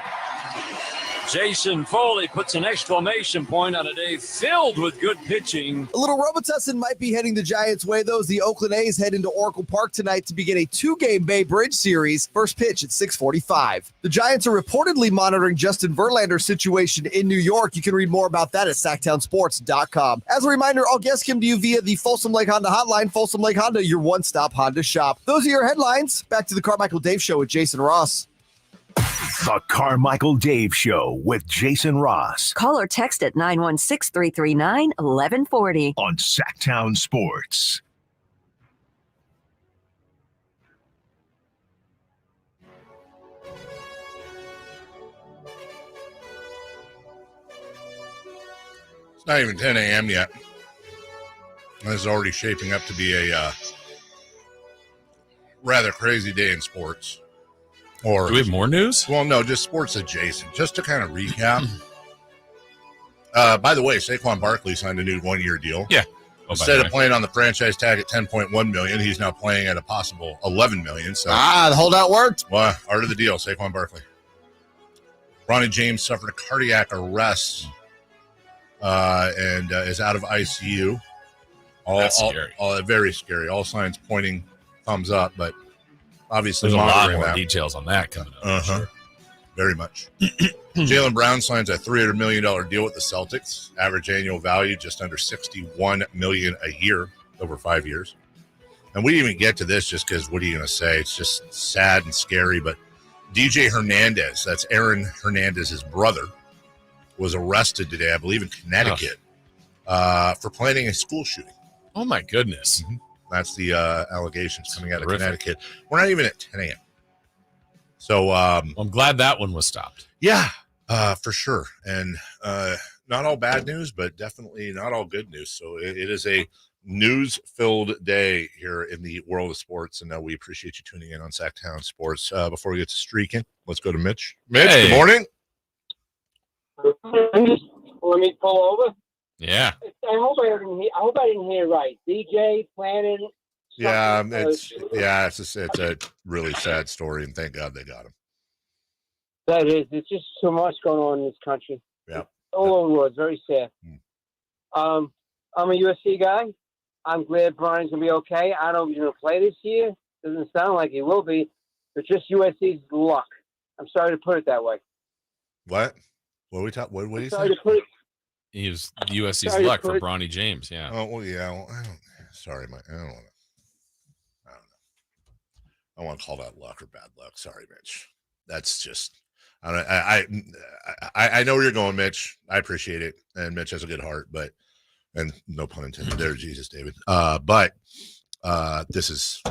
Jason Foley puts an exclamation point on a day filled with good pitching. A little Robitussin might be heading the Giants' way, though, as the Oakland A's head into Oracle Park tonight to begin a 2-game Bay Bridge series. First pitch at 6:45. The Giants are reportedly monitoring Justin Verlander's situation in New York. You can read more about that at SactownSports.com. As a reminder, all guests come to you via the Folsom Lake Honda hotline. Folsom Lake Honda, your one-stop Honda shop. Those are your headlines. Back to the Carmichael Dave Show with Jason Ross. The Carmichael Dave Show with Jason Ross. Call or text at 916-339-1140. On Sactown Sports. It's not even 10 a.m. yet. This is already shaping up to be a rather crazy day in sports. Or do we have more news? Well, no, just sports adjacent. Just to kind of recap. By the way, Saquon Barkley signed a new 1-year deal. Yeah. Instead of playing on the franchise tag at $10.1 million, he's now playing at a possible $11 million. So the holdout worked. Well, art of the deal, Saquon Barkley. Bronny James suffered a cardiac arrest and is out of ICU. That's scary. Very scary. All signs pointing thumbs up, but obviously there's a lot monitoring more that. details on that coming up. Sure. Very much. Jaylen Brown signs a $300 million deal with the Celtics. Average annual value just under $61 million a year over 5 years. And we didn't even get to this just because what are you going to say? It's just sad and scary. But DJ Hernandez, that's Aaron Hernandez's brother, was arrested today, I believe in Connecticut, for planning a school shooting. Oh, my goodness. Mm-hmm. That's the allegations coming out of Connecticut. We're not even at 10 a.m. So I'm glad that one was stopped. Yeah, for sure. And not all bad news, but definitely not all good news. So it is a news-filled day here in the world of sports. And we appreciate you tuning in on Sactown Sports. Before we get to streaking, let's go to Mitch. Mitch, Good morning. Let me pull over. Yeah. I hope I didn't hear right. DJ planning. Yeah, it's a really sad story, and thank God they got him. That is, it's just so much going on in this country. Yeah, all over the world. It's very sad. I'm a USC guy. I'm glad Brian's gonna be okay. I don't know if he's gonna play this year. Doesn't sound like he will be, but just USC's luck. I'm sorry to put it that way. What? What are we talking? What do you say? Sorry to put it. He was USC's luck for Bronny James. Yeah. Oh well, yeah. Well, I don't. Sorry, I don't know. I want to call that luck or bad luck. Sorry, Mitch. That's just. I know where you're going, Mitch. I appreciate it, and Mitch has a good heart, and no pun intended there, Jesus, David. But this is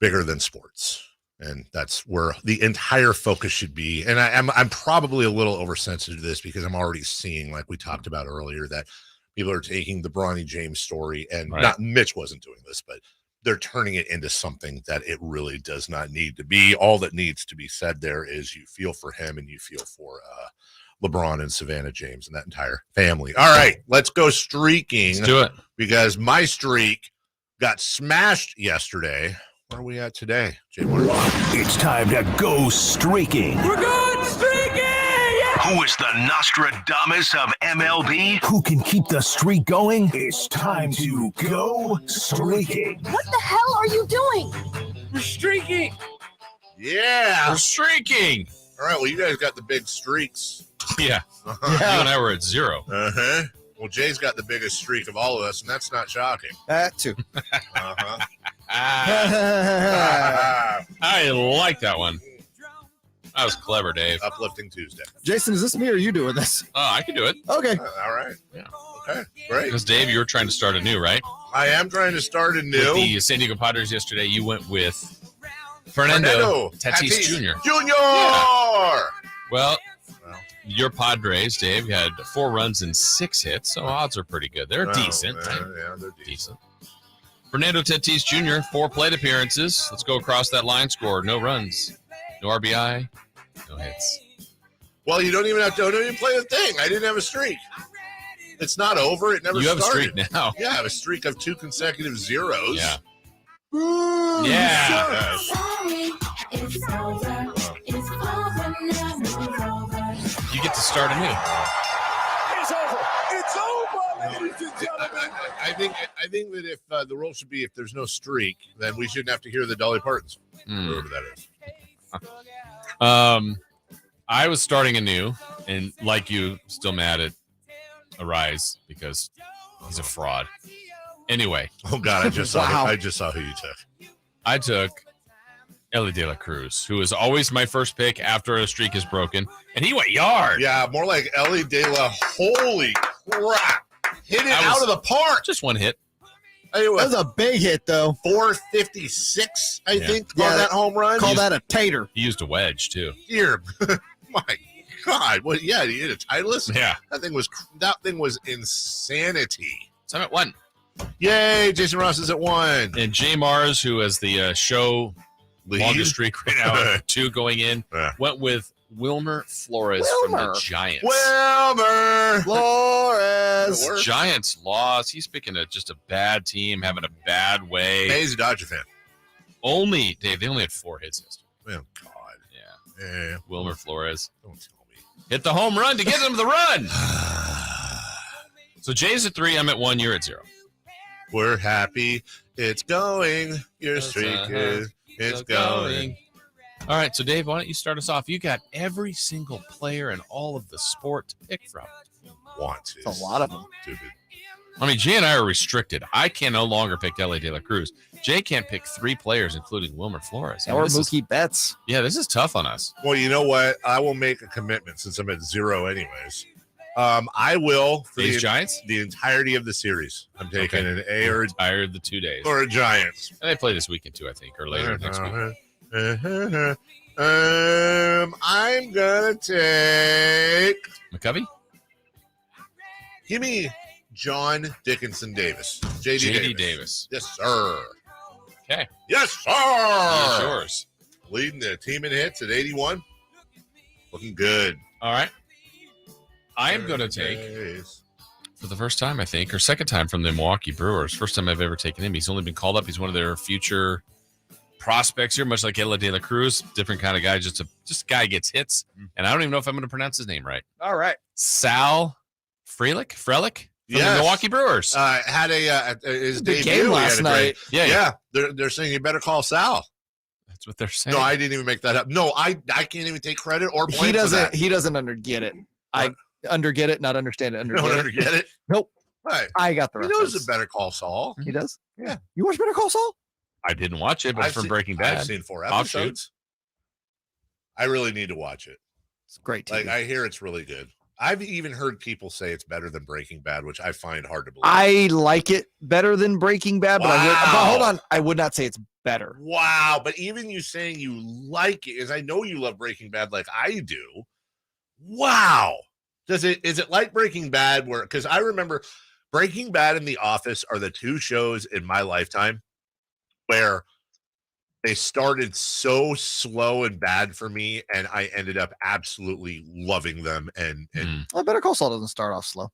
bigger than sports. And that's where the entire focus should be. And I'm probably a little oversensitive to this because I'm already seeing, like we talked about earlier, that people are taking the Bronny James story and not Mitch wasn't doing this, but they're turning it into something that it really does not need to be. All that needs to be said there is you feel for him and you feel for LeBron and Savannah James and that entire family. All right, let's go streaking. Let's do it. Because my streak got smashed yesterday. Where are we at today, Jay Martin? It's time to go streaking. We're going streaking! Yeah! Who is the Nostradamus of MLB? Who can keep the streak going? It's time to go streaking. What the hell are you doing? We're streaking! Yeah! We're streaking! All right, well, you guys got the big streaks. Yeah. You and I were at 0. Uh-huh. Well, Jay's got the biggest streak of all of us, and that's not shocking. That too. Uh-huh. I like that one. That was clever, Dave. Uplifting Tuesday. Jason, is this me or are you doing this? Oh, I can do it. Okay. All right. Yeah. Okay. Great. Because Dave, you were trying to start anew, right? I am trying to start anew. With the San Diego Padres yesterday, you went with Fernando Tatis Jr. Jr. Well, your Padres, Dave, had 4 runs and 6 hits, so odds are pretty good. They're decent. Yeah, they're decent. Fernando Tatis Jr., 4 plate appearances. Let's go across that line score. No runs, no RBI, no hits. Well, you don't even play the thing. I didn't have a streak. It's not over. It never started. You have a streak now. Yeah, I have a streak of 2 consecutive zeros. Yeah. Ooh, yeah. Yes. You get start anew. It's over. It's over, ladies and gentlemen. I think that if the rule should be if there's no streak, then we shouldn't have to hear the Dolly Partons. Whoever that is. I was starting anew, and like you, still mad at Arise because he's a fraud. Anyway. Oh God, I just saw who you took. I took Ellie De La Cruz, who is always my first pick after a streak is broken, and he went yard. Yeah, more like Ellie De La. Holy crap! Hit it out of the park. Just one hit. That was a big hit, though. 456, I think, on that home run. Call that a tater. He used a wedge too. Here, my God! What? Yeah, he hit a Titleist. Yeah, that thing was insanity. So I'm at 1. Yay! Jason Ross is at 1, and Jay Mars, who has the show longest streak right now, 2 going in, went with Wilmer Flores from the Giants. Wilmer Flores. Giants lost. He's picking just a bad team, having a bad way. Hey, he's a Dodger fan. Dave, they only had 4 hits yesterday. Oh, God. Yeah. Wilmer Flores. Don't tell me. Hit the home run to get them the run. So Jay's at 3. I'm at 1. You're at 0. We're happy. It's going. Your streak is going. All right, so Dave, why don't you start us off? You got every single player in all of the sport to pick from. It's a lot of them. Stupid. I mean, Jay and I are restricted. I can no longer pick Ellie De La Cruz. Jay can't pick 3 players, including Wilmer Flores. Or Mookie Betts. Yeah, this is tough on us. Well, you know what? I will make a commitment since I'm at 0 anyways. I will for the Giants the entirety of the series. I'm taking an A or retired the 2 days or a Giants. And they play this weekend too, I think, or later next week. I'm gonna take McCovey. Give me John Dickinson Davis. JD Davis. Yes, sir. Okay. Yes, sir. That's yours. Leading the team in hits at 81. Looking good. All right. I am going to take, for the first time, I think, or second time from the Milwaukee Brewers. First time I've ever taken him. He's only been called up. He's one of their future prospects here, much like Ellie De La Cruz. Different kind of guy. Just a guy gets hits. And I don't even know if I'm going to pronounce his name right. All right. Sal Frelick from the Milwaukee Brewers. Had his big debut game last night. Yeah. They're saying you better call Sal. That's what they're saying. No, I didn't even make that up. No, I can't even take credit or blame for that. He doesn't get it. I underget it, not understand it. Underget it. Nope. Right. I got the reference. He knows a Better Call Saul. He does? Yeah. You watch Better Call Saul? I didn't watch it, but it's from Breaking Bad. I've seen 4 episodes. I really need to watch it. It's great TV. Like, I hear it's really good. I've even heard people say it's better than Breaking Bad, which I find hard to believe. I like it better than Breaking Bad, but hold on. I would not say it's better. Wow. But even you saying you like it, is I know you love Breaking Bad like I do. Wow. Is it like Breaking Bad because I remember Breaking Bad and The Office are the 2 shows in my lifetime where they started so slow and bad for me, and I ended up absolutely loving them. And Better Call Saul doesn't start off slow.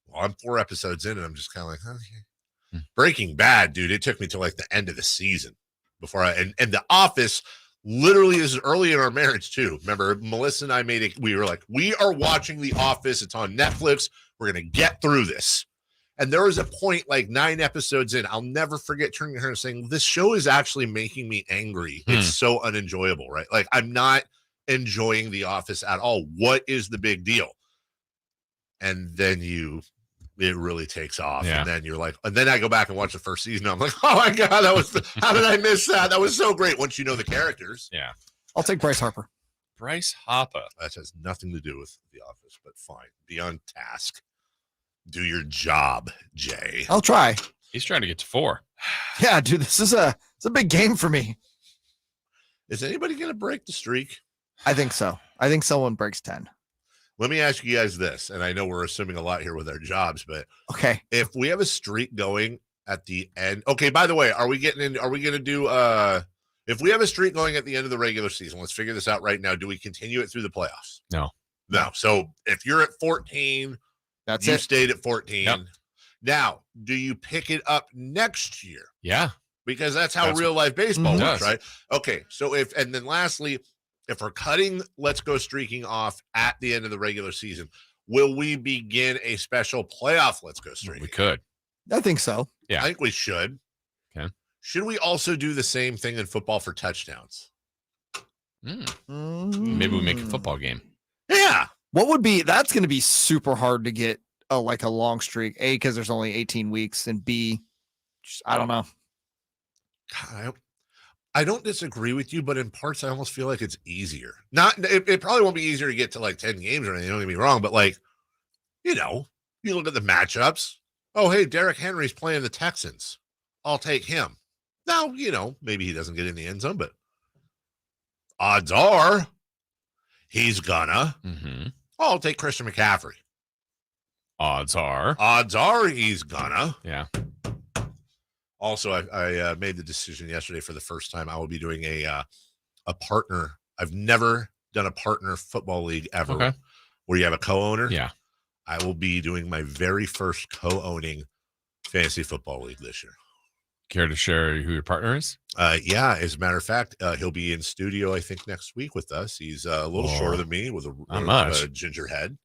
Well, I'm 4 episodes in, and I'm just kind of like, okay. Breaking Bad, dude, it took me to like the end of the season before and The Office literally is early in our marriage too. Remember, Melissa and I we were like, we are watching The Office. It's on Netflix. We're going to get through this. And there was a point like 9 episodes in, I'll never forget turning to her and saying, this show is actually making me angry. It's so unenjoyable, right? Like, I'm not enjoying The Office at all. What is the big deal? And then it really takes off. Yeah. And then you're like, and then I go back and watch the first season. I'm like, oh my God, how did I miss that? That was so great once you know the characters. Yeah. I'll take Bryce Harper. Bryce Harper. That has nothing to do with The Office, but fine. Be on task. Do your job, Jay. I'll try. He's trying to get to 4. Yeah, dude, it's a big game for me. Is anybody going to break the streak? I think so. I think someone breaks 10. Let me ask you guys this, and I know we're assuming a lot here with our jobs, but okay, if we have a streak going at the end, okay, by the way, are we going to do, if we have a streak going at the end of the regular season, let's figure this out right now. Do we continue it through the playoffs? No. So if you're at 14, you stayed at 14. Yep. Now, do you pick it up next year? Yeah. Because that's how real life baseball works, does. right? Okay. So and then lastly, if we're cutting Let's Go Streaking off at the end of the regular season, will we begin a special playoff Let's Go Streaking? We could. I think so. Yeah. I think we should. Okay. Should we also do the same thing in football for touchdowns? Maybe we make a football game. Yeah. That's going to be super hard to get a long streak. A, because there's only 18 weeks, and B, I don't know. God, I don't disagree with you, but in parts, I almost feel like it's easier. It probably won't be easier to get to 10 games or anything. Don't get me wrong, but you look at the matchups. Oh, hey, Derrick Henry's playing the Texans. I'll take him. Now, maybe he doesn't get in the end zone, but odds are he's gonna. Mm-hmm. I'll take Christian McCaffrey. Odds are he's gonna. Yeah. Also, I made the decision yesterday for the first time I will be doing a partner. I've never done a partner football league ever where you have a co-owner. Yeah. I will be doing my very first co-owning fantasy football league this year. Care to share who your partner is? Yeah, as a matter of fact, he'll be in studio, I think, next week with us. He's a little shorter than me with a ginger head.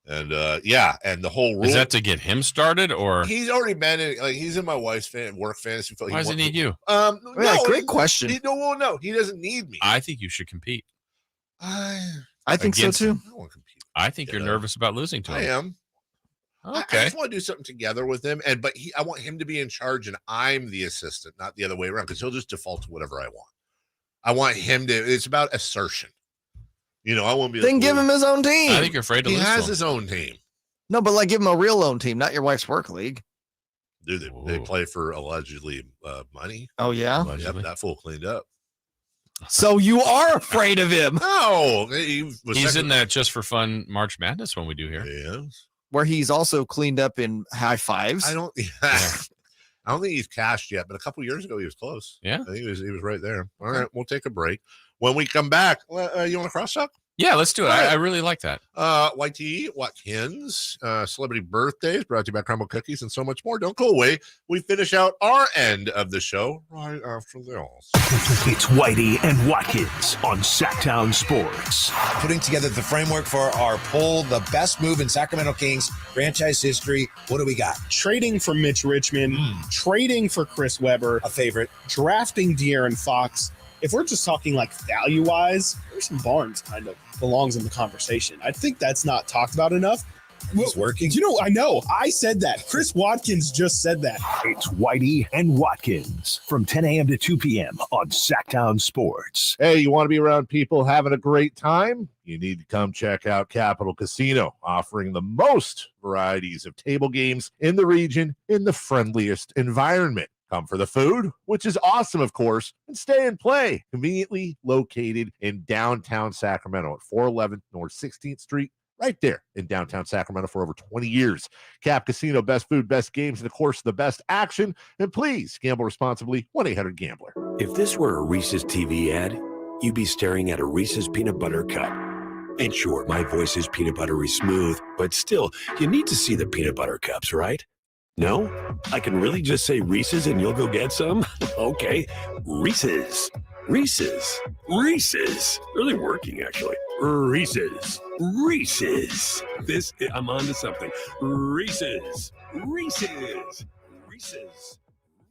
And and the whole rule is that to get him started, or he's already been in, he's in my wife's work fantasy. Why does he need you? Great question. No, he doesn't need me. I think you should compete. I think so too. I want to compete. I think you're nervous about losing to him. I am. Okay. I just want to do something together with him, but I want him to be in charge, and I'm the assistant, not the other way around, because he'll just default to whatever I want. I want him to. It's about assertion. I won't be. Then give him his own team. I think you're afraid to lose. He has his own team. No, but give him a real own team, not your wife's work league. Dude, they play for allegedly money. Oh yeah, yep, that fool cleaned up. So you are afraid of him? No, he's in that just for fun March Madness when we do here. Yeah, where he's also cleaned up in high fives. I don't think he's cashed yet, but a couple years ago he was close. Yeah, I think he was right there. All right, we'll take a break. When we come back, you want to cross talk? Yeah, let's do it. Right. I really like that. YT Watkins, celebrity birthdays brought to you by Carmichael Cookies and so much more. Don't go away. We finish out our end of the show right after this. It's Whitey and Watkins on Sactown Sports. Putting together the framework for our poll, the best move in Sacramento Kings franchise history. What do we got? Trading for Mitch Richmond, trading for Chris Webber, a favorite, drafting De'Aaron Fox. If we're just talking value-wise, Harrison Barnes kind of belongs in the conversation. I think that's not talked about enough. It's working. I know. I said that. Chris Watkins just said that. It's Whitey and Watkins from 10 a.m. to 2 p.m. on Sactown Sports. Hey, you want to be around people having a great time? You need to come check out Capital Casino, offering the most varieties of table games in the region in the friendliest environment. Come for the food, which is awesome, of course, and stay and play. Conveniently located in downtown Sacramento at 411 North 16th Street, right there in downtown Sacramento for over 20 years. Cap Casino, best food, best games, and of course, the best action. And please gamble responsibly. 1-800-GAMBLER. If this were a Reese's TV ad, you'd be staring at a Reese's peanut butter cup. And sure, my voice is peanut buttery smooth, but still, you need to see the peanut butter cups, right? No? I can really just say Reese's and you'll go get some? Okay. Reese's. Reese's. Reese's. Really working, actually. Reese's. Reese's. I'm on to something. Reese's. Reese's. Reese's.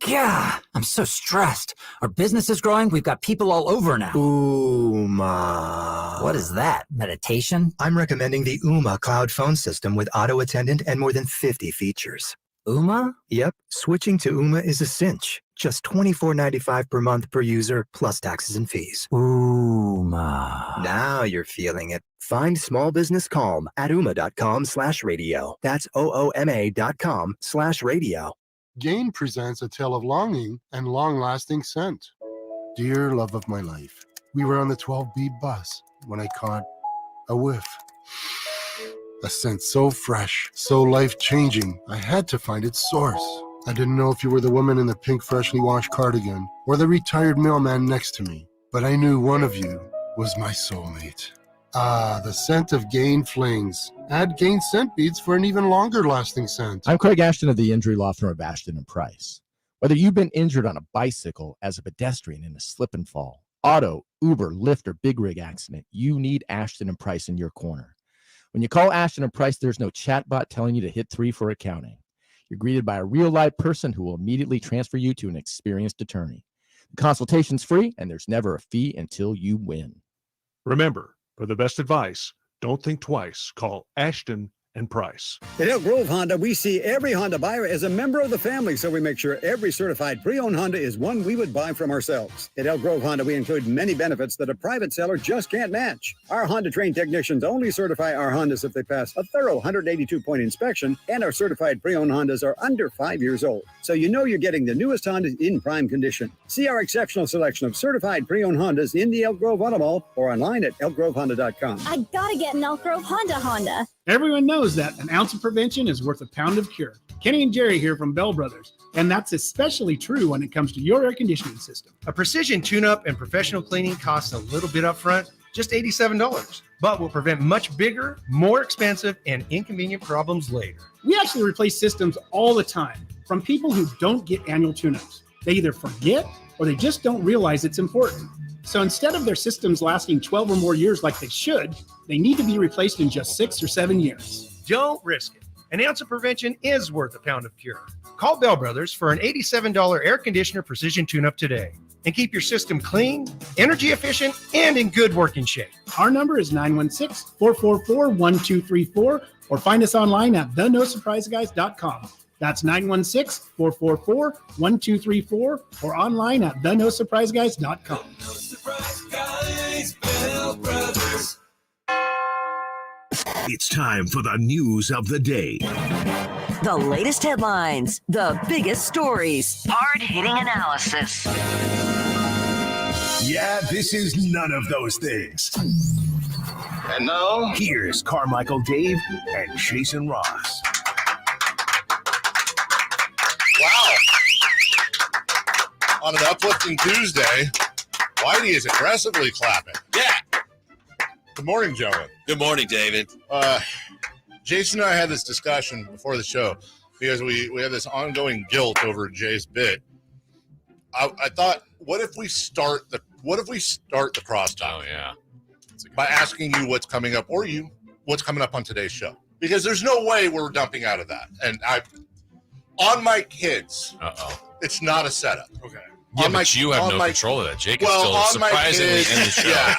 Yeah, I'm so stressed. Our business is growing. We've got people all over now. Ooma. What is that? Meditation? I'm recommending the Ooma cloud phone system with auto attendant and more than 50 features. Ooma? Yep. Switching to Ooma is a cinch. Just $24.95 per month per user, plus taxes and fees. Ooma. Now you're feeling it. Find small business calm at ooma.com/radio. That's OOMA.com/radio. Gain presents a tale of longing and long-lasting scent. Dear love of my life, we were on the 12B bus when I caught a whiff. A scent so fresh, so life-changing, I had to find its source. I didn't know if you were the woman in the pink freshly washed cardigan or the retired mailman next to me, but I knew one of you was my soulmate. Ah, the scent of Gain Flings. Add Gain scent beads for an even longer-lasting scent. I'm Craig Ashton of the injury law firm of Ashton & Price. Whether you've been injured on a bicycle, as a pedestrian in a slip and fall, auto, Uber, Lyft, or big rig accident, you need Ashton and Price in your corner. When you call Ashton and Price, there's no chatbot telling you to hit 3 for accounting. You're greeted by a real live person who will immediately transfer you to an experienced attorney. The consultation's free, and there's never a fee until you win. Remember, for the best advice, don't think twice. Call Ashton and Price. At Elk Grove Honda, we see every Honda buyer as a member of the family, so we make sure every certified pre-owned Honda is one we would buy from ourselves. At Elk Grove Honda, we include many benefits that a private seller just can't match. Our Honda-trained technicians only certify our Hondas if they pass a thorough 182-point inspection, and our certified pre-owned Hondas are under 5 years old. So you know you're getting the newest Hondas in prime condition. See our exceptional selection of certified pre-owned Hondas in the Elk Grove Auto Mall or online at elkgrovehonda.com. I gotta get an Elk Grove Honda. Everyone knows that an ounce of prevention is worth a pound of cure. Kenny and Jerry here from Bell Brothers, and that's especially true when it comes to your air conditioning system. A precision tune-up and professional cleaning costs a little bit up front, just $87, but will prevent much bigger, more expensive, and inconvenient problems later. We actually replace systems all the time from people who don't get annual tune-ups. They either forget or they just don't realize it's important. So instead of their systems lasting 12 or more years like they should, they need to be replaced in just 6 or 7 years. Don't risk it. An ounce of prevention is worth a pound of cure. Call Bell Brothers for an $87 air conditioner precision tune-up today and keep your system clean, energy efficient, and in good working shape. Our number is 916-444-1234 or find us online at thenosurpriseguys.com. That's 916-444-1234 or online at thenosurpriseguys.com. No surprise guys, Bell Brothers. It's time for the news of the day. The latest headlines, the biggest stories, hard-hitting analysis. Yeah, this is none of those things. And now, here's Carmichael, Dave, and Jason Ross. Wow. On an uplifting Tuesday, Whitey is aggressively clapping. Yeah. Good morning, gentlemen. Good morning, David. Jason and I had this discussion before the show because we have this ongoing guilt over Jay's bit. I thought, what if we start the crosstalk? Oh yeah. By asking you what's coming up, or what's coming up on today's show, because there's no way we're dumping out of that. And on my kids, it's not a setup. Okay. Yeah, but you have no control of that. Jake is still surprisingly in the show. Yeah.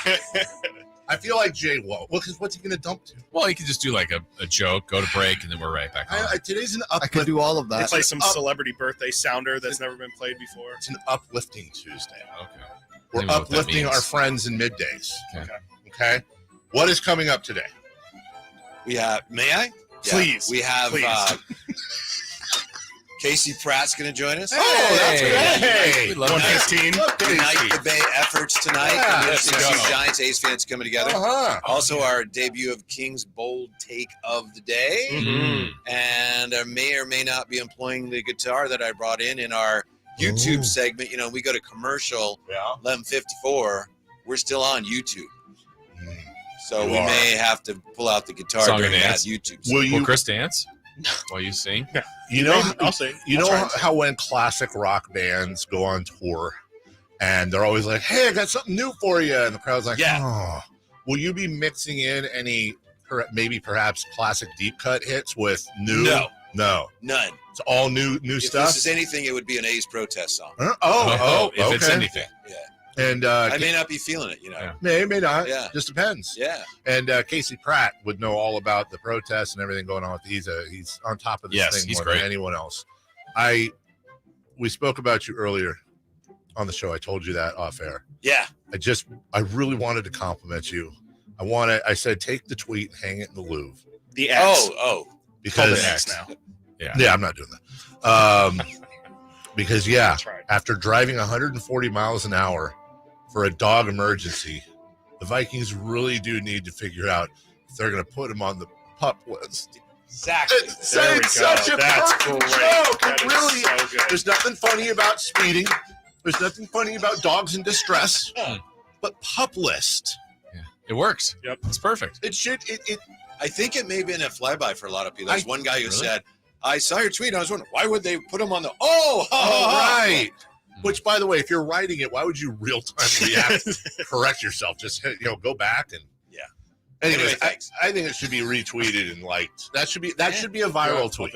I feel like Jay won't. Well, because what's he going to dump to? Well, he could just do like a joke, go to break, and then we're right back on. Today's an I could do all of that. Play some celebrity birthday sounder that's never been played before. It's an uplifting Tuesday. Okay. We're uplifting our friends in middays. Okay. What is coming up today? We have, may I? Please. We have Casey Pratt's going to join us. Oh, that's great. Hey. 115. Ignite the Bay efforts tonight. Yeah, Giants, A's fans coming together. Also, our debut of King's Bold Take of the Day. Mm-hmm. And I may or may not be employing the guitar that I brought in our YouTube segment. You know, we go to commercial 11:54. We're still on YouTube. So we may have to pull out the guitar during that YouTube segment. Will Chris dance while you sing? You know, I'll sing. You know how when classic rock bands go on tour and they're always like, "Hey, I got something new for you," and the crowd's like, "Oh." Will you be mixing in any perhaps classic deep cut hits with new? No, none. It's all new if stuff. If this is anything, it would be an A's protest song. If it's anything. Yeah. And I may not be feeling it, you know. May not. Yeah. Just depends. Yeah. And Casey Pratt would know all about the protests and everything going on with he's on top of this thing more than anyone else. We spoke about you earlier on the show. I told you that off air. Yeah. I really wanted to compliment you. I said take the tweet, hang it in the Louvre. The X. Because the X now. Yeah, I'm not doing that. Because after driving 140 miles an hour for a dog emergency, the Vikings really do need to figure out if they're going to put him on the pup list. Exactly. It's such a perfect joke. It really is. There's nothing funny about speeding. There's nothing funny about dogs in distress. But pup list. Yeah. It works. Yep. It's perfect. It should. I think it may have been a flyby for a lot of people. There's one guy who said, I saw your tweet. I was wondering, why would they put him on the... right. Which, by the way, if you're writing it, why would you real time react, correct yourself? Just go back and Anyways, I think it should be retweeted and liked. That should be a viral tweet.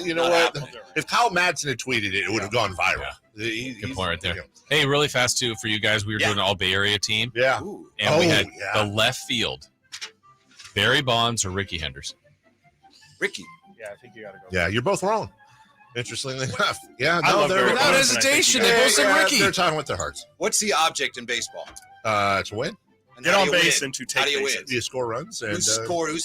You know what? If Kyle Madsen had tweeted it, it would have gone viral. Good point right there. Hey, really fast too for you guys. We were doing an all Bay Area team. Yeah, and we had the left field. Barry Bonds or Ricky Henderson. Ricky. Yeah, I think you gotta go. Yeah, you're both wrong. Interestingly enough. Yeah, they're without hesitation. They both said Ricky. They're talking with their hearts. What's the object in baseball? To win. And get on base and to take how do you win? You score runs. And, Who's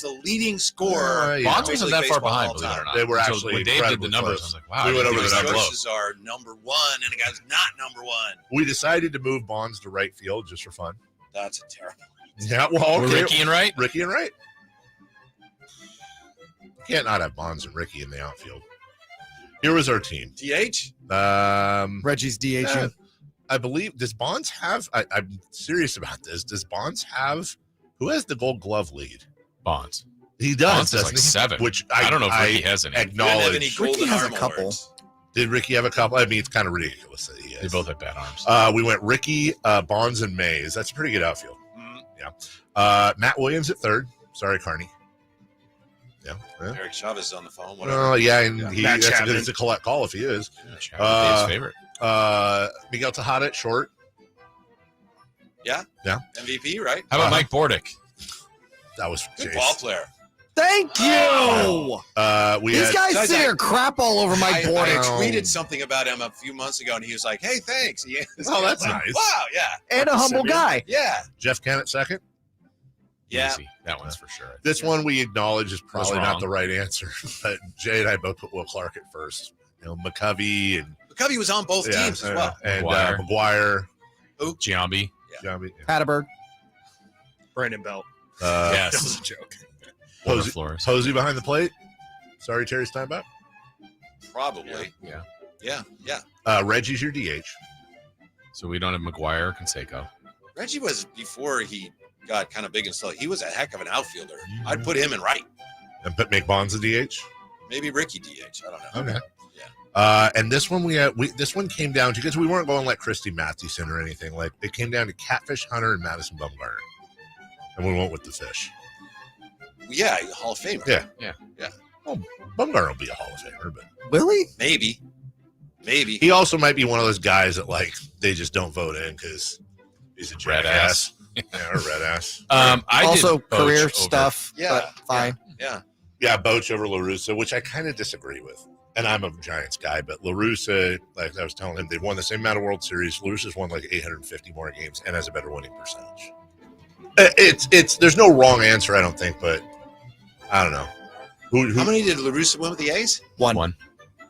the leading scorer? Bonds wasn't that far behind, believe it or not. They were actually when Dave did the numbers, I was like, wow. We went over the numbers. Choices are number one, and a guy's not number one. We decided to move Bonds to right field just for fun. That's a terrible. Yeah, well, okay. Ricky and right. Ricky and right. You can't not have Bonds and Ricky in the outfield. Here was our team. DH. Reggie's DHing. I believe, does Bonds have, I'm serious about this, does Bonds have, who has the Gold Glove lead? Bonds. He does, Bonds is doesn't like he? 7. Which I don't know if Ricky has any. Acknowledge. Ricky has a couple. Did Ricky have a couple? I mean, it's kind of ridiculous that he is. They both have bad arms. We went Ricky, Bonds, and Mays. That's a pretty good outfield. Yeah. Matt Williams at third. Sorry, Carney. Yeah. Eric Chavez is on the phone. Whatever. Oh, yeah, and it's a collect call if he is. Yeah, his favorite. Miguel Tejada at short. Yeah. MVP, right? How about Mike Bordick? That was good ball player. Thank you. These guys sit here crap all over Mike Bordick. I tweeted something about him a few months ago, and he was like, "Hey, thanks." Oh, that's nice. Wow, yeah. And a humble guy. Yeah. Jeff Kent at second. Yeah. Easy. That one's for sure. This one we acknowledge is probably not the right answer, but Jay and I both put Will Clark at first. McCovey was on both teams as well. And McGuire. Giambi. Giambi. Hatterberg. Brandon Belt. Yes. That was a joke. Posey behind the plate. Sorry, Terry Steinbach. Probably. Yeah. Reggie's your DH. So we don't have McGuire or Canseco. Reggie was, before he got kind of big and slow, he was a heck of an outfielder. I'd put him in right. And make Bonds a DH? Maybe Ricky DH. I don't know. Okay. And this one this one came down to, because we weren't going like Christy Mathewson or anything. Like, it came down to Catfish Hunter and Madison Bumgarner. And we went with the fish. Yeah, Hall of Famer. Yeah. Well, Bumgarner will be a Hall of Famer, but will he? Maybe. He also might be one of those guys that like they just don't vote in because he's a red ass. Or red ass. I also did career Boch stuff. But fine. Yeah, Boch over La Russa, which I kind of disagree with. And I'm a Giants guy, but La Russa, like I was telling him, they've won the same amount of World Series. La Russa's won like 850 more games and has a better winning percentage. There's no wrong answer, I don't think, but I don't know. How many did La Russa win with the A's? One.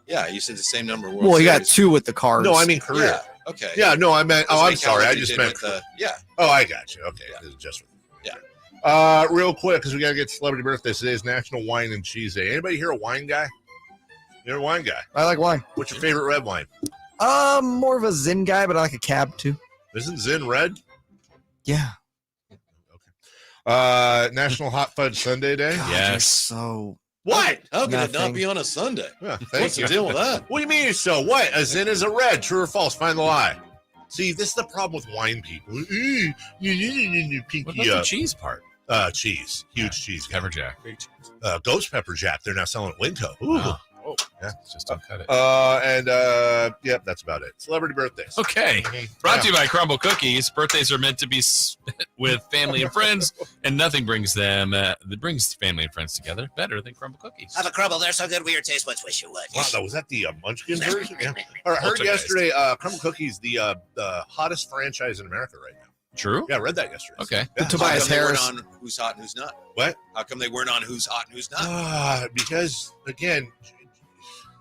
Yeah, you said the same number. Well, he got 2 with the Cards. No, I mean career. Yeah. Okay. Yeah, no, I meant. I'm sorry. I just meant. Yeah. Oh, I got you. Okay, this is just. Yeah. Real quick, because we gotta get celebrity birthdays. Today is National Wine and Cheese Day. Anybody here a wine guy? You're a wine guy. I like wine. What's your favorite red wine? More of a Zin guy, but I like a Cab too. Isn't Zin red? Yeah. National Hot Fudge Sundae Day. God, yes. So what? How could it not Nothing. be on a Sunday? Yeah, What's the deal with that? What do you mean? So what? A Zin is a red. True or false? Find the lie. See, this is the problem with wine people. What Pinky about the up. cheese part? Cheese. Huge cheese. Pepper Jack. Ghost Pepper Jack. They're now selling at Winco. Wow. Oh, yeah. Just don't cut it. Yep, that's about it. Celebrity birthdays. Okay. Brought to you by Crumble Cookies. Birthdays are meant to be spent with family and friends, and nothing brings them that brings family and friends together better than Crumble Cookies. Have a crumble. They're so good with your taste buds. Wish you would. Wow, was that the Munchkins version? Yeah. I heard Poltergeist. yesterday Crumble Cookies, the hottest franchise in America right now. True? Yeah, I read that yesterday. Okay. Yeah. Tobias Harris. On who's hot and who's not? What? How come they weren't on who's hot and who's not? Because, again,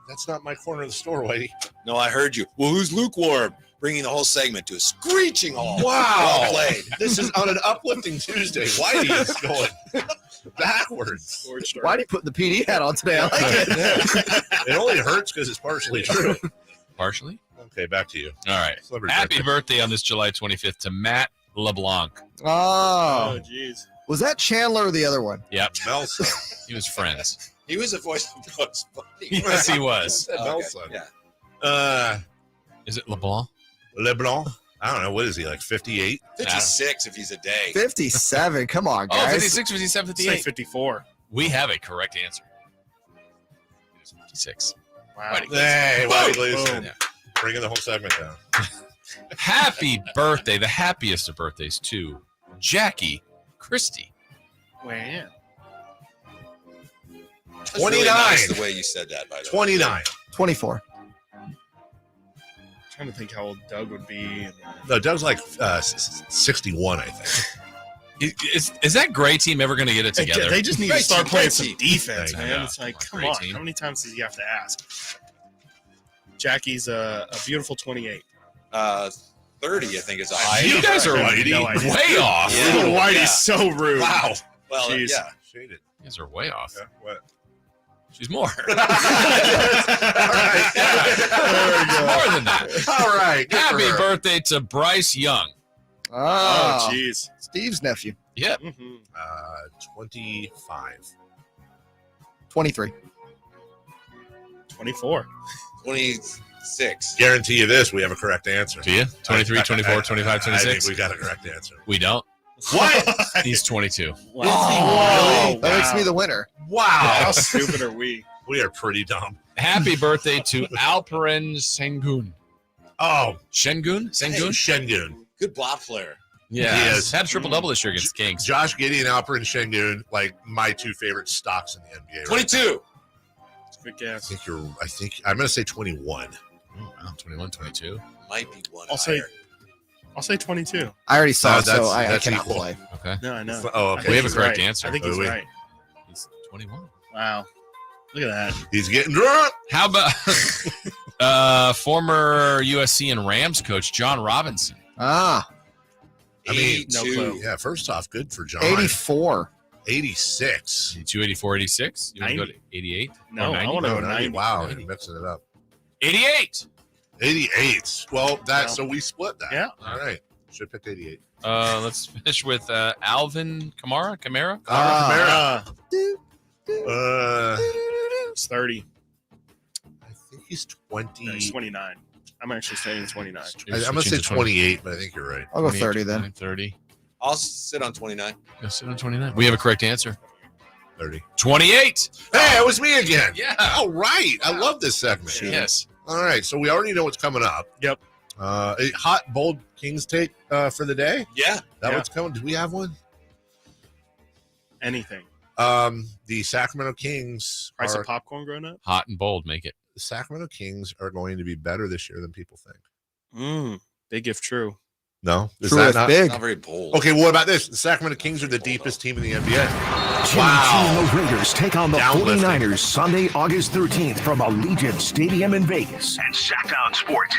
that's not my corner of the store, Whitey. No, I heard you. Well, who's lukewarm? Bringing the whole segment to a screeching halt. Wow. Well played. This is on an uplifting Tuesday. Whitey is going backwards. Why did he put the PD hat on today? I like it. It only hurts because it's partially true. Partially? Okay, back to you. All right. Celebrity Happy birthday on this July 25th to Matt LeBlanc. Oh, jeez. Was that Chandler or the other one? Yep. Melson. He was friends. He was a voice of Bugs Bunny. Yes, he was. Melson. Yeah. Is it LeBlanc? LeBlanc. I don't know. What is he, like 58? 56 if he's a day. 57. Come on, guys. 56, 57, 58. Say 54. We have a correct answer. It was 56. Wow. Hey, Whitey Gleason. Yeah. Bringing the whole segment down. Happy birthday, the happiest of birthdays, to Jackie Christie. Wow. 29. Really Really nice the way you said that, by the 29. way. 24. Trying to think how old Doug would be. No, Doug's like 61, I think. Is that Gray team ever going to get it together? They just need to start playing some defense, I man. know. It's like, come Great on. team. How many times does he have to ask? Jackie's a beautiful 28. 30, I think, is a high. You guys are No idea. way off. Yeah. Little Whitey's Yeah. so rude. Wow. Well, Jeez. yeah. Shaded. You guys are way off. Yeah, what? She's more. All right. More than that. All right. Good for Happy her. birthday to Bryce Young. Oh, jeez. Steve's nephew. Yep. 25. 23. 24. 26. Guarantee you this, we have a correct answer. Do you? 23, 24, 25, I 26? think we got a correct answer. We don't. What? He's 22. Wow. Oh, that makes me the winner. Wow. How stupid are we? We are pretty dumb. Happy birthday to Alperen Sengun. Oh, Sengun? Shengun. Good block player. Yeah. He He is. had a triple-double this year against the Kings. Josh Giddey and Alperen Sengun, like my two favorite stocks in the NBA. 22. Good guess. I think I'm going to say 21. Oh, wow. 21, 22. Might be one. I'll say 22. I already saw No, it, so that's- I that's cannot equal. play. Okay. No, I know. Oh, I okay. think We have a he's correct right. answer. I think he's Oh, wait. right. He's 21. Wow. Look at that. He's getting drunk. How about former USC and Rams coach John Robinson? Ah, I mean, 82. No clue. yeah, first off, good for John. 84. 86. 82, 84, 86? You want to go to 90? 88? No, Or I 90? want to No, go 90. 90. Wow, you're mixing it up. 88. 88. Well, that Wow. so we split that. Yeah. All right. Should have picked 88. Let's finish with Alvin Kamara. Kamara. It's 30. I think he's 20. No, he's 29. I'm actually saying 29. I'm going to say 28, but I think you're right. I'll go 30 then. 30. I'll sit on 29. Go sit on 29. We have a correct answer. 30. 28. Hey, it was me again. Yeah. All right. I love this segment. Yes. All right. So we already know what's coming up. Yep. A hot, bold Kings take for the day. Yeah. That Yeah. what's coming? Do we have one? Anything. The Sacramento Kings Price are, of popcorn growing up? Hot and bold. Make it. the Sacramento Kings are going to be better this year than people think. Big if true. No, is True that if not big. Not very bold. Okay, what about this? The Sacramento Kings are the deepest team in the NBA. Jimmy G and the Raiders take on the Downlifting. 49ers Sunday, August 13th from Allegiant Stadium in Vegas. And Sactown Sports